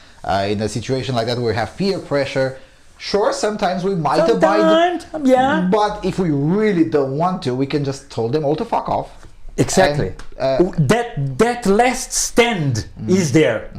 In a situation like that, where we have peer pressure. Sure, sometimes we might abide. Yeah. But if we really don't want to, we can just tell them all to fuck off. Exactly. And, that last stand is there,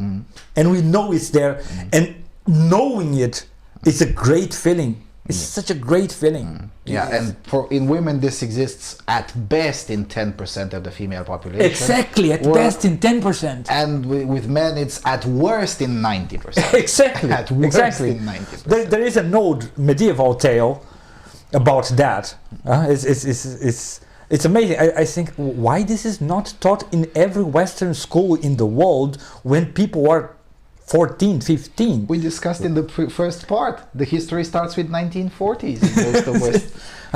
and we know it's there, and knowing it is a great feeling. It's such a great feeling. Yeah, and in women this exists at best in 10% of the female population. Exactly, at best in 10%. And with men it's at worst in 90%. Exactly. At worst exactly. in 90%. There is an old medieval tale about that. It's amazing. I think why this is not taught in every Western school in the world when people are 14, 15. We discussed in the first part. The history starts with 1940s in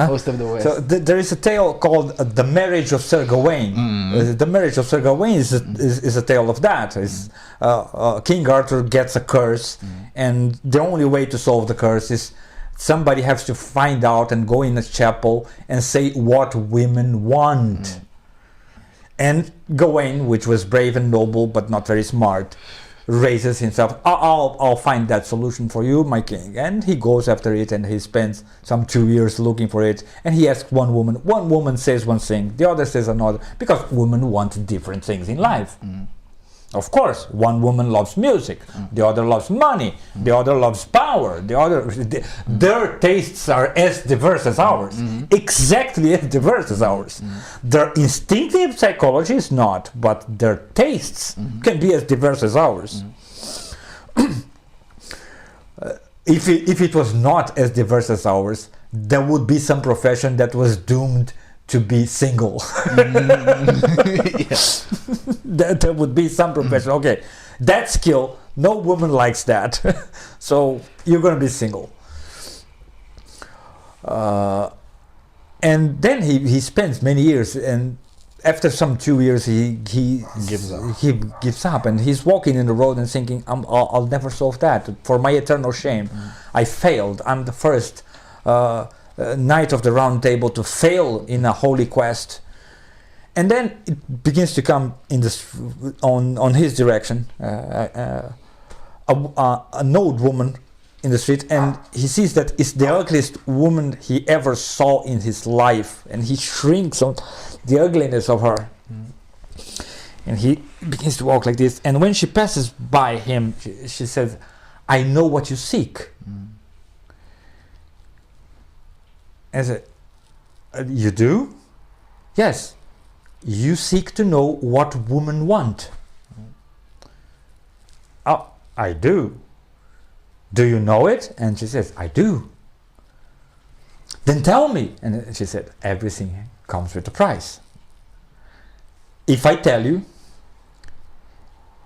most of the West. So there is a tale called The Marriage of Sir Gawain. The Marriage of Sir Gawain is a tale of that. King Arthur gets a curse, and the only way to solve the curse is somebody has to find out and go in a chapel and say what women want. And Gawain, which was brave and noble but not very smart, raises himself. I'll find that solution for you, my king. And he goes after it, and he spends some 2 years looking for it. And he asks one woman. One woman says one thing, the other says another, because women want different things in life. Of course, one woman loves music, the other loves money, the other loves power, their tastes are as diverse as ours, exactly as diverse as ours. Their instinctive psychology is not, but their tastes can be as diverse as ours. If it was not as diverse as ours, there would be some profession that was doomed to be single. There would be some profession. Okay, that skill, no woman likes that. So you're going to be single. And then he spends many years, and after some 2 years he gives up, and he's walking in the road and thinking, I'll never solve that. For my eternal shame, I failed. I'm the first knight of the round table to fail in a holy quest. And then it begins to come in this on his direction, an old woman in the street, and he sees that it's the ugliest woman he ever saw in his life, and he shrinks on the ugliness of her. And he begins to walk like this, and when she passes by him, she says, I know what you seek. And I said, you do? Yes. You seek to know what women want. Oh, I do. Do you know it? And she says, I do. Then tell me. And she said, everything comes with a price. If I tell you,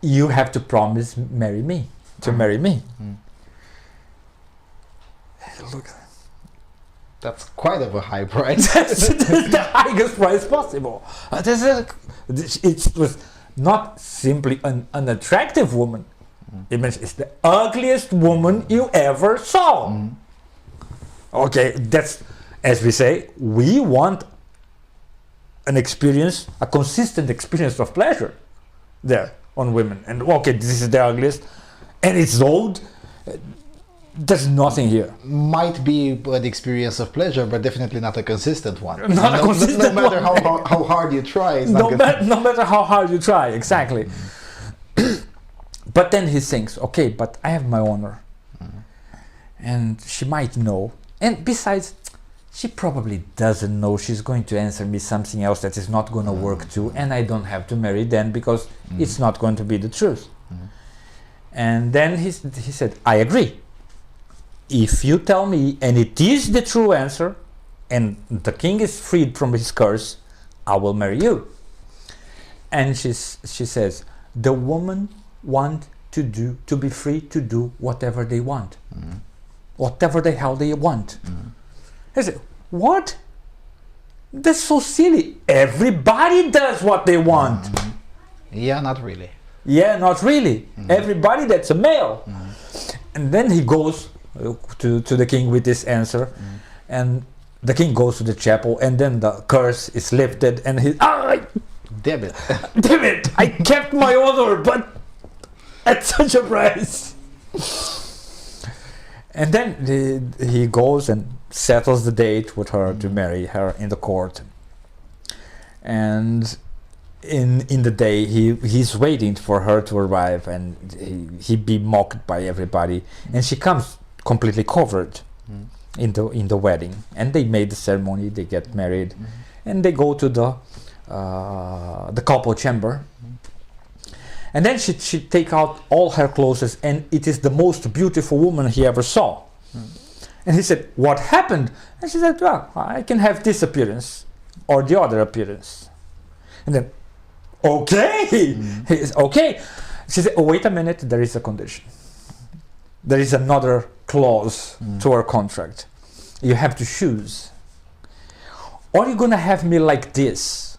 you have to promise to marry me. Look, that's quite of a high price. That's the highest price possible. It was not simply an unattractive woman. It means it's the ugliest woman you ever saw. Okay, that's, as we say, we want an experience, a consistent experience of pleasure there on women. And okay, this is the ugliest, and it's old. There's nothing here. Might be an experience of pleasure, but definitely not a consistent one. No matter how hard you try. It's no matter how hard you try, exactly. But then he thinks, okay, but I have my honor. And she might know. And besides, she probably doesn't know. She's going to answer me something else that is not going to work too. And I don't have to marry then because it's not going to be the truth. And then he said, I agree. If you tell me, and it is the true answer, and the king is freed from his curse, I will marry you. And she says, the woman want to be free to do whatever they want. Whatever the hell they want. I said, what? That's so silly. Everybody does what they want. Yeah, not really. Yeah, not really. Everybody that's a male. And then he goes to the king with this answer. And the king goes to the chapel, and then the curse is lifted, and he, Damn it. damn it, I kept my honor, but at such a price. And then he goes and settles the date with her to marry her in the court. And in the day, he's waiting for her to arrive, and he be mocked by everybody. And she comes completely covered in the wedding. And they made the ceremony, they get married, and they go to the couple chamber. And then she take out all her clothes, and it is the most beautiful woman he ever saw. And he said, what happened? And she said, well, I can have this appearance or the other appearance. And then, okay, he is okay. She said, oh, wait a minute, there is a condition. There is another clause to our contract. You have to choose. Are you going to have me like this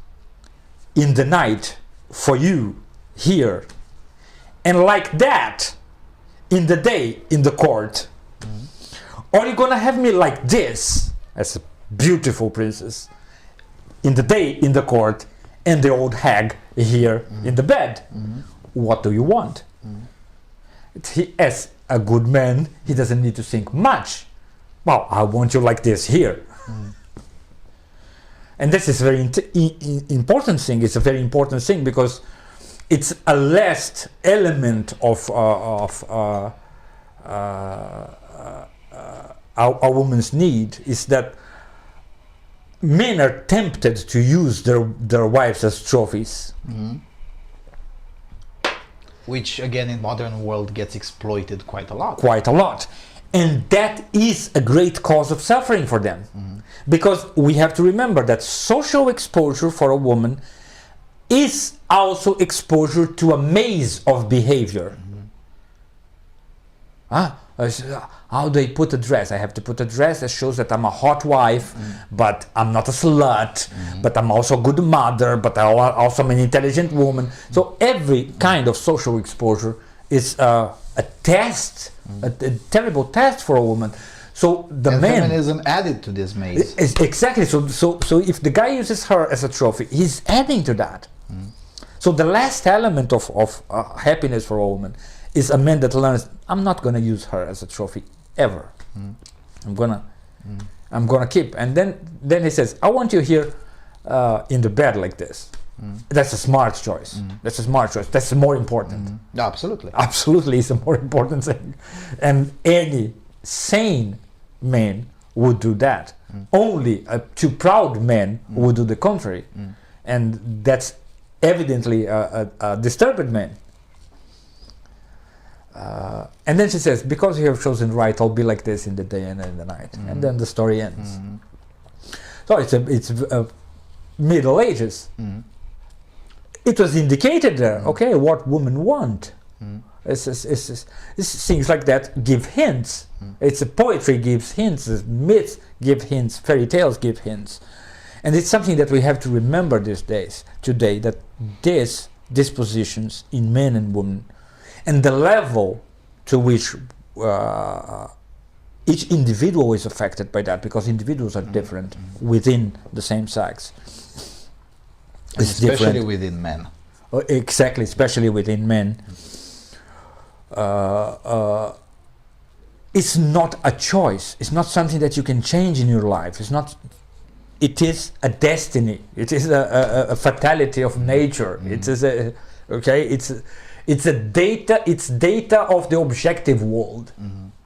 in the night for you here, and like that in the day in the court? Or are you gonna have me like this as a beautiful princess in the day in the court, and the old hag here in the bed? What do you want? He, as a good man, he doesn't need to think much. Well, I want you like this here. And this is a very important thing. It's a very important thing because it's a last element of a woman's need, is that men are tempted to use their wives as trophies. Which again in modern world gets exploited quite a lot. Quite a lot. And that is a great cause of suffering for them. Because we have to remember that social exposure for a woman is also exposure to a maze of behavior. How do I put a dress? I have to put a dress that shows that I'm a hot wife, but I'm not a slut, but I'm also a good mother, but I'm also an intelligent woman. So every kind of social exposure is a test, a terrible test for a woman. So the and man, feminism added to this maze. Exactly. So if the guy uses her as a trophy, he's adding to that. So the last element of happiness for a woman is a man that learns, I'm not going to use her as a trophy ever. I'm gonna keep. And then he says, I want you here in the bed like this. That's a smart choice. That's a smart choice. That's more important. Absolutely. Absolutely, it's a more important thing. And any sane man would do that. Only a too proud man would do the contrary. And that's evidently a disturbed man. And then she says, because you have chosen right, I'll be like this in the day and in the night. And then the story ends. So it's Middle Ages. It was indicated there, okay, what women want. It's things like that give hints. It's poetry gives hints, myths give hints, fairy tales give hints. And it's something that we have to remember these days, today, that these dispositions in men and women, and the level to which each individual is affected by that, because individuals are different within the same sex. Especially different within men. Exactly, especially within men. It's not a choice. It's not something that you can change in your life. It's not. It is a destiny. It is a fatality of nature. It is a, okay. It's data of the objective world,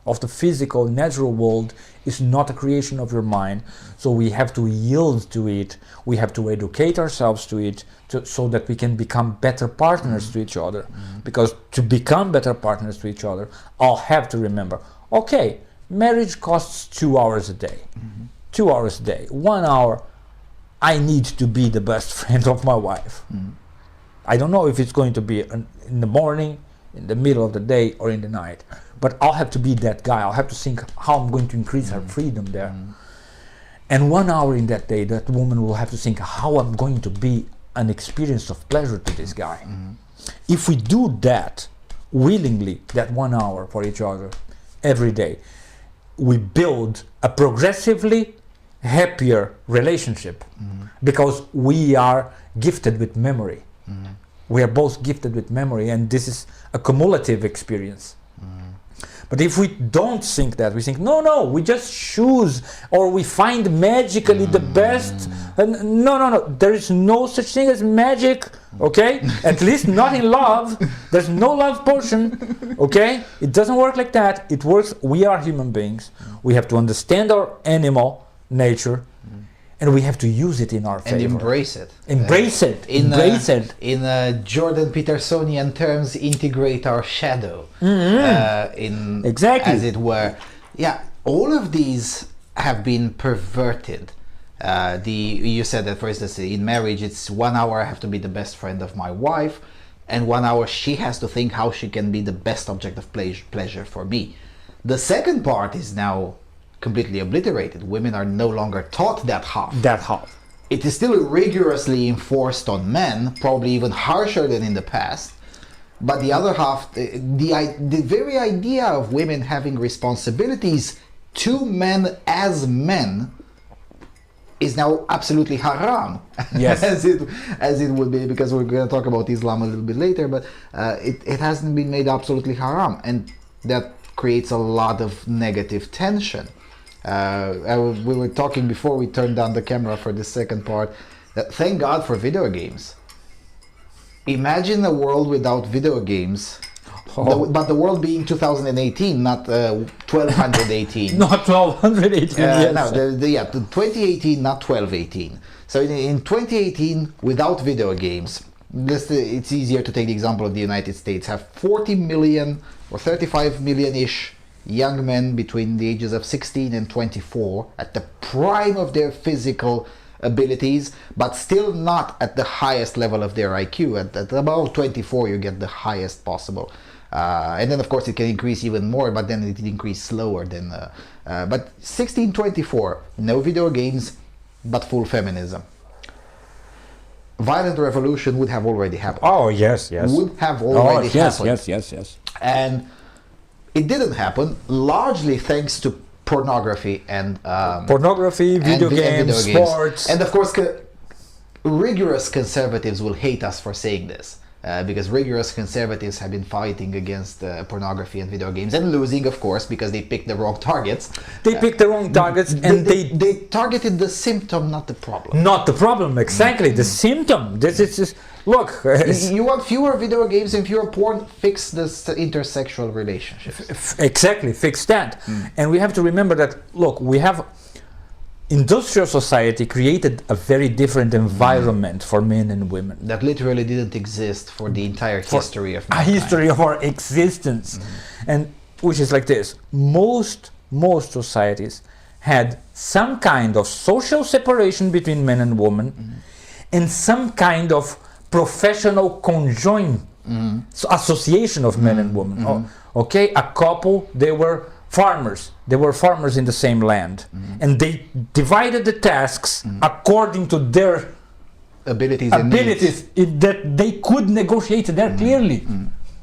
of the physical, natural world. Is not a creation of your mind. So we have to yield to it. We have to educate ourselves to it, so that we can become better partners to each other. Because to become better partners to each other, I'll have to remember, okay, marriage costs 2 hours a day. 2 hours a day. 1 hour, I need to be the best friend of my wife. I don't know if it's going to be in the morning, in the middle of the day, or in the night. But I'll have to be that guy. I'll have to think how I'm going to increase her freedom there. And 1 hour in that day, that woman will have to think how I'm going to be an experience of pleasure to this guy. If we do that willingly, that 1 hour for each other every day, we build a progressively happier relationship, because we are gifted with memory. We are both gifted with memory, and this is a cumulative experience. But if we don't think that, we think, no, we just choose, or we find magically the best. No, there is no such thing as magic, okay? At least not in love. There's no love potion, okay? It doesn't work like that. It works, we are human beings. We have to understand our animal nature, and we have to use it in our favor. And embrace it. Embrace it. Embrace it. In Jordan Petersonian terms, integrate our shadow. Exactly. As it were. Yeah, all of these have been perverted. You said that, for instance, in marriage, it's 1 hour I have to be the best friend of my wife, and 1 hour she has to think how she can be the best object of pleasure for me. The second part is now completely obliterated. Women are no longer taught that half. It is still rigorously enforced on men, probably even harsher than in the past. But the other half, the very idea of women having responsibilities to men as men is now absolutely haram. Yes. as it would be, because we're going to talk about Islam a little bit later, but it hasn't been made absolutely haram, and that creates a lot of negative tension. We were talking before we turned down the camera for the second part. Thank God for video games. Imagine a world without video games, but the world being 2018, not 1218. Not 1218. Yes. No, 2018, not 1218. So in 2018, without video games, it's easier to take the example of the United States. Have 40 million or 35 million-ish young men between the ages of 16 and 24 at the prime of their physical abilities, but still not at the highest level of their IQ. At about 24 you get the highest possible, and then of course it can increase even more, but then it increase slower than but 16, 24, no video games, but full feminism. Violent revolution would have already happened. Oh yes. Would have already happened. Yes. And it didn't happen, largely thanks to pornography and video games, sports. And of course, rigorous conservatives will hate us for saying this, because rigorous conservatives have been fighting against pornography and video games, and losing, of course, because they picked the wrong targets. They picked the wrong targets, and they targeted the symptom, not the problem. Not the problem, exactly. The symptom. This is just, look. You want fewer video games and fewer porn? Fix this intersexual relationships. Exactly, fix that. And we have to remember that, look, we have industrial society created a very different environment for men and women. That literally didn't exist for the entire history of mankind. A history of our existence. And which is like this. Most societies had some kind of social separation between men and women, and some kind of professional conjoined association of men and women. Okay, a couple, they were farmers. They were farmers in the same land, and they divided the tasks according to their abilities that they could negotiate there clearly.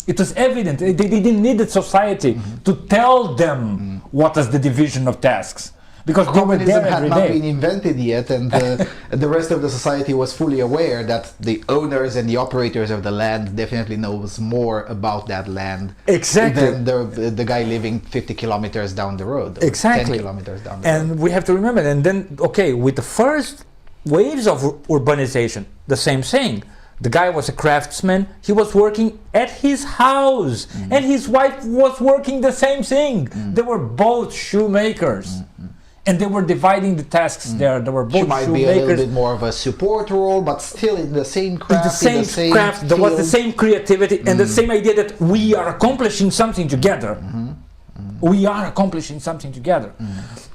It was evident. They didn't need the society to tell them what is the division of tasks. Because communism had not been invented yet, and the rest of the society was fully aware that the owners and the operators of the land definitely knows more about that land than the guy living 50 kilometers down the road, or 10 kilometers down the road. And we have to remember, and then, okay, with the first waves of urbanization, the same thing. The guy was a craftsman. He was working at his house, and his wife was working the same thing. They were both shoemakers, and they were dividing the tasks there. They were both She might shoemakers. be a little bit more of a support role, but still in the same craft, In the same craft, there was the same creativity and the same idea that we are accomplishing something together. We are accomplishing something together.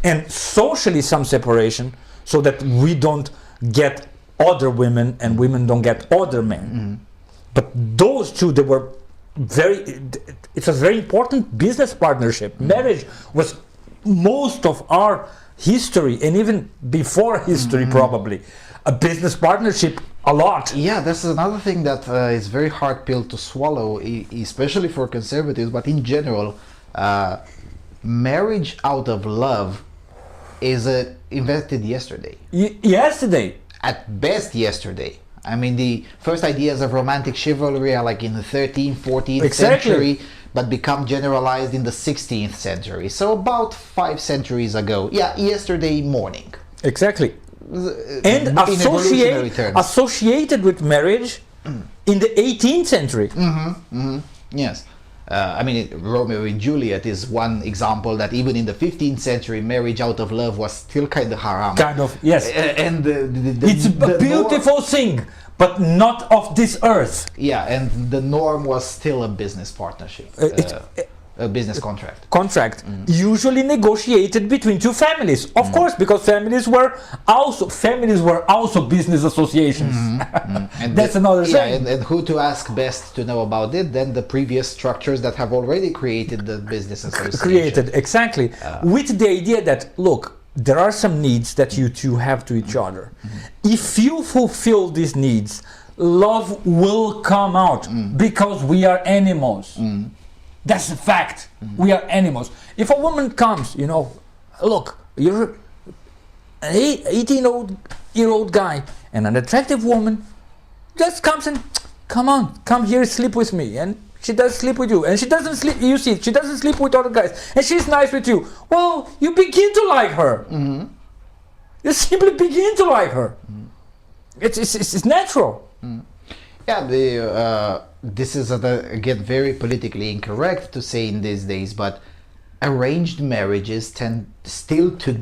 And socially some separation, so that we don't get other women and women don't get other men. But those two, they were it's a very important business partnership. Marriage was most of our history, and even before history probably, a business partnership a lot. Yeah, this is another thing that is very hard pill to swallow, especially for conservatives, but in general, marriage out of love is invented yesterday. Yesterday. At best yesterday. I mean, the first ideas of romantic chivalry are like in the 13th, 14th century, but become generalized in the 16th century. So about 5 centuries ago. Yeah, yesterday morning. Exactly. And In evolutionary terms. associated with marriage in the 18th century. Yes. I mean, Romeo and Juliet is one example that even in the 15th century, marriage out of love was still kind of haram. Kind of, yes. And It's a beautiful thing, but not of this earth. Yeah, and the norm was still a business partnership, a business contract. Usually negotiated between two families, of course, because families were also business associations. And that's another thing. Yeah, and who to ask best to know about it than the previous structures that have already created the business association. Exactly, with the idea that, look, there are some needs that you two have to each other. If you fulfill these needs, love will come out, because we are animals. That's a fact. We are animals. If a woman comes, look, you're an 18-year-old guy and an attractive woman just comes and, come here, sleep with me. And she does sleep with you. And she doesn't sleep, you see, she doesn't sleep with other guys. And she's nice with you. Well, you begin to like her. You simply begin to like her. It's natural. Yeah, this is again very politically incorrect to say in these days, but arranged marriages tend to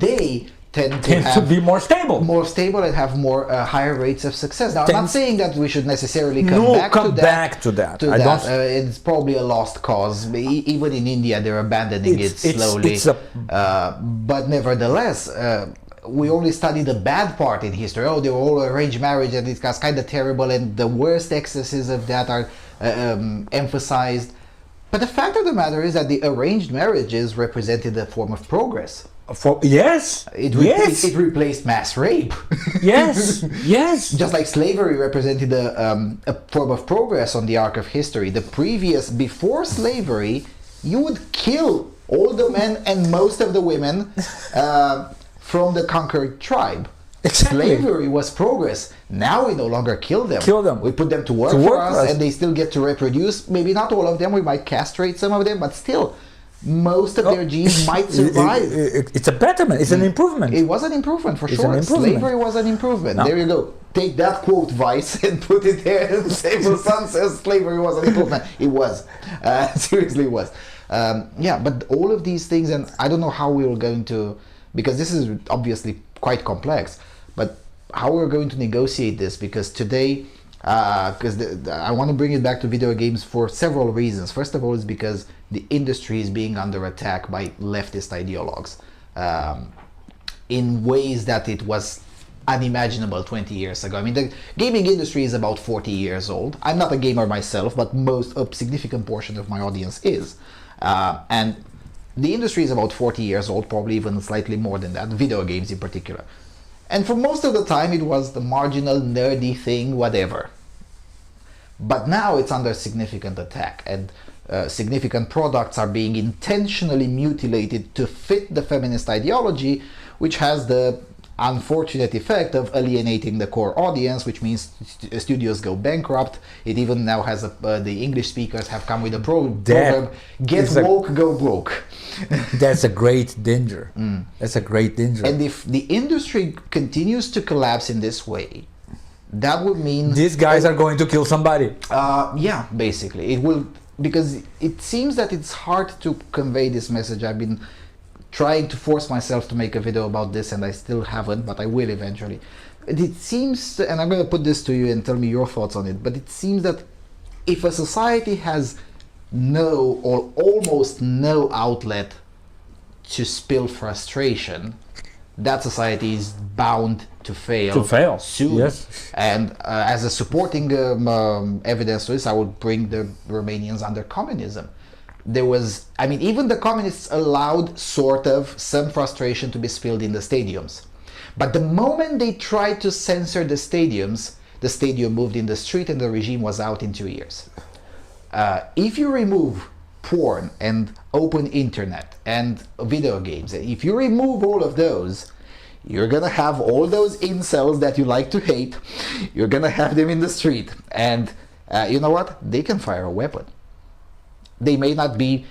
be more stable, and have more higher rates of success. Now, I'm not saying that we should necessarily come back to that. It's probably a lost cause. Even in India, they're abandoning it slowly. But nevertheless, we only study the bad part in history. Oh, they were all arranged marriage and it's kind of terrible, and the worst excesses of that are emphasized. But the fact of the matter is that the arranged marriages represented a form of progress. It replaced mass rape. Yes. Just like slavery represented a form of progress on the arc of history. Before slavery, you would kill all the men and most of the women from the conquered tribe. Exactly. Slavery was progress. Now we no longer kill them. We put them to work for us, and they still get to reproduce. Maybe not all of them. We might castrate some of them, but still, most of their genes might survive. It's a betterment. It's an improvement. It was an improvement for sure. Slavery was an improvement. No. There you go. Take that quote, Vice, and put it there. And Samuel Son says slavery was an improvement. It was. Seriously, it was. Yeah, but all of these things, and I don't know how we were going to, because this is obviously quite complex, but how we're going to negotiate this, because today, I want to bring it back to video games for several reasons. First of all, is because the industry is being under attack by leftist ideologues in ways that it was unimaginable 20 years ago. I mean, the gaming industry is about 40 years old. I'm not a gamer myself, but a significant portion of my audience is. And the industry is about 40 years old, probably even slightly more than that, video games in particular. And for most of the time, it was the marginal, nerdy thing, whatever. But now it's under significant attack, and significant products are being intentionally mutilated to fit the feminist ideology, which has the unfortunate effect of alienating the core audience, which means studios go bankrupt. It even now has the English speakers have come with a proverb: get woke, go broke. That's a great danger. That's a great danger. And if the industry continues to collapse in this way, that would mean these guys are going to kill somebody. yeah, basically it will, because it seems that it's hard to convey this message. I've been trying to force myself to make a video about this, and I still haven't, but I will eventually. It seems, and I'm going to put this to you and tell me your thoughts on it, but it seems that if a society has no or almost no outlet to spill frustration, that society is bound to fail soon. Yes. And as a supporting evidence to this, I would bring the Romanians under communism. There was, I mean, even the communists allowed sort of some frustration to be spilled in the stadiums. But the moment they tried to censor the stadiums, the stadium moved in the street and the regime was out in 2 years. If you remove porn and open internet and video games, if you remove all of those, you're gonna have all those incels that you like to hate, you're gonna have them in the street. And you know what? They can fire a weapon. They may not be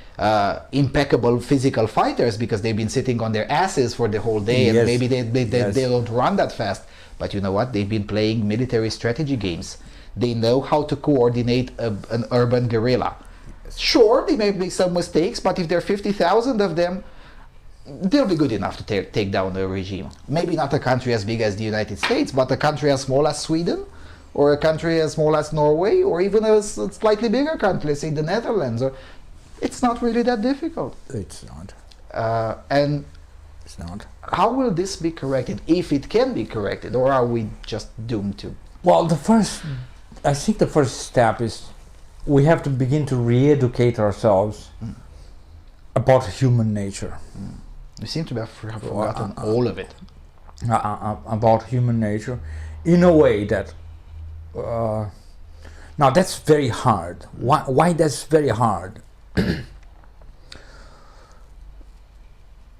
impeccable physical fighters because they've been sitting on their asses for the whole day, and maybe they don't run that fast. But you know what? They've been playing military strategy games. They know how to coordinate an urban guerrilla. Sure, they may make some mistakes, but if there are 50,000 of them, they'll be good enough to take down the regime. Maybe not a country as big as the United States, but a country as small as Sweden, or a country as small as Norway, or even a slightly bigger country, let's say the Netherlands. Or it's not really that difficult. It's not. And it's not. How will this be corrected, if it can be corrected, or are we just doomed to? Well, I think the first step is we have to begin to re-educate ourselves about human nature. We seem to have forgotten all of it. About human nature, in a way that now that's very hard. Why that's very hard?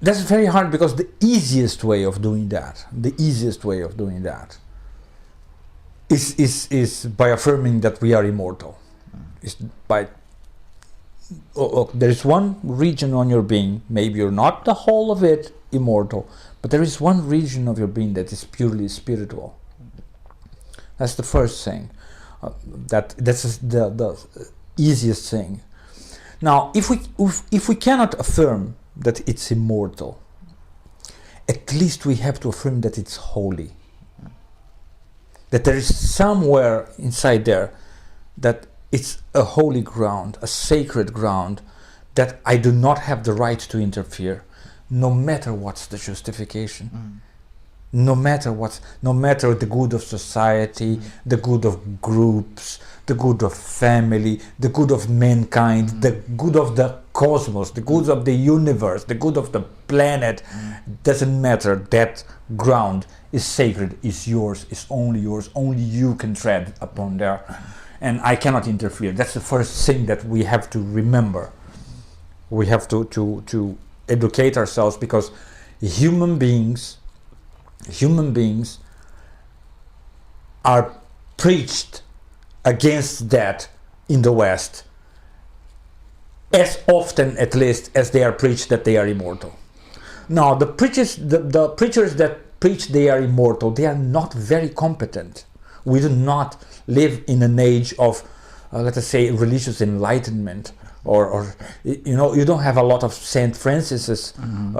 That's very hard because the easiest way of doing that is by affirming that we are immortal. Is by there is one region on your being, maybe you're not the whole of it immortal, but there is one region of your being that is purely spiritual. That's the first thing. That's the easiest thing. Now, if we cannot affirm that it's immortal, at least we have to affirm that it's holy. That there is somewhere inside there that it's a holy ground, a sacred ground, that I do not have the right to interfere, no matter what's the justification. No matter the good of society, the good of groups, the good of family, the good of mankind, the good of the cosmos, the good of the universe, the good of the planet, doesn't matter. That ground is sacred, is yours, is only yours, only you can tread upon there. And I cannot interfere. That's the first thing that we have to remember. We have to educate ourselves, because human beings are preached against that in the West as often, at least, as they are preached that they are immortal. Now, the preachers that preach they are immortal, they are not very competent. We do not live in an age of, let us say, religious enlightenment, or you don't have a lot of Saint Francis's hanging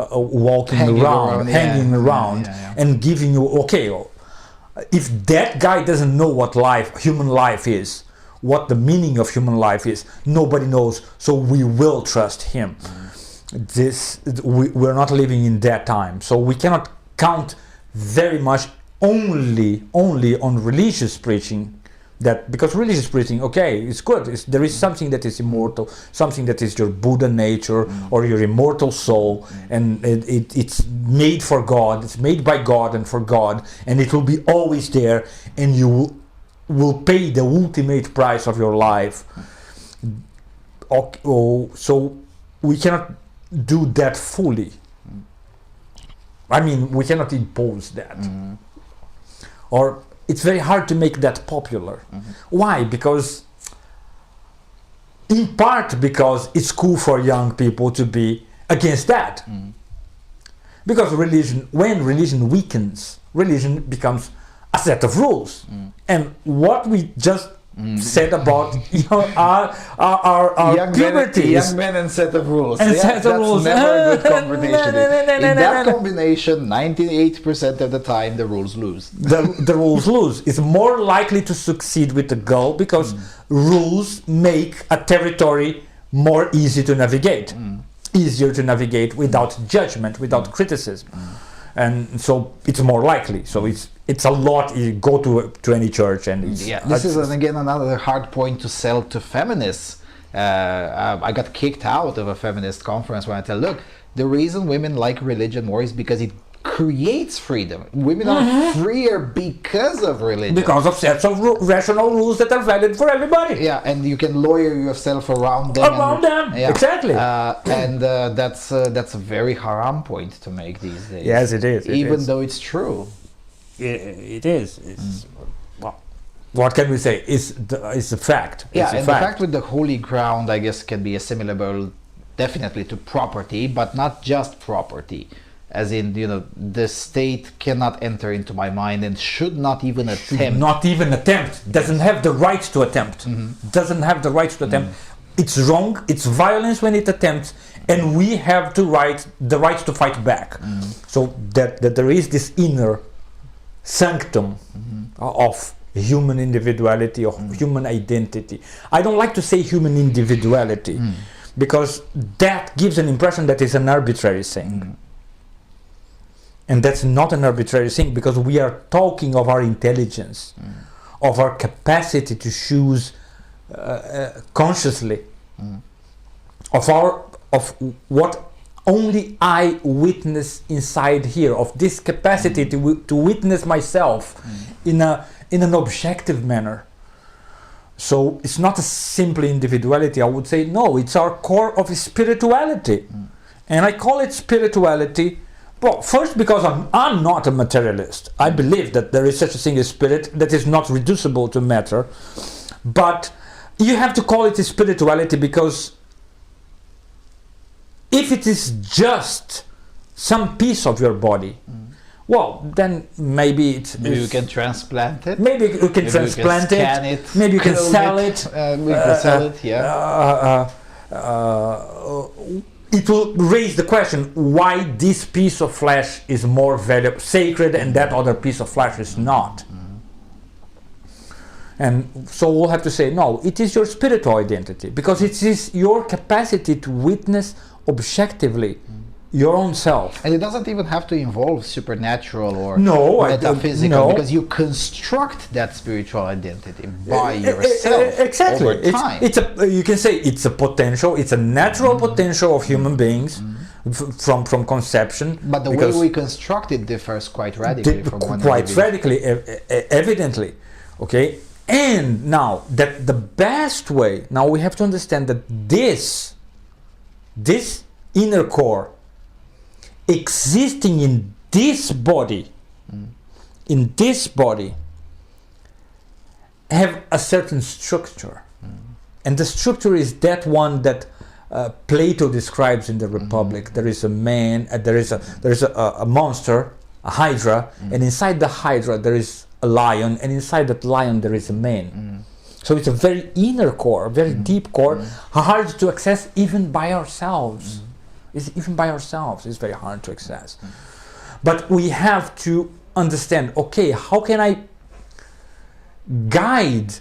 around, and giving you, okay, if that guy doesn't know what human life is, what the meaning of human life is, nobody knows, so we will trust him. We're not living in that time, so we cannot count very much only on religious preaching. That because religious preaching, okay, it's good. There is something that is immortal, something that is your Buddha nature or your immortal soul, and it's made for God. It's made by God and for God, and it will be always there, and you will pay the ultimate price of your life. So we cannot do that fully. I mean, we cannot impose that, or it's very hard to make that popular. Why? Because, in part, because it's cool for young people to be against that. Because when religion weakens, religion becomes a set of rules. And what we just said about our young puberties. men and set of rules. And set of that's rules. never a good combination. In that combination, 98% of the time, the rules lose. The rules lose. It's more likely to succeed with the girl because rules make a territory more easy to navigate, easier to navigate without judgment, without criticism. And so it's more likely. So it's a lot. You go to any church and this is again another hard point to sell to feminists. I got kicked out of a feminist conference when I tell, look, the reason women like religion more is because it creates freedom. Women are freer because of religion. Because of sets of rational rules that are valid for everybody. Yeah, and you can lawyer yourself around them. Yeah. Exactly. And that's a very haram point to make these days. Yes, it is. Even though it's true. It is. Well, what can we say? It's a fact. Yeah, it's a and fact. the fact with the holy ground, I guess, can be assimilable definitely to property, but not just property. As in, the state cannot enter into my mind and should not even attempt. Not even attempt. Doesn't have the right to attempt. Doesn't have the right to attempt. It's wrong. It's violence when it attempts, and we have the right to fight back. So that there is this inner sanctum of human individuality, of human identity. I don't like to say human individuality because that gives an impression that it's an arbitrary thing. And that's not an arbitrary thing because we are talking of our intelligence, of our capacity to choose consciously, of what only I witness inside here, of this capacity to witness myself in an objective manner. So it's not a simple individuality. I would say no, it's our core of spirituality, and I call it spirituality. Well, first because I'm not a materialist. I believe that there is such a thing as spirit that is not reducible to matter. But you have to call it a spirituality because if it is just some piece of your body, well, then maybe you can transplant it. Maybe you can transplant it. Maybe you can sell it. We can sell it, yeah. It will raise the question why this piece of flesh is more valuable, sacred, and that other piece of flesh is not. And so we'll have to say, no, it is your spiritual identity, because it is your capacity to witness objectively your own self. And it doesn't even have to involve supernatural or No. metaphysical, because you construct that spiritual identity by yourself over time. You can say it's a potential, it's a natural potential of human beings from conception. But the way we construct it differs quite radically from one evidently. Okay? And now, that the best way, now we have to understand that this inner core existing in this body, have a certain structure, and the structure is that one that Plato describes in the Republic. There is a man, there is a monster, a hydra, and inside the hydra there is a lion, and inside that lion there is a man. So it's a very inner core, a very deep core, hard to access even by ourselves. It's very hard to access. But we have to understand, okay, how can I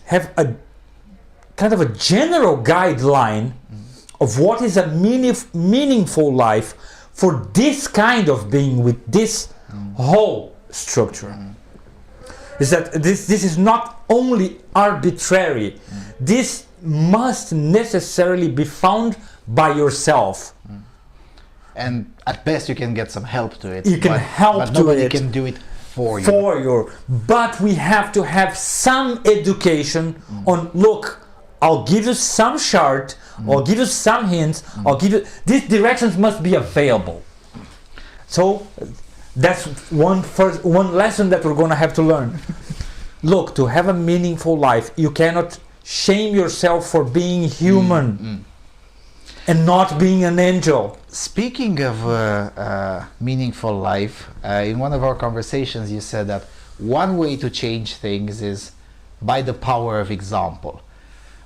have a kind of a general guideline of what is a meaningful life for this kind of being with this whole structure. Is that this is not only arbitrary, this must necessarily be found by yourself. And at best you can get some help to it. You can help to nobody it. Can do it for you. But we have to have some education on, look, I'll give you some chart, I'll give you some hints, I'll give you, these directions must be available. So that's one lesson that we're going to have to learn. Look, to have a meaningful life, you cannot shame yourself for being human and not being an angel. Speaking of meaningful life, in one of our conversations you said that one way to change things is by the power of example.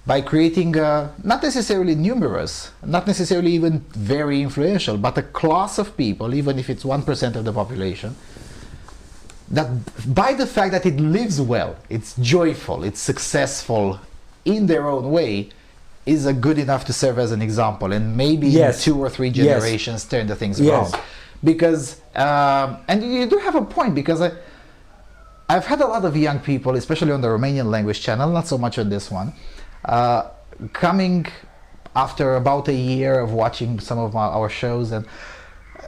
By creating not necessarily numerous, not necessarily even very influential, but a class of people, even if it's 1% of the population, that by the fact that it lives well, it's joyful, it's successful in their own way, is a good enough to serve as an example, and maybe in 2 or 3 generations turn the things around. Because, and you do have a point, because I've had a lot of young people, especially on the Romanian language channel, not so much on this one, coming after about a year of watching some of our shows, and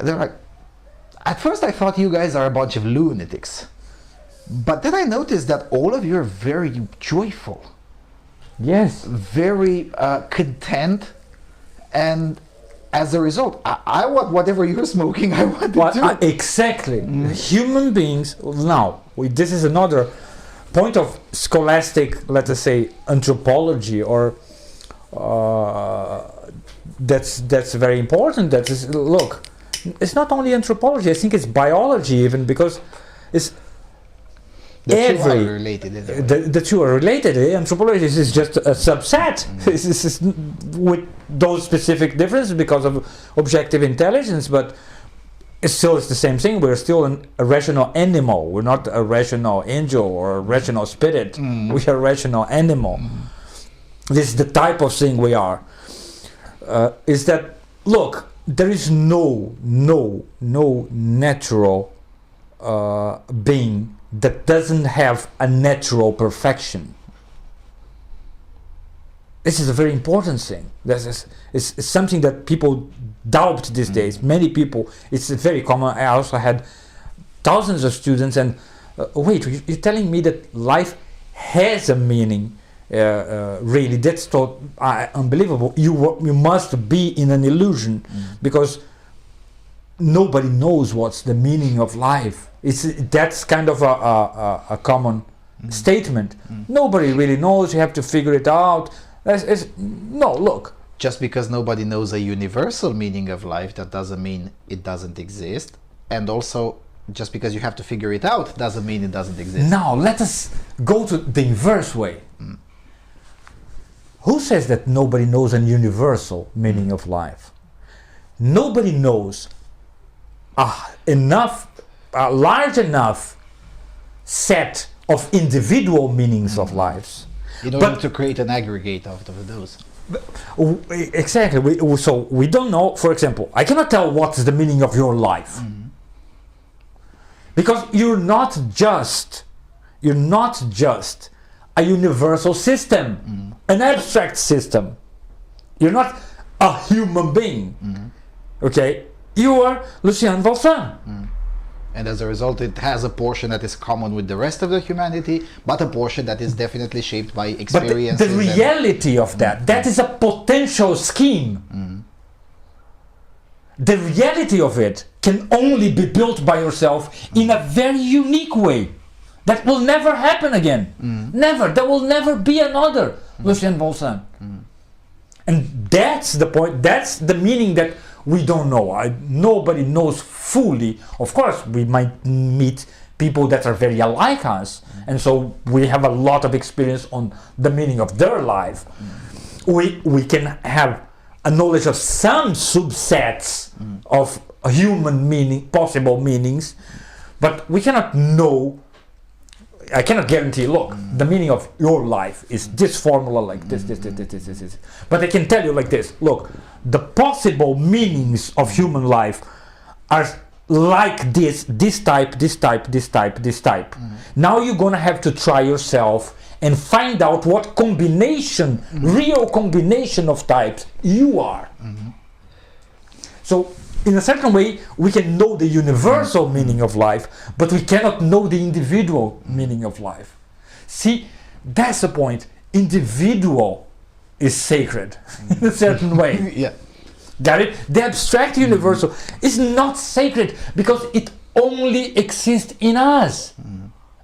they're like, at first I thought you guys are a bunch of lunatics, but then I noticed that all of you are very joyful. Yes. Very content, and as a result, I want whatever you're smoking, I want to do. Exactly. Human beings, now, this is another point of scholastic, let us say, anthropology, or that's very important. That is, look, it's not only anthropology, I think it's biology even, because it's the two are related. The two are related. Anthropology is just a subset. This is with those specific differences because of objective intelligence, but it's the same thing. We're still a rational animal. We're not a rational angel or a rational spirit. We are a rational animal. This is the type of thing we are. Is that, look, there is no natural being that doesn't have a natural perfection. This is a very important thing. It's something that people doubt these days. Many people, it's very common. I also had thousands of students, and wait, you're telling me that life has a meaning? Really, that's unbelievable. You must be in an illusion, because nobody knows what's the meaning of life. That's kind of a common statement. Nobody really knows. You have to figure it out. No, look. Just because nobody knows a universal meaning of life, that doesn't mean it doesn't exist. And also, just because you have to figure it out doesn't mean it doesn't exist. Now, let us go to the inverse way. Who says that nobody knows a universal meaning of life? Nobody knows a large enough set of individual meanings of lives. In order to create an aggregate out of those. Exactly. So we don't know, for example, I cannot tell what is the meaning of your life. Because you're not just a universal system, an abstract system. You're not a human being. Okay? You are Lucien Valsin. And as a result, it has a portion that is common with the rest of the humanity, but a portion that is definitely shaped by experiences. But the reality of that is a potential scheme. The reality of it can only be built by yourself in a very unique way. That will never happen again. Never. There will never be another Lucien Valsin. And that's the point. That's the meaning that we don't know. Nobody knows fully. Of course, we might meet people that are very alike us, and so we have a lot of experience on the meaning of their life. We can have a knowledge of some subsets of human meaning, possible meanings, but we cannot know. I cannot guarantee, look, the meaning of your life is this formula, like this. But I can tell you like this, look, the possible meanings of human life are like this type. Now you're gonna have to try yourself and find out what combination, real combination of types you are. So, in a certain way, we can know the universal meaning of life, but we cannot know the individual meaning of life. See, that's the point. Individual is sacred in a certain way. Yeah. Got it? The abstract universal is not sacred because it only exists in us.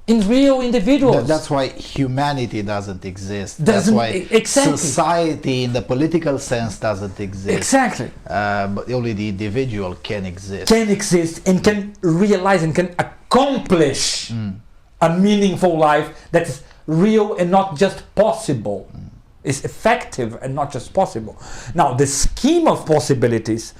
In real individuals. That's why humanity doesn't exist. That's why society in the political sense doesn't exist. Exactly. But only the individual can exist. Can exist and can realize and can accomplish a meaningful life that is real and not just possible. It's effective and not just possible. Now, the scheme of possibilities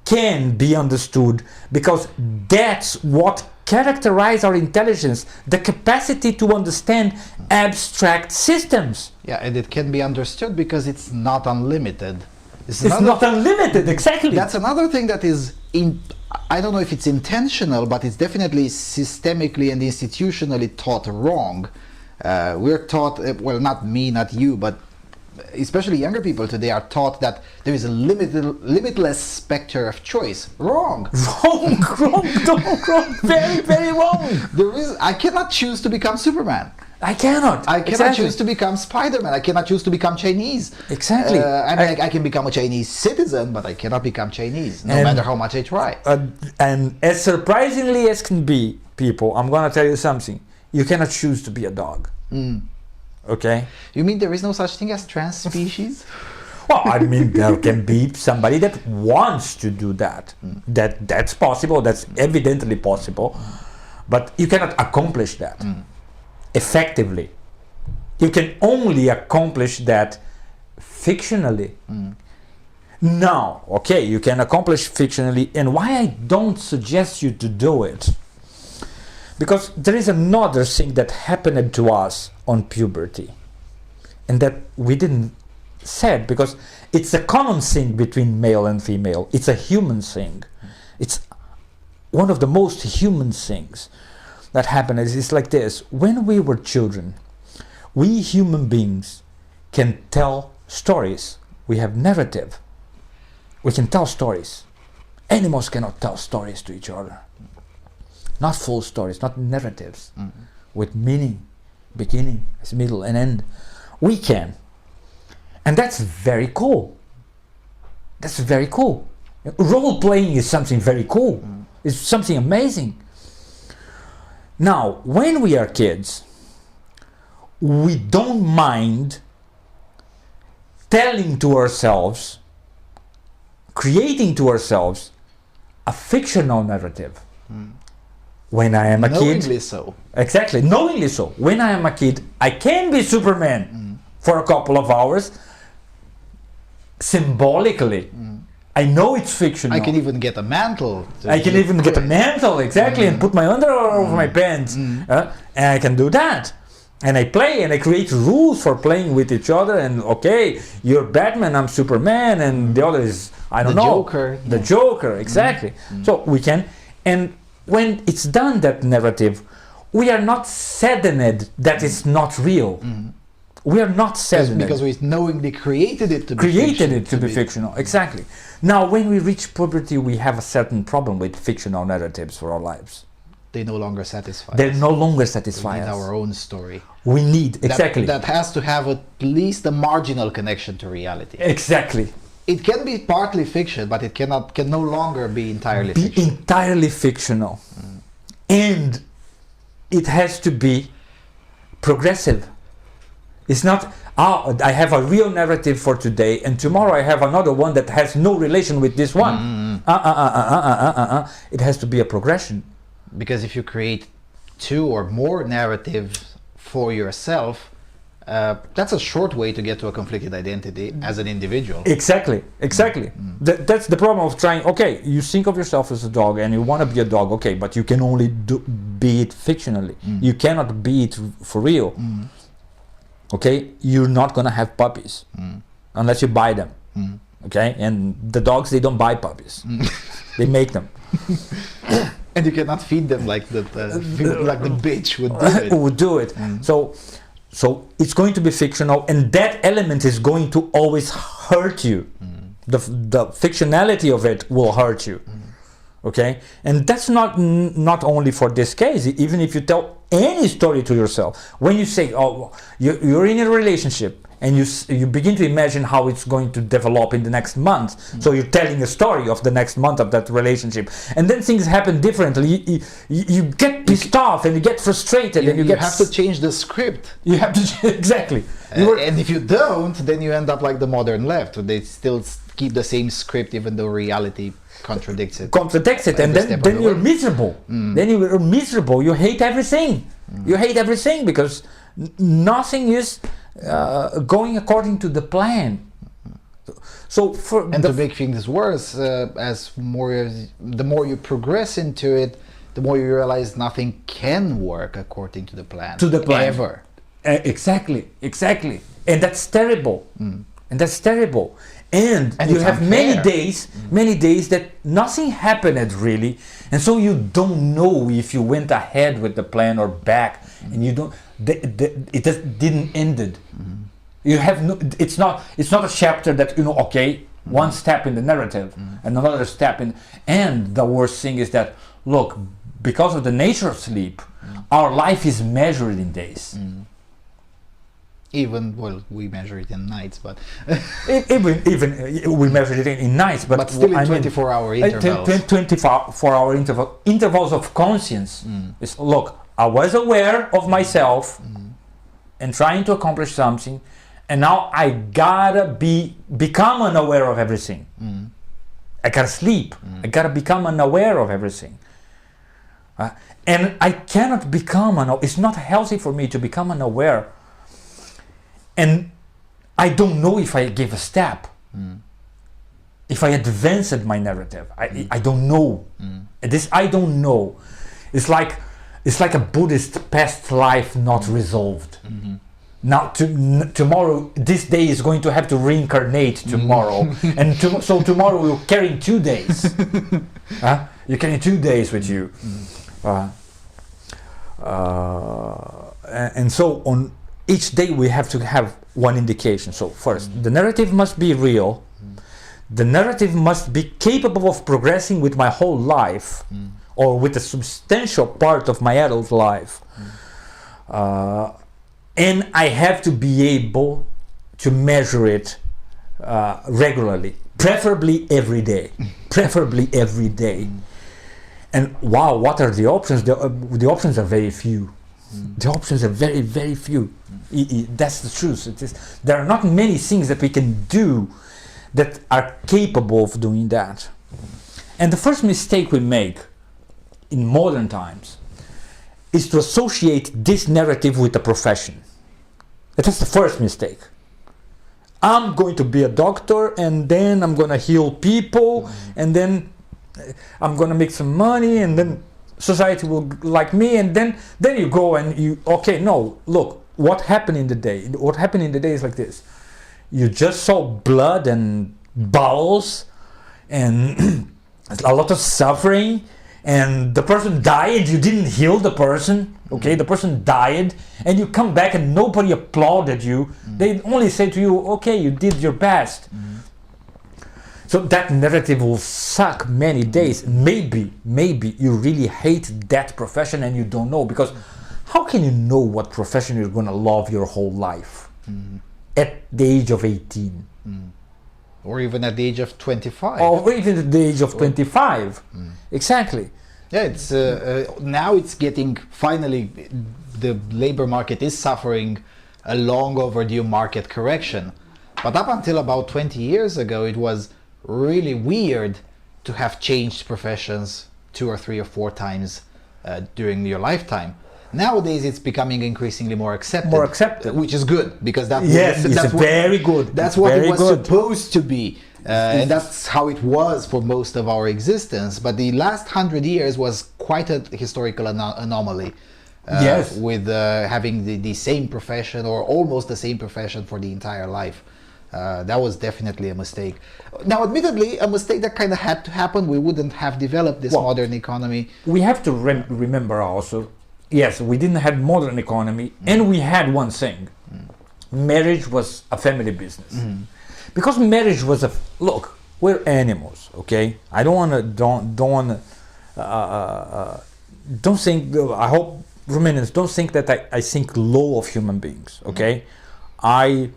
can be understood because that's what characterizes our intelligence, the capacity to understand abstract systems. Yeah, and it can be understood because it's not unlimited. It's not unlimited, exactly. That's another thing that is, I don't know if it's intentional, but it's definitely systemically and institutionally taught wrong. We're taught, well, not me, not you, but especially younger people today are taught that there is a limitless specter of choice. Wrong. Wrong, very, very wrong. I cannot choose to become Superman. I cannot choose to become Spider-Man. I cannot choose to become Chinese. Exactly. I can become a Chinese citizen, but I cannot become Chinese, no matter how much I try. And as surprisingly as can be, people, I'm going to tell you something. You cannot choose to be a dog. Okay? You mean there is no such thing as trans species? Well, I mean, there can be somebody that wants to do that. That's possible. That's evidently possible. But you cannot accomplish that effectively. You can only accomplish that fictionally. Now, okay, you can accomplish fictionally. And why I don't suggest you to do it? Because there is another thing that happened to us on puberty, and that we didn't say, because it's a common thing between male and female. It's a human thing. It's one of the most human things that happen. Is like this: when we were children, we human beings can tell stories. We have narrative. We can tell stories. Animals cannot tell stories to each other. Not full stories, not narratives, with meaning, beginning, middle, and end. We can. And that's very cool. That's very cool. Role-playing is something very cool. It's something amazing. Now, when we are kids, we don't mind telling to ourselves, creating to ourselves a fictional narrative. When I am a kid, knowingly so. Exactly, knowingly so. When I am a kid, I can be Superman for a couple of hours. Symbolically, I know it's fictional. I can even get a mantle. I can even get a mantle, exactly, and put my underwear over my pants, and I can do that. And I play and I create rules for playing with each other. And okay, you're Batman, I'm Superman, and the other is the Joker. The Joker, exactly. So we can, and when it's done, that narrative, we are not saddened that it's not real. We are not saddened. Because we knowingly created it to be fictional. Exactly. Now, when we reach puberty, we have a certain problem with fictional narratives for our lives. They no longer satisfy They us. no longer satisfy We need us. our own story. We need, exactly. That has to have at least a marginal connection to reality. Exactly. It can be partly fiction, but it can no longer be entirely fiction. Entirely fictional. And it has to be progressive. It's not, I have a real narrative for today, and tomorrow I have another one that has no relation with this one. It has to be a progression. Because if you create two or more narratives for yourself, that's a short way to get to a conflicted identity as an individual. Exactly. That's the problem of trying. Okay, you think of yourself as a dog and you want to be a dog. Okay, but you can only be it fictionally. You cannot be it for real. Okay, you're not gonna have puppies unless you buy them. Okay, and the dogs, they don't buy puppies. They make them. And you cannot feed them like the bitch would do it. So it's going to be fictional, and that element is going to always hurt you. The fictionality of it will hurt you. Okay, and that's not only for this case. Even if you tell any story to yourself, when you say, "Oh, you're in a relationship," and you begin to imagine how it's going to develop in the next month. So you're telling a story of the next month of that relationship, and then things happen differently. You get pissed off and you get frustrated, and you have to change the script. You have to exactly. And if you don't, then you end up like the modern left. They still keep the same script even though reality contradicts it. And then you're miserable. Then you're miserable. You hate everything. You hate everything because nothing is going according to the plan. So to make things worse, the more you progress into it, the more you realize nothing can work according to the plan. Ever. Exactly. And that's terrible. And that's terrible. And you have unfair. many days that nothing happened really, and so you don't know if you went ahead with the plan or back, and you don't. It just didn't ended. You have no. It's not a chapter that okay, one step in the narrative and another step in. And the worst thing is that look, because of the nature of sleep, our life is measured in days. Even we measure it in nights, but even we measure it in nights, but still in 24-hour intervals. 24-hour intervals of conscience. It's, look, I was aware of myself and trying to accomplish something, and now I gotta become unaware of everything. I gotta sleep. I gotta become unaware of everything. And I cannot become unaware. It's not healthy for me to become unaware. And I don't know if I gave a step, if I advanced my narrative. I don't know. This I don't know. It's like a Buddhist past life not resolved. Now tomorrow, this day is going to have to reincarnate tomorrow, and so tomorrow we're carrying 2 days. You're carrying 2 days with you, and so on. Each day we have to have one indication. So first, the narrative must be real. The narrative must be capable of progressing with my whole life, or with a substantial part of my adult life. And I have to be able to measure it regularly, preferably every day. Preferably every day. And wow, what are the options? The options are very few. The options are very, very few. That's the truth. There are not many things that we can do that are capable of doing that. And the first mistake we make in modern times is to associate this narrative with a profession. That's the first mistake. I'm going to be a doctor, and then I'm going to heal people, and then I'm going to make some money, and then society will like me, and then you go and look, what happened in the day? What happened in the day is like this. You just saw blood and bowels and a lot of suffering, and the person died. You didn't heal the person, the person died, and you come back and nobody applauded you. They only say to you, okay, you did your best. So that narrative will suck many days. Maybe you really hate that profession and you don't know, because how can you know what profession you're going to love your whole life at the age of 18? Or even at the age of 25. Or even at the age of 25. Exactly. Yeah, it's now it's getting, finally, the labor market is suffering a long overdue market correction. But up until about 20 years ago, it was really weird to have changed professions 2 or 3 or 4 times during your lifetime. Nowadays, it's becoming increasingly more accepted. Which is good, because that's very good. That's what it was supposed to be, and that's how it was for most of our existence. But the last 100 years was quite a historical anomaly. With having the same profession, or almost the same profession, for the entire life. That was definitely a mistake. Now, admittedly, a mistake that kind of had to happen. We wouldn't have developed this modern economy. We have to remember also, yes, we didn't have modern economy, and we had one thing. Marriage was a family business. Because marriage was look, we're animals, okay? I don't think, I hope Romanians don't think that I think low of human beings, okay? I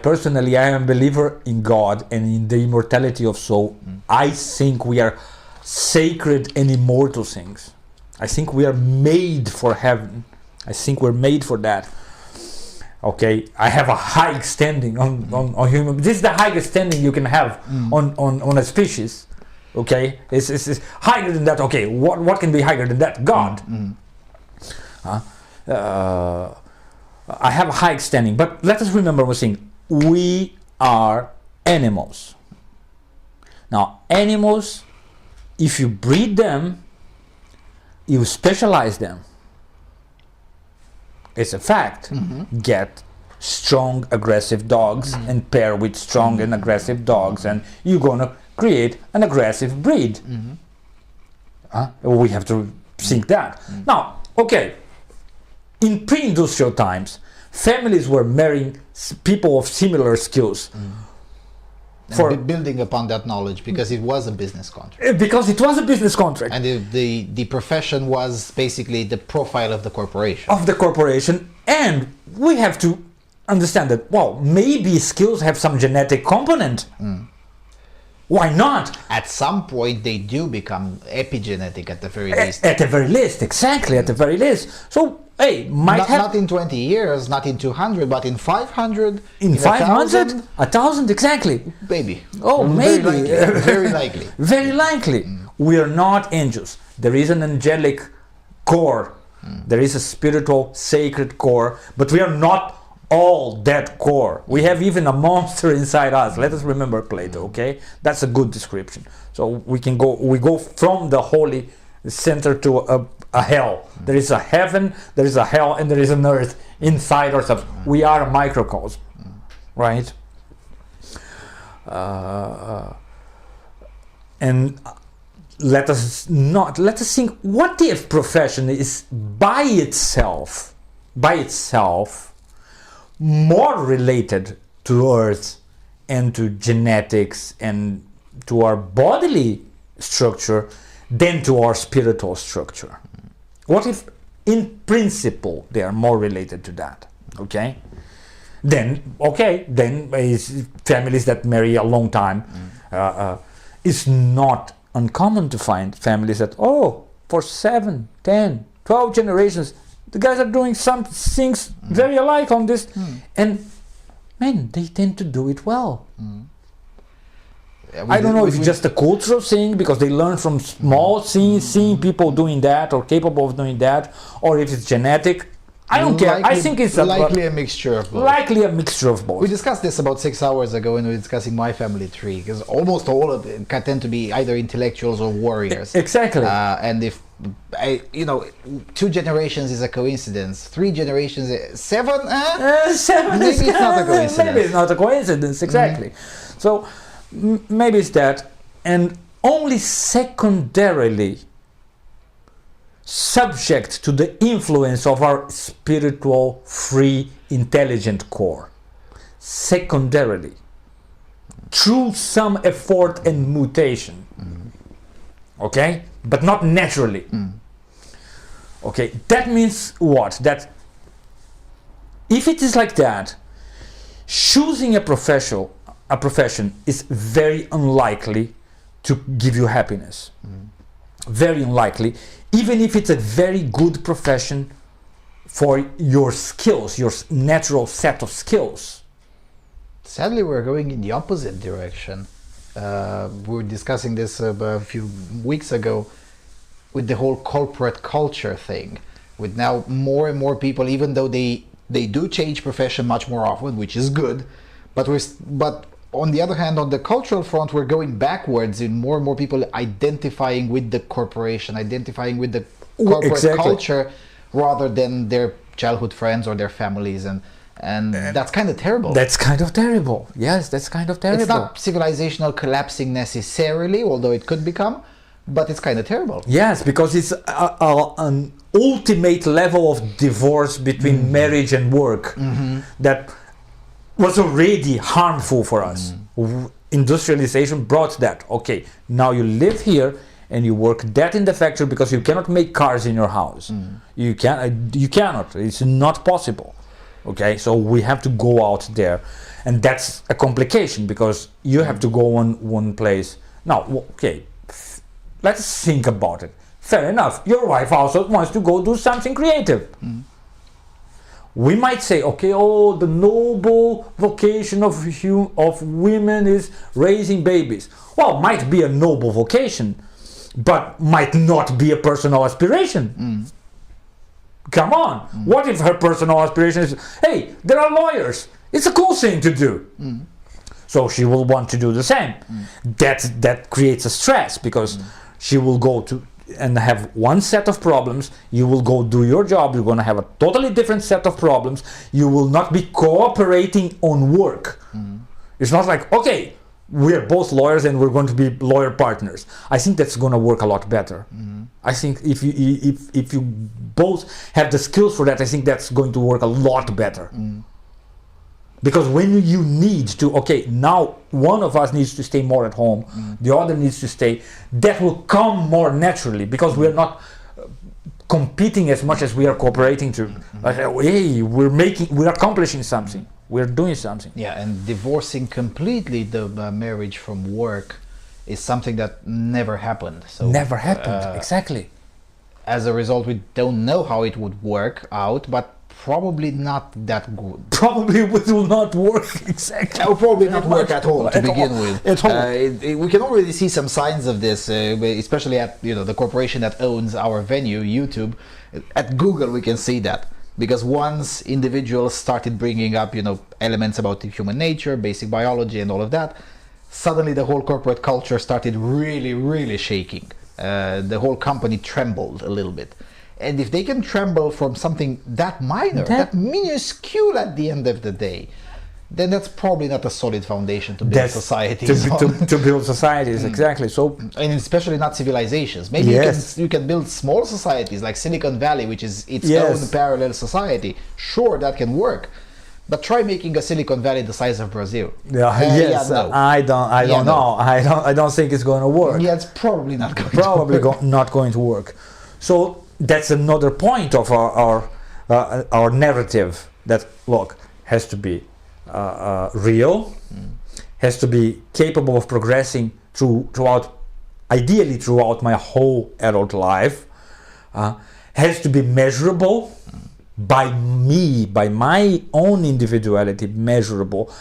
personally, I am a believer in God and in the immortality of soul. I think we are sacred and immortal things. I think we are made for heaven. I think we're made for that. Okay, I have a high standing on human. This is the highest standing you can have on a species. Okay, it's higher than that. Okay, what can be higher than that? God. I have a high standing. But let us remember one thing: we are animals. Now, animals, if you breed them, you specialize them. It's a fact. Get strong, aggressive dogs and pair with strong and aggressive dogs, and you're gonna create an aggressive breed. We have to think that. Now, okay, in pre-industrial times, families were marrying people of similar skills. For building upon that knowledge, because it was a business contract. Because it was a business contract. And the profession was basically the profile of the corporation. And we have to understand that, well, maybe skills have some genetic component. Why not? At some point, they do become epigenetic at the very least. At the very least, exactly, at the very least. So, hey, not in 20 years, not in 200, but in 500, in 500, 1,000, exactly. Maybe. Oh, maybe. Very likely. Very likely. We are not angels. There is an angelic core. There is a spiritual, sacred core, but we are not all that core. We have even a monster inside us. Let us remember Plato, okay? That's a good description. So we go from the holy center to a hell. There is a heaven, there is a hell, and there is an earth inside ourselves. We are a microcosm, right? And let us think, what if profession is by itself more related to earth and to genetics and to our bodily structure than to our spiritual structure? What if in principle they are more related to that? Then is families that marry a long time. It's not uncommon to find families that, for 7, 10, 12 generations, the guys are doing some things very alike on this, and man, they tend to do it well. I don't know if it's just a cultural thing because they learn from small, seeing people doing that or capable of doing that, or if it's genetic. I don't care. I think it's likely a mixture of both. Likely a mixture of both. We discussed this about 6 hours ago when we were discussing my family tree, because almost all of them tend to be either intellectuals or warriors. Exactly. And if 2 generations is a coincidence, 3 generations, 7, seven. Maybe it's not a coincidence. Maybe it's not a coincidence. Exactly. So maybe it's that, and only secondarily subject to the influence of our spiritual, free, intelligent core. Secondarily, through some effort and mutation. Okay? But not naturally. Okay, that means what? That if it is like that, choosing a profession is very unlikely to give you happiness. Very unlikely, even if it's a very good profession for your skills, your natural set of skills. Sadly, we're going in the opposite direction. We were discussing this a few weeks ago with the whole corporate culture thing, with now more and more people, even though they do change profession much more often, which is good, but on the other hand, on the cultural front, we're going backwards in more and more people identifying with the corporation, identifying with the corporate culture rather than their childhood friends or their families, and that's kind of terrible. That's kind of terrible. Yes, that's kind of terrible. It's not civilizational collapsing necessarily, although it could become, but it's kind of terrible. Yes, because it's an ultimate level of divorce between marriage and work that was already harmful for us. Industrialization brought that. Okay, now you live here and you work that in the factory because you cannot make cars in your house. You cannot. It's not possible. Okay, so we have to go out there, and that's a complication because you have to go on one place. Now, okay, let's think about it. Fair enough. Your wife also wants to go do something creative. We might say, okay, the noble vocation of women is raising babies. Well, might be a noble vocation, but might not be a personal aspiration. Come on. What if her personal aspiration is, hey, there are lawyers. It's a cool thing to do. So she will want to do the same. That creates a stress because she will go to and have one set of problems. You will go do your job. You're going to have a totally different set of problems. You will not be cooperating on work. It's not like, okay, we're both lawyers and we're going to be lawyer partners. I think that's going to work a lot better. I think if you both have the skills for that, I think that's going to work a lot better. Because when you need to, okay, now one of us needs to stay more at home, the other needs to stay, that will come more naturally because we're not competing as much as we are cooperating to. Like, hey, we're accomplishing something, we're doing something. Yeah, and divorcing completely the marriage from work is something that never happened. So Never happened, exactly. As a result, we don't know how it would work out, but probably not that good. Probably it will not work exactly. It will probably not work at all to begin with. At all. We can already see some signs of this, especially at the corporation that owns our venue, YouTube. At Google, we can see that because once individuals started bringing up, elements about human nature, basic biology, and all of that, suddenly the whole corporate culture started really, really shaking. The whole company trembled a little bit. And if they can tremble from something that minor, that minuscule at the end of the day, then that's probably not a solid foundation to build societies. To build societies, exactly. So, and especially not civilizations. Maybe you can build small societies like Silicon Valley, which is its own parallel society. Sure, that can work. But try making a Silicon Valley the size of Brazil. No. I don't know. I don't think it's going to work. Yeah, it's probably not going to work. Not going to work. So that's another point of our narrative that, look, has to be real, has to be capable of progressing ideally throughout my whole adult life, has to be measurable by me, by my own individuality, measurable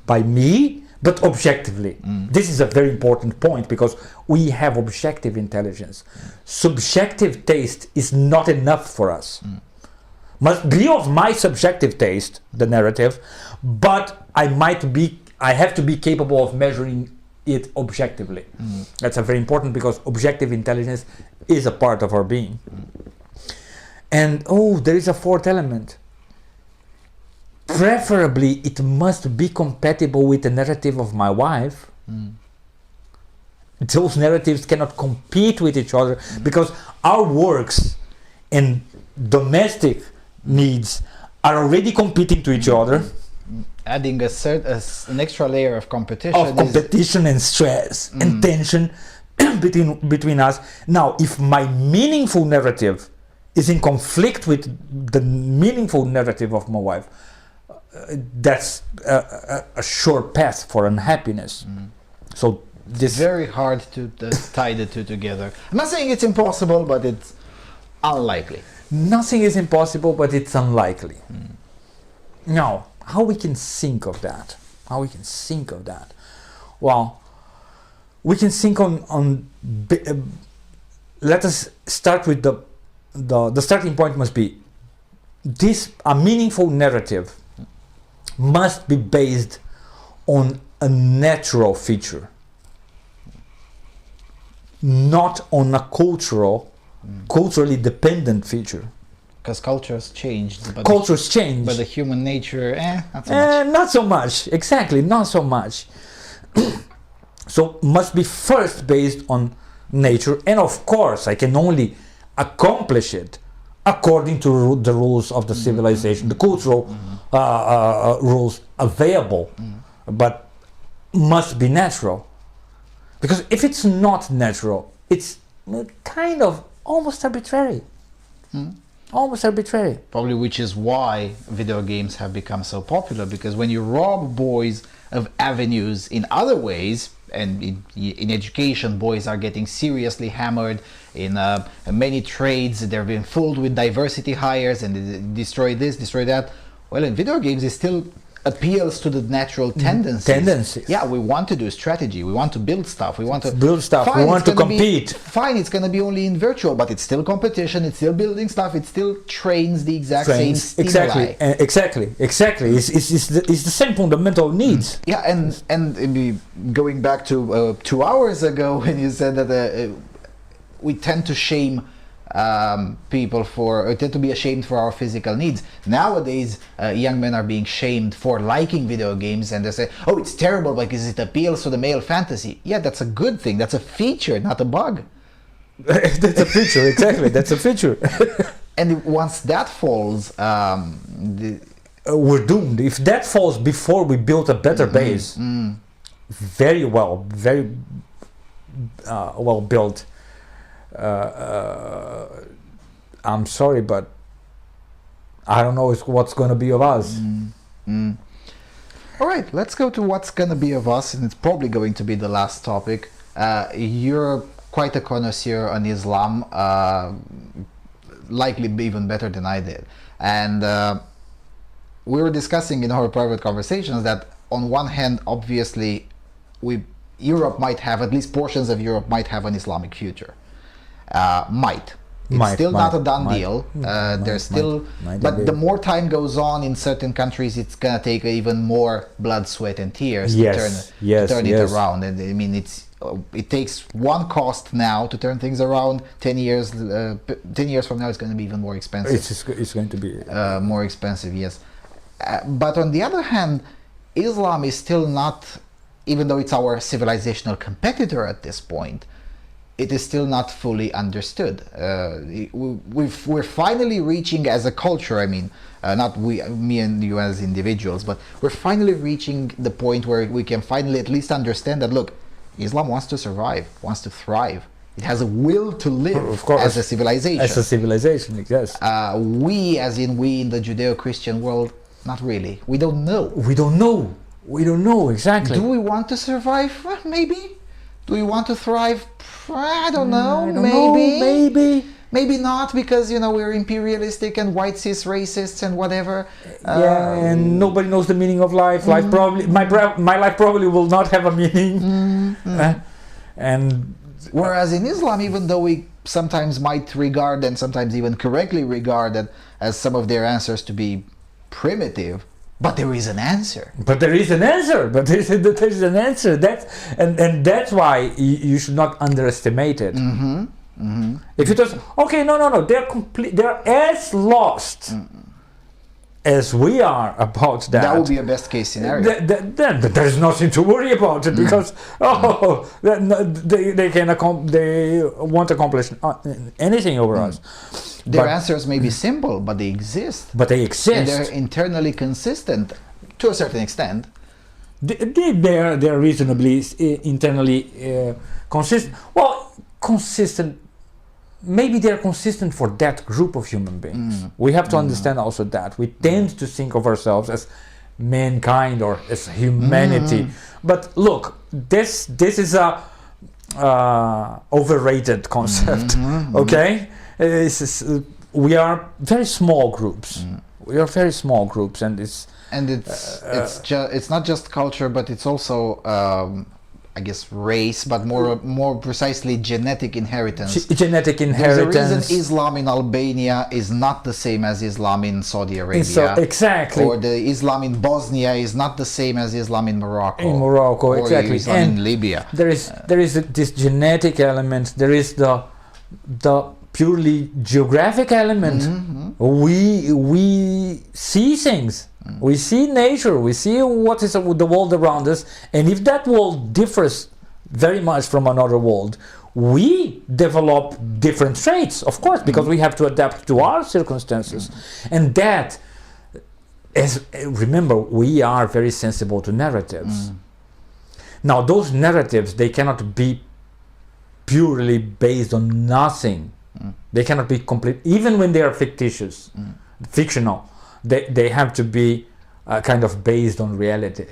by me, but objectively. This is a very important point because we have objective intelligence. Subjective taste is not enough for us. Must be of my subjective taste, the narrative, but I have to be capable of measuring it objectively. That's a very important because objective intelligence is a part of our being. And there is a fourth element. Preferably, it must be compatible with the narrative of my wife. Those narratives cannot compete with each other because our works and domestic needs are already competing to each other. Adding an extra layer of competition. And stress and tension between us. Now, if my meaningful narrative is in conflict with the meaningful narrative of my wife, that's a sure path for unhappiness. So it's very hard to tie the two together. I'm not saying it's impossible, but it's unlikely. Nothing is impossible, but it's unlikely. Now, how we can think of that? Well, we can think on let us start with the starting point must be a meaningful narrative must be based on a natural feature, not on a culturally dependent feature. Because cultures changed. But change. But the human nature, not so much. Not so much. Exactly, not so much. So must be first based on nature, and of course I can only accomplish it according to the rules of the civilization, the cultural rules available, but must be natural. Because if it's not natural, it's kind of almost arbitrary. Almost arbitrary. Probably, which is why video games have become so popular, because when you rob boys of avenues in other ways, and in education, boys are getting seriously hammered in many trades. They're being fooled with diversity hires and they destroy this, destroy that. Well, in video games, it's still appeals to the natural tendencies. Yeah, we want to do strategy. We want to build stuff. We want to build stuff. Fine, we want to compete. Fine, it's going to be only in virtual, but it's still competition. It's still building stuff. It still trains the exact same stimuli. Exactly. It's the same fundamental needs. Yeah, and going back to 2 hours ago when you said that we tend to shame people tend to be ashamed for our physical needs. Nowadays, young men are being shamed for liking video games, and they say, "Oh, it's terrible because it appeals to the male fantasy." Yeah, that's a good thing. That's a feature, not a bug. That's a feature, exactly. That's a feature. And once that falls, we're doomed. If that falls before we build a better base, very well built. I'm sorry, but I don't know what's going to be of us. All right, let's go to what's going to be of us, and it's probably going to be the last topic. You're quite a connoisseur on Islam, likely even better than I did. And we were discussing in our private conversations that on one hand, obviously, Europe might have, at least portions of Europe might have an Islamic future. It's still not a done deal. There's still, but the more time goes on in certain countries, it's gonna take even more blood, sweat, and tears to turn it around. And I mean, it takes one cost now to turn things around. 10 years from now, it's going to be even more expensive. It's going to be more expensive, yes. But on the other hand, Islam is still not, even though it's our civilizational competitor at this point, it is still not fully understood. We're finally reaching as a culture, I mean, not me and you as individuals, but we're finally reaching the point where we can finally at least understand that, look, Islam wants to survive, wants to thrive. It has a will to live, of course, as a civilization. As a civilization, yes. We, as in we in the Judeo-Christian world, not really. We don't know. We don't know, exactly. Do we want to survive? Maybe. Do we want to thrive? I don't know. Maybe not, because we're imperialistic and white cis racists and whatever. And nobody knows the meaning of life. Life probably my life probably will not have a meaning. And whereas in Islam, even though we sometimes might regard, and sometimes even correctly regard, that as some of their answers to be primitive, but there is an answer. But there is an answer. That's why you should not underestimate it. If you just no, they're as lost as we are about that. That would be a best case scenario. Then there's nothing to worry about it, because they won't accomplish anything over us. Their answers may be simple, but they exist. And they're internally consistent to a certain extent. They're reasonably internally consistent. Well, consistent. Maybe they're consistent for that group of human beings. We have to understand also that we tend to think of ourselves as mankind or as humanity. But look, this is a overrated concept. Okay, we are very small groups. We are very small groups, and it's not just culture, but it's also I guess race, but more precisely genetic inheritance. Genetic inheritance. There's a reason Islam in Albania is not the same as Islam in Saudi Arabia. Exactly. Or the Islam in Bosnia is not the same as Islam in Morocco. Or exactly. Islam in Libya. There is this genetic element. There is the purely geographic element. We see things. We see nature, we see what is the world around us, and if that world differs very much from another world, we develop different traits, of course, because we have to adapt to our circumstances. And that, remember, we are very sensible to narratives. Now, those narratives, they cannot be purely based on nothing. They cannot be complete, even when they are fictitious, fictional. They have to be kind of based on reality.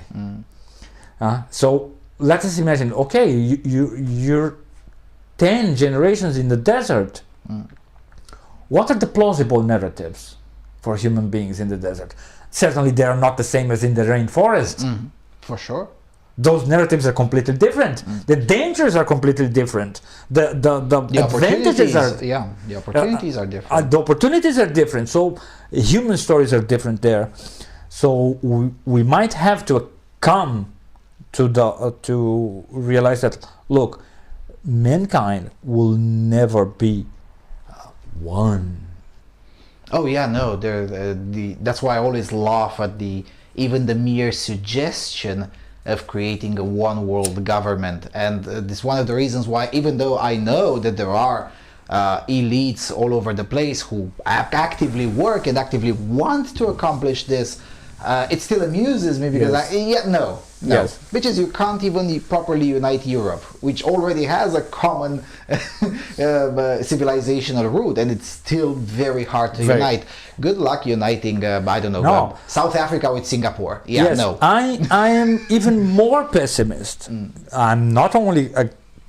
So let us imagine, okay, you're 10 generations in the desert. What are the plausible narratives for human beings in the desert? certainly they are not the same as in the rainforest. For sure. Those narratives are completely different. The dangers are completely different. The advantages are the opportunities are different. the opportunities are different. So human stories are different there. So we might have to come to to realize that, look, mankind will never be one. Oh yeah, no. That's why I always laugh at even the mere suggestion of creating a one world government. And this is one of the reasons why, even though I know that there are elites all over the place who actively work and actively want to accomplish this, it still amuses me because no. Yes. Because you can't even properly unite Europe, which already has a common civilizational root, and it's still very hard to unite. Good luck uniting, I don't know, South Africa with Singapore. I am even more pessimist. I'm not only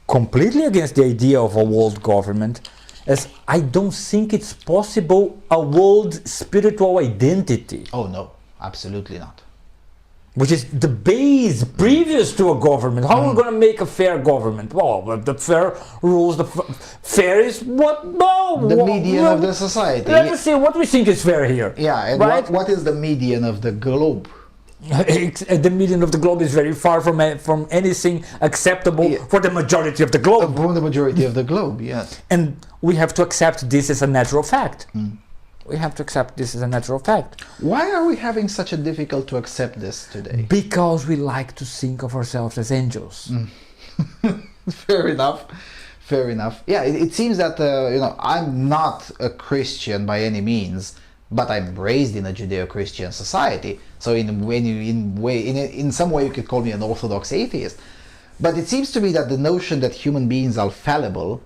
completely against the idea of a world government, as I don't think it's possible a world spiritual identity. Oh no, absolutely not. Which is the base previous to a government. How are we going to make a fair government? Well, the fair rules, fair is what? No, the median of the society. Let us see what we think is fair here. Yeah, and right? what is the median of the globe? The median of the globe is very far from anything acceptable for the majority of the globe. For the majority of the globe, yes. And we have to accept this as a natural fact. We have to accept this as a natural fact. Why are we having such a difficult to accept this today? Because we like to think of ourselves as angels. Fair enough. Fair enough. Yeah, it seems that I'm not a Christian by any means, but I'm raised in a Judeo-Christian society. So in some way you could call me an Orthodox atheist. But it seems to me that the notion that human beings are fallible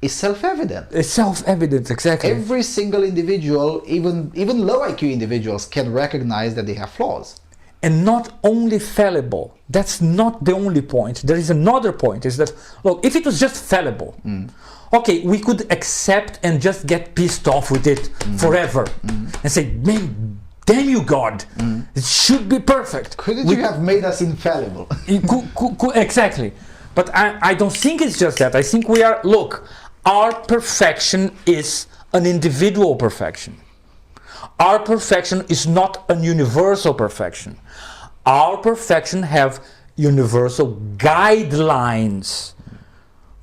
is self-evident. It's self-evident, exactly. Every single individual, even low IQ individuals, can recognize that they have flaws. And not only fallible. That's not the only point. There is another point, is that, look, if it was just fallible, okay, we could accept and just get pissed off with it forever and say, man, damn you, God, it should be perfect. Couldn't you have made us infallible? Exactly. But I don't think it's just that. I think we are, look, our perfection is an individual perfection. Our perfection is not an universal perfection. Our perfection have universal guidelines.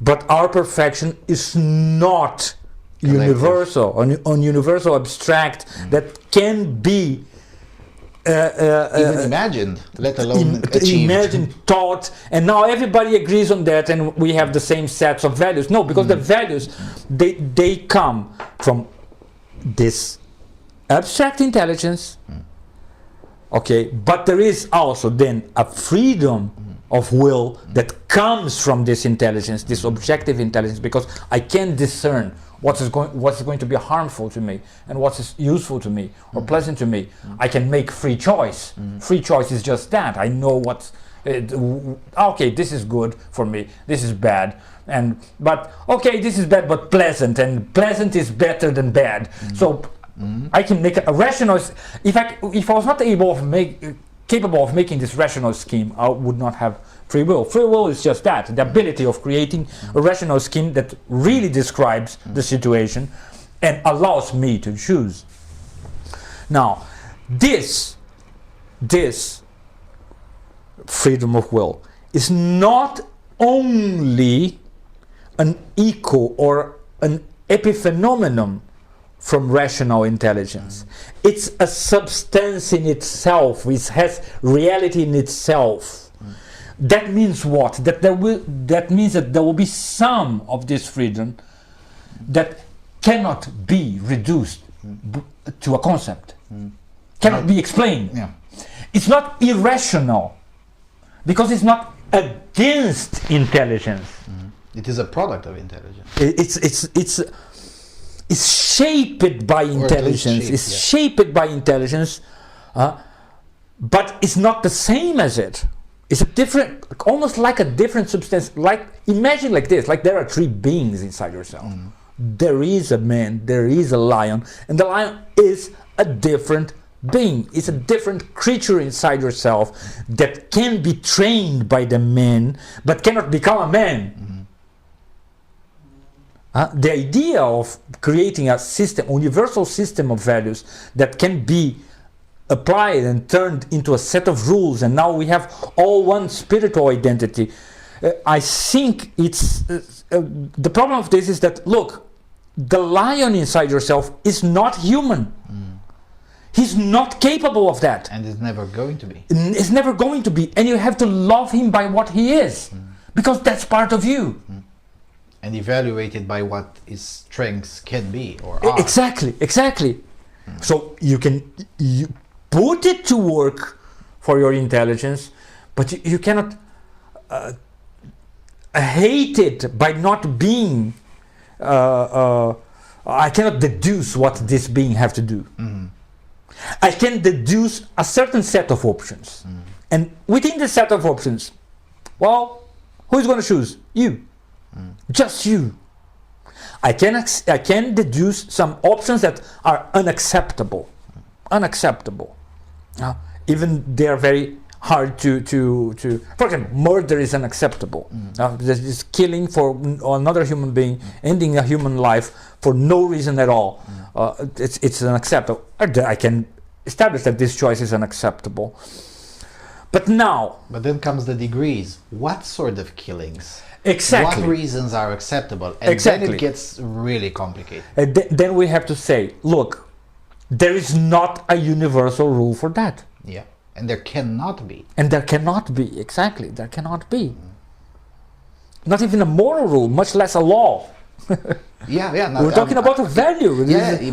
But our perfection is not universal, an universal abstract that can be even imagined, let alone achieved. Imagined, taught, and now everybody agrees on that, and we have the same sets of values. No, because the values, they come from this abstract intelligence, okay, but there is also then a freedom of will that comes from this intelligence, this objective intelligence, because I can discern what's going to be harmful to me and what's useful to me or pleasant to me. I can make free choice. Free choice is just that. I know what's okay, this is good for me, this is bad, but okay, this is bad but pleasant, and pleasant is better than bad. So I can make a rational. If I was not capable of making this rational scheme, I would not have free will. Free will is just that, the ability of creating a rational scheme that really describes the situation and allows me to choose. Now, this freedom of will is not only an echo or an epiphenomenon from rational intelligence. It's a substance in itself, which has reality in itself. That means what? That means that there will be some of this freedom that cannot be reduced to a concept, cannot be explained. Yeah. It's not irrational, because it's not against intelligence. It is a product of intelligence. It's shaped by intelligence. It's shaped by intelligence, but it's not the same as it. It's a different, almost like a different substance. Like, imagine like this: like there are three beings inside yourself. There is a man, there is a lion, and the lion is a different being. It's a different creature inside yourself that can be trained by the man, but cannot become a man. The idea of creating a system, a universal system of values that can be applied and turned into a set of rules, and now we have all one spiritual identity. I think it's the problem of this is that, look, the lion inside yourself is not human. He's not capable of that. And is never going to be. It's never going to be. And you have to love him by what he is. Because that's part of you. And evaluate it by what his strengths can be or are. Exactly. So you put it to work for your intelligence, but you cannot hate it by not being. I cannot deduce what this being have to do. I can deduce a certain set of options, and within the set of options, well, who's going to choose? You, just you. I can deduce some options that are unacceptable, even they are very hard to. For example, murder is unacceptable. This killing for another human being, ending a human life for no reason at all. It's unacceptable. I can establish that this choice is unacceptable. But then comes the degrees. What sort of killings? Exactly. What reasons are acceptable? And then it gets really complicated. Then we have to say, look, there is not a universal rule for that. Yeah. And there cannot be. Exactly. There cannot be. Not even a moral rule, much less a law. We're talking about a value.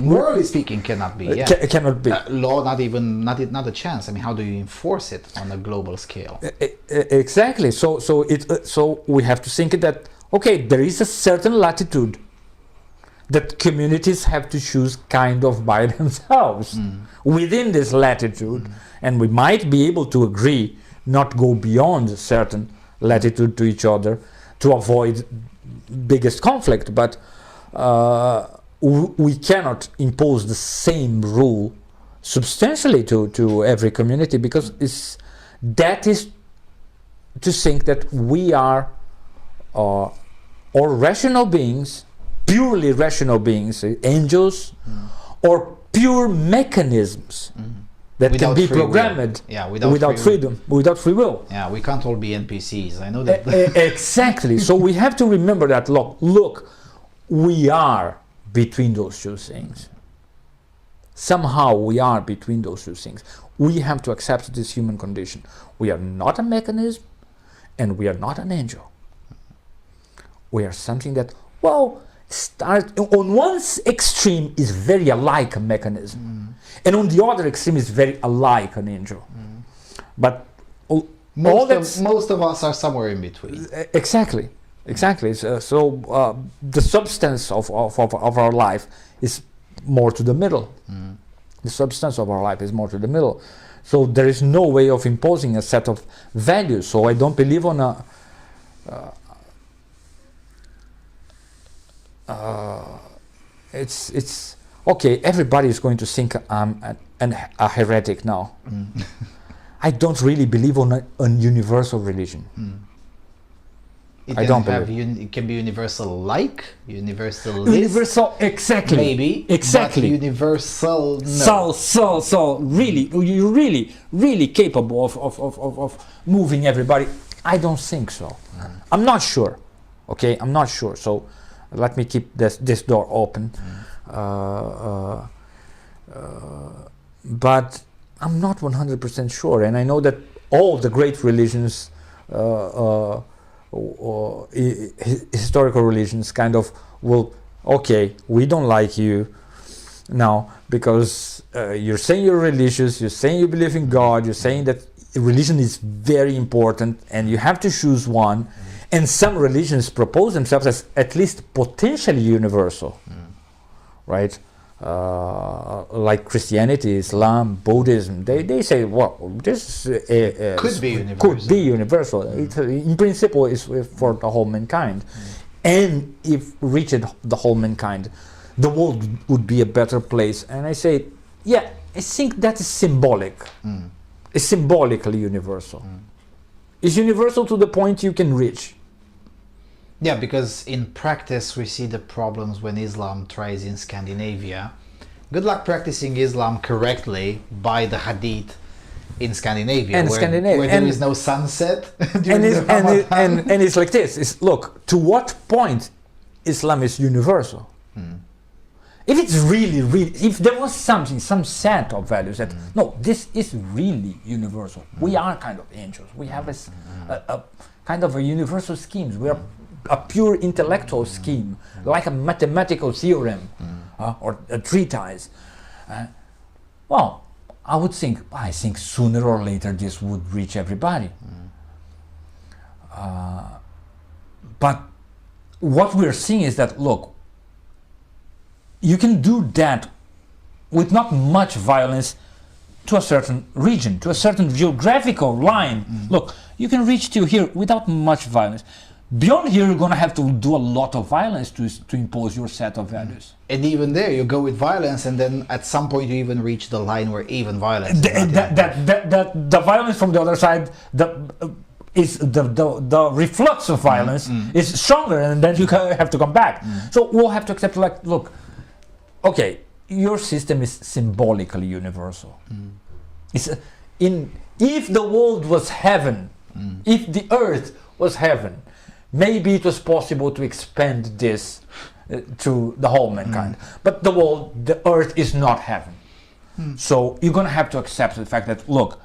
Morally speaking, cannot be. Cannot be. Law, not a chance. I mean, how do you enforce it on a global scale? Exactly. So we have to think that, okay, there is a certain latitude that communities have to choose kind of by themselves within this latitude, and we might be able to agree not go beyond a certain latitude to each other to avoid biggest conflict, but we cannot impose the same rule substantially to every community, because that is to think that we are or rational beings, purely rational beings, angels, or pure mechanisms that without can be free programmed without freedom, without free will. Yeah, we can't all be NPCs. I know that. Exactly. So we have to remember that. Look, we are between those two things. Somehow we are between those two things. We have to accept this human condition. We are not a mechanism, and we are not an angel. We are something that, on one extreme is very alike a mechanism, and on the other extreme is very alike an angel. But most of us are somewhere in between. Exactly. So the substance of our life is more to the middle. The substance of our life is more to the middle. So there is no way of imposing a set of values. So I don't believe on a it's okay. Everybody is going to think I'm a heretic now. I don't really believe on a universal religion. It I don't believe. It can be universal, exactly. Maybe exactly. But universal. No. So really, you're really capable of moving everybody. I don't think so. I'm not sure. Okay, I'm not sure. So let me keep this door open. But I'm not 100% sure, and I know that all the great religions, historical religions, kind of will, okay, we don't like you now because you're saying you're religious, you're saying you believe in God, you're saying that religion is very important and you have to choose one. And some religions propose themselves as at least potentially universal, right? Like Christianity, Islam, Buddhism, they say, well, this could be universal. It, in principle, is for the whole mankind. And if reached the whole mankind, the world would be a better place. And I say, yeah, I think that is symbolic. It's symbolically universal. It's universal to the point you can reach. Yeah, because in practice we see the problems when Islam tries in Scandinavia. Good luck practicing Islam correctly by the Hadith in Scandinavia, And where, Scandinavia. where there is no sunset during And it's, the Ramadan. and it's like this. It's, look, to what point Islam is universal? If it's really, if there was something, some set of values that, no, this is really universal. We are kind of angels. We have a kind of a universal scheme. We are a pure intellectual scheme, like a mathematical theorem or a treatise. Well, I think sooner or later this would reach everybody. But what we're seeing is that, look, you can do that with not much violence to a certain region, to a certain geographical line. Look, you can reach to here without much violence. Beyond here, you're going to have to do a lot of violence to impose your set of values. And even there, you go with violence, and then at some point you even reach the line where even violence is not enough. The violence from the other side, the reflux of violence is stronger, and then you have to come back. So we'll have to accept, like, look, okay, your system is symbolically universal. It's if the world was heaven, if the earth was heaven, maybe it was possible to expand this to the whole mankind. But the earth is not heaven. So you're going to have to accept the fact that, look,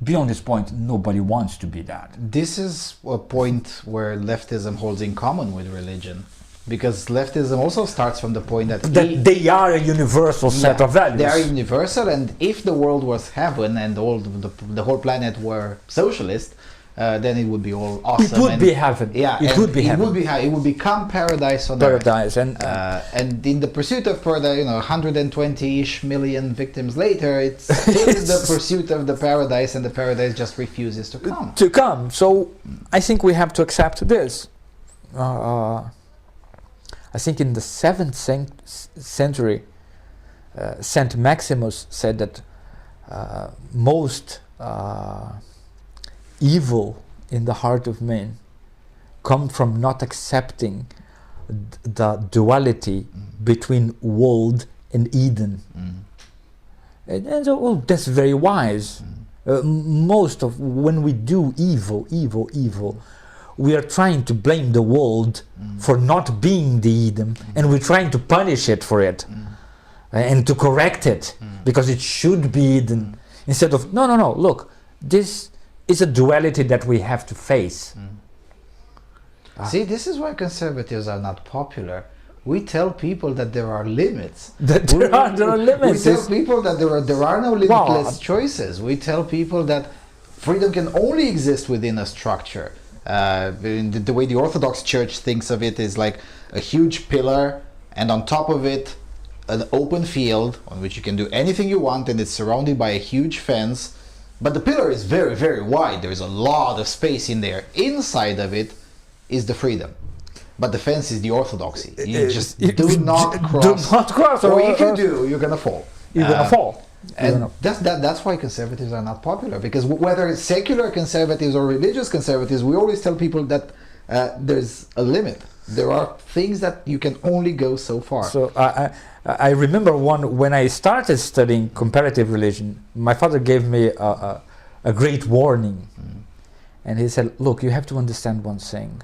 beyond this point, nobody wants to be that. This is a point where leftism holds in common with religion. Because leftism also starts from the point that they are a universal set of values. They are universal, and if the world was heaven and the whole planet were socialist, then it would be all awesome. It would be heaven. Yeah, it would be heaven. It would become paradise on earth. And in the pursuit of paradise, 120-ish million victims later, it's the pursuit of the paradise, and the paradise just refuses to come. So I think we have to accept this. I think in the 7th century, Saint Maximus said that most evil in the heart of man come from not accepting the duality between world and Eden. And so, well, that's very wise. Most of when we do evil, we are trying to blame the world for not being the Eden, and we're trying to punish it for it and to correct it because it should be Eden, instead of no, look, this is a duality that we have to face. See, this is why conservatives are not popular. We tell people that there are limits. There are limits. We tell people that there are no limitless choices. We tell people that freedom can only exist within a structure. The way the Orthodox Church thinks of it is like a huge pillar, and on top of it an open field on which you can do anything you want, and it's surrounded by a huge fence, but the pillar is very, very wide. There is a lot of space in there. Inside of it is the freedom, but the fence is the orthodoxy. You just do not cross. Or if you do, you're gonna fall. You're gonna fall. And that's why conservatives are not popular, because whether it's secular conservatives or religious conservatives, we always tell people that there's a limit. There are things that you can only go so far. So I remember when I started studying comparative religion, my father gave me a great warning. And he said, look, you have to understand one thing.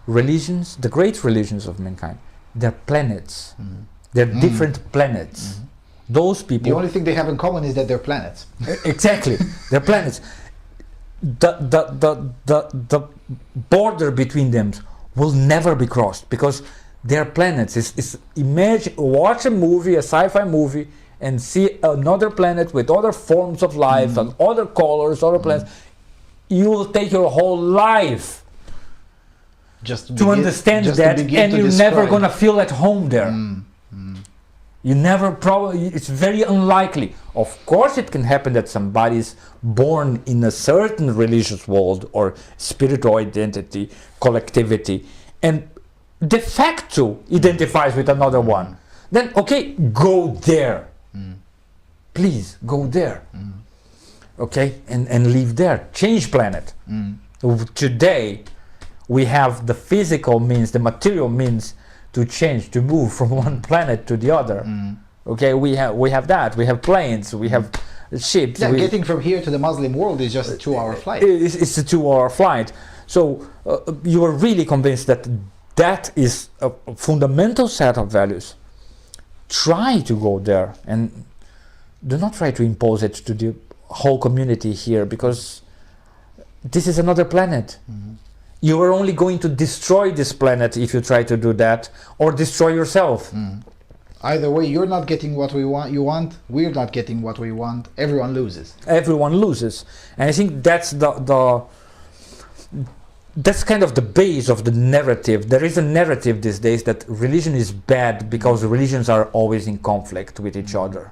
Religions, the great religions of mankind, they're planets. They're different planets. Those people... The only thing they have in common is that they're planets. Exactly. They're planets. The border between them will never be crossed, because they're planets. Imagine, watch a movie, a sci-fi movie, and see another planet with other forms of life and other colors, other planets. You will take your whole life just to understand that, and you're never gonna feel at home there. You never probably, it's very unlikely. Of course it can happen that somebody's born in a certain religious world or spiritual identity, collectivity, and de facto identifies with another one. Then, okay, go there. please go there. Okay, and live there. Change planet. Today, we have the physical means, the material means to change, to move from one planet to the other. Okay, we have that. We have planes. We have ships. Yeah, getting from here to the Muslim world is just a 2-hour flight. It's a 2-hour flight. So you are really convinced that that is a fundamental set of values. Try to go there and do not try to impose it to the whole community here, because this is another planet. You are only going to destroy this planet if you try to do that, or destroy yourself. Either way, you're not getting what you want, we're not getting what we want, everyone loses. Everyone loses. And I think that's that's kind of the base of the narrative. There is a narrative these days that religion is bad because religions are always in conflict with each other.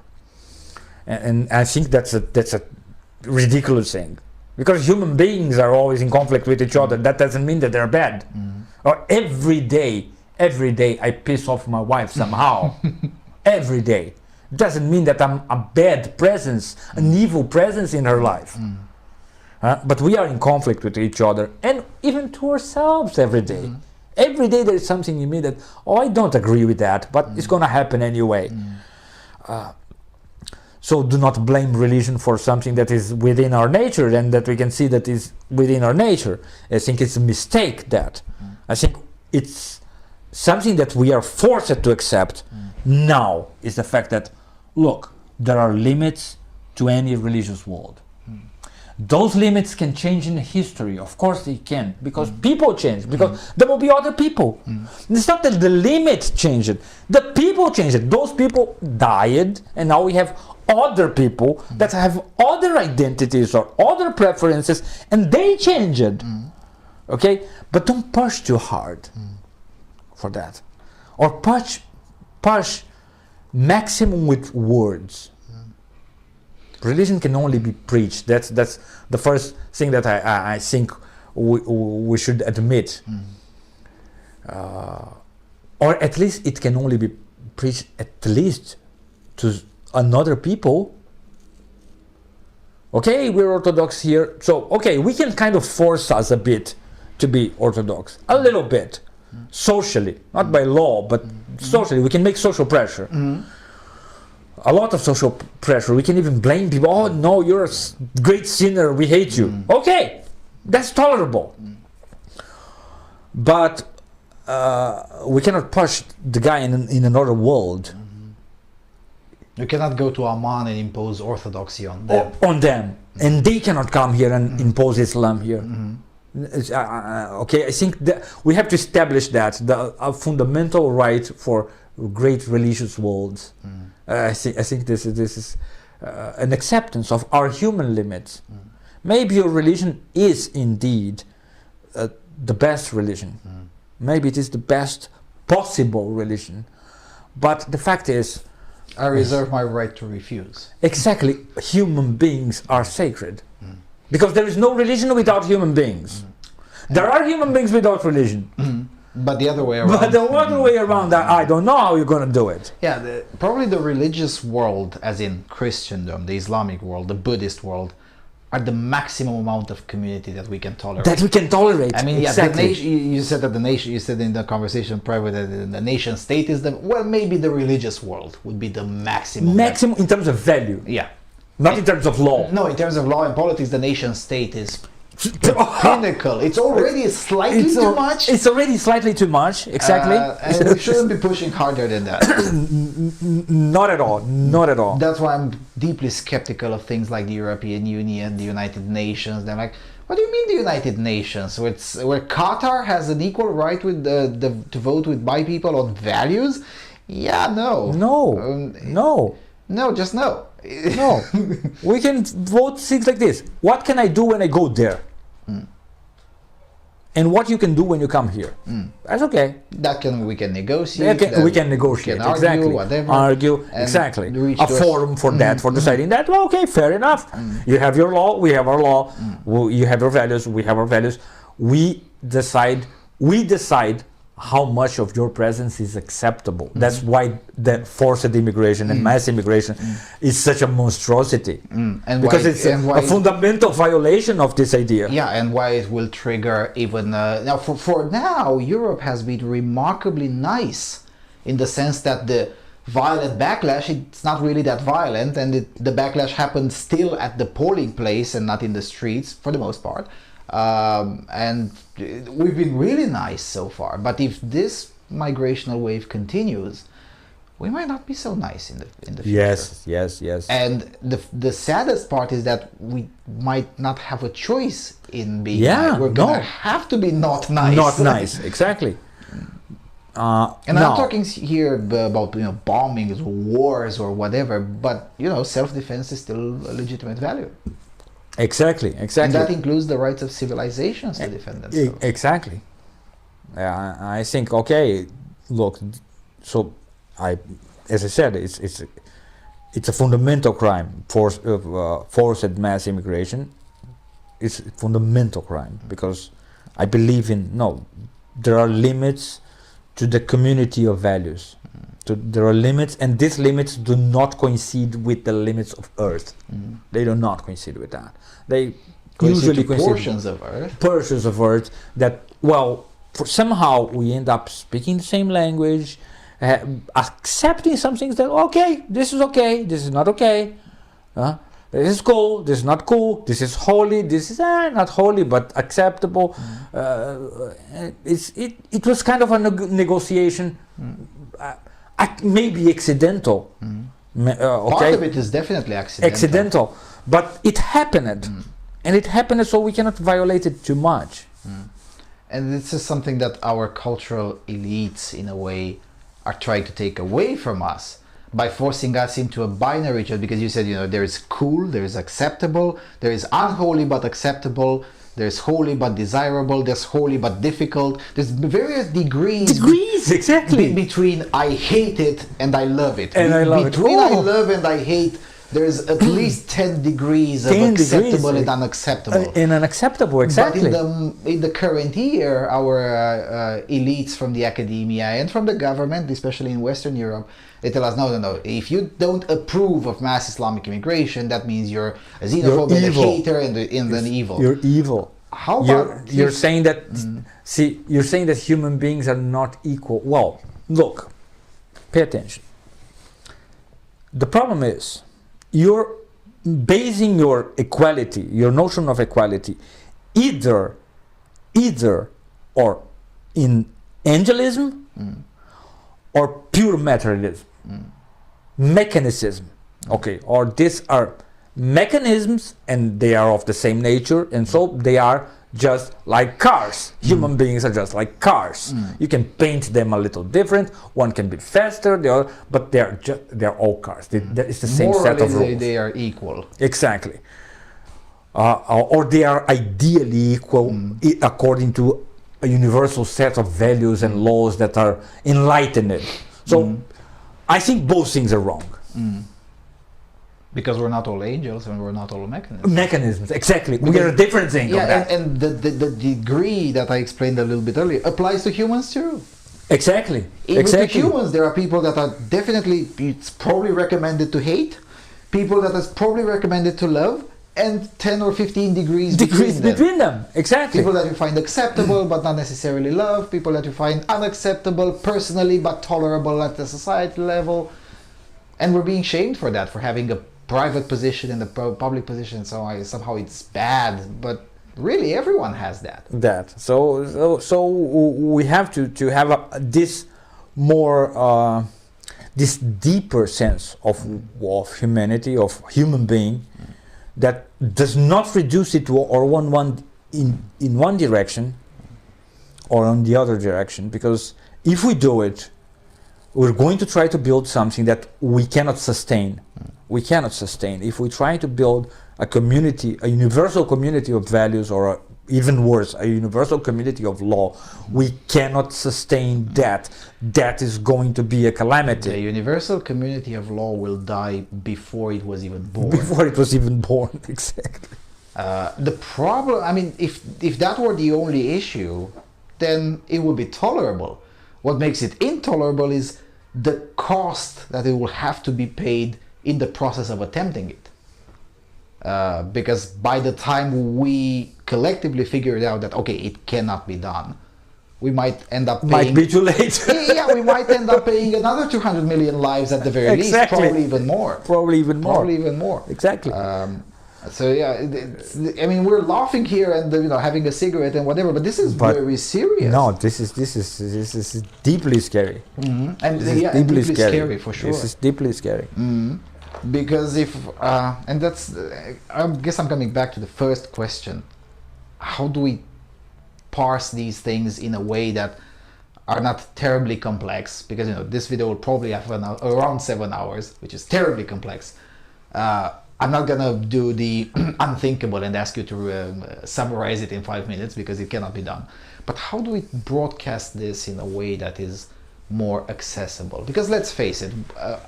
And I think that's a ridiculous thing. Because human beings are always in conflict with each other. That doesn't mean that they're bad. Or every day I piss off my wife somehow. Every day. It doesn't mean that I'm a bad presence, an evil presence in her life. But we are in conflict with each other, and even to ourselves every day. Every day there is something in me that, I don't agree with that, but it's going to happen anyway. So do not blame religion for something that is within our nature and that we can see that is within our nature. I think it's a mistake that. I think it's something that we are forced to accept now is the fact that, look, there are limits to any religious world. Those limits can change in history. Of course they can, because people change, because there will be other people. It's not that the limit changed, the people changed. Those people died, and now we have other people that have other identities or other preferences, and they changed. Okay? But don't push too hard for that. Or push maximum with words. Religion can only be preached. That's the first thing that I think we should admit. Or at least it can only be preached at least to another people. Okay, we're Orthodox here, so okay, we can kind of force us a bit to be Orthodox, a little bit, socially, not by law, but socially. We can make social pressure. A lot of social pressure. We can even blame people. Oh no, you're a great sinner, we hate you. Okay, that's tolerable. But we cannot push the guy in another world. You cannot go to Amman and impose orthodoxy on them. And they cannot come here and impose Islam here. Okay, I think that we have to establish that a fundamental right for great religious worlds. I think this is an acceptance of our human limits. Maybe your religion is indeed the best religion. Maybe it is the best possible religion. But the fact is, I reserve my right to refuse. Exactly, human beings are sacred. Because there is no religion without human beings. There are human beings without religion. But the other way around. But the other way around, I don't know how you're going to do it. Yeah, probably the religious world, as in Christendom, the Islamic world, the Buddhist world, are the maximum amount of community that we can tolerate. That we can tolerate. I mean, exactly. Yeah, you said that the nation. You said in the conversation private that the nation state is maybe the religious world would be the maximum. Maximum in terms of value. Yeah. Not in terms of law. No, in terms of law and politics, the nation state is the pinnacle. It's already slightly too much. It's already slightly too much, exactly. And we shouldn't be pushing harder than that. Not at all. Not at all. That's why I'm deeply skeptical of things like the European Union, the United Nations. They're like, what do you mean the United Nations? Where Qatar has an equal right with to vote by people on values? Yeah, no. No, just no. No, we can vote things like this. What can I do when I go there? And what you can do when you come here? That's okay. We can negotiate. We can negotiate. We can exactly. Argue, exactly. A forum for that, for deciding that. Well, okay, fair enough. You have your law. We have our law. You have your values. We have our values. We decide how much of your presence is acceptable. That's why the forced immigration and mass immigration is such a monstrosity. And because why, it's a fundamental violation of this idea. Yeah, and why it will trigger even now. For now, Europe has been remarkably nice in the sense that the violent backlash, it's not really that violent, and the backlash happened still at the polling place and not in the streets for the most part. And we've been really nice so far. But if this migrational wave continues, we might not be so nice in the future. Yes. And the saddest part is that we might not have a choice in being Yeah, nice. We're gonna have to be not nice. Not nice, exactly. And I'm talking here about bombings, wars, or whatever. But self-defense is still a legitimate value. Exactly. And that includes the rights of civilizations to defend themselves. Exactly. I think, okay, look, so as I said, it's a fundamental crime. Forced mass immigration is a fundamental crime, because I believe there are limits to the community of values. There are limits, and these limits do not coincide with the limits of Earth. They do not coincide with that. They usually coincide portions of Earth. Portions of Earth that, somehow we end up speaking the same language, accepting some things that, okay, this is not okay. This is cool, this is not cool, this is holy, this is not holy, but acceptable. It was kind of a negotiation. Maybe accidental. Part of it is definitely accidental. But it happened, and it happened, so we cannot violate it too much. And this is something that our cultural elites, in a way, are trying to take away from us by forcing us into a binary, just because you said, there is cool, there is acceptable, there is unholy but acceptable, there's holy but desirable, there's holy but difficult. There's various degrees. Exactly. Between I hate it and I love it. And I love it. Between I love and I hate, there's at least 10 degrees of acceptable and unacceptable. And unacceptable, exactly. But in the current year, our elites from the academia and from the government, especially in Western Europe, they tell us, no. If you don't approve of mass Islamic immigration, that means you're a xenophobe and a hater and an evil. You're evil. How about you're saying that? You're saying that human beings are not equal. Well, look, pay attention. The problem is you're basing your equality, your notion of equality, either or in angelism or pure materialism. Mechanism, okay, or these are mechanisms and they are of the same nature, and so they are just like cars. Human beings are just like cars. You can paint them a little different. One can be faster, the other, but they're all cars. It's the same set of rules. They are equal. Exactly. Or they are ideally equal according to a universal set of values and laws that are enlightened. So I think both things are wrong. Because we're not all angels and we're not all mechanisms. Mechanisms, exactly. We are a different thing. Yeah, and the degree that I explained a little bit earlier applies to humans too. Exactly. Even to humans, there are people that are definitely, it's probably recommended to hate, people that is probably recommended to love, and 10 or 15 degrees between them. Exactly. People that you find acceptable but not necessarily love, people that you find unacceptable personally but tolerable at the society level. And we're being shamed for that, for having a private position and a public position. So somehow it's bad, but really everyone has that. So we have to have this more this deeper sense of humanity, of human being, that does not reduce it to or one in one direction or on the other direction, because if we do it, we're going to try to build something that we cannot sustain. We cannot sustain. If we try to build a community, a universal community of values, or even worse, a universal community of law, we cannot sustain that. That is going to be a calamity. The universal community of law will die before it was even born. Before it was even born, exactly. The problem, I mean, if that were the only issue, then it will be tolerable. What makes it intolerable is the cost that it will have to be paid in the process of attempting it. Because by the time we collectively figure it out that, okay, it cannot be done, we might end up paying... Might be too late. Yeah, we might end up paying another 200 million lives at the very least, probably even more. Probably even more. Exactly. So yeah, I mean, we're laughing here and having a cigarette and whatever, but this is very serious. No, this is deeply scary. Mm-hmm. And deeply scary for sure. This is deeply scary. Mm-hmm. Because and that's, I guess I'm coming back to the first question. How do we parse these things in a way that are not terribly complex? Because this video will probably have around 7 hours, which is terribly complex. I'm not gonna do the unthinkable and ask you to summarize it in 5 minutes, because it cannot be done. But how do we broadcast this in a way that is more accessible? Because let's face it,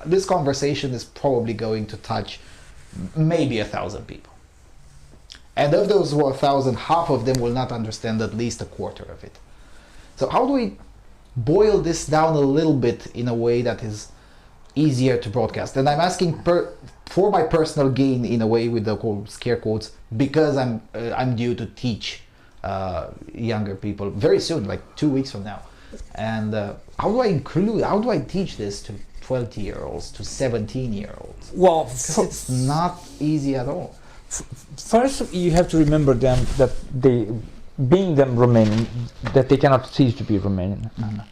this conversation is probably going to touch maybe 1,000 people. And of those 1,000, half of them will not understand at least a quarter of it. So how do we boil this down a little bit in a way that is easier to broadcast? And I'm asking for my personal gain, in a way, with the scare quotes, because I'm due to teach younger people very soon, like 2 weeks from now. And how do I teach this to 12-year-olds, to 17-year-olds? Well, it's not easy at all. First, you have to remember them that being Romanian, that they cannot cease to be Romanian. Mm-hmm.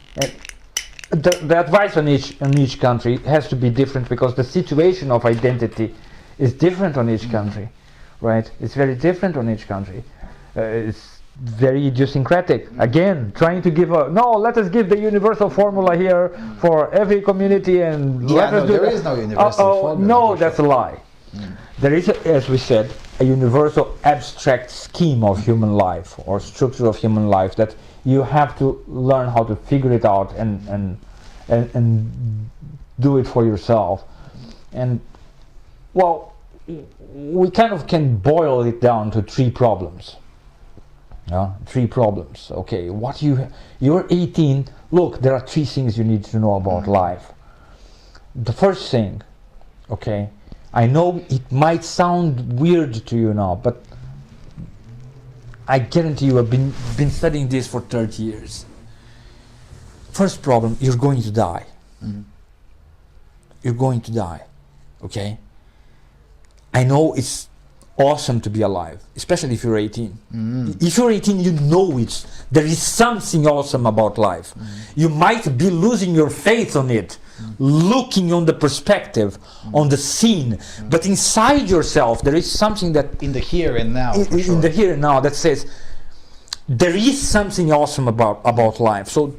The advice on each country has to be different, because the situation of identity is different on each country, right? It's very different on each country. It's very idiosyncratic. Again, trying to give let us give the universal formula here for every community, and there is no universal formula. No, that's a lie. There is, as we said, a universal abstract scheme of human life, or structure of human life, that you have to learn how to figure it out and do it for yourself. And well, we kind of can boil it down to 3 problems. 3 problems. Okay, you're 18. Look, there are 3 things you need to know about life. The first thing, okay, I know it might sound weird to you now, but I guarantee you, I've been studying this for 30 years. First problem, you're going to die. Mm-hmm. You're going to die, okay? I know it's awesome to be alive, especially if you're 18. Mm-hmm. If you're 18, you know there is something awesome about life. Mm-hmm. You might be losing your faith on it, looking on the perspective, on the scene, but inside yourself there is something that in the here and now, in the here and now, that says there is something awesome about life. So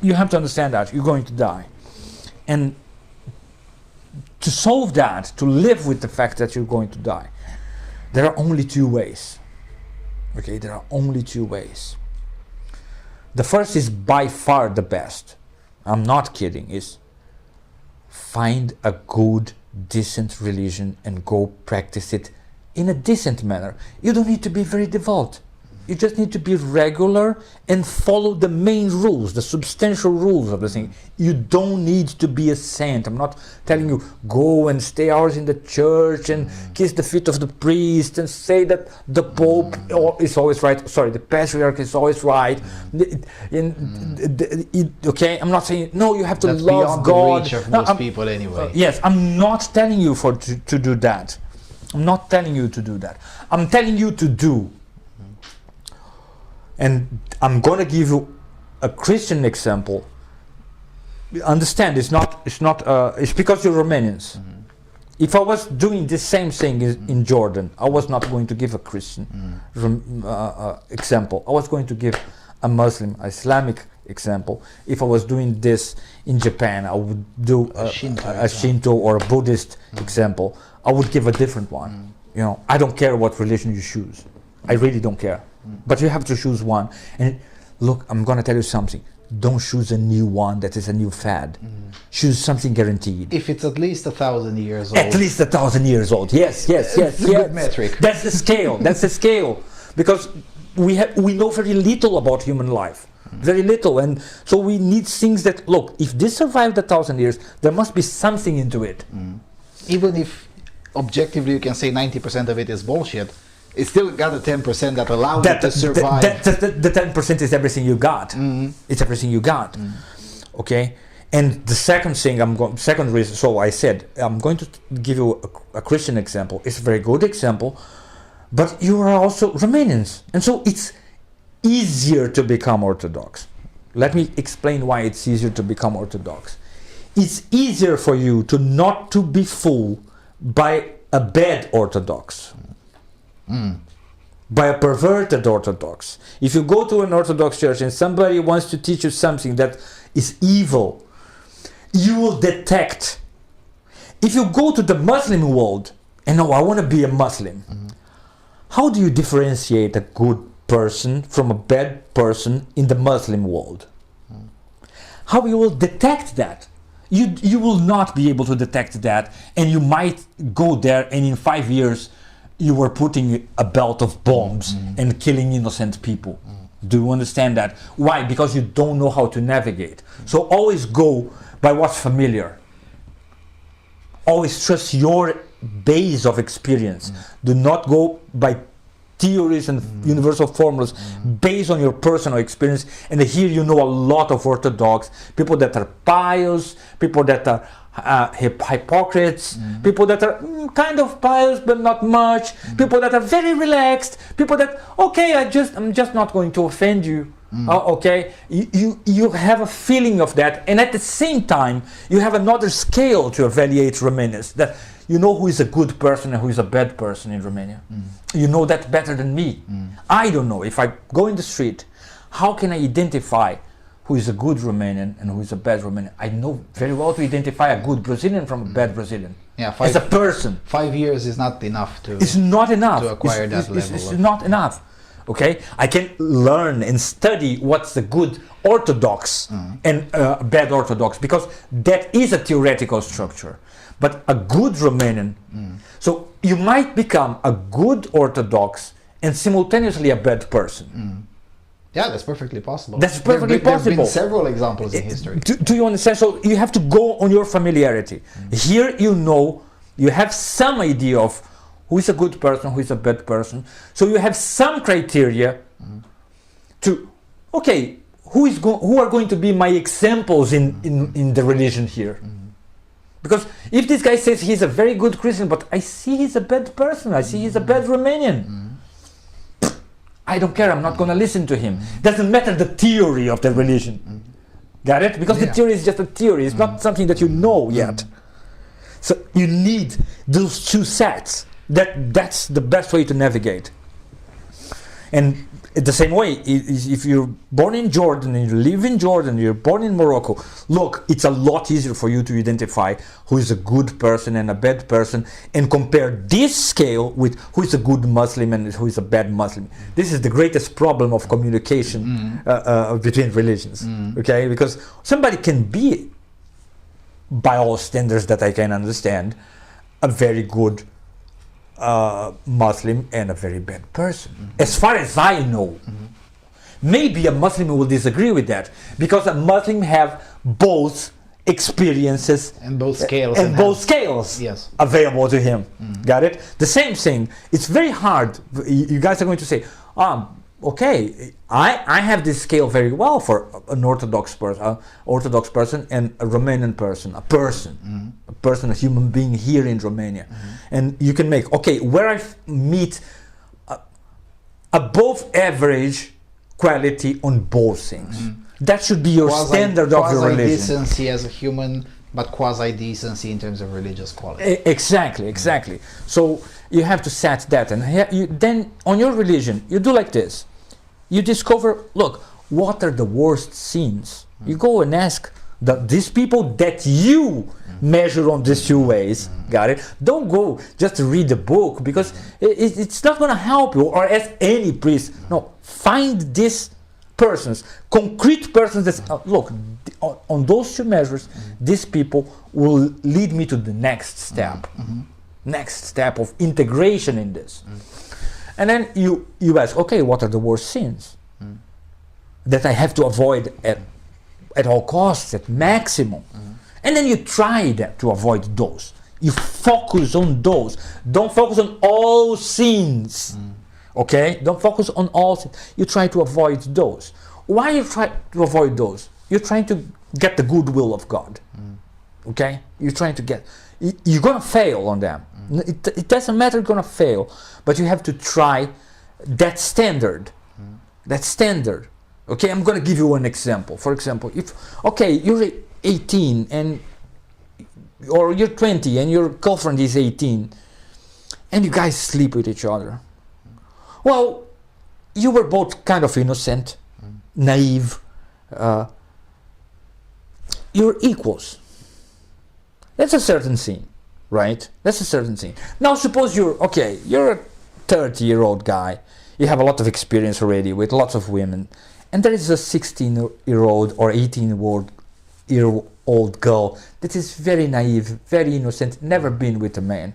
you have to understand that you're going to die, and to solve that, to live with the fact that you're going to die, there are only 2 ways. Okay, there are only 2 ways. The first is by far the best. I'm not kidding. Is find a good, decent religion and go practice it in a decent manner. You don't need to be very devout. You just need to be regular and follow the main rules, the substantial rules of the thing. You don't need to be a saint. I'm not telling you go and stay hours in the church and kiss the feet of the priest and say that the Pope is always right. Sorry, the Patriarch is always right. Okay, I'm not saying no. You have to That's love beyond God. the reach of most people anyway. Yes, I'm not telling you to do that. I'm not telling you to do that. I'm telling you to do. And I'm going to give you a Christian example. Understand, it's because you're Romanians. Mm-hmm. If I was doing the same thing in Jordan, I was not going to give a Christian example. I was going to give a Muslim, Islamic example. If I was doing this in Japan, I would do a Shinto or a Buddhist example. I would give a different one. I don't care what religion you choose. I really don't care. But you have to choose one. And look, I'm going to tell you something. Don't choose a new one that is a new fad. Choose something guaranteed. If it's at least 1,000 years old. At least 1,000 years old. Yes. Good metric. That's the scale. That's the scale. Because we know very little about human life, very little, and so we need things that, look, if this survived 1,000 years, there must be something into it. Even if objectively you can say 90% of it is bullshit, it's still got a 10% that allowed it to survive. The 10% is everything you got. It's everything you got. Okay. And the second thing second reason, so I said I'm going to give you a Christian example. It's a very good example, but you are also Romanians, and so it's easier to become Orthodox. Let me explain why it's easier to become Orthodox. It's easier for you to not to be fooled by a bad Orthodox, by a perverted Orthodox. If you go to an Orthodox church and somebody wants to teach you something that is evil, you will detect. If you go to the Muslim world and no, I want to be a Muslim, how do you differentiate a good person from a bad person in the Muslim world? How you will detect that? You will not be able to detect that, and you might go there and in 5 years you were putting a belt of bombs and killing innocent people. Do you understand that? Why? Because you don't know how to navigate. So always go by what's familiar. Always trust your base of experience. Do not go by theories and universal formulas based on your personal experience. And here you know a lot of Orthodox, people that are pious, people that are hypocrites, people that are kind of pious but not much, people that are very relaxed, people that, okay, I'm just not going to offend you. Okay, you have a feeling of that, and at the same time you have another scale to evaluate Romanians, that you know who is a good person and who is a bad person in Romania. You know that better than me. I don't know. If I go in the street, how can I identify who is a good Romanian and who is a bad Romanian? I know very well to identify a good Brazilian from a bad Brazilian. Yeah, as a person. 5 years is not enough to. It's not enough to acquire that level. It's not enough. Okay, I can learn and study what's a good Orthodox and bad Orthodox, because that is a theoretical structure. But a good Romanian, so you might become a good Orthodox and simultaneously a bad person. Yeah, that's perfectly possible. That's perfectly possible. There have been several examples in history. Do you understand? So you have to go on your familiarity. Here you know, you have some idea of who is a good person, who is a bad person. So you have some criteria to, okay, who are going to be my examples in the religion here? Because if this guy says he's a very good Christian, but I see he's a bad person, I see he's a bad Romanian, I don't care, I'm not going to listen to him. Doesn't matter the theory of the religion. Got it? Because the theory is just a theory, it's not something that you know yet. So you need those two sets. That's the best way to navigate. And the same way, if you're born in Jordan and you live in Jordan, you're born in Morocco, look, it's a lot easier for you to identify who is a good person and a bad person, and compare this scale with who is a good Muslim and who is a bad Muslim. This is the greatest problem of communication between religions. Okay, because somebody can be, by all standards that I can understand, a very good Muslim and a very bad person. As far as I know. Maybe a Muslim will disagree with that, because a Muslim have both experiences and both scales yes, available to him. Got it? The same thing. It's very hard. You guys are going to say, okay, I have this scale very well for an Orthodox person and a Romanian person, a human being here in Romania. And you can make, okay, where I meet above average quality on both things. That should be your standard of your religion. Quasi-decency as a human, but quasi-decency in terms of religious quality. Exactly. So you have to set that, and then on your religion, you do like this. You discover, look, what are the worst sins? You go and ask these people that you measure on these two ways. Got it? Don't go just to read the book, because it's not going to help you, or ask any priest. No, find these persons, concrete persons that look, on those two measures, these people will lead me to the next step. Next step of integration in this. And then you ask, okay, what are the worst sins that I have to avoid at all costs, at maximum? And then you try to avoid those. You focus on those. Don't focus on all sins. Okay? Don't focus on all sins. You try to avoid those. Why you try to avoid those? You're trying to get the goodwill of God. Okay? You're trying to get... You're going to fail on them. It doesn't matter, you're going to fail. But you have to try that standard. That standard. Okay? I'm going to give you an example. For example, if... Okay, you're 18 or you're 20 and your girlfriend is 18 and you guys sleep with each other. Well, you were both kind of innocent, naive, you're equals. That's a certain sin, right? That's a certain sin. Now suppose you're a 30-year-old guy, you have a lot of experience already with lots of women, and there is a 16-year-old or 18-year-old girl that is very naive, very innocent, never been with a man.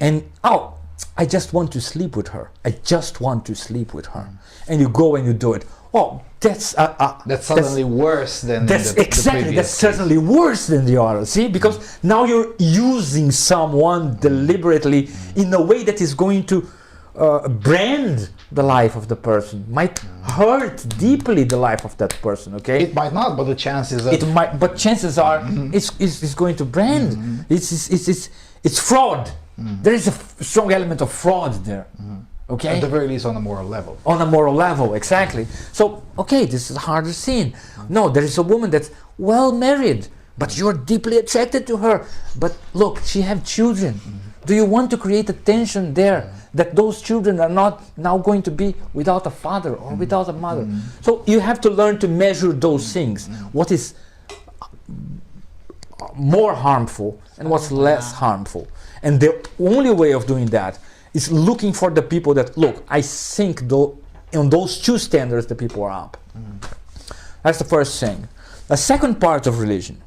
And, oh, I just want to sleep with her. I just want to sleep with her. And you go and you do it. Oh, that's suddenly worse than that's the exactly, previous that's certainly worse than the other. See, because now you're using someone deliberately in a way that is going to brand the life of the person, might hurt deeply the life of that person. Okay, it might not, but the chances are it might, but chances are it's going to brand. It's fraud. There is a strong element of fraud there. Okay, at the very least on a moral level. On a moral level, exactly. So, okay, this is a harder sin. No, there is a woman that's well married, but you're deeply attracted to her. But look, she have children. Do you want to create a tension there that those children are not now going to be without a father or without a mother? So you have to learn to measure those things. What is more harmful and what's less harmful. And the only way of doing that is looking for the people that, look, I think on those two standards the people are up. That's the first thing. The second part of religion,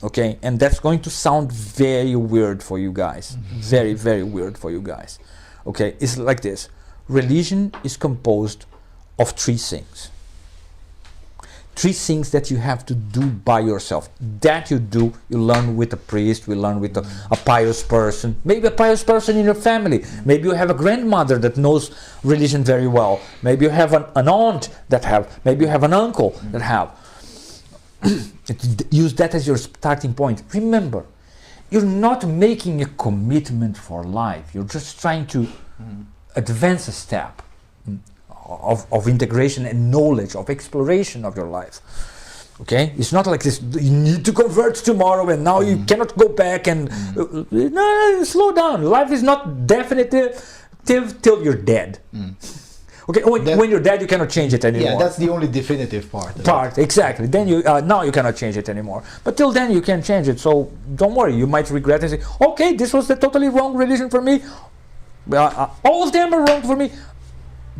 okay, and that's going to sound very weird for you guys, very, very weird for you guys, okay, it's like this. Religion is composed of three things. Three things that you have to do by yourself. That you do, you learn with a priest, you learn with a pious person, maybe a pious person in your family. Maybe you have a grandmother that knows religion very well. Maybe you have an aunt that have, maybe you have an uncle that have. Use that as your starting point. Remember, you're not making a commitment for life. You're just trying to advance a step. Of integration and knowledge, of exploration of your life. Okay? It's not like this, you need to convert tomorrow and now you cannot go back and... no, slow down. Life is not definitive till you're dead. Okay, when you're dead you cannot change it anymore. Yeah, that's the only definitive part. Exactly. Then you now you cannot change it anymore. But till then you can change it, so don't worry. You might regret and say, okay, this was the totally wrong religion for me. All of them are wrong for me.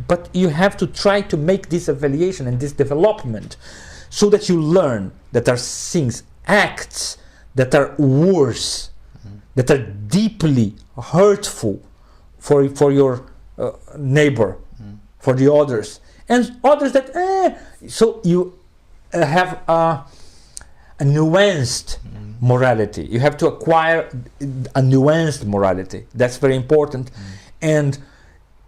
But you have to try to make this evaluation and this development so that you learn that there are things, acts that are worse, that are deeply hurtful for your neighbor, for the others, and others that, so you have a nuanced morality. You have to acquire a nuanced morality. That's very important. And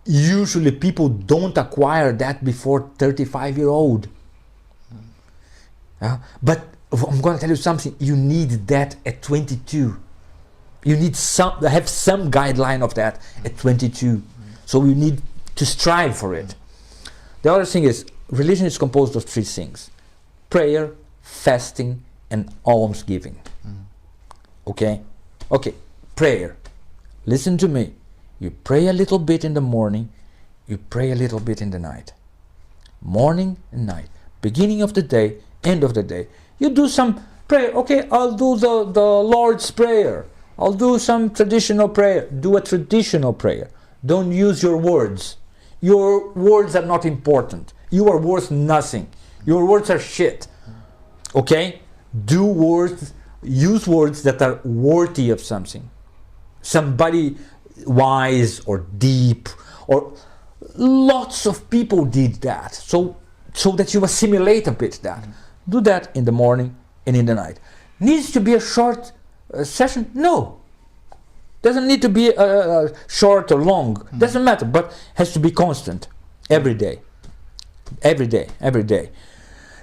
usually people don't acquire that before 35-year-old. But I'm going to tell you something. You need that at 22. You need have some guideline of that at 22. So you need to strive for it. The other thing is, religion is composed of three things: prayer, fasting, and almsgiving. Okay? Okay, prayer. Listen to me. You pray a little bit in the morning, you pray a little bit in the night. Morning and night. Beginning of the day, end of the day. You do some prayer. Okay, I'll do the Lord's Prayer. I'll do some traditional prayer. Do a traditional prayer. Don't use your words. Your words are not important. You are worth nothing. Your words are shit. Okay? Use words that are worthy of something. Somebody wise or deep, or lots of people did that, so that you assimilate a bit that. Do that in the morning and in the night. Needs to be a short session? No. Doesn't need to be short or long. Doesn't matter, but has to be constant. Every day. Every day. Every day.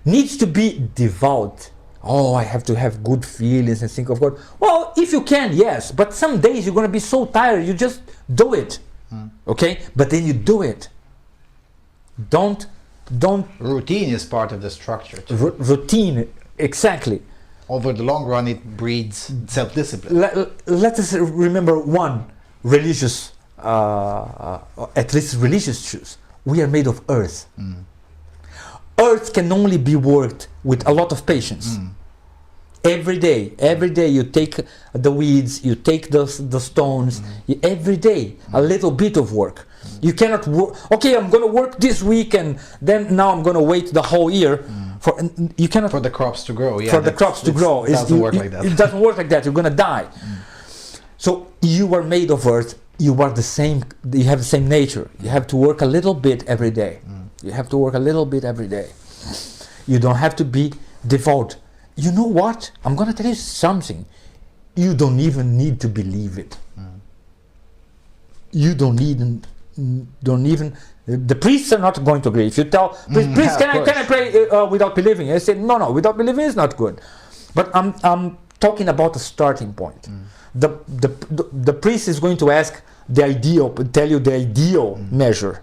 Needs to be devout. Oh, I have to have good feelings and think of God. Well, if you can, yes. But some days you're going to be so tired, you just do it. Okay? But then you do it. Don't. Routine is part of the structure too. Routine, exactly. Over the long run, it breeds self-discipline. Let us remember one religious, at least religious truth. We are made of earth. Earth can only be worked with a lot of patience. Every day you take the weeds, you take the stones, every day a little bit of work. You cannot work, okay, I'm going to work this week and then now I'm going to wait the whole year. You cannot, for the crops to grow. Yeah, for the crops to grow. It doesn't work like that. It doesn't work like that. You're going to die. So you are made of earth. You are the same. You have the same nature. You have to work a little bit every day. You have to work a little bit every day. You don't have to be devout. You know what? I'm going to tell you something. You don't even need to believe it. You don't even. The priests are not going to agree. If you tell priest, can I pray without believing? I say no. Without believing is not good. But I'm talking about a starting point. The priest is going to ask the ideal, tell you the ideal measure.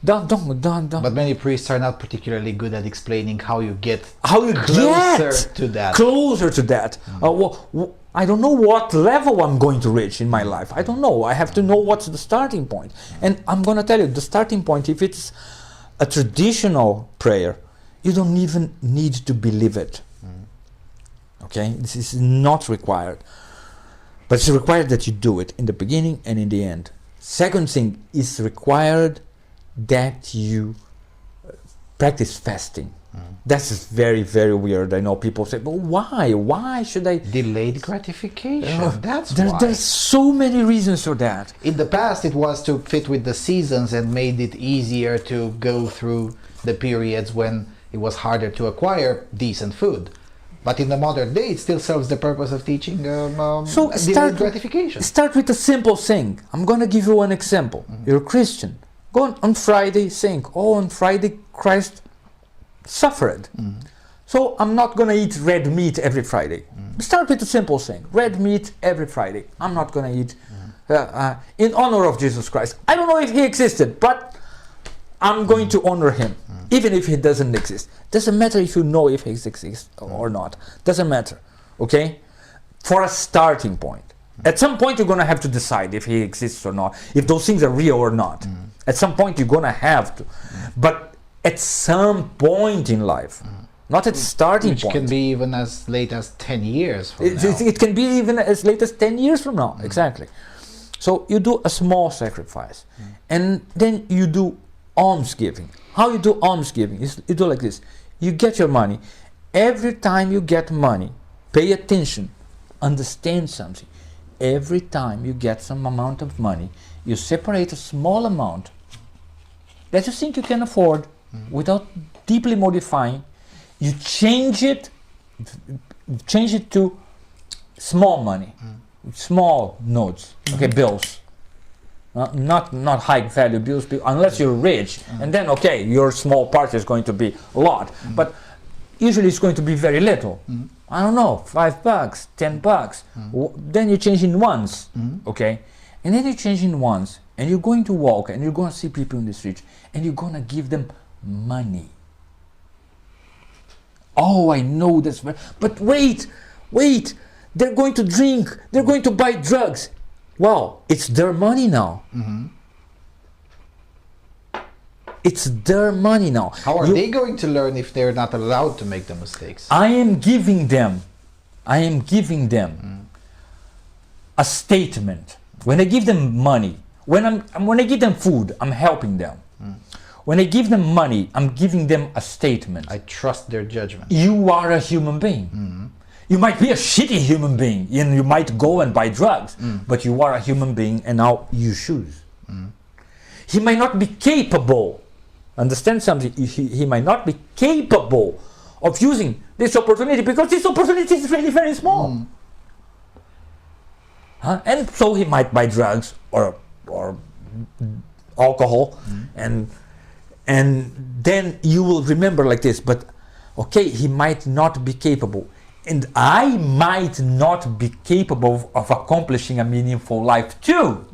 Don't. But many priests are not particularly good at explaining how you get closer to that. Closer to that. I don't know what level I'm going to reach in my life. I don't know. I have to know what's the starting point. And I'm going to tell you, the starting point, if it's a traditional prayer, you don't even need to believe it. Okay? This is not required. But it's required that you do it in the beginning and in the end. Second thing, is required that you practice fasting. That's very, very weird. I know people say, but why? Why should I? Delayed gratification. That's why. There's so many reasons for that. In the past, it was to fit with the seasons and made it easier to go through the periods when it was harder to acquire decent food. But in the modern day, it still serves the purpose of teaching delayed gratification. Start with a simple thing. I'm going to give you one example. You're a Christian. Go on Friday, think, oh, on Friday Christ suffered. So I'm not going to eat red meat every Friday. Start with a simple thing. Red meat every Friday. I'm not going to eat in honor of Jesus Christ. I don't know if he existed, but I'm going to honor him, even if he doesn't exist. Doesn't matter if you know if he exists or not. Doesn't matter. Okay? For a starting point. At some point you're going to have to decide if he exists or not, if those things are real or not. At some point you're going to have to. But at some point in life, not at starting point. Which can be even as late as 10 years from now. It can be even as late as 10 years from now, exactly. So you do a small sacrifice. And then you do almsgiving. How you do almsgiving is you do like this. You get your money. Every time you get money, pay attention, understand something. Every time you get some amount of money, you separate a small amount that you think you can afford without deeply modifying. You change it to small money, small notes, okay, bills. Not high value bills, unless you're rich, and then okay, your small part is going to be a lot, but usually it's going to be very little. I don't know, $5, $10. Then you change in ones, okay, and then you change in ones, and you're going to walk, and you're going to see people in the street, and you're going to give them money. Oh, I know this, but wait, they're going to drink, they're going to buy drugs. Well, it's their money now. It's their money now. How are they going to learn if they're not allowed to make the mistakes? I am giving them a statement. When I give them money, when I give them food, I'm helping them. When I give them money, I'm giving them a statement. I trust their judgment. You are a human being. You might be a shitty human being, and you might go and buy drugs, but you are a human being, and now you choose. he might not be capable. Understand something? He might not be capable of using this opportunity because this opportunity is really very small. And so he might buy drugs or alcohol, and then you will remember like this. But okay, he might not be capable, and I might not be capable of accomplishing a meaningful life too.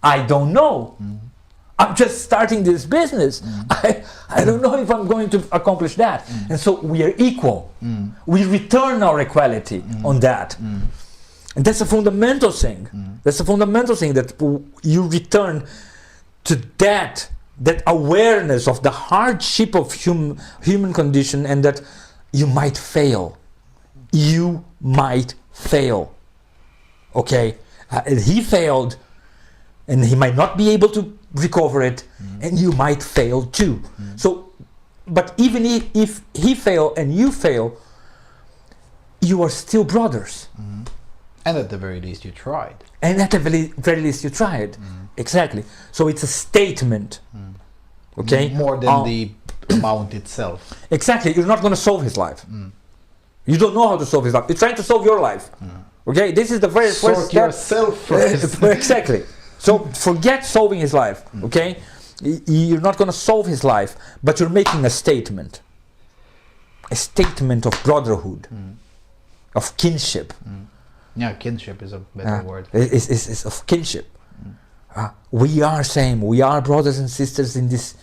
I don't know. I'm just starting this business. I don't know if I'm going to accomplish that. And so we are equal. We return our equality on that. And that's a fundamental thing. That's a fundamental thing, that you return to that awareness of the hardship of human condition, and that you might fail. You might fail. Okay? He failed, and he might not be able to recover it, and you might fail too. So, but even if he fail and you fail, you are still brothers. And at the very least you tried. And at the very least you tried. Exactly. So it's a statement. Okay? More than the amount itself. Exactly. You're not going to solve his life. You don't know how to solve his life. You're trying to solve your life. Okay? This is the very first step. Sort yourself first. Exactly. So forget solving his life. Okay? You're not going to solve his life, but you're making a statement. A statement of brotherhood. Of kinship. Yeah, kinship is a better word. It's of kinship. We are same. We are brothers and sisters in this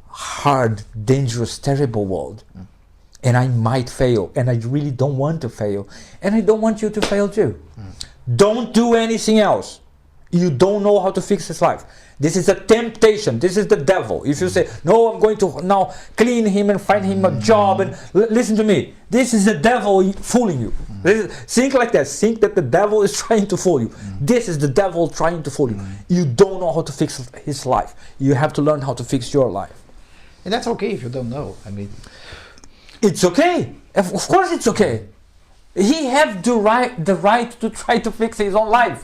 hard, dangerous, terrible world. And I might fail, and I really don't want to fail, and I don't want you to fail too. Don't do anything else. You don't know how to fix his life. This is a temptation. This is the devil. If you say, no, I'm going to now clean him and find him a job, and listen to me. This is the devil fooling you. Think like that. Think that the devil is trying to fool you. This is the devil trying to fool you. You don't know how to fix his life. You have to learn how to fix your life. And that's okay if you don't know. I mean, it's okay. Of course it's okay. He has the right to try to fix his own life.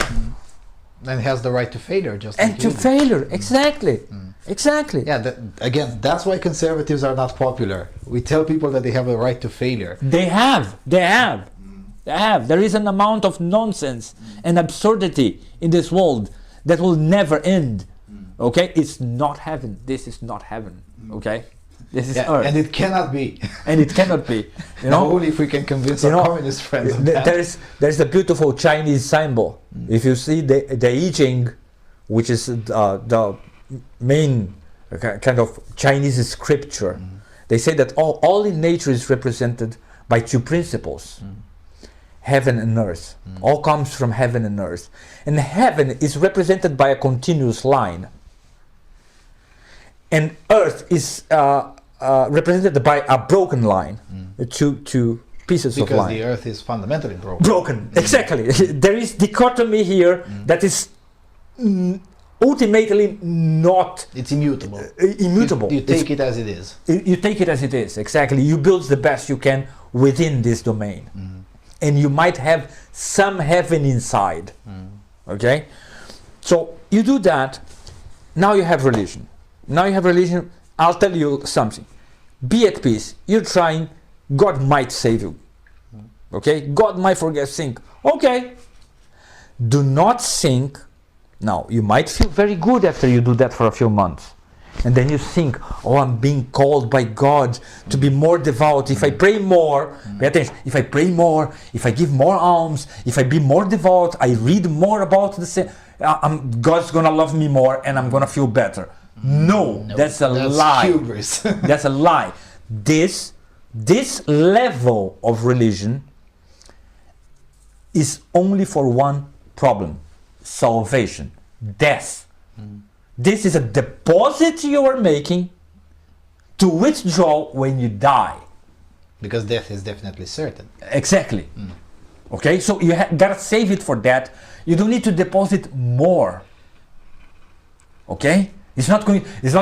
And has the right to failure, just and like to failure, exactly. Exactly. Yeah, again, that's why conservatives are not popular. We tell people that they have a right to failure. They have. There is an amount of nonsense and absurdity in this world that will never end. Okay? It's not heaven. This is not heaven. Okay? This is earth. And it cannot be. And it cannot be. You know? Only if we can convince our communist friends of that. There's a beautiful Chinese symbol. If you see the I Ching, which is the main kind of Chinese scripture, they say that all in nature is represented by two principles. Heaven and earth. All comes from heaven and earth. And heaven is represented by a continuous line. And earth is represented by a broken line, two pieces of line. Because the earth is fundamentally broken. Broken, exactly. There is dichotomy here that is ultimately not... It's immutable. Immutable. You take it as it is. You take it as it is, exactly. You build the best you can within this domain. And you might have some heaven inside. Okay? So you do that, now you have religion. I'll tell you something. Be at peace. You're trying. God might save you. Okay? God might forget. Think. Okay. Do not think. Now, you might feel very good after you do that for a few months. And then you think, oh, I'm being called by God to be more devout. If I pray more, pay attention. If I pray more, if I give more alms, if I be more devout, I read more about the sin, God's going to love me more and I'm going to feel better. No, that's a lie. Hubris. That's a lie. This level of religion is only for one problem: salvation, death. This is a deposit you are making to withdraw when you die. Because death is definitely certain. Exactly. Okay, so you gotta save it for that. You don't need to deposit more. Okay. It's not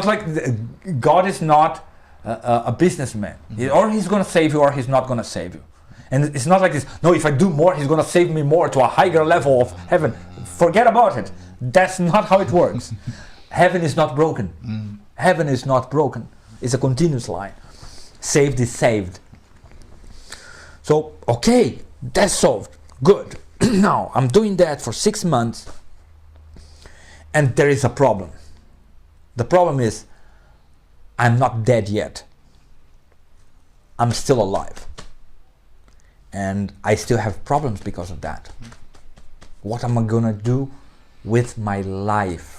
like God is not a businessman. Or he's going to save you or he's not going to save you. And it's not like this, no, if I do more, he's going to save me more to a higher level of heaven. Forget about it. That's not how it works. Heaven is not broken. Heaven is not broken. It's a continuous line. Saved is saved. So, okay, that's solved. Good. Now, I'm doing that for 6 months, and there is a problem. The problem is, I'm not dead yet. I'm still alive. And I still have problems because of that. What am I gonna do with my life?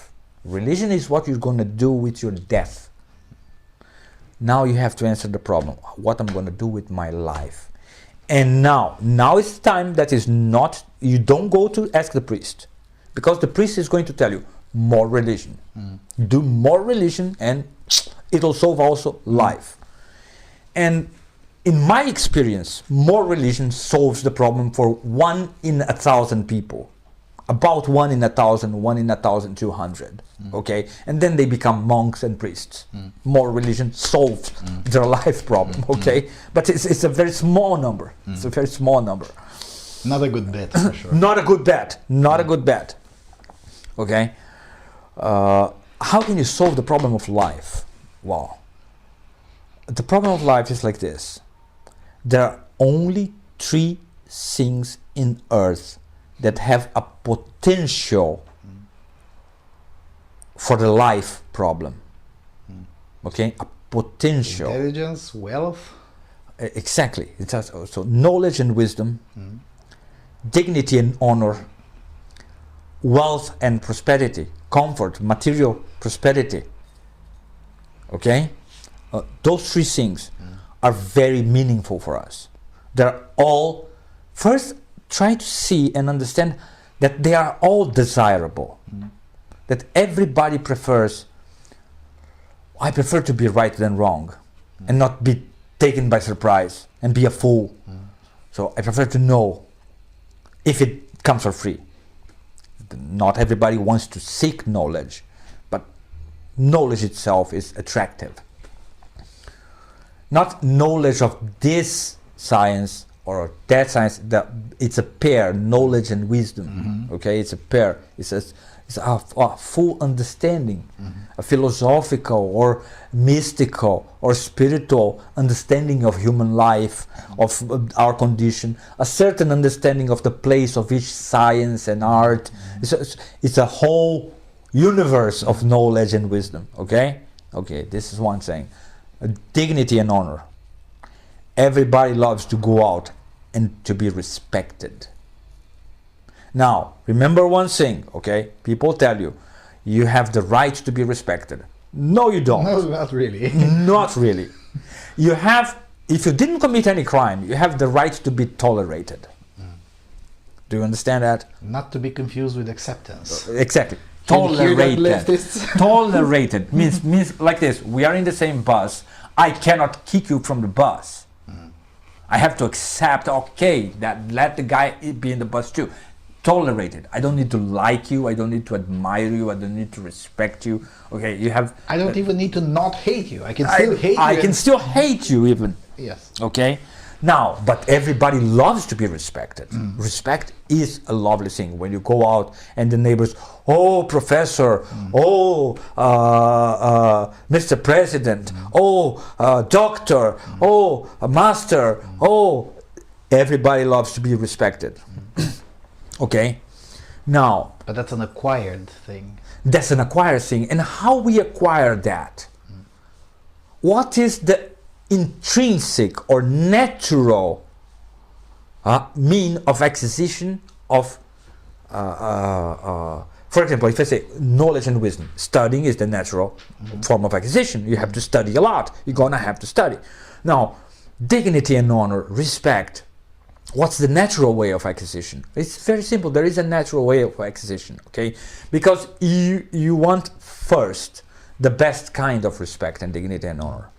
Religion is what you're gonna do with your death. Now you have to answer the problem. What I'm gonna do with my life? And now it's time that is not, you don't go to ask the priest. Because the priest is going to tell you, more religion. Do more religion and it'll solve also life. And in my experience, more religion solves the problem for 1 in 1,000 people. About 1 in 1,000, 1 in 1,200. Okay? And then they become monks and priests. More religion solves their life problem. Okay? But it's a very small number. It's a very small number. Not a good bet, for sure. Not a good bet. Not a good bet. Okay? How can you solve the problem of life? Wow. The problem of life is like this. There are only 3 things in earth that have a potential for the life problem. Okay? A potential. Intelligence, wealth. Exactly. It's also knowledge and wisdom, dignity and honor, wealth and prosperity, comfort, material prosperity. Okay? Those 3 things are very meaningful for us. They're all, first try to see and understand that they are all desirable. That everybody prefers, I prefer to be right than wrong and not be taken by surprise and be a fool. So I prefer to know if it comes for free. Not everybody wants to seek knowledge, but knowledge itself is attractive. Not knowledge of this science or that science, it's a pair, knowledge and wisdom. Okay, it's a pair. It's a full understanding, a philosophical or mystical or spiritual understanding of human life, of our condition, a certain understanding of the place of each science and art. It's a whole universe of knowledge and wisdom. Okay, this is one thing. Dignity and honor. Everybody loves to go out and to be respected. Now, remember one thing, okay? People tell you, you have the right to be respected. No, you don't. No, not really. Not really. You have, if you didn't commit any crime, you have the right to be tolerated. Do you understand that? Not to be confused with acceptance. Exactly. Tolerated. Tolerated means like this. We are in the same bus. I cannot kick you from the bus. I have to accept, okay, that let the guy be in the bus too. Tolerated. I don't need to like you. I don't need to admire you. I don't need to respect you. Okay, you have. I don't even need to not hate you. I can still hate you. I can still hate you even. Yes. Okay. Now, but everybody loves to be respected. Respect is a lovely thing. When you go out and the neighbors, oh, professor, oh, Mr. President, oh, doctor, oh, master, oh, everybody loves to be respected. Okay? Now, but that's an acquired thing. That's an acquired thing. And how we acquire that? What is the intrinsic or natural mean of acquisition of, for example, if I say knowledge and wisdom, studying is the natural form of acquisition. You have to study a lot. You're gonna have to study. Now, dignity and honor, respect. What's the natural way of acquisition? It's very simple. There is a natural way of acquisition, okay? Because you want first the best kind of respect and dignity and honor.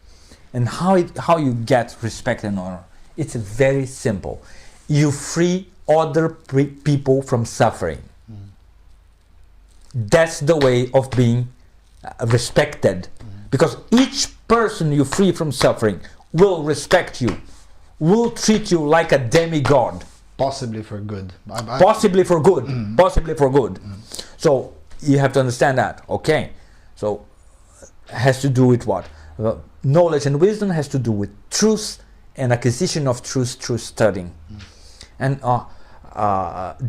And how you get respect and honor? It's very simple. You free other people from suffering. That's the way of being respected. Because each person you free from suffering will respect you, will treat you like a demigod. Possibly for good. Possibly for good. Possibly for good. So you have to understand that. Okay. So has to do with what? Knowledge and wisdom has to do with truth and acquisition of truth through studying. And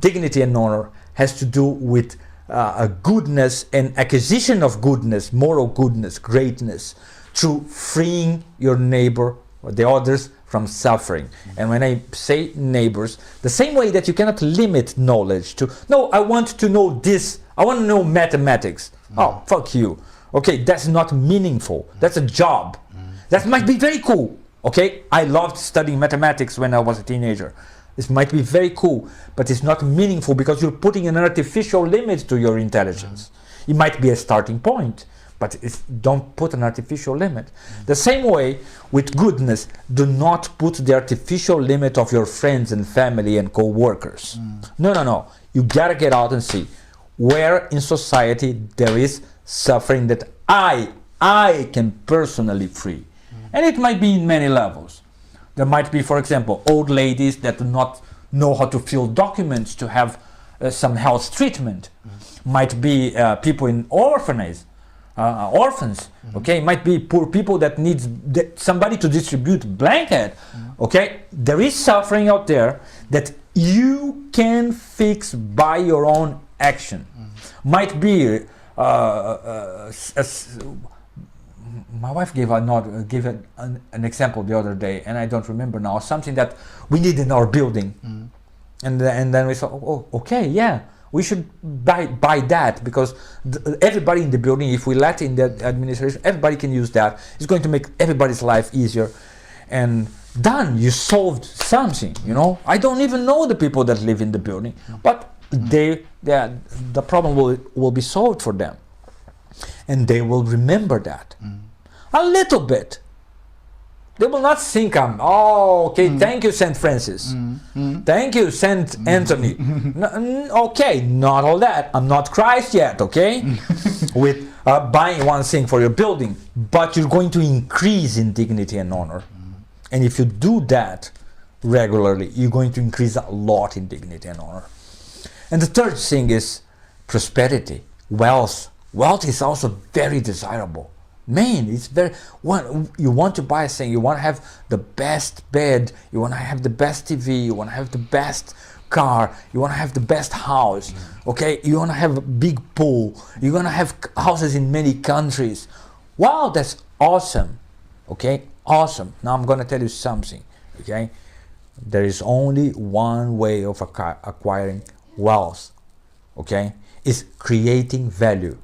dignity and honor has to do with goodness and acquisition of goodness, moral goodness, greatness, through freeing your neighbor or the others from suffering. And when I say neighbors, the same way that you cannot limit knowledge to, no, I want to know this, I want to know mathematics. Oh, fuck you. Okay, that's not meaningful. That's a job. That might be very cool. Okay, I loved studying mathematics when I was a teenager. This might be very cool, but it's not meaningful because you're putting an artificial limit to your intelligence. It might be a starting point, but don't put an artificial limit. The same way with goodness, do not put the artificial limit of your friends and family and co-workers. No. You gotta get out and see where in society there is suffering that I can personally free. And it might be in many levels. There might be, for example, old ladies that do not know how to fill documents to have some health treatment. Might be people in orphans. Okay, might be poor people that needs somebody to distribute blanket. Okay, there is suffering out there that you can fix by your own action. Might be my wife gave an example the other day, and I don't remember now, something that we need in our building. And then we thought, oh, okay, yeah, we should buy that, because everybody in the building, if we let in the administration, everybody can use that. It's going to make everybody's life easier. And done, you solved something, you know. I don't even know the people that live in the building, but the problem will be solved for them. And they will remember that. A little bit. They will not think thank you, St. Francis. Thank you, St. Anthony. Okay, not all that. I'm not Christ yet, okay? With buying one thing for your building. But you're going to increase in dignity and honor. And if you do that regularly, you're going to increase a lot in dignity and honor. And the third thing is prosperity, wealth. Wealth is also very desirable. Man, it's very, you want to buy a thing, you want to have the best bed, you want to have the best TV, you want to have the best car, you want to have the best house, okay? You want to have a big pool, you're going to have houses in many countries. Wow, that's awesome, okay? Awesome. Now I'm going to tell you something, okay? There is only one way of acquiring wealth, okay? It's creating value.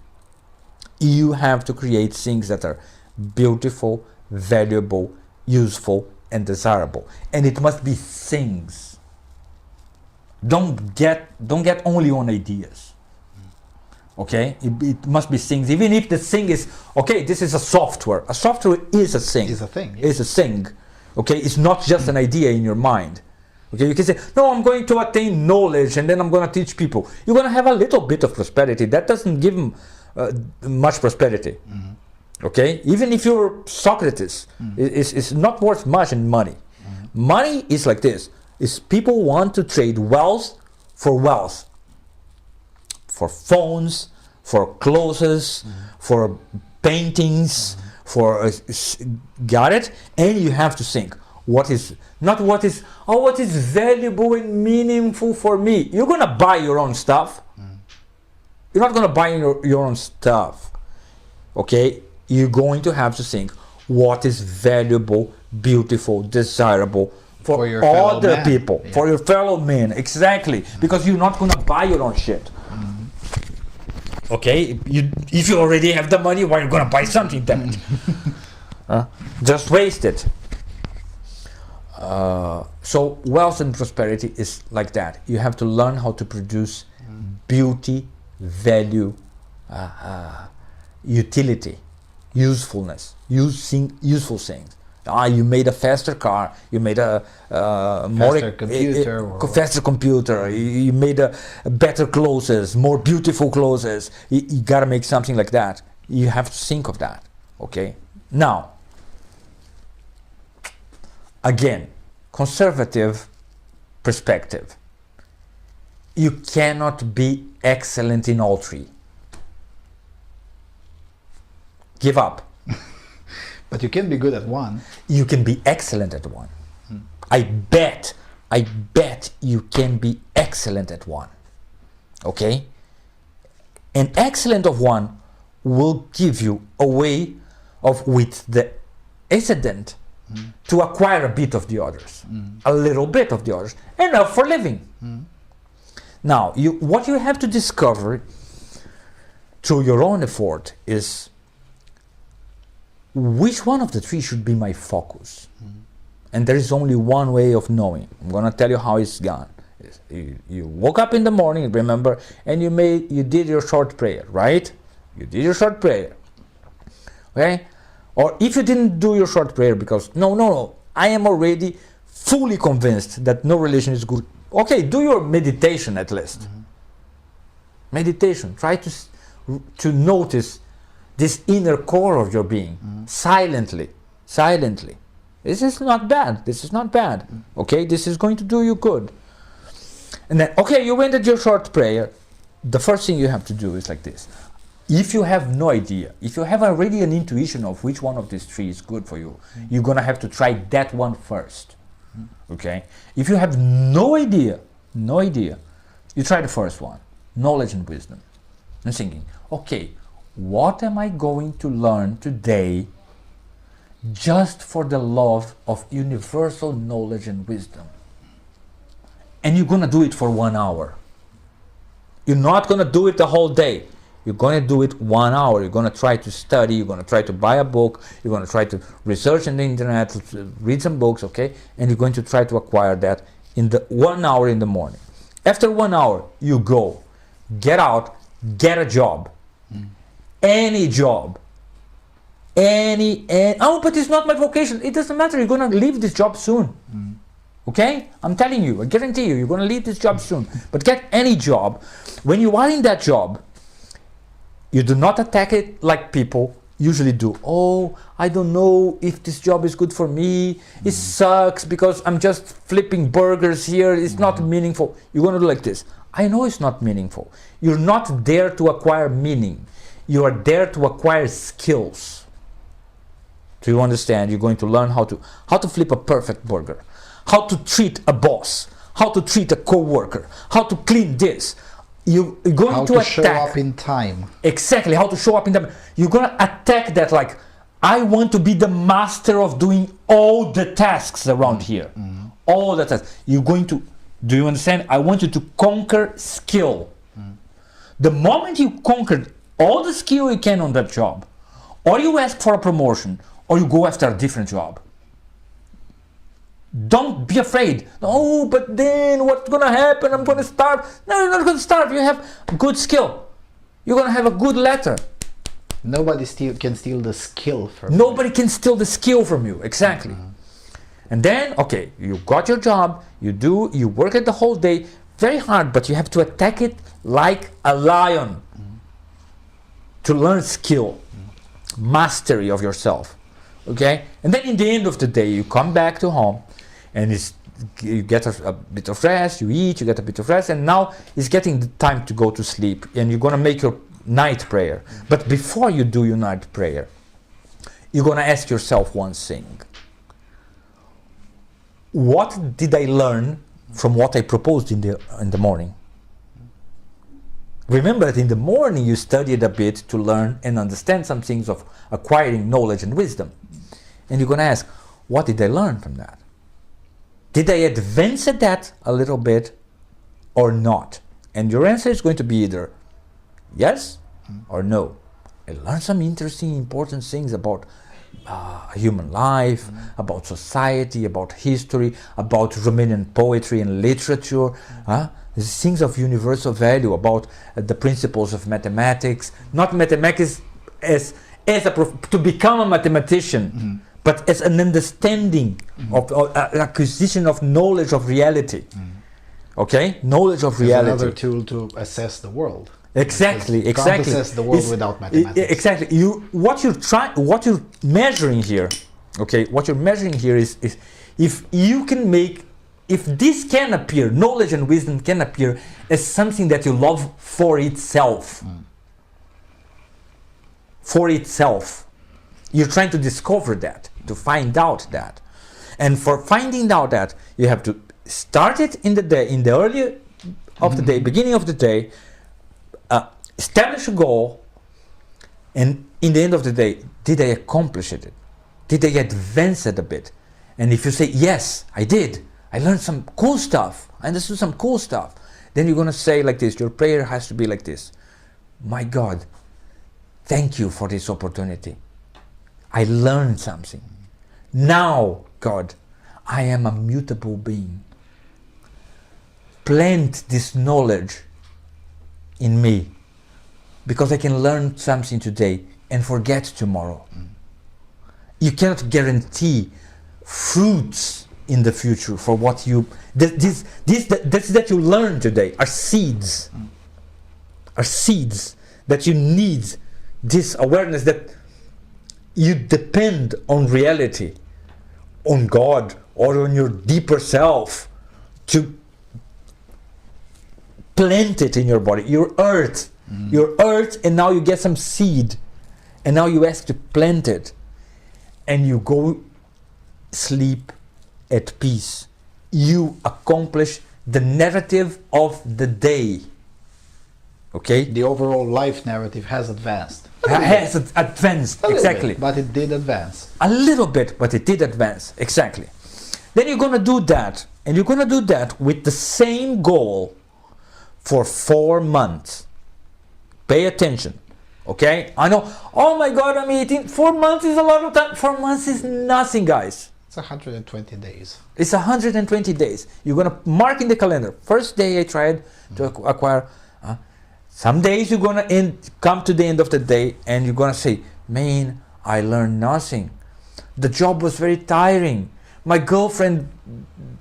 You have to create things that are beautiful, valuable, useful, and desirable. And it must be things. Don't get only on ideas. Okay? It must be things. Even if the thing is, okay, this is a software. A software is a thing. Is a thing. It's a thing. Okay? It's not just an idea in your mind. Okay, you can say, no, I'm going to attain knowledge and then I'm going to teach people. You're going to have a little bit of prosperity. That doesn't give them much prosperity. Okay, even if you're Socrates, it's not worth much in money. Money is like this: is people want to trade wealth, for phones, for clothes, for paintings, for got it? And you have to think, what is valuable and meaningful for me. You're gonna buy your own stuff. You're not going to buy your own stuff, okay? You're going to have to think what is valuable, beautiful, desirable for other people, for your fellow men, exactly, because you're not going to buy your own shit. Okay? If you already have the money, why are you going to buy something, damn it? Just waste it. So wealth and prosperity is like that. You have to learn how to produce beauty, value, utility, usefulness, useful things. You made a faster car, you made a faster computer, you made a better clothes, more beautiful clothes. You gotta make something like that. You have to think of that, okay? Now, again, conservative perspective. You cannot be excellent in all three. give up. But you can be good at one. You can be excellent at one. I bet you can be excellent at one. Okay? An excellent of one will give you a way of, with the accident, to acquire a bit of the others, a little bit of the others, enough for living. Now, what you have to discover through your own effort is which one of the three should be my focus. And there is only one way of knowing. I'm going to tell you how it's gone. You woke up in the morning, remember, and you did your short prayer, right? You did your short prayer. Okay? Or if you didn't do your short prayer because, no, I am already fully convinced that no religion is good. Okay, do your meditation at least. Meditation. Try to notice this inner core of your being, silently. This is not bad. Okay, this is going to do you good. And then, okay, you went at your short prayer. The first thing you have to do is like this. If you have no idea, if you have already an intuition of which one of these three is good for you, you're going to have to try that one first. Okay? If you have no idea, you try the first one, knowledge and wisdom. And thinking, okay, what am I going to learn today just for the love of universal knowledge and wisdom? And you're going to do it for 1 hour. You're not going to do it the whole day. You're going to do it 1 hour. You're going to try to study. You're going to try to buy a book. You're going to try to research on the internet, read some books, okay? And you're going to try to acquire that in the 1 hour in the morning. After 1 hour, you go, get out, get a job. Any job. Oh, but it's not my vocation. It doesn't matter. You're going to leave this job soon. Okay? I'm telling you, I guarantee you, you're going to leave this job soon. But get any job. When you are in that job, you do not attack it like people usually do. Oh, I don't know if this job is good for me. It sucks because I'm just flipping burgers here. It's not meaningful. You're going to do like this. I know it's not meaningful. You're not there to acquire meaning. You are there to acquire skills. Do you understand? You're going to learn how to flip a perfect burger, how to treat a boss, how to treat a co-worker, how to clean this. You're going how to attack. show up in time. Exactly, how to show up in time. You're going to attack that like, I want to be the master of doing all the tasks around here. All the tasks. You're going to, do you understand? I want you to conquer skill. The moment you conquered all the skill you can on that job, or you ask for a promotion, or you go after a different job. Don't be afraid. Oh, but then what's going to happen? I'm going to starve. No, you're not going to starve. You have good skill. You're going to have a good letter. Nobody can steal the skill from you. Nobody can steal the skill from you. Exactly. And then, okay, you got your job. You work it the whole day. Very hard, but you have to attack it like a lion. To learn skill. Mastery of yourself. Okay? And then in the end of the day, you come back to home. And you get a bit of rest, you eat, you get a bit of rest, and now it's getting the time to go to sleep, and you're going to make your night prayer. But before you do your night prayer, you're going to ask yourself one thing. What did I learn from what I proposed in the morning? Remember that in the morning you studied a bit to learn and understand some things of acquiring knowledge and wisdom. And you're going to ask, what did I learn from that? Did I advance at that a little bit or not? And your answer is going to be either yes or no. I learned some interesting, important things about human life, about society, about history, about Romanian poetry and literature. These things of universal value, about the principles of mathematics. Not mathematics to become a mathematician. But as an understanding of acquisition of knowledge of reality. Okay? Knowledge of reality. Another tool to assess the world. Exactly. You can't assess the world without mathematics. Exactly. What you're measuring here, okay, what you're measuring here is if you can make, if this can appear, knowledge and wisdom can appear as something that you love for itself. For itself. You're trying to discover that, to find out that. And for finding out that, you have to start it in the day, in the early of the day, beginning of the day, establish a goal, and in the end of the day, did I accomplish it? Did I advance it a bit? And if you say, yes, I did, I learned some cool stuff, I understood some cool stuff, then you're going to say like this, your prayer has to be like this: my God, thank you for this opportunity. I learned something. Now, God, I am a mutable being. Plant this knowledge in me, because I can learn something today and forget tomorrow. You cannot guarantee fruits in the future for what you... This that you learn today are seeds. Are seeds that you need, this awareness that you depend on reality, on God, or on your deeper self to plant it in your body. Your earth, and now you get some seed, and now you ask to plant it, and you go sleep at peace. You accomplish the narrative of the day. Okay? The overall life narrative has advanced. Has advanced, exactly. Bit, but it did advance. A little bit, but it did advance, exactly. Then you're going to do that, and you're going to do that with the same goal for 4 months. Pay attention, okay? I know, oh my God, I'm eating. 4 months is a lot of time. 4 months is nothing, guys. It's 120 days. It's 120 days. You're going to mark in the calendar. First day I tried to acquire. Some days you're going to come to the end of the day and you're going to say, man, I learned nothing. The job was very tiring. My girlfriend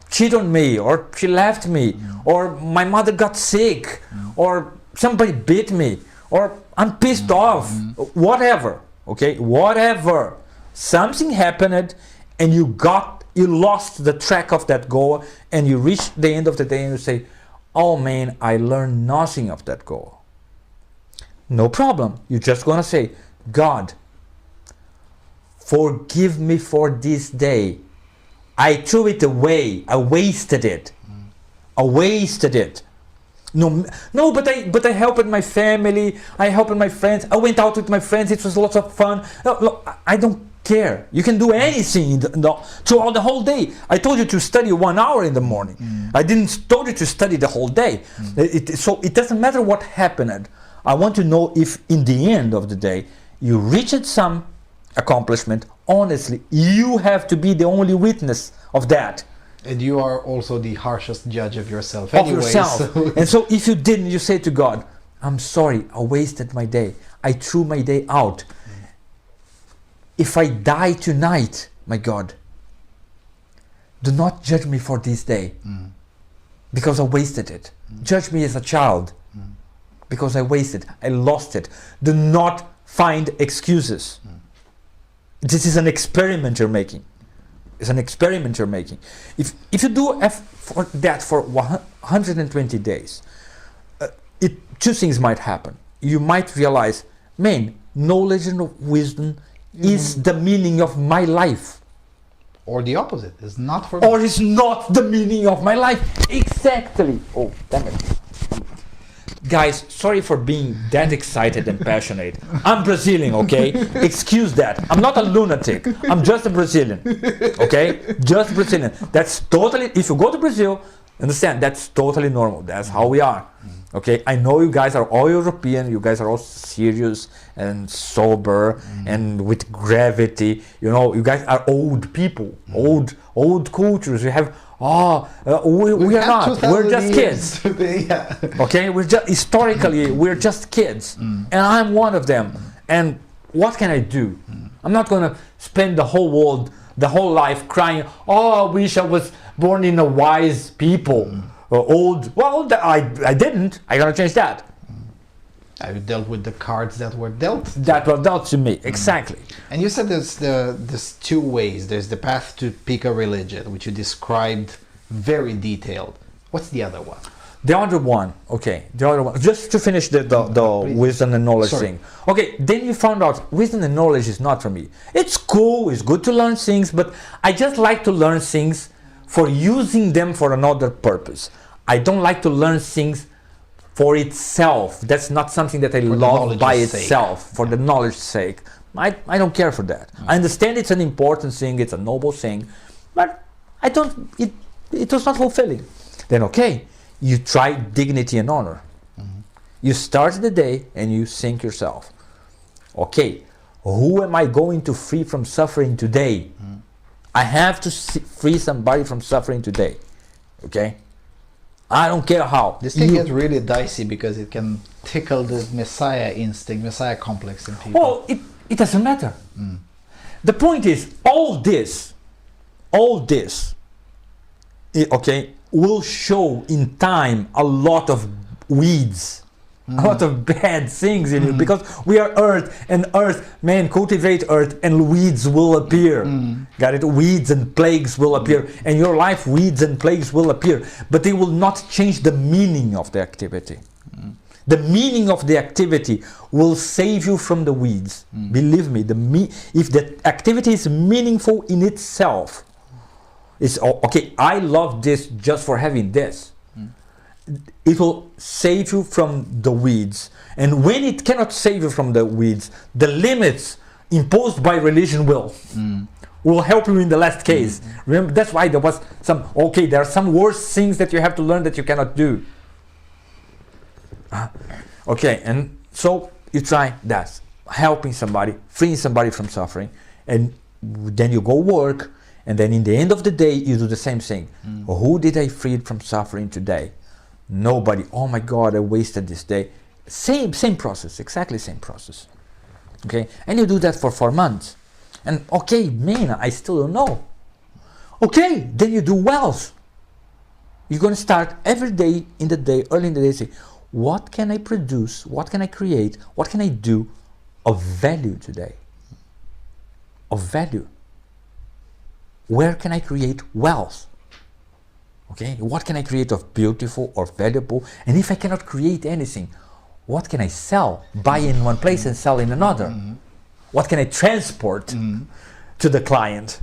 cheated on me, or she left me, or my mother got sick, or somebody beat me, or I'm pissed off, whatever, okay, whatever. Something happened and you lost the track of that goal, and you reach the end of the day and you say, oh man, I learned nothing of that goal. No problem. You're just going to say, God, forgive me for this day. I threw it away. I wasted it. I wasted it. No, but I helped my family. I helped my friends. I went out with my friends. It was lots of fun. Look, I don't care. You can do anything throughout the whole day. I told you to study 1 hour in the morning. I didn't told you to study the whole day. So it doesn't matter what happened. I want to know if in the end of the day you reached some accomplishment. Honestly, you have to be the only witness of that. And you are also the harshest judge of yourself. Of yourself. And so if you didn't, you say to God, I'm sorry, I wasted my day. I threw my day out. If I die tonight, my God, do not judge me for this day, because I wasted it. Judge me as a child, because I wasted, I lost it. Do not find excuses. This is an experiment you're making. It's an experiment you're making. If you do that for 120 days, two things might happen. You might realize, man, knowledge and wisdom is the meaning of my life. Or the opposite, it's not for me. Or it's not the meaning of my life. Exactly. Oh, damn it. Guys, sorry for being that excited and passionate. I'm Brazilian, okay? Excuse that. I'm not a lunatic. I'm just a Brazilian, okay? Just Brazilian. That's totally, if you go to Brazil, understand, that's totally normal. That's how we are, okay? I know you guys are all European. You guys are all serious and sober and with gravity. You know, you guys are old people, old cultures. You have... we are not. We're just kids. Today, yeah. Okay, we're just historically we're just kids, and I'm one of them. And what can I do? I'm not gonna spend the whole world, the whole life crying. Oh, I wish I was born in a wise people, old. Well, I didn't. I gotta change that. You dealt with the cards that were dealt. That were dealt to me, exactly. And you said there's two ways. There's the path to pick a religion, which you described very detailed. What's the other one? The other one, okay, the other one, just to finish the wisdom and knowledge thing. Okay, then you found out wisdom and knowledge is not for me. It's cool, it's good to learn things, but I just like to learn things for using them for another purpose. I don't like to learn things for itself. That's not something that I love by itself, for the knowledge's sake. I don't care for that. I understand it's an important thing, it's a noble thing, but I don't, it was not fulfilling. Then okay, you try dignity and honor. You start the day and you think yourself, okay, who am I going to free from suffering today? I have to free somebody from suffering today. Okay? I don't care how. This can get really dicey because it can tickle the Messiah instinct, Messiah complex in people. Well, it doesn't matter. The point is, all this, okay, will show in time a lot of weeds, a lot of bad things in you, because we are earth, and earth, man, cultivate earth and weeds will appear. Got it? Weeds and plagues will appear. In your life, weeds and plagues will appear, but they will not change the meaning of the activity. The meaning of the activity will save you from the weeds. Believe me, if the activity is meaningful in itself, it's okay, I love this just for having this. It will save you from the weeds. And when it cannot save you from the weeds, the limits imposed by religion will help you in the last case. Remember, that's why there was there are some worse things that you have to learn that you cannot do. Okay, and so you try that, helping somebody, freeing somebody from suffering, and then you go work. And then in the end of the day, you do the same thing. Who did I free from suffering today? Nobody. Oh my God, I wasted this day. Same process, exactly same process. Okay, and you do that for 4 months. And okay, man, I still don't know. Okay, then you do wells. You're going to start every day in the day, early in the day, say, what can I produce? What can I create? What can I do of value today? Of value. Where can I create wealth? Okay, what can I create of beautiful or valuable? And if I cannot create anything, what can I sell? Buy in one place and sell in another. What can I transport to the client?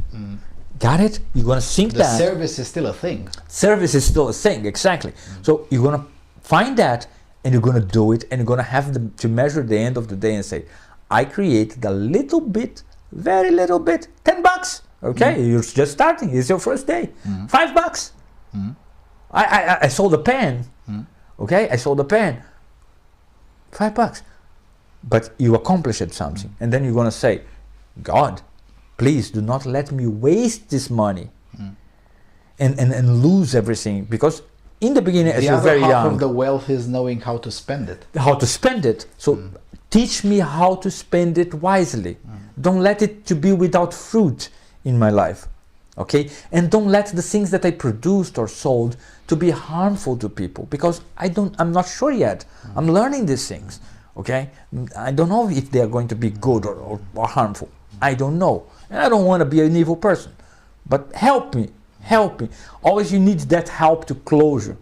Got it? You're going to think that. The service is still a thing. Service is still a thing, exactly. So you're going to find that and you're going to do it, and you're going to have to measure the end of the day and say, I created a little bit, very little bit, $10. Okay, you're just starting. It's your first day. $5. I sold a pen. Okay, I sold a pen. $5. But you accomplished something. And then you're going to say, God, please do not let me waste this money and lose everything. Because in the beginning, as you're very young. The other half of the wealth is knowing how to spend it. How to spend it. So teach me how to spend it wisely. Don't let it to be without fruit in my life, okay? And don't let the things that I produced or sold to be harmful to people, because I'm not sure yet. I'm learning these things, okay? I don't know if they are going to be good or harmful. I don't know. And I don't want to be an evil person, but help me. Always you need that help to close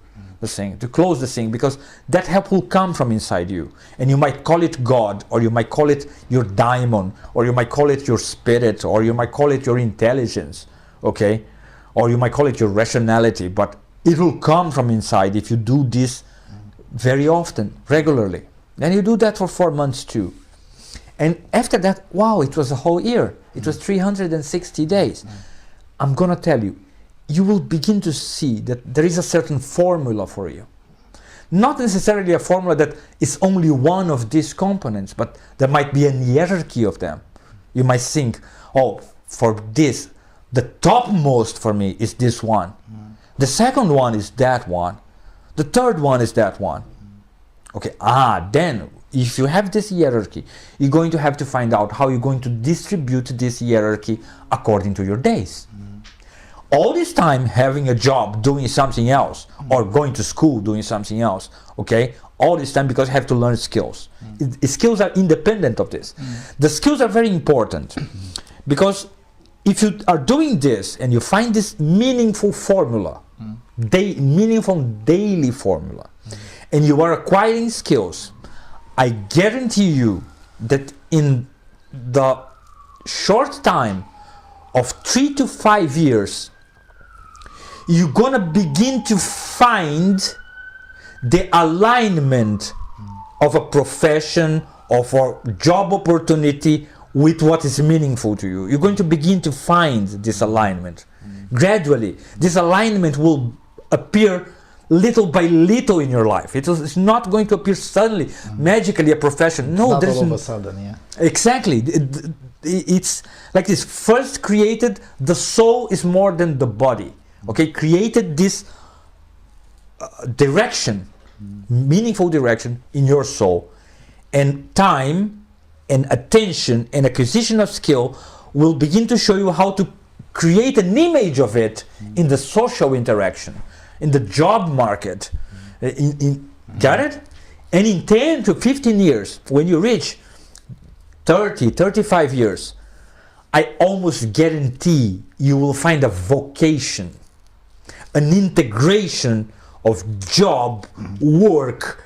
the thing, because that help will come from inside you. And you might call it God, or you might call it your daimon, or you might call it your spirit, or you might call it your intelligence, okay? Or you might call it your rationality, but it will come from inside if you do this very often, regularly. Then you do that for 4 months too. And after that, wow, it was a whole year. It was 360 days. I'm gonna tell you, you will begin to see that there is a certain formula for you. Not necessarily a formula that is only one of these components, but there might be a hierarchy of them. You might think, oh, for this, the topmost for me is this one. The second one is that one. The third one is that one. Okay, then if you have this hierarchy, you're going to have to find out how you're going to distribute this hierarchy according to your days. All this time having a job doing something else, or going to school doing something else, okay? All this time, because you have to learn skills. Skills are independent of this. The skills are very important, because if you are doing this and you find this meaningful formula, meaningful daily formula, and you are acquiring skills, I guarantee you that in the short time of 3 to 5 years, you're gonna begin to find the alignment of a profession, of a job opportunity with what is meaningful to you. You're going to begin to find this alignment. Gradually, this alignment will appear little by little in your life. It's not going to appear suddenly, magically a profession. No, not there's all of a sudden, yeah. Exactly. It's like this. First created, the soul is more than the body. Okay, created this direction, meaningful direction in your soul, and time and attention and acquisition of skill will begin to show you how to create an image of it in the social interaction, in the job market. Got it? And in 10 to 15 years, when you reach 30, 35 years, I almost guarantee you will find a vocation, an integration of job, work,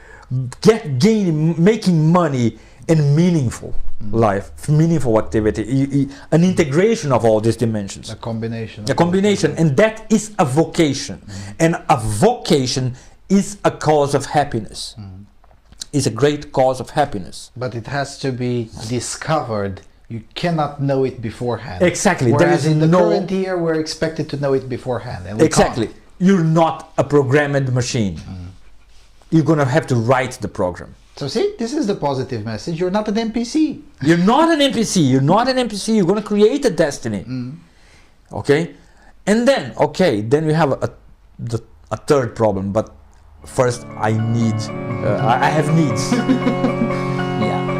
making money, and meaningful life, meaningful activity, an integration of all these dimensions. A combination. A combination, and that is a vocation. And a vocation is a cause of happiness. Is a great cause of happiness. But it has to be discovered. You cannot know it beforehand. Exactly. Whereas in the current year, we're expected to know it beforehand. And we exactly. can't. You're not a programmed machine. You're going to have to write the program. So see, this is the positive message. You're not an NPC. You're not an NPC. You're not an NPC. You're going to create a destiny. Okay? And then, then we have a third problem. But first, I have needs. Yeah.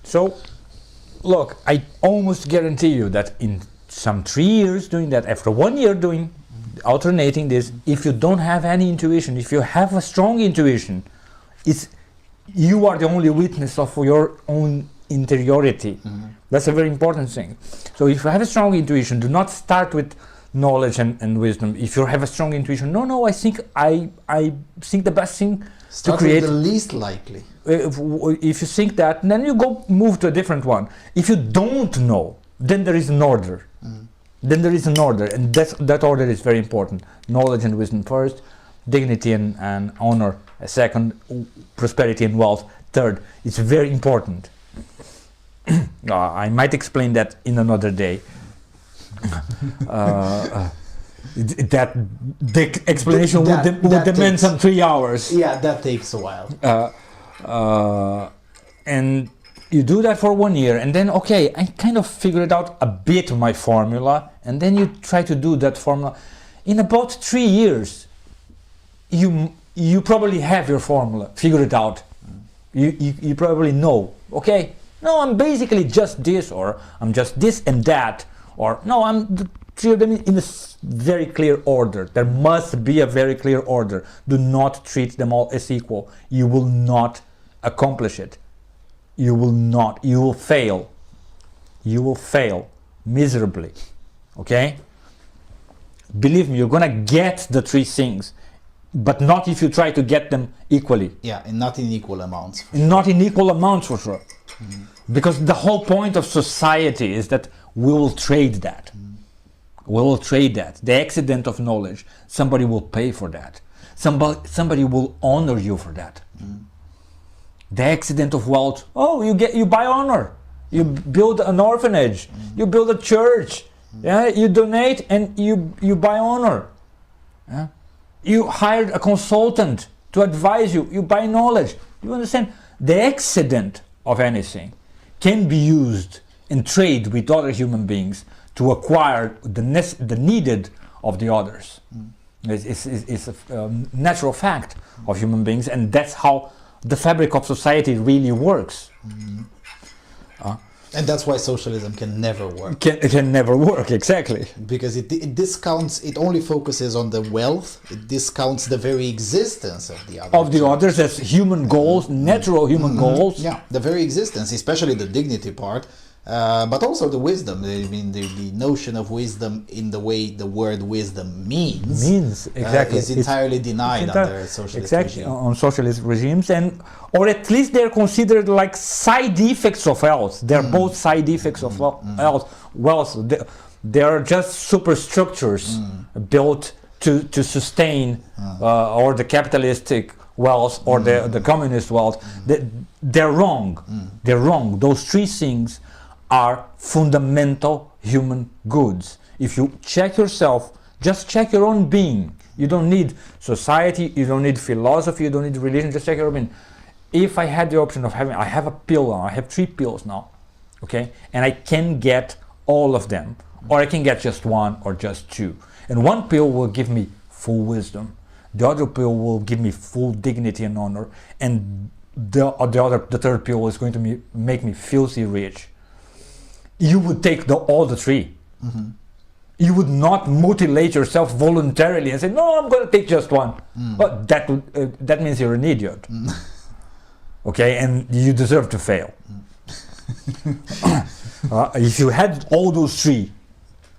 So, look, I almost guarantee you that in some 3 years doing that, after 1 year doing, alternating this, if you don't have any intuition, if you have a strong intuition, you are the only witness of your own interiority. That's a very important thing. So if you have a strong intuition, do not start with knowledge and wisdom. If you have a strong intuition, I think the best thing Start to create with the least likely. If you think that, then you move to a different one. If you don't know, then there is an order. Then there is an order, and that order is very important. Knowledge and wisdom first, dignity and honor second, prosperity and wealth third. It's very important. I might explain that in another day. That the explanation would demand some 3 hours. Yeah, that takes a while. And you do that for 1 year, and then I kind of figured out a bit my formula, and then you try to do that formula. In about 3 years, you probably have your formula figured out. You probably know. No, I'm basically just this, or I'm just this and that, or no, I'm the three of them in a very clear order. There must be a very clear order. Do not treat them all as equal. You will not accomplish it. You will not. You will fail. You will fail miserably. Okay? Believe me, you're gonna get the three things, but not if you try to get them equally. Yeah, and not in equal amounts. Not in equal amounts for sure. Because the whole point of society is that we will trade that. We will trade that. The accident of knowledge, somebody will pay for that. Somebody will honor you for that. The accident of wealth, you buy honor. You build an orphanage. You build a church. Yeah, you donate and you buy honor. Yeah? You hired a consultant to advise you. You buy knowledge. You understand? The accident of anything can be used and trade with other human beings to acquire the needed of the others. It's a natural fact of human beings, and that's how the fabric of society really works. And that's why socialism can never work. It can never work, exactly. Because it discounts, it only focuses on the wealth, it discounts the very existence of the other. Of the others as human goals, natural human goals. Yeah, the very existence, especially the dignity part, but also the wisdom. I mean, the notion of wisdom in the way the word wisdom means exactly. is entirely denied under socialist regime. On socialist regimes, and or at least they're considered like side effects of health. They're both side effects of health. Wealth. They are just superstructures built to sustain or the capitalistic wealth or the communist wealth. They're wrong. They're wrong. Those three things are fundamental human goods. If you check yourself, just check your own being. You don't need society, you don't need philosophy, you don't need religion, just check your own being. If I had the option of having, I have a pill now, I have 3 pills now, okay, and I can get all of them, or I can get just 1 or just 2. And 1 pill will give me full wisdom, the other pill will give me full dignity and honor, and the third pill is going to make me filthy rich. You would take all the 3. You would not mutilate yourself voluntarily and say, no, I'm going to take just 1. But that means you're an idiot. Okay, and you deserve to fail. If you had all those 3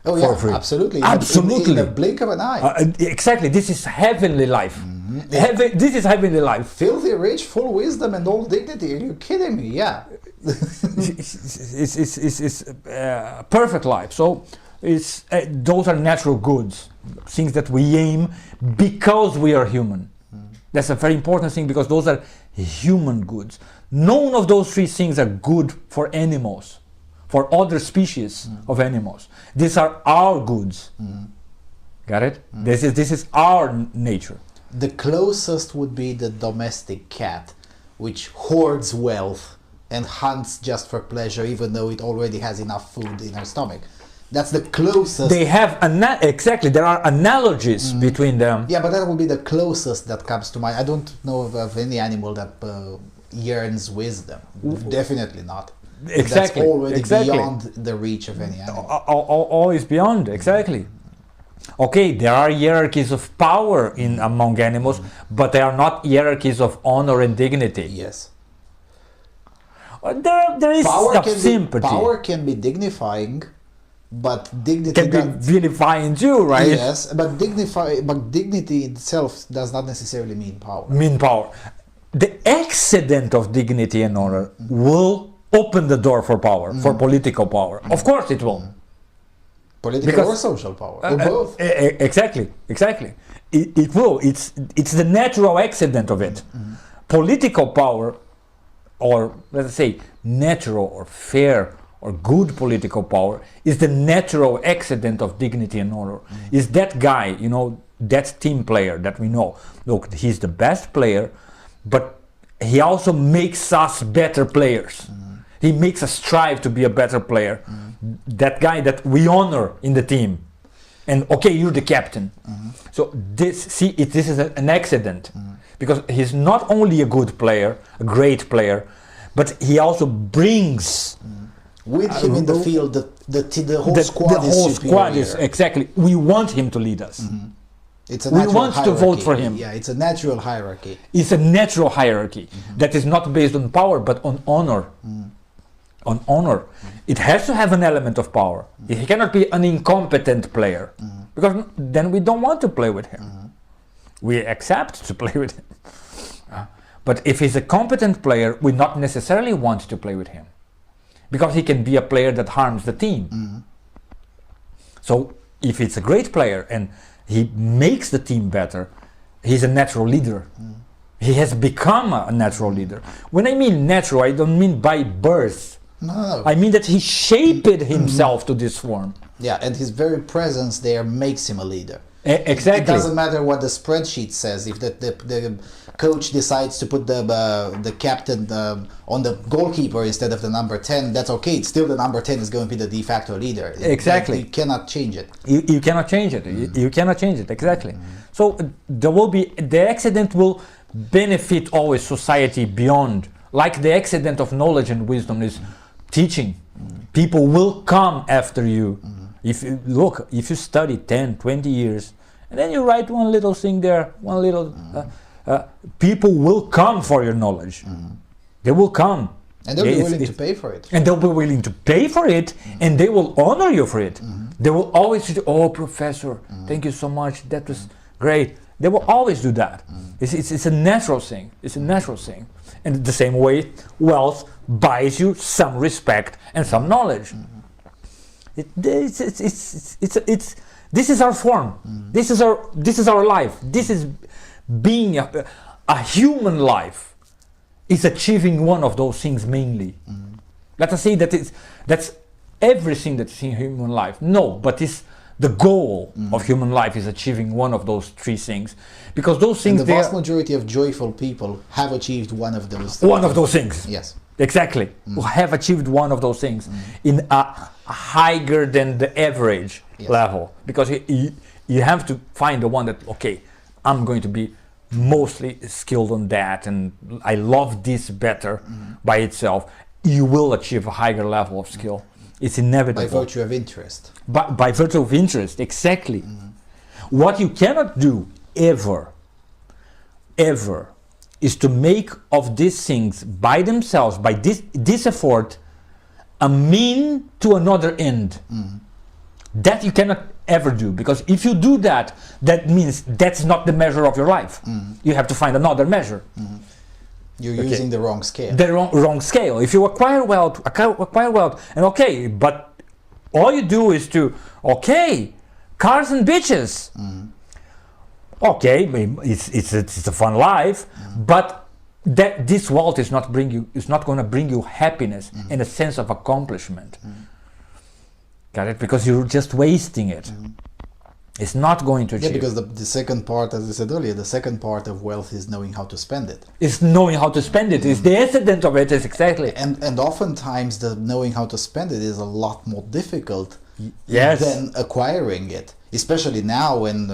for free. Absolutely. Absolutely. In the blink of an eye. Exactly, this is heavenly life. This is heavenly life. Filthy rich, full wisdom and all dignity. Are you kidding me? Yeah. It's perfect life. So those are natural goods, things that we aim because we are human. That's a very important thing, because those are human goods. None of those 3 things are good for animals, for other species of animals. These are our goods. Got it? This is our nature. The closest would be the domestic cat, which hoards wealth and hunts just for pleasure, even though it already has enough food in her stomach. That's the closest. They have exactly. There are analogies between them. Yeah, but that would be the closest that comes to mind. I don't know of any animal that yearns wisdom. Definitely not. Exactly. That's already beyond the reach of any animal. Always beyond. Exactly. Okay, there are hierarchies of power among animals, but they are not hierarchies of honor and dignity. Yes. There is sympathy. Power can be dignifying, but dignity can be vilifying too, right? Yes, but dignity itself does not necessarily mean power. The accident of dignity and honor will open the door for power, for political power. Of course it will. Political or social power, or both. Exactly. It will. It's the natural accident of it. Political power, or let's say natural or fair or good political power, is the natural accident of dignity and honor. Is that guy, that team player that we know. Look, he's the best player, but he also makes us better players. He makes us strive to be a better player. That guy that we honor in the team. And okay, you're the captain. So this is an accident. Because he's not only a good player, a great player, but he also brings with him in the field the whole squad. The whole squad is exactly. We want him to lead us. It's a natural we want hierarchy. To vote for him. Yeah, it's a natural hierarchy. It's a natural hierarchy that is not based on power but on honor. On honor. It has to have an element of power. He cannot be an incompetent player, because then we don't want to play with him. We accept to play with him. But if he's a competent player, we not necessarily want to play with him, because he can be a player that harms the team. So if it's a great player and he makes the team better, he's a natural leader. He has become a natural leader. When I mean natural, I don't mean by birth. No. I mean that he shaped himself to this form. Yeah, and his very presence there makes him a leader. Exactly. It doesn't matter what the spreadsheet says. If the coach decides to put the captain on the goalkeeper instead of the number 10, that's okay. It's still the number 10 is going to be the de facto leader. Exactly. You cannot change it. You cannot change it. You cannot change it. Exactly. So the accident will benefit always society beyond, like the accident of knowledge and wisdom is teaching. People will come after you. If you study 10, 20 years, and then you write one little thing there, one little, people will come for your knowledge. They will come. And they'll be willing to pay for it. And they'll be willing to pay for it, and they will honor you for it. They will always say, oh, professor, thank you so much, that was great. They will always do that. It's a natural thing. It's a natural thing. And the same way, wealth buys you some respect and some knowledge. This is our form. This is our life. This is being a human life. Is achieving one of those things mainly. Let us say that's everything that's in human life. No, but it's the goal of human life is achieving one of those three things, because those things. And the vast majority of joyful people have achieved one of those things. One of those things. Yes. Exactly. Who have achieved one of those things in a higher than the average level, because you have to find the one that, okay, I'm going to be mostly skilled on that and I love this better by itself. You will achieve a higher level of skill. It's inevitable. By virtue of interest. By virtue of interest, exactly. What you cannot do ever is to make of these things by themselves, by this effort, a mean to another end. That you cannot ever do, because if you do that, that means that's not the measure of your life. You have to find another measure. You're using the wrong scale. The wrong scale. If you acquire wealth, and okay, but all you do is to, okay, cars and bitches. Okay, it's a fun life, but that this wealth is not going to bring you happiness and a sense of accomplishment. Got it? Because you're just wasting it. It's not going to achieve. Yeah, because the second part, as I said earlier, the second part of wealth is knowing how to spend it. It's knowing how to spend it. It's the essence of it. Is exactly. And oftentimes the knowing how to spend it is a lot more difficult than acquiring it. Especially now when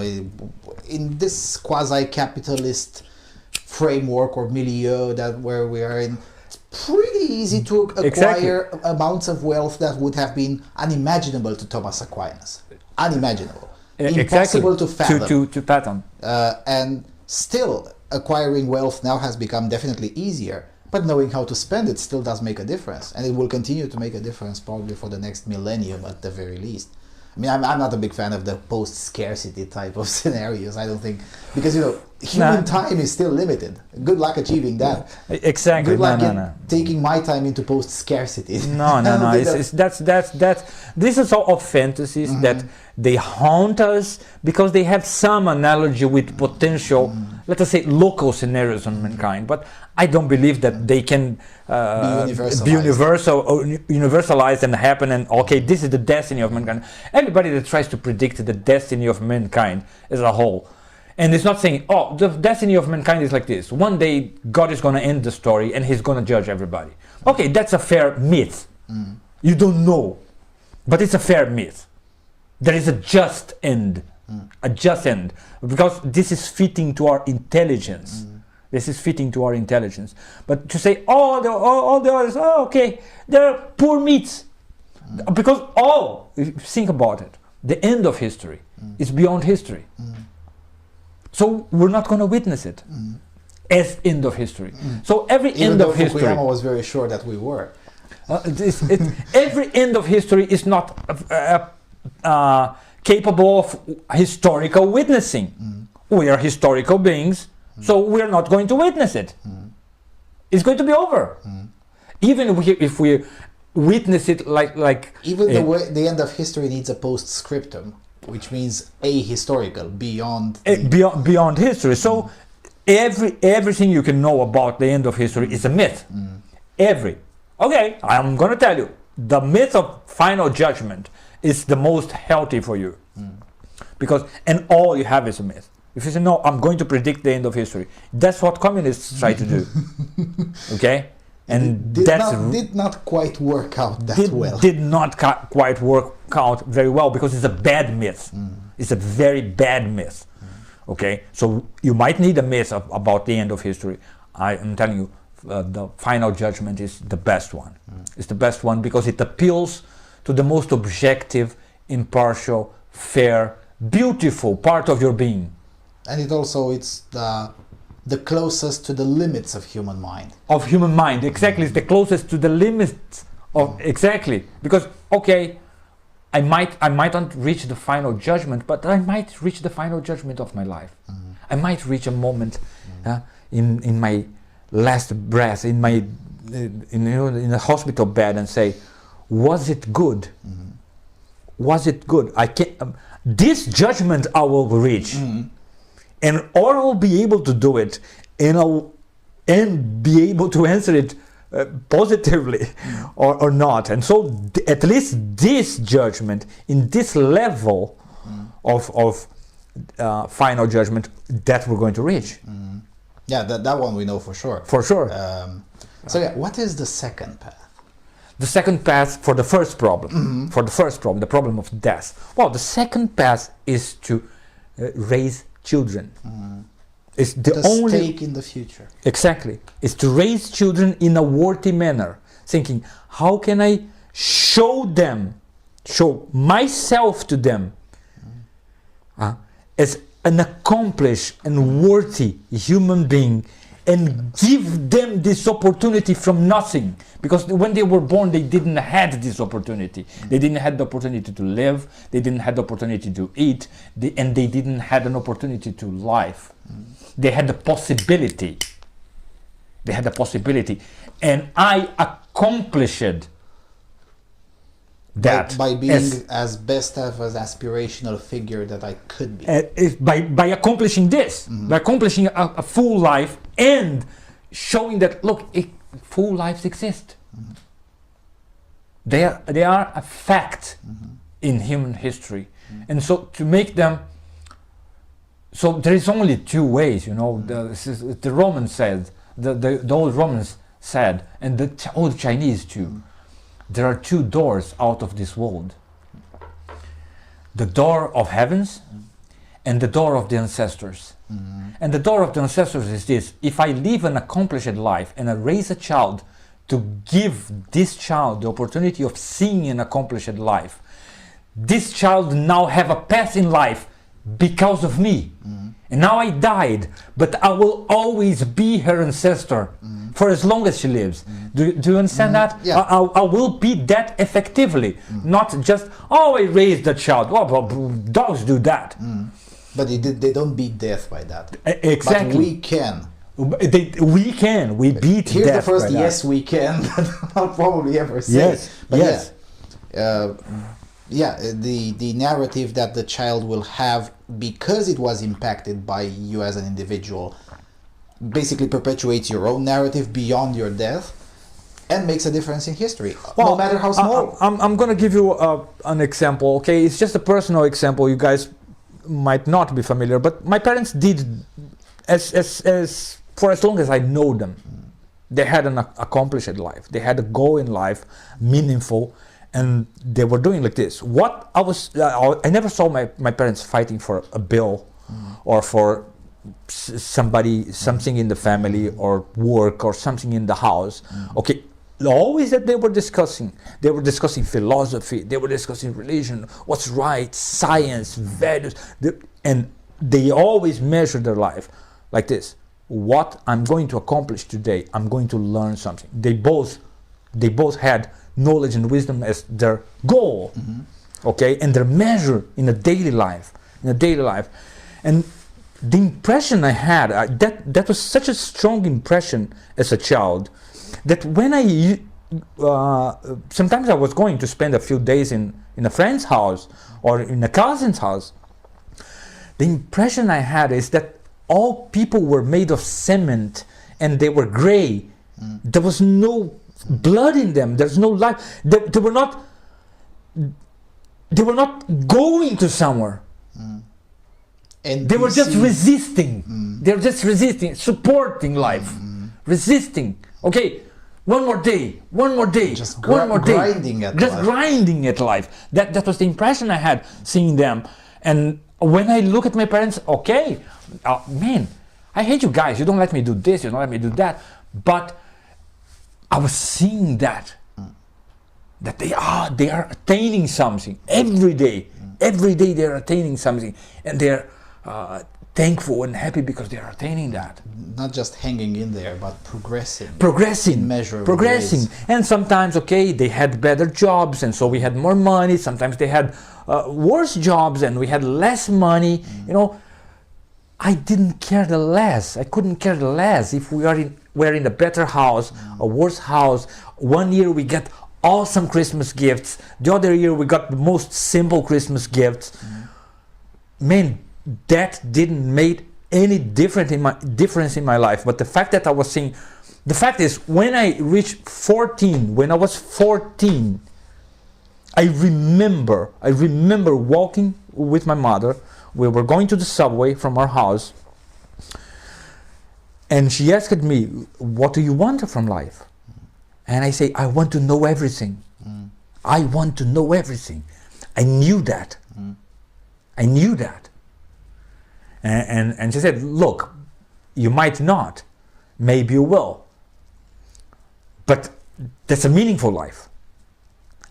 in this quasi-capitalist framework or milieu where we are in, it's pretty easy to acquire amounts of wealth that would have been unimaginable to Thomas Aquinas. Unimaginable. Impossible to fathom. To fathom. And still, acquiring wealth now has become definitely easier, but knowing how to spend it still does make a difference, and it will continue to make a difference probably for the next millennium at the very least. I mean, I'm not a big fan of the post-scarcity type of scenarios, I don't think, because, human time is still limited. Good luck achieving that. Exactly. Good luck taking my time into post-scarcity. No. This is all of fantasies that they haunt us because they have some analogy with potential, let us say, local scenarios on mankind. But I don't believe that they can be universalized and happen. And okay, this is the destiny of mankind. Everybody that tries to predict the destiny of mankind as a whole. And it's not saying, oh, the destiny of mankind is like this. One day, God is going to end the story and he's going to judge everybody. Okay, that's a fair myth. You don't know. But it's a fair myth. There is a just end. A just end. Because this is fitting to our intelligence. This is fitting to our intelligence. But to say, all the others, okay, they're poor myths. Because think about it. The end of history is beyond history. So we're not going to witness it as end of history. So every end of history. Fukuyama was very sure that we were. Every end of history is not capable of historical witnessing. We are historical beings, so we're not going to witness it. It's going to be over. Even if we witness it like even the end of history needs a postscriptum, which means ahistorical, beyond history. So everything you can know about the end of history is a myth. Okay, I'm going to tell you, the myth of final judgment is the most healthy for you, because all you have is a myth. If you say, no, I'm going to predict the end of history, that's what communists try to do. Okay, and did not quite work out that well. Did not quite work out very well, because it's a bad myth. It's a very bad myth. Okay, so you might need a myth about the end of history. I am telling you, the final judgment is the best one. It's the best one because it appeals to the most objective, impartial, fair, beautiful part of your being. And it's the closest to the limits of human mind. Of human mind, exactly. It's the closest to the limits of, exactly. Because, okay, I might not reach the final judgment, but I might reach the final judgment of my life. I might reach a moment in my last breath, in a hospital bed, and say, was it good? Was it good? I can this judgment I will reach, and or I will be able to do it, and be able to answer it positively or not. And so at least this judgment in this level of final judgment that we're going to reach. Yeah, that one we know for sure. For sure. So yeah, what is the second path? The second path for the first problem, the problem of death. Well, the second path is to raise children. It's the only stake in the future. Exactly. It's to raise children in a worthy manner, thinking, how can I show myself to them as an accomplished and worthy human being, and give them this opportunity from nothing. Because when they were born, they didn't have this opportunity. They didn't have the opportunity to live. They didn't have the opportunity to eat. And they didn't have an opportunity to live. They had the possibility. They had the possibility. And I accomplished that. By being as best of an aspirational figure that I could be. By accomplishing this. By accomplishing a full life and showing that, look, full lives exist. They are a fact in human history. And so to make them, so there is only two ways, the Romans said, the old Romans said, and the old Chinese too, there are two doors out of this world. The door of heavens and the door of the ancestors. And the door of the ancestors is this: if I live an accomplished life and I raise a child to give this child the opportunity of seeing an accomplished life, this child now have a path in life because of me. And now I died, but I will always be her ancestor for as long as she lives. Do you understand that? Yeah. I will be that effectively, not just, I raised the child. Well, dogs do that. But they don't beat death by that. Exactly. But we can. We beat Here's death the first by yes that. we can that I'll probably ever say. But the narrative that the child will have because it was impacted by you as an individual basically perpetuates your own narrative beyond your death and makes a difference in history, no matter how small. I'm going to give you an example, okay? It's just a personal example. You guys might not be familiar, but my parents did, as for as long as I know them, they had an accomplished life. They had a goal in life, meaningful, and they were doing like this. I never saw my parents fighting for a bill or for something in the family or work or something in the house. Okay, always that they were discussing philosophy, they were discussing religion, what's right, science, values, and they always measured their life like this: what I'm going to accomplish today, I'm going to learn something. They both had knowledge and wisdom as their goal, okay, and their measure in a daily life, and the impression I had, that was such a strong impression as a child, that when sometimes I was going to spend a few days in a friend's house or in a cousin's house, the impression I had is that all people were made of cement and they were gray. There was no blood in them. There's no life. They were not going to somewhere. And they were just resisting. They were just resisting, supporting life, resisting. Okay, one more day, just one more day, grinding at just life. grinding at life. That was the impression I had seeing them. And when I look at my parents, okay, man, I hate you guys. You don't let me do this. You don't let me do that. But I was seeing that they are attaining something every day. Every day they are attaining something, and they're thankful and happy because they are attaining that. Not just hanging in there, but progressing. Progressing, measurable progressing. ways. And sometimes, okay, they had better jobs, and so we had more money. Sometimes they had worse jobs, and we had less money. You know, I didn't care the less. I couldn't care the less if we're in a better house, a worse house. One year we get awesome Christmas gifts. The other year we got the most simple Christmas gifts. Man, that didn't make any difference in my life. But the fact that I was seeing, the fact is, when I reached 14, when I was 14, I remember walking with my mother. We were going to the subway from our house, and she asked me, "What do you want from life?" And I say, "I want to know everything. I want to know everything." I knew that. I knew that. And she said, "Look, you might not, maybe you will, but that's a meaningful life.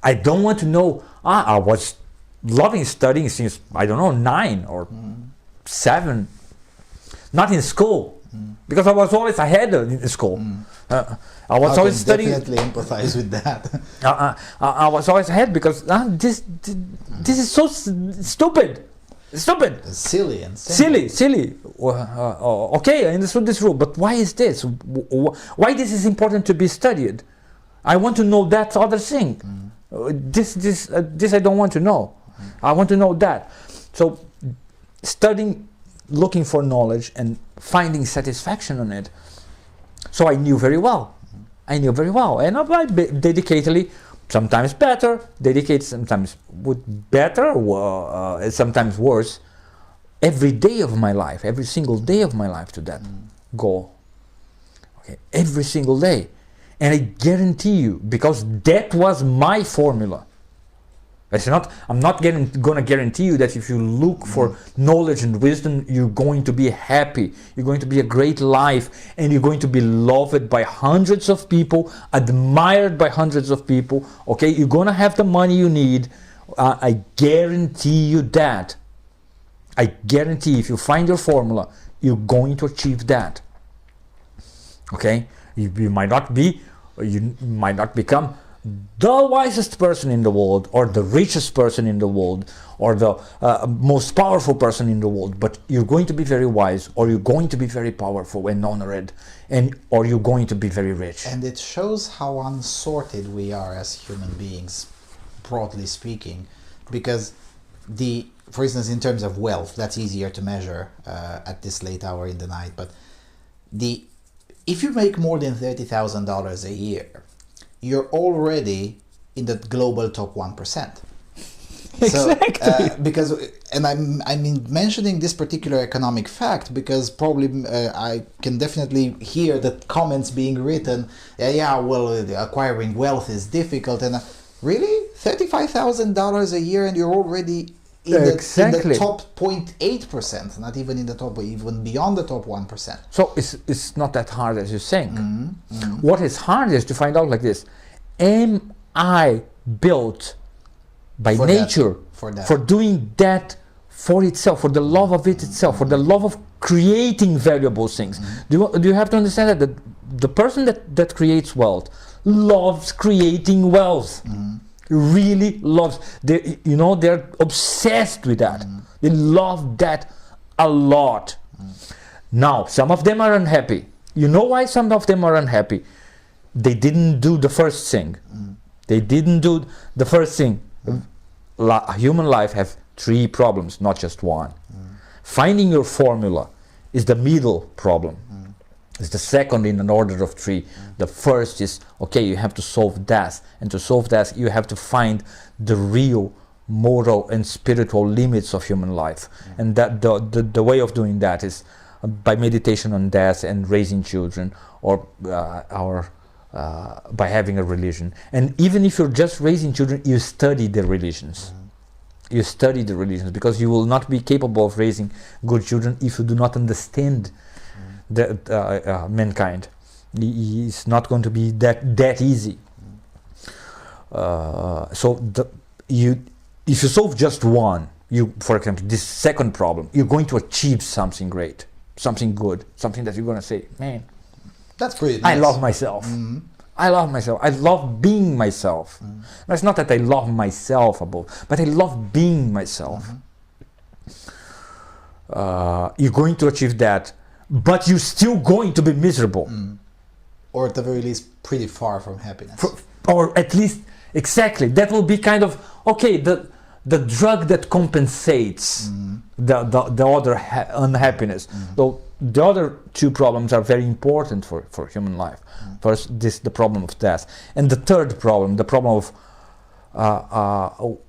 I don't want to know." I was loving studying since, I don't know, 9 or 7, not in school, because I was always ahead in school. I was always studying. Definitely empathize with that. I was always ahead because this is so stupid. Stupid. Silly and silly. Okay, I understood this rule, but why is this? Why this is important to be studied? I want to know that other thing. This I don't want to know. I want to know that. So studying, looking for knowledge and finding satisfaction on it. So I knew very well. And I dedicatedly, sometimes better, sometimes better, sometimes worse, every day of my life, every single day of my life to that goal. Okay, every single day. And I guarantee you, because that was my formula. I'm not going to guarantee you that if you look for knowledge and wisdom, you're going to be happy, you're going to be a great life, and you're going to be loved by hundreds of people, admired by hundreds of people. Okay, you're going to have the money you need. I guarantee you that. I guarantee if you find your formula, you're going to achieve that. Okay, you might not become the wisest person in the world, or the richest person in the world, or the most powerful person in the world, but you're going to be very wise, or you're going to be very powerful and honored, or you're going to be very rich. And it shows how unsorted we are as human beings, broadly speaking, because for instance, in terms of wealth, that's easier to measure at this late hour in the night, but if you make more than $30,000 a year, you're already in the global top 1%. Exactly. So, because, and I'm mentioning this particular economic fact because probably I can definitely hear the comments being written, acquiring wealth is difficult, and really, $35,000 a year and you're already in the top 0.8%, not even in the top, even beyond the top 1%. So it's not that hard as you think. What is hard is to find out like this: am I built by nature for doing that for itself, for the love of it itself, for the love of creating valuable things? Do you have to understand that the person that creates wealth loves creating wealth? Really loves, they're obsessed with that. They love that a lot. Now, some of them are unhappy. You know why some of them are unhappy? They didn't do the first thing. They didn't do the first thing. Human life has 3 problems, not just one. Finding your formula is the middle problem. It's the second in an order of 3. The first is, okay, you have to solve that. And to solve that, you have to find the real moral and spiritual limits of human life. And that the way of doing that is by meditation on death and raising children, or by having a religion. And even if you're just raising children, you study the religions. You study the religions, because you will not be capable of raising good children if you do not understand mankind. It's not going to be that easy. If you solve just one, for example, this second problem, you're going to achieve something great, something good, something that you're going to say, man, that's pretty nice. I love myself. I love myself. I love being myself. Now, it's not that I love myself but I love being myself. You're going to achieve that, but you're still going to be miserable. Or at the very least, pretty far from happiness. Or at least, exactly, that will be kind of, okay, the drug that compensates the other unhappiness. So the other two problems are very important for human life. First, the problem of death. And the third problem, the problem of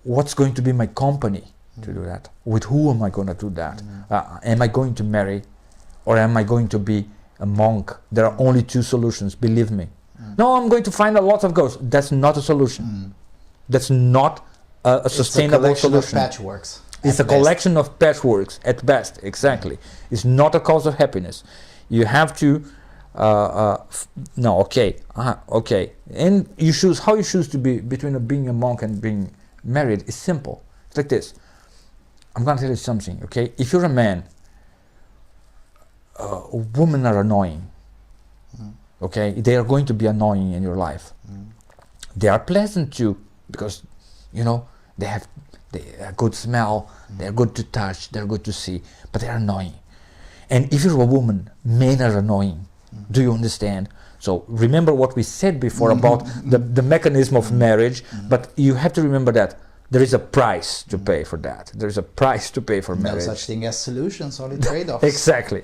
what's going to be my company to do that? With who am I going to do that? Am I going to marry, or am I going to be a monk? There are only two solutions, believe me. No, I'm going to find a lot of ghosts. That's not a solution. That's not a sustainable solution. It's a collection of patchworks. It's a collection of patchworks at best, exactly. It's not a cause of happiness. You have to, okay. And you choose, how you choose to be between being a monk and being married is simple. It's like this. I'm going to tell you something, okay? If you're a man, women are annoying, okay? They are going to be annoying in your life. They are pleasant too, because, they have a good smell, they're good to touch, they're good to see, but they're annoying. And if you're a woman, men are annoying. Do you understand? So remember what we said before about the mechanism of marriage, but you have to remember that there is a price to pay for that. There's a price to pay for marriage. No such thing as solutions, only trade-offs. Exactly.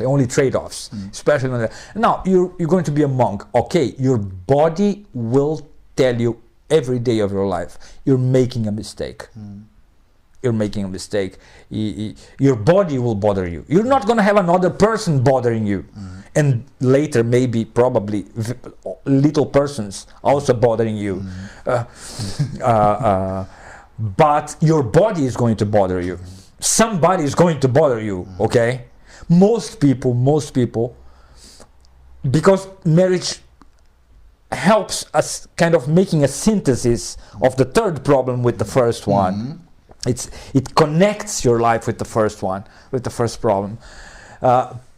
Only trade-offs, especially on that. Now, you're going to be a monk. Okay, your body will tell you every day of your life, you're making a mistake. You're making a mistake. Your body will bother you. You're not going to have another person bothering you. And later, probably, little persons also bothering you. But your body is going to bother you. Somebody is going to bother you, okay? Most people, because marriage helps us kind of making a synthesis of the third problem with the first one. It connects your life with the first one, with the first problem.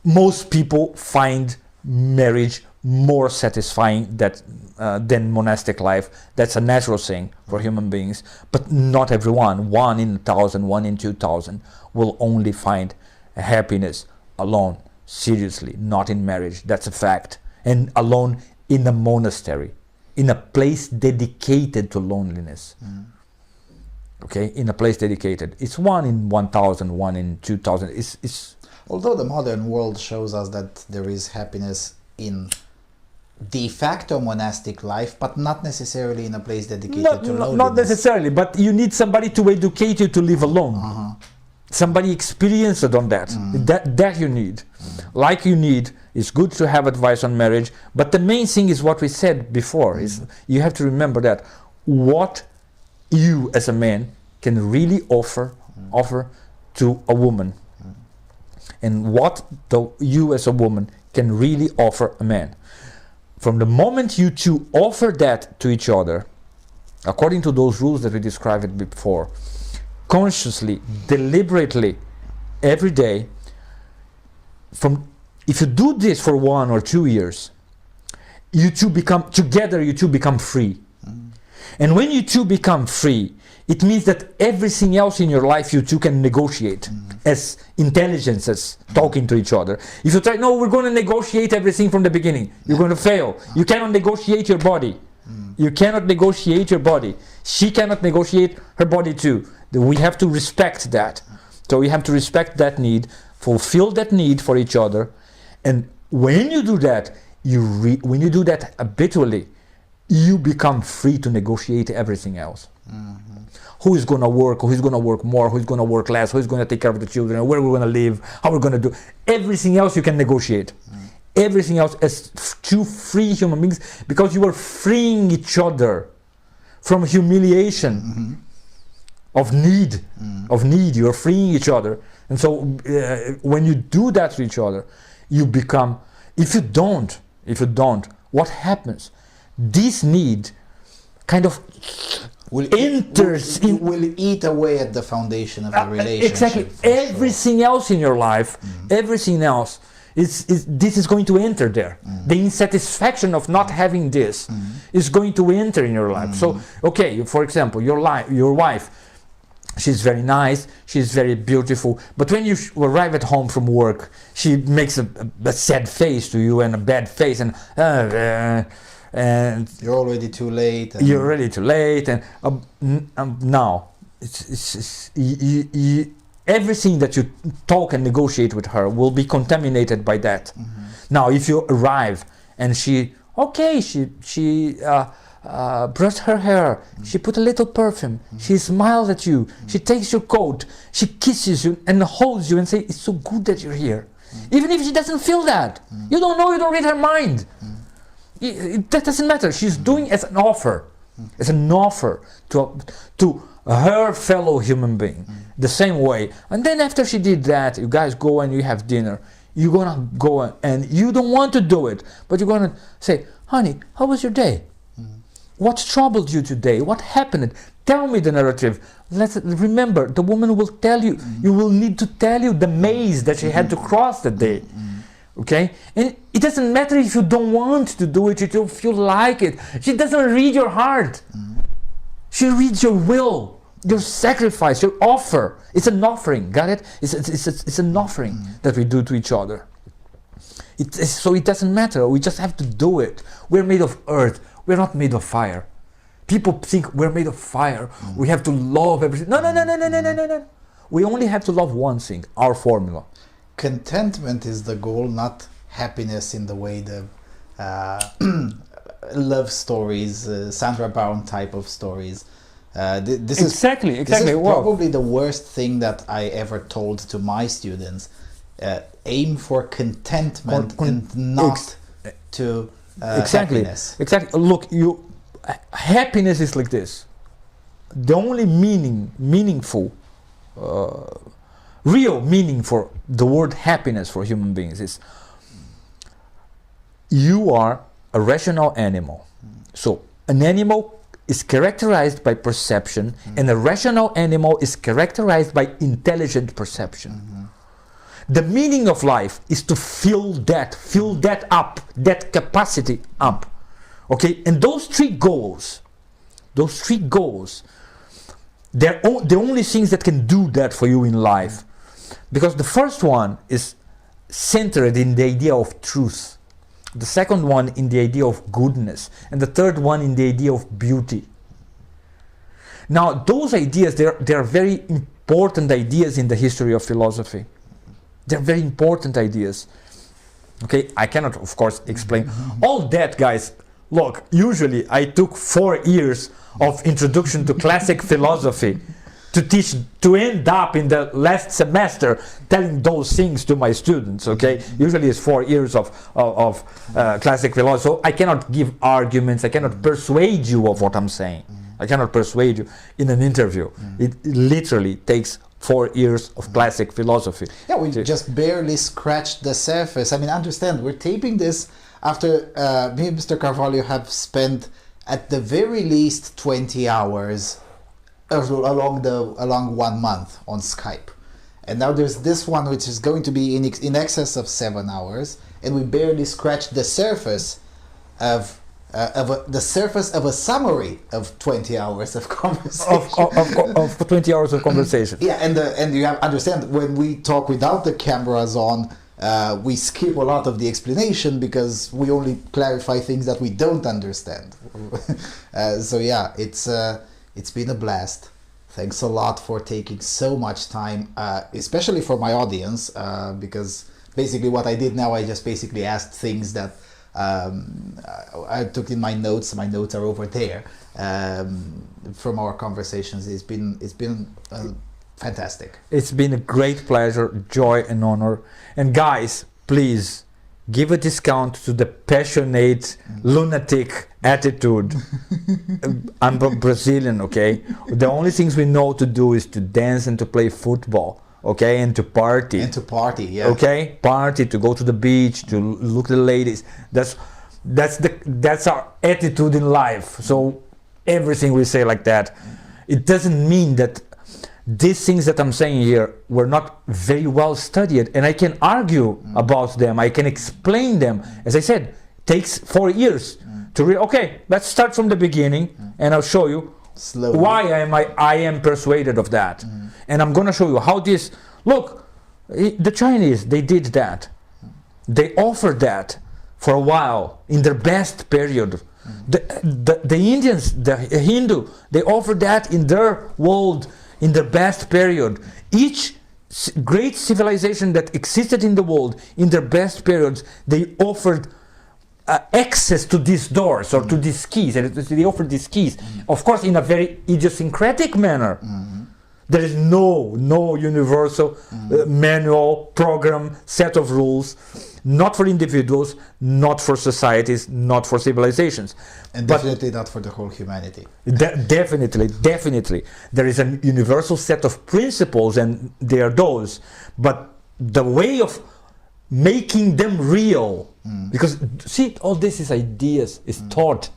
Most people find marriage more satisfying than monastic life. That's a natural thing for human beings, but not everyone. 1 in 1,000, 1 in 2,000 will only find happiness alone, seriously, not in marriage. That's a fact. And alone in a monastery, in a place dedicated to loneliness. Okay, in a place dedicated. It's 1 in 1,000, 1 in 2,000. It's Although the modern world shows us that there is happiness in de facto monastic life, but not necessarily in a place dedicated to loneliness. Not necessarily, but you need somebody to educate you to live alone. Somebody experienced on that. That you need. Like you need, it's good to have advice on marriage, but the main thing is what we said before, is you have to remember that what you as a man can really offer to a woman, and what you as a woman can really offer a man. From the moment you two offer that to each other, according to those rules that we described before, consciously, deliberately, every day, if you do this for 1 or 2 years, you two become free. And when you two become free, it means that everything else in your life you two can negotiate as intelligences talking to each other. If you try, no, we're going to negotiate everything from the beginning, you're going to fail. You cannot negotiate your body. You cannot negotiate your body. She cannot negotiate her body too. We have to respect that. So we have to respect that need, fulfill that need for each other. And when you do that, when you do that habitually, you become free to negotiate everything else. Who is going to work, who is going to work more, who is going to work less, who is going to take care of the children, where we're going to live, how we're going to do. Everything else you can negotiate. Everything else as two free human beings, because you are freeing each other from humiliation, of need. You are freeing each other. And so when you do that to each other, you become, if you don't, if you don't, what happens? This need kind of enters in. Will eat away at the foundation of the relationship. Exactly. Everything else in your life, everything else, this is going to enter there. The insatisfaction of not having this is going to enter in your life. So, okay, for example, your wife, she's very nice, she's very beautiful, but when you arrive at home from work, she makes a sad face to you and a bad face, and you're already too late. You're already too late, and now everything that you talk and negotiate with her will be contaminated by that. Now, if you arrive and she brushed her hair, she put a little perfume, she smiles at you, she takes your coat, she kisses you and holds you and says, it's so good that you're here. Even if she doesn't feel that, you don't know, you don't read her mind. That doesn't matter. She's doing as an offer, to her fellow human being, the same way. And then after she did that, you guys go and you have dinner. You're gonna go and you don't want to do it, but you're gonna say, honey, how was your day? What troubled you today? What happened? Tell me the narrative. Remember, the woman will tell you. You will need to tell you the maze that she had to cross that day. Okay? And it doesn't matter if you don't want to do it, you don't feel like it. She doesn't read your heart. She reads your will, your sacrifice, your offer. It's an offering, got it? It's an offering that we do to each other. So it doesn't matter, we just have to do it. We're made of earth, we're not made of fire. People think we're made of fire, we have to love everything. No. We only have to love one thing, our formula. Contentment is the goal, not happiness in the way the love stories, Sandra Brown type of stories. This is probably the worst thing that I ever told to my students. Aim for contentment and not to happiness. Exactly. Look, happiness is like this. The only meaningful, real meaning for the word happiness for human beings is you are a rational animal. So an animal is characterized by perception, and a rational animal is characterized by intelligent perception. The meaning of life is to fill that up, that capacity up. Okay, and those three goals, they're the only things that can do that for you in life. Because the first one is centered in the idea of truth. The second one in the idea of goodness. And the third one in the idea of beauty. Now, those ideas, they're very important ideas in the history of philosophy. They're very important ideas. Okay, I cannot, of course, explain all that, guys. Look, usually I took 4 years of introduction to classic philosophy to end up in the last semester telling those things to my students. Okay, usually it's 4 years of classic philosophy. So I cannot give arguments. I cannot persuade you of what I'm saying. I cannot persuade you in an interview. It literally takes 4 years of classic philosophy. Yeah, we just barely scratched the surface. I mean, understand, we're taping this after me and Mr. Carvalho have spent at the very least 20 hours along 1 month on Skype. And now there's this one which is going to be in excess of 7 hours, and we barely scratched the surface of a summary of 20 hours of conversation. Of 20 hours of conversation. Yeah, and you have understand, when we talk without the cameras on, we skip a lot of the explanation because we only clarify things that we don't understand. So yeah, it's been a blast. Thanks a lot for taking so much time, especially for my audience, because basically what I did now, I just basically asked things that I took in my notes. My notes are over there from our conversations. It's been fantastic. It's been a great pleasure, joy, and honor. And guys, please give a discount to the passionate, lunatic attitude. I'm Brazilian, okay? The only things we know to do is to dance and to play football. Okay, and to party. And to party, yeah. Okay, party, to go to the beach, to look at the ladies. That's That's our attitude in life. So everything we say like that. It doesn't mean that these things that I'm saying here were not very well studied, and I can argue about them. I can explain them. As I said, takes 4 years to okay, let's start from the beginning, and I'll show you slowly why I am persuaded of that. And I'm going to show you how this, look, the Chinese, they did that. They offered that for a while in their best period. The Indians, the Hindu, they offered that in their world in their best period. Each great civilization that existed in the world in their best periods, they offered access to these doors or to these keys. They offered these keys, of course, in a very idiosyncratic manner. There is no universal manual, program, set of rules, not for individuals, not for societies, not for civilizations. And definitely not for the whole humanity. Definitely. There is a universal set of principles, and they are those. But the way of making them real, because see, all this is ideas, is thought.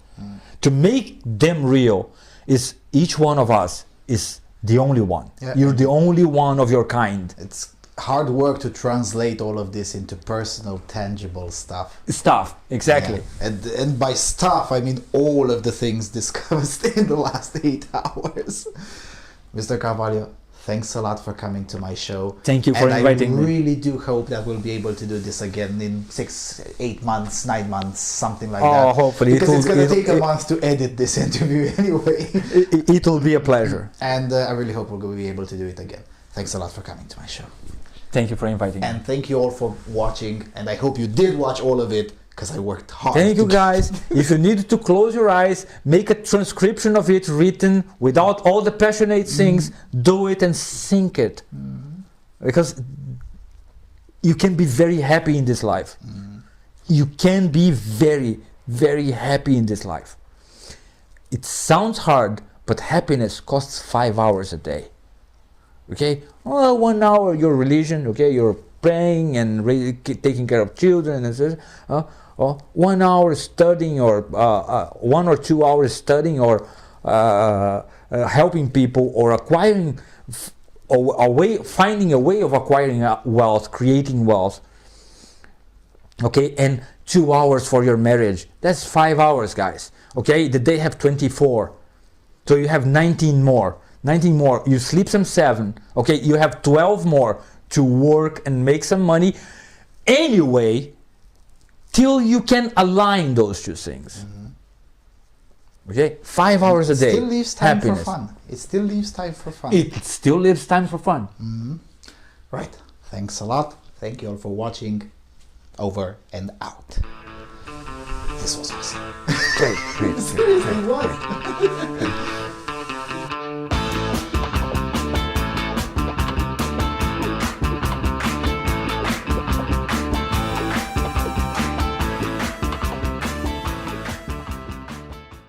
To make them real is each one of us is the only one. Yeah. You're the only one of your kind. It's hard work to translate all of this into personal, tangible stuff. Exactly. Yeah. And by stuff, I mean all of the things discussed in the last 8 hours. Mr. Carvalho, thanks a lot for coming to my show. Thank you for inviting me. I really do hope that we'll be able to do this again in 6, 8 months, 9 months, something like that. Oh, hopefully. Because it's going to take a month to edit this interview anyway. It will be a pleasure. And I really hope we'll be able to do it again. Thanks a lot for coming to my show. Thank you for inviting me. And thank you all for watching. And I hope you did watch all of it, because I worked hard. Thank you, guys. If you need to close your eyes, make a transcription of it written without all the passionate things, do it and think it. Because you can be very happy in this life. You can be very, very happy in this life. It sounds hard, but happiness costs 5 hours a day. Okay? Oh, 1 hour your religion, okay, you're praying and taking care of children and so, or 1 hour studying, or 1 or 2 hours studying, or helping people, or acquiring finding a way of acquiring wealth, creating wealth. Okay, and 2 hours for your marriage. That's 5 hours, guys. Okay, the day have 24, so you have 19 more. 19 more. You sleep some 7. Okay, you have 12 more to work and make some money. Anyway, till you can align those two things. Okay, 5 hours a day. It still leaves time happiness. for fun. It still leaves time for fun. It still leaves time for fun. Right. Thanks a lot. Thank you all for watching. Over and out. This was awesome. Great. Seriously, what?